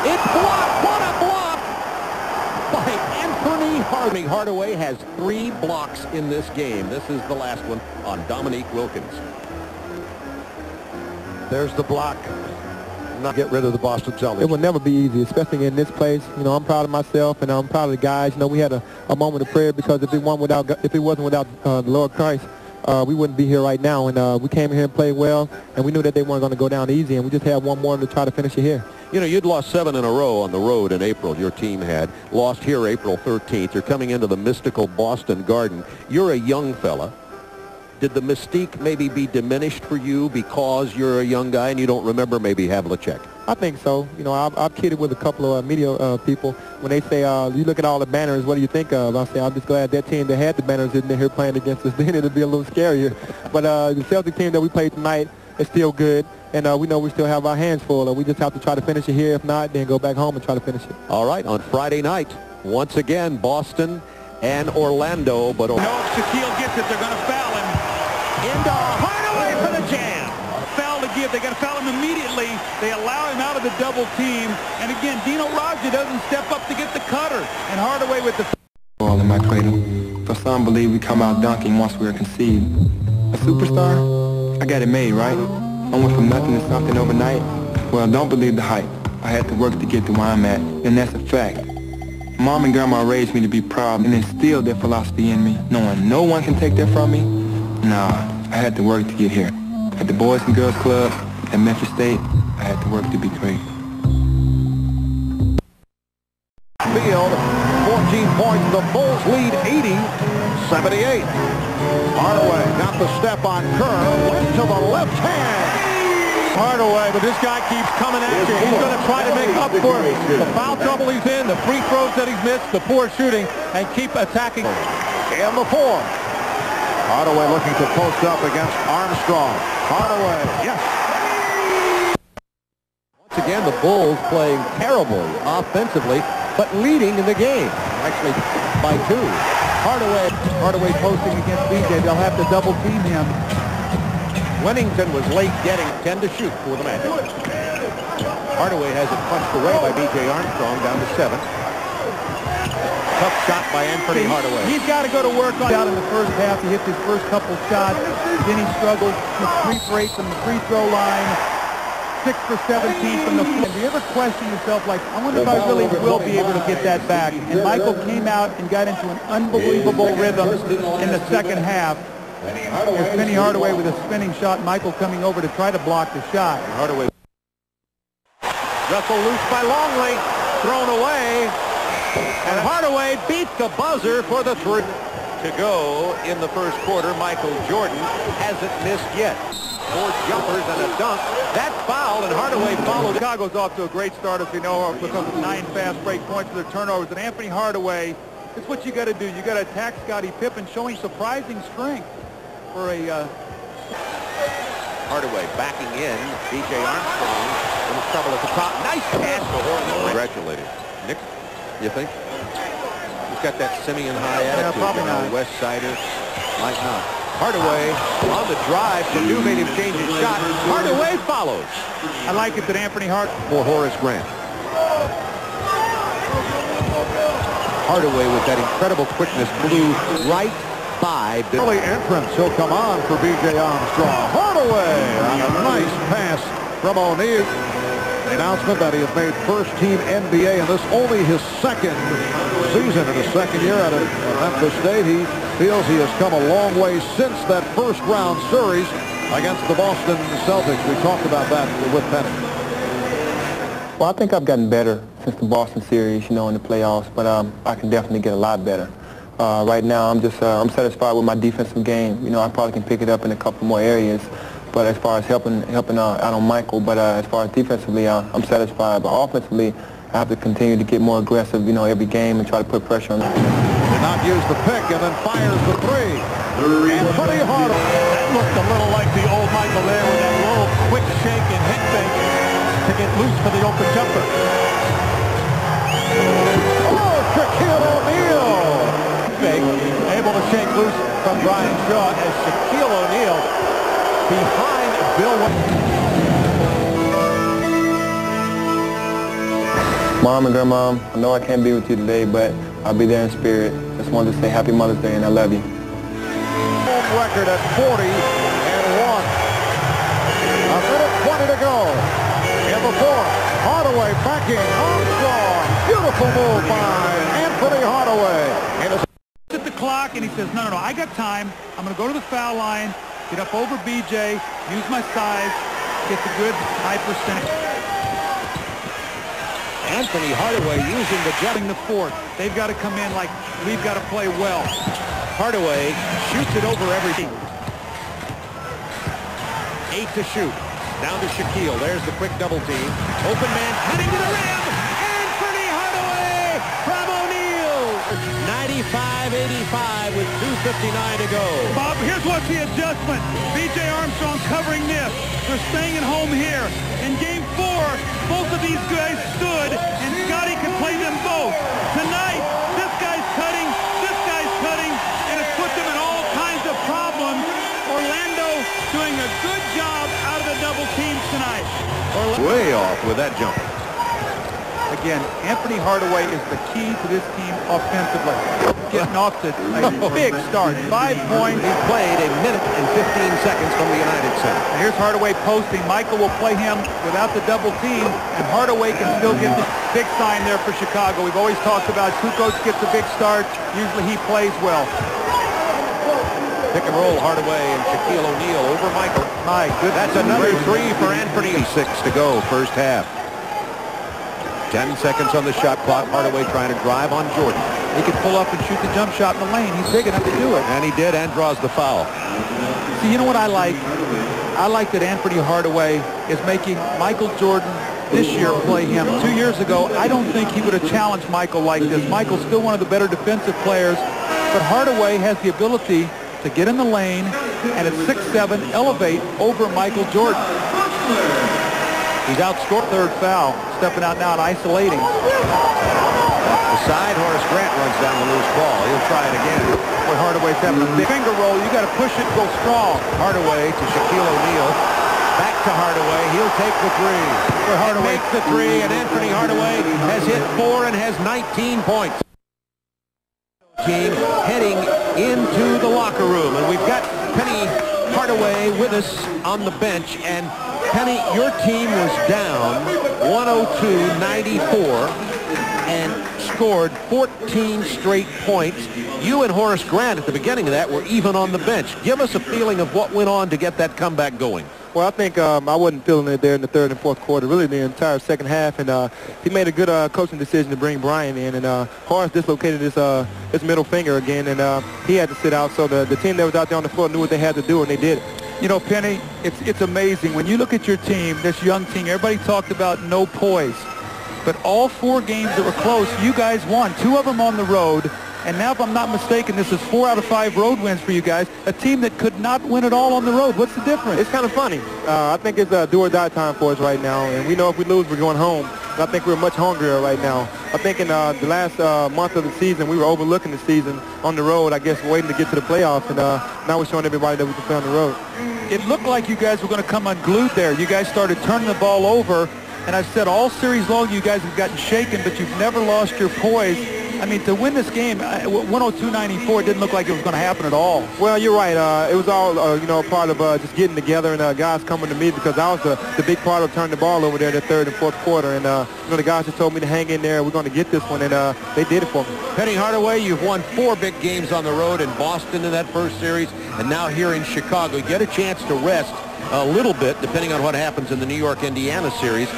Speaker 3: It's blocked. What a block by Anfernee Hardaway. Hardaway has 3 blocks in this game. This is the last one on Dominique Wilkins.
Speaker 21: there's the block. Not get rid of the Boston Celtics.
Speaker 2: It will never be easy, especially in this place. You know, I'm proud of myself and I'm proud of the guys. You know, we had a moment of prayer because if it wasn't without the Lord Christ, we wouldn't be here right now. And we came here and played well, and we knew that they weren't going to go down easy, and we just had one more to try to finish it here.
Speaker 3: You know, you'd lost 7 in a row on the road in April. Your team had lost here April 13th. You're coming into the mystical Boston Garden. You're a young fella. Did the mystique maybe be diminished for you because you're a young guy and you don't remember maybe Havlicek?
Speaker 2: I think so. You know, I've kidded with a couple of media people when they say, you look at all the banners, what do you think of? I say, I'm just glad that team that had the banners isn't here playing against us. Then it'll be a little scarier. But the Celtic team that we played tonight is still good. And we know we still have our hands full. We just have to try to finish it here. If not, then go back home and try to finish it.
Speaker 3: All right, on Friday night, once again, Boston and Orlando. But
Speaker 9: no, if Shaquille gets it, they're going to foul him.
Speaker 3: Into
Speaker 9: Hardaway for the jam. Foul to give. They got to foul him immediately. They allow him out of the double team. And again, Dino Raja doesn't step up to get the cutter. And Hardaway with the
Speaker 2: ball in my cradle. For some believe we come out dunking once we're conceived. superstar, I got it made, right? I went from nothing to something overnight. Well, don't believe the hype. I had to work to get to where I'm at, and that's a fact. Mom and Grandma raised me to be proud and instilled their philosophy in me, knowing no one can take that from me. Nah, I had to work to get here. At the Boys and Girls Club, at Memphis State, I had to work to be great.
Speaker 21: Field, 14 points. The Bulls lead 80-78. Hardaway got the step on Kerr, went to the left hand.
Speaker 6: Hardaway, but this guy keeps coming at you. He's going to try to make up for the foul trouble he's in, the free throws that he's missed, the poor shooting, and keep attacking.
Speaker 21: And the 4. Hardaway looking to post up against Armstrong. Hardaway, yes.
Speaker 3: Once again, the Bulls playing terribly offensively, but leading in the game, actually by 2.
Speaker 18: Hardaway posting against BJ. They'll have to double team him.
Speaker 3: Wennington was late getting 10 to shoot for the Magic. Hardaway has it punched away by B.J. Armstrong down to 7. Tough shot by Anfernee Hardaway.
Speaker 18: He's got to go to work on out in the first half. He hit his first couple shots. Then he struggled with 3 for 8 from the free throw line. 6 for 17 from the floor. Do you ever question yourself, like, I wonder if I really will be able to get that back? And Michael came out and got into an unbelievable rhythm in the second half. Here's Penny Hardaway with a spinning shot. Michael coming over to try to block the shot.
Speaker 3: Hardaway wrestled loose by Longley, thrown away, and Hardaway beat the buzzer for the 3. To go in the first quarter. Michael Jordan hasn't missed yet. 4 jumpers and a dunk. That foul, and Hardaway followed.
Speaker 18: Chicago's off to a great start, as we know, because of 9 fast break points for their turnovers. And Anfernee Hardaway, it's what you got to do. You got to attack Scottie Pippen, showing surprising strength for a.
Speaker 3: Hardaway backing in. B.J. Armstrong in trouble at the top. Nice pass to Horton. Congratulated. Nick, you think? He's got that Simeon high attitude.
Speaker 18: Probably not.
Speaker 3: West Sider. Might not. Hardaway on the drive. Purdue made him change his shot. Hardaway follows.
Speaker 18: I like it that Anfernee
Speaker 3: For Horace Grant. Hardaway with that incredible quickness flew right by Bill.
Speaker 21: Early entrance. He'll come on for B.J. Armstrong. Hardaway on a nice pass from O'Neal. The announcement that he has made first-team NBA, and this only his second season in his second year at Memphis State. He feels he has come a long way since that first-round series against the Boston Celtics. We talked about that with Penny.
Speaker 2: Well, I think I've gotten better since the Boston series, in the playoffs, but I can definitely get a lot better. Right now, I'm satisfied with my defensive game. I probably can pick it up in a couple more areas. But as far as helping out on Michael, but as far as defensively, I'm satisfied. But offensively, I have to continue to get more aggressive, every game and try to put pressure on them.
Speaker 21: Did not use the pick and then fires the 3. Anfernee Hardaway.
Speaker 6: That looked a little like the old Michael there with that little quick shake and hit thing to get loose for the open jumper.
Speaker 21: Oh, Shaquille O'Neal.
Speaker 6: Fake, able to shake loose from Brian Shaw as Shaquille O'Neal behind Bill.
Speaker 2: Mom and Grandma, I know I can't be with you today, but I'll be there in spirit. Just wanted to say Happy Mother's Day, and I love you.
Speaker 21: Home record at 40-1. A minute 20 to go. In the 4th, Hardaway backing Armstrong. Beautiful move by Anfernee Hardaway.
Speaker 9: At the clock, and he says, no, I got time. I'm going to go to the foul line, get up over BJ, use my size, get the good high percentage.
Speaker 3: Anfernee Hardaway using the jet in
Speaker 9: the 4th. They've got to come in like we've got to play well.
Speaker 3: Hardaway shoots it over every team. 8 to shoot. Down to Shaquille. There's the quick double team. Open man heading to the rim. Anfernee Hardaway from O'Neal. 95-85 with 2:59 to go.
Speaker 9: Bob, here's what's the adjustment. B.J. Armstrong covering this. They're staying at home here. In Game 4, both of these guys stood, and Scottie could play them both. Tonight, this guy's cutting, and it's put them in all kinds of problems. Orlando doing a good job out of the double teams tonight.
Speaker 21: Way off with that jump.
Speaker 18: Again, Anfernee Hardaway is the key to this team offensively. getting off to a big start. 5 points.
Speaker 3: He played a minute and 15 seconds from the United Center.
Speaker 18: And here's Hardaway posting. Michael will play him without the double team, and Hardaway can still get the big sign there for Chicago. We've always talked about Kukoc gets a big start. Usually he plays well.
Speaker 3: Pick and roll, Hardaway and Shaquille O'Neal over Michael.
Speaker 18: My goodness.
Speaker 3: That's another three for Anfernee. 6 to go, first half. 10 seconds on the shot clock. Hardaway trying to drive on Jordan.
Speaker 18: He could pull up and shoot the jump shot in the lane. He's big enough to do it.
Speaker 3: And he did, and draws the foul.
Speaker 18: See, you know what I like? I like that Anfernee Hardaway is making Michael Jordan this year play him. 2 years ago, I don't think he would have challenged Michael like this. Michael's still one of the better defensive players, but Hardaway has the ability to get in the lane and at 6'7", elevate over Michael Jordan. He's outscored. Third foul. Stepping out now and isolating.
Speaker 3: The side, Horace Grant runs down the loose ball. He'll try it again.
Speaker 18: Boy, Hardaway's having a big finger roll. You got to push it and go strong.
Speaker 3: Hardaway to Shaquille O'Neal. Back to Hardaway. He'll take the three.
Speaker 18: Boy, Hardaway
Speaker 3: makes the three, and Anfernee Hardaway has hit 4 and has 19 points. Team heading into the locker room, and we've got Penny Hardaway with us on the bench. And Penny, your team was down 102-94 and scored 14 straight points. You and Horace Grant at the beginning of that were even on the bench. Give us a feeling of what went on to get that comeback going.
Speaker 2: Well, I think I wasn't feeling it there in the third and fourth quarter, really the entire second half, and he made a good coaching decision to bring Brian in, and Horace dislocated his middle finger again, and he had to sit out, so the team that was out there on the floor knew what they had to do, and they did it.
Speaker 18: You know, Penny, it's amazing. When you look at your team, this young team, everybody talked about no poise, but all 4 games that were close, you guys won. 2 of them on the road. And now, if I'm not mistaken, this is 4 out of 5 road wins for you guys. A team that could not win it all on the road. What's the difference?
Speaker 2: It's kind of funny. I think it's do or die time for us right now. And we know if we lose, we're going home. And I think we're much hungrier right now. I think in the last month of the season, we were overlooking the season on the road, I guess, waiting to get to the playoffs. And now we're showing everybody that we can play on the road.
Speaker 18: It looked like you guys were going to come unglued there. You guys started turning the ball over. And I've said all series long you guys have gotten shaken, but you've never lost your poise. I mean, to win this game, 102-94 didn't look like it was going to happen at all.
Speaker 2: Well, you're right. It was all, part of just getting together and guys coming to me because I was the big part of turning the ball over there in the third and fourth quarter. And, the guys just told me to hang in there. We're going to get this one, and they did it for me.
Speaker 3: Penny Hardaway, you've won 4 big games on the road in Boston in that first series, and now here in Chicago. You get a chance to rest a little bit, depending on what happens in the New York-Indiana series.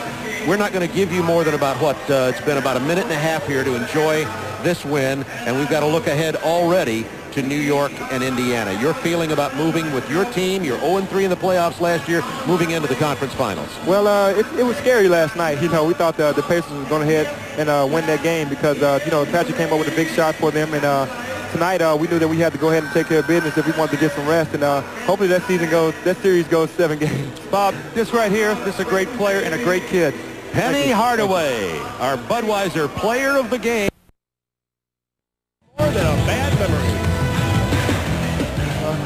Speaker 3: We're not going to give you more than about it's been about a minute and a half here to enjoy this win, and we've got to look ahead already to New York and Indiana. Your feeling about moving with your team, you're 0-3 in the playoffs last year, moving into the conference finals.
Speaker 2: Well, it was scary last night. We thought the Pacers were going to hit and win that game because, Patrick came up with a big shot for them, and tonight we knew that we had to go ahead and take care of business if we wanted to get some rest, and hopefully that series goes 7 games.
Speaker 18: Bob, this right here, this is a great player and a great kid.
Speaker 3: Penny Hardaway, our Budweiser player of the game. More than a bad memory.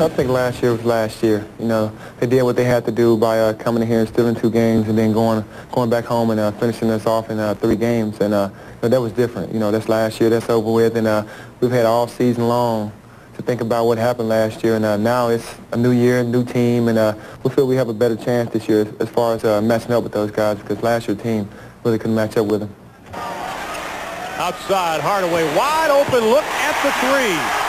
Speaker 2: I think last year was last year. They did what they had to do by coming in here and stealing 2 games and then going back home and finishing us off in 3 games. And that was different. That's last year. That's over with. And we've had all season long to think about what happened last year. And now it's a new year, new team, and we feel we have a better chance this year as far as matching up with those guys because last year's team really couldn't match up with them.
Speaker 21: Outside, Hardaway wide open. Look at the 3.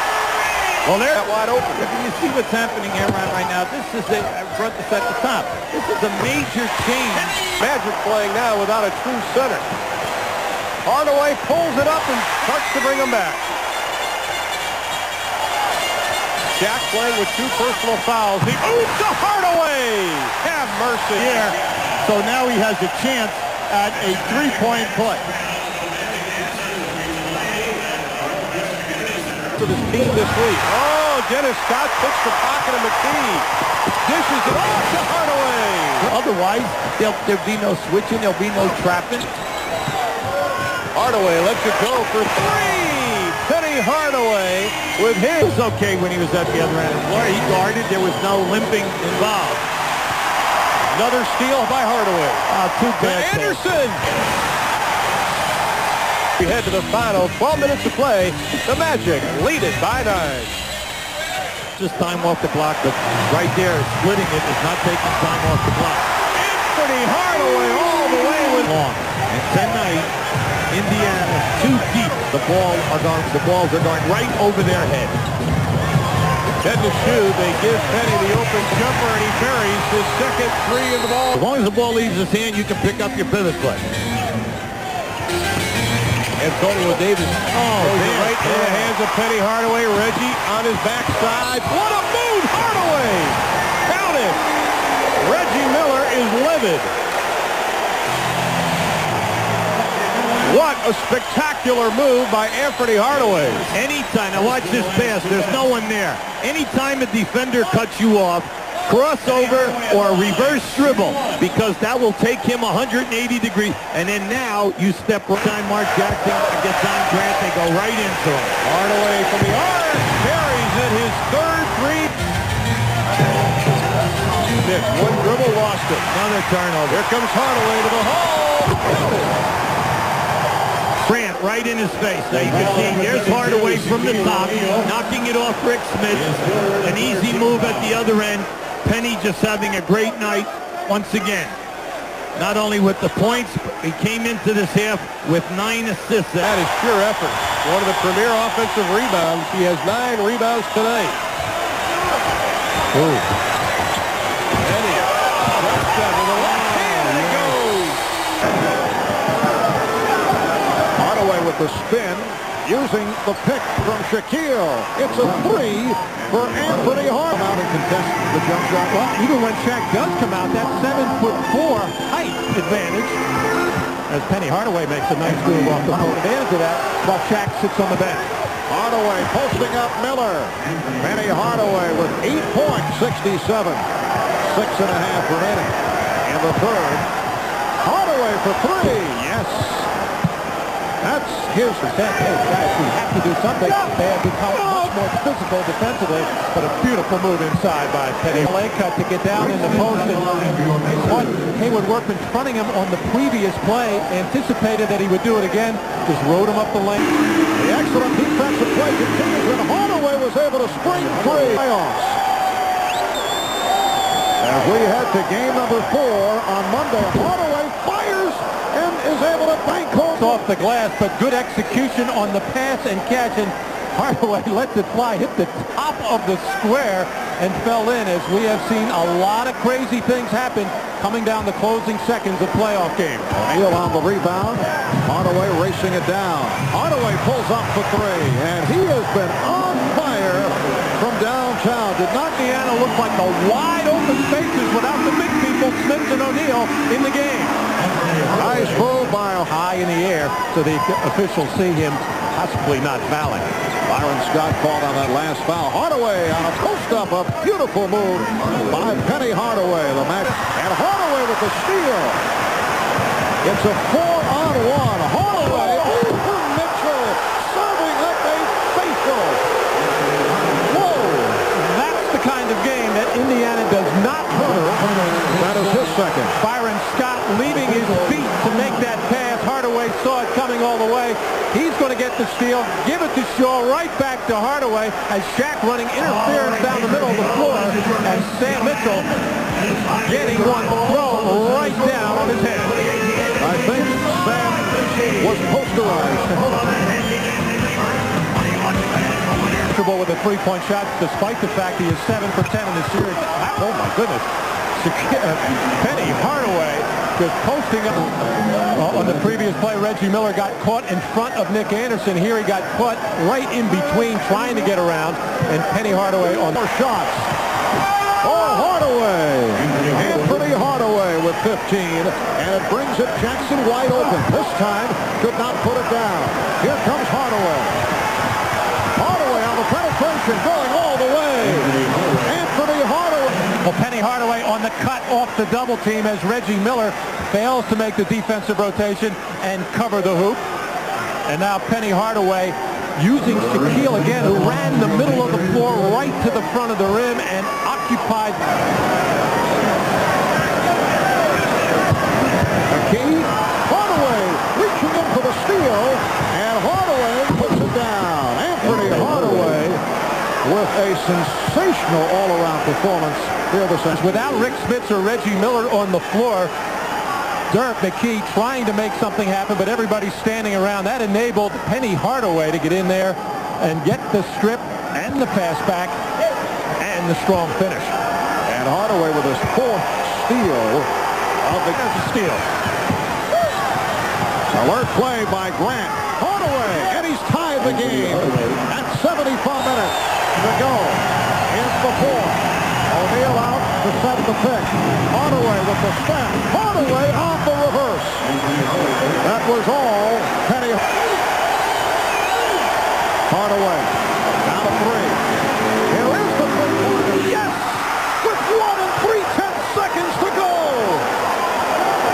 Speaker 21: Well, they're wide open.
Speaker 18: You see what's happening here right now. This is I brought this at the top. This is a major change.
Speaker 21: Magic playing now without a true center. Hardaway pulls it up and starts to bring him back. Shaq playing with 2 personal fouls. He moves to Hardaway. Have mercy.
Speaker 18: Yeah. So now he has a chance at a 3-point play.
Speaker 21: To this team this week. Oh, Dennis Scott picks the pocket of McKee. Dishes it off to Hardaway.
Speaker 18: Otherwise, there'll be no switching. There'll be no trapping.
Speaker 21: Hardaway lets it go for 3. Penny Hardaway with his.
Speaker 18: It was okay when he was at the other end of the floor. He guarded. There was no limping involved.
Speaker 21: Another steal by Hardaway.
Speaker 18: Too bad.
Speaker 21: Anderson.
Speaker 6: We head to the final 12 minutes to play. The Magic lead it by 9.
Speaker 3: Just time off the clock, but right there, splitting it is not taking time off the clock.
Speaker 6: Anfernee Hardaway all the way with
Speaker 3: long. And tonight, Indiana too deep. The balls are going right over their head.
Speaker 6: Head to shoot, they give Penny the open jumper, and he buries his second three in the ball.
Speaker 3: As long as the ball leaves his hand, you can pick up your pivot play.
Speaker 6: Antonio Davis right in the hands of Penny Hardaway. Reggie on his backside. What a move, Hardaway! Count it! Reggie Miller is livid. What a spectacular move by Anfernee Hardaway.
Speaker 3: Anytime, now watch this pass, there's no one there. Anytime a defender cuts you off, crossover or reverse dribble, because that will take him 180 degrees. And then now you step right time. Mark Jackson gets on Grant, they go right into him.
Speaker 6: Hardaway from the arc, carries it, his third three. One dribble, lost it.
Speaker 3: Another turnover.
Speaker 6: Here comes Hardaway to the hole.
Speaker 3: Grant right in his face. Now you can see there's Hardaway from the top, knocking it off Rick Smith. An easy move at the other end. Penny just having a great night once again. Not only with the points, but he came into this half with 9 assists.
Speaker 6: That is pure effort. One of the premier offensive rebounds. He has 9 rebounds tonight. Penny steps up with a left hand, and it goes. Hardaway with the spin, using the pick from Shaquille. It's a 3 for Anfernee Hardaway.
Speaker 18: Out and contest the jump shot. Well, even when Shaq does come out, that 7'4" height advantage, as Penny Hardaway makes a nice move off the floor. Advantage of that, while Shaq sits on the bench.
Speaker 6: Hardaway posting up Miller. Penny Hardaway with 8 points, 67. 6.5 remaining. And the third. Hardaway for 3. Yes. That's his
Speaker 18: percent. Hey, guys, we have to do something. They have become much more physical defensively, but a beautiful move inside by Penny. Leg cut to get down in the post, and caught Hayward Workman fronting him on the previous play, anticipated that he would do it again, just rode him up the lane.
Speaker 6: The excellent defensive play continues, and Hardaway was able to spring free. Playoffs. As we head to game number 4 on Monday, Hardaway fires and is able to bank home
Speaker 18: off the glass, but good execution on the pass and catch, and Hardaway lets it fly, hit the top of the square, and fell in, as we have seen a lot of crazy things happen coming down the closing seconds of playoff games.
Speaker 6: O'Neal on the rebound. Hardaway racing it down. Hardaway pulls up for 3, and he has been on fire from downtown.
Speaker 18: Did not Indiana look like the wide open spaces without the big people, Smith and O'Neal, in the game?
Speaker 6: Nice move by
Speaker 18: high in the air, so the officials see him possibly not fouling.
Speaker 6: Byron Scott called on that last foul. Hardaway on a post-up, a beautiful move by Penny Hardaway. The match, and Hardaway with the steal. It's a 4-on-1. Hardaway over Mitchell, serving like a faithful.
Speaker 18: Whoa! That's the kind of game that Indiana does not cover.
Speaker 6: That is his second.
Speaker 18: Byron Scott leaving his feet to make that pass. Hardaway saw it coming all the way. He's going to get the steal, give it to Shaw, right back to Hardaway, as Shaq running interference down the middle of the floor, as Sam Mitchell getting one throw right down on his head.
Speaker 6: I think Sam was posterized.
Speaker 18: Comfortable with a three-point shot, despite the fact he is 7 for 10 in the series. Oh my goodness. Penny Hardaway just posting up on the previous play. Reggie Miller got caught in front of Nick Anderson. Here he got caught right in between, trying to get around, and Penny Hardaway on 4 shots.
Speaker 6: Oh, Hardaway! Anfernee Hardaway with 15, and it brings it Jackson wide open. This time, could not put it down. Here comes Hardaway. Hardaway on the penetration, going all the way. Anfernee Hardaway.
Speaker 18: Well, Penny Hardaway on the cut off the double team, as Reggie Miller fails to make the defensive rotation and cover the hoop. And now Penny Hardaway using Shaquille again, who ran the middle of the floor right to the front of the rim and occupied.
Speaker 6: McKee, Hardaway reaching in for the steal.
Speaker 20: sensational all-around performance here this afternoon.
Speaker 6: Without Rick Spitz or Reggie Miller on the floor, Dirk McKee trying to make something happen, but everybody's standing around. That enabled Penny Hardaway to get in there and get the strip and the pass back and the strong finish.
Speaker 20: And Hardaway with his 4th steal of the steal. Alert play by Grant. Hardaway, and he's tied the game at 75 minutes to go in the 4th. O'Neal out to set the pick. Hardaway with the step. Hardaway on the reverse. That was all Penny. Hardaway down to 3. Here is the three-pointer. Yes! With 1 and 3/10 seconds to go.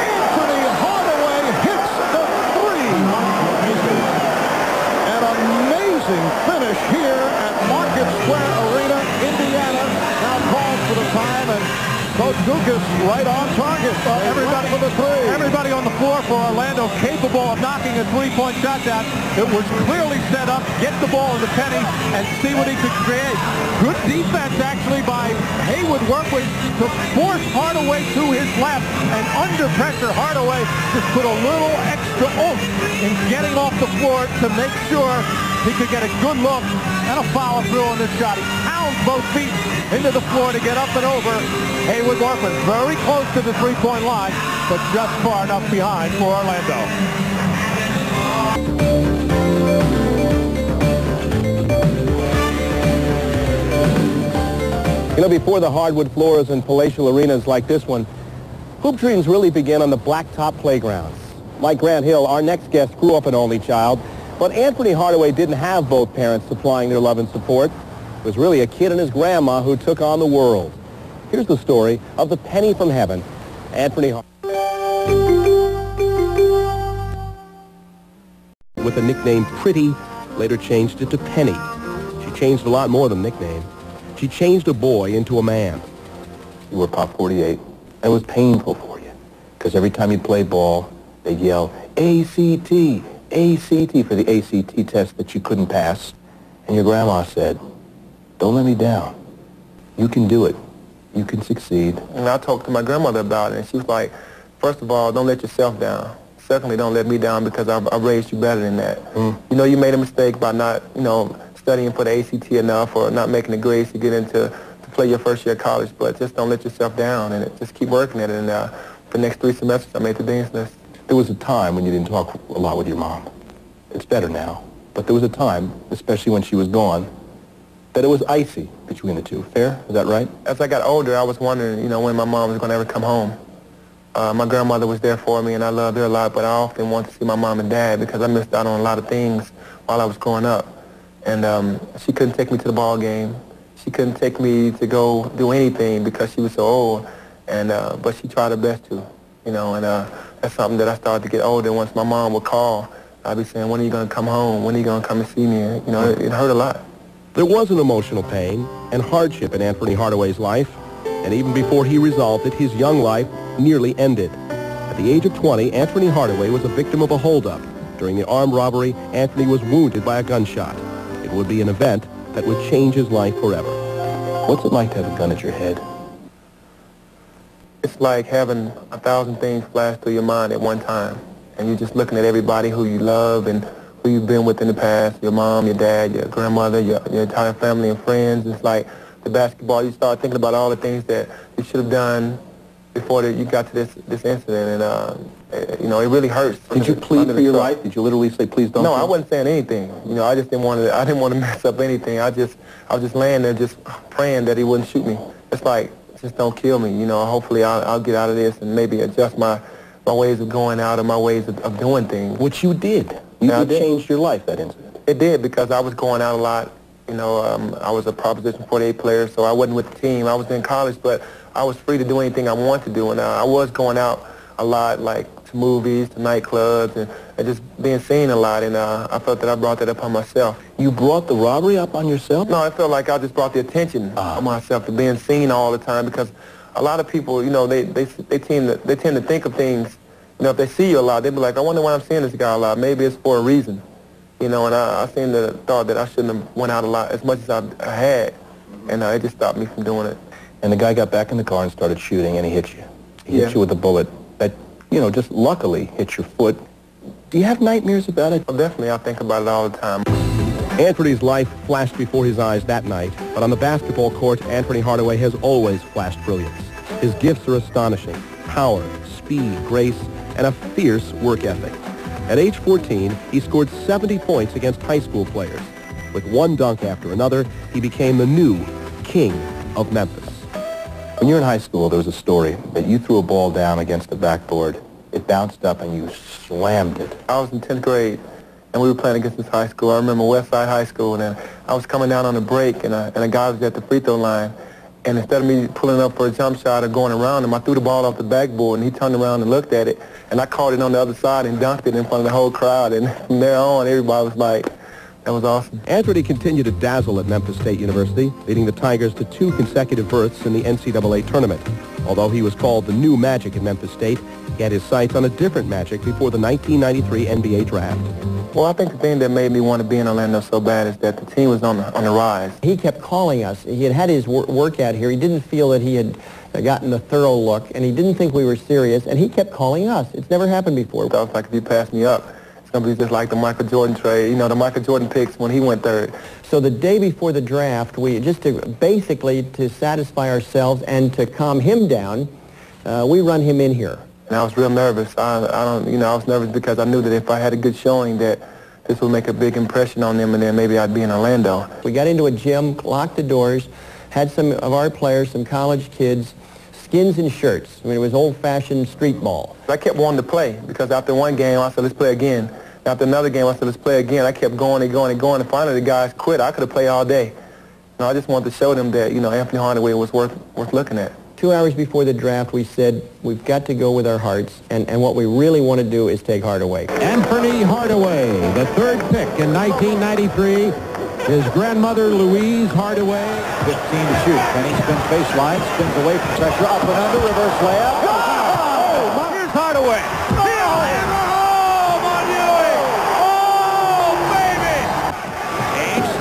Speaker 20: Anfernee Hardaway hits the 3. An amazing finish here at Market Square Arena, Indiana. Now calls for the time, and Coach Dukas right on target.
Speaker 6: Everybody
Speaker 20: for the 3.
Speaker 6: Everybody on the floor for Orlando capable of knocking a three-point shot down. It was clearly set up. Get the ball into Penny and see what he could create. Good defense actually by Hayward Workwith to force Hardaway to his left, and under pressure Hardaway just put a little extra oomph in getting off the floor to make sure he could get a good look and a follow-through on this shot. He pounds both feet into the floor to get up and over Hayward Workwith. Very close to the three-point line, but just far enough behind for Orlando.
Speaker 13: You know, before the hardwood floors and palatial arenas like this one, hoop dreams really begin on the blacktop playgrounds. Like Grant Hill, our next guest grew up an only child, but Anfernee Hardaway didn't have both parents supplying their love and support. It was really a kid and his grandma who took on the world. Here's the story of the penny from heaven, Anfernee Hardaway.
Speaker 1: With the nickname Pretty, later changed it to Penny. She changed a lot more than nickname. She changed a boy into a man.
Speaker 13: You were Pop 48. It was painful for you, because every time you played ball, they'd yell, ACT, ACT for the ACT test that you couldn't pass. And your grandma said, don't let me down. You can do it. You can succeed. And I talked to my grandmother about it, and she was like, first of all, don't let yourself down. Secondly, don't let me down, because I raised you better than that. You know, you made a mistake by not, studying for the ACT enough or not making the grades to get into to play your first year of college, but just don't let yourself down and just keep working at it. And for the next 3 semesters, I made the dean's list. There was a time when you didn't talk a lot with your mom. It's better now. But there was a time, especially when she was gone, that it was icy between the two. Fair? Is that right? As I got older, I was wondering, when my mom was going to ever come home. My grandmother was there for me, and I loved her a lot, but I often wanted to see my mom and dad because I missed out on a lot of things while I was growing up. And she couldn't take me to the ball game. She couldn't take me to go do anything because she was so old. And but she tried her best to, and that's something that I started to get older. Once my mom would call, I'd be saying, when are you going to come home? When are you going to come and see me? And, it hurt a lot.
Speaker 1: There was an emotional pain and hardship in Anfernee Hardaway's life, and even before he resolved it, his young life nearly ended. At the age of 20, Anfernee Hardaway was a victim of a holdup. During the armed robbery, Anfernee was wounded by a gunshot. It would be an event that would change his life forever. What's it like to have a gun at your head?
Speaker 13: It's like having 1,000 things flash through your mind at one time. And you're just looking at everybody who you love and who you've been with in the past, your mom, your dad, your grandmother, your entire family and friends. It's like the basketball, you start thinking about all the things that you should have done before you got to this incident. And, it really hurts.
Speaker 1: Did you plead for your life? Did you literally say, please don't?
Speaker 13: No, I wasn't saying anything. I just didn't want to mess up anything. I was just laying there just praying that he wouldn't shoot me. It's like, just don't kill me. Hopefully I'll get out of this and maybe adjust my ways of going out and my ways of doing things.
Speaker 1: Which you did. You did change your life, that incident.
Speaker 13: It did, because I was going out a lot. I was a Proposition 48 player, so I wasn't with the team. I was in college, but I was free to do anything I wanted to do. And I was going out a lot, like to movies, to nightclubs, and just being seen a lot. And I felt that I brought that upon myself.
Speaker 1: You brought the robbery up on yourself?
Speaker 13: No, I felt like I just brought the attention on myself to being seen all the time, because a lot of people, they tend to think of things. If they see you a lot, they'd be like, I wonder why I'm seeing this guy a lot. Maybe it's for a reason. And I seem to thought that I shouldn't have went out a lot as much as I had.
Speaker 2: and it just stopped me from doing it.
Speaker 1: And the guy got back in the car and started shooting, and he hit you. He hit you with a bullet that, just luckily hit your foot. Do you have nightmares about it?
Speaker 2: Well, definitely. I think about it all the time.
Speaker 1: Anfernee's life flashed before his eyes that night, but on the basketball court, Anfernee Hardaway has always flashed brilliance. His gifts are astonishing. Power, speed, grace, and a fierce work ethic. At age 14, he scored 70 points against high school players. With one dunk after another, he became the new king of Memphis. When you were in high school, there was a story that you threw a ball down against the backboard. It bounced up and you slammed it.
Speaker 2: I was in 10th grade, and we were playing against this high school. I remember Westside High School, and I was coming down on a break, and a guy was at the free throw line. And instead of me pulling up for a jump shot or going around him, I threw the ball off the backboard, and he turned around and looked at it, and I caught it on the other side and dunked it in front of the whole crowd. And from there on, everybody was like, that was awesome.
Speaker 1: Anfernee continued to dazzle at Memphis State University, leading the Tigers to 2 consecutive berths in the NCAA tournament. Although he was called the new Magic at Memphis State, he had his sights on a different Magic before the 1993 NBA draft.
Speaker 2: Well, I think the thing that made me want to be in Orlando so bad is that the team was on the rise.
Speaker 4: He kept calling us. He had his workout here. He didn't feel that he had gotten a thorough look, and he didn't think we were serious, and he kept calling us. It's never happened before.
Speaker 2: I was like, if you pass me up, it's going to be just like the Michael Jordan trade, the Michael Jordan picks when he went third.
Speaker 4: So the day before the draft, we just basically to satisfy ourselves and to calm him down, we run him in here.
Speaker 2: And I was real nervous. I was nervous because I knew that if I had a good showing that this would make a big impression on them, and then maybe I'd be in Orlando.
Speaker 4: We got into a gym, locked the doors, had some of our players, some college kids, skins and shirts. I mean, it was old-fashioned street ball.
Speaker 2: I kept wanting to play because after one game, I said, let's play again. After another game, I said, let's play again. I kept going and going and going, and finally the guys quit. I could have played all day. I just wanted to show them that, Anfernee Hardaway was worth looking at.
Speaker 4: 2 hours before the draft, we said, we've got to go with our hearts, and what we really want to do is take Hardaway.
Speaker 6: Anfernee Hardaway, the 3rd pick in 1993. His grandmother, Louise Hardaway.
Speaker 21: 15 to shoot. Penny spins baseline, spins away from pressure, up and under, reverse layup.
Speaker 18: Oh, here's Hardaway.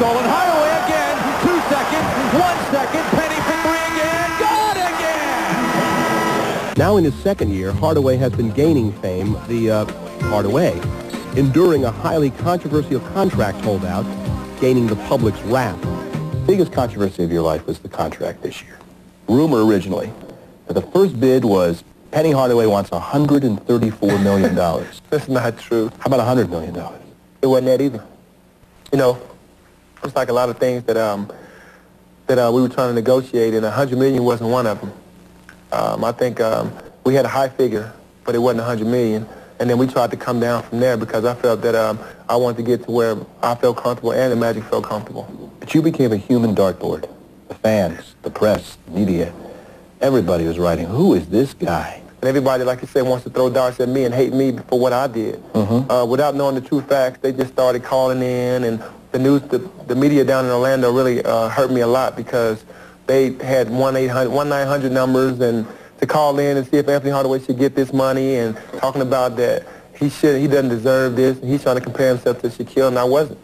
Speaker 21: Stolen Hardaway again, 2 seconds, 1 second, Penny for 3 again, got again!
Speaker 1: Now in his second year, Hardaway has been gaining fame, the Hardaway, enduring a highly controversial contract holdout, gaining the public's wrath. Biggest controversy of your life was the contract this year. Rumor originally that the first bid was Penny Hardaway wants $134 million.
Speaker 2: That's not true.
Speaker 1: How about $100 million?
Speaker 2: It wasn't that either. It's like a lot of things that we were trying to negotiate, and $100 million wasn't one of them. I think we had a high figure, but it wasn't $100 million. And then we tried to come down from there because I felt that I wanted to get to where I felt comfortable and the Magic felt comfortable.
Speaker 1: But you became a human dartboard. The fans, the press, the media, everybody was writing, who is this guy?
Speaker 2: And everybody, like you said, wants to throw darts at me and hate me for what I did. Without knowing the true facts, they just started calling in, and the news, the media down in Orlando really hurt me a lot because they had 1-900 numbers and to call in and see if Anfernee Hardaway should get this money and talking about that he doesn't deserve this, and he's trying to compare himself to Shaquille, and I wasn't.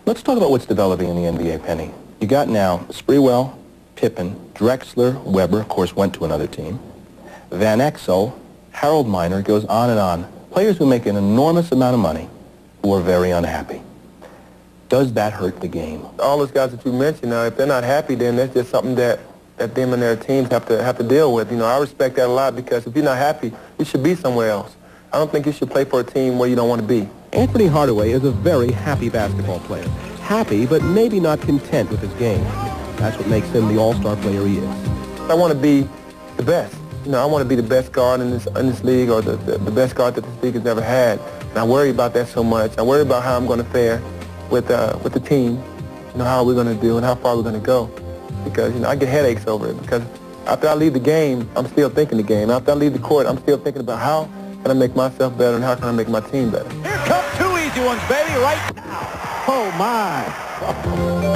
Speaker 1: Let's talk about what's developing in the NBA, Penny. You got now Sprewell, Pippen, Drexler, Weber, of course, went to another team, Van Exel, Harold Miner, goes on and on. Players who make an enormous amount of money who are very unhappy. Does that hurt the game?
Speaker 2: All those guys that you mentioned, if they're not happy, then that's just something that them and their teams have to deal with. I respect that a lot because if you're not happy, you should be somewhere else. I don't think you should play for a team where you don't want to be.
Speaker 1: Anfernee Hardaway is a very happy basketball player. Happy, but maybe not content with his game. That's what makes him the all-star player he is.
Speaker 2: I want to be the best. I want to be the best guard in this league, or the best guard that this league has ever had. And I worry about that so much. I worry about how I'm going to fare with the team, how we're going to do and how far we're going to go. Because, I get headaches over it. Because after I leave the game, I'm still thinking the game. After I leave the court, I'm still thinking about how can I make myself better and how can I make my team better.
Speaker 21: Here come 2 easy ones, baby, right now.
Speaker 18: Oh, my.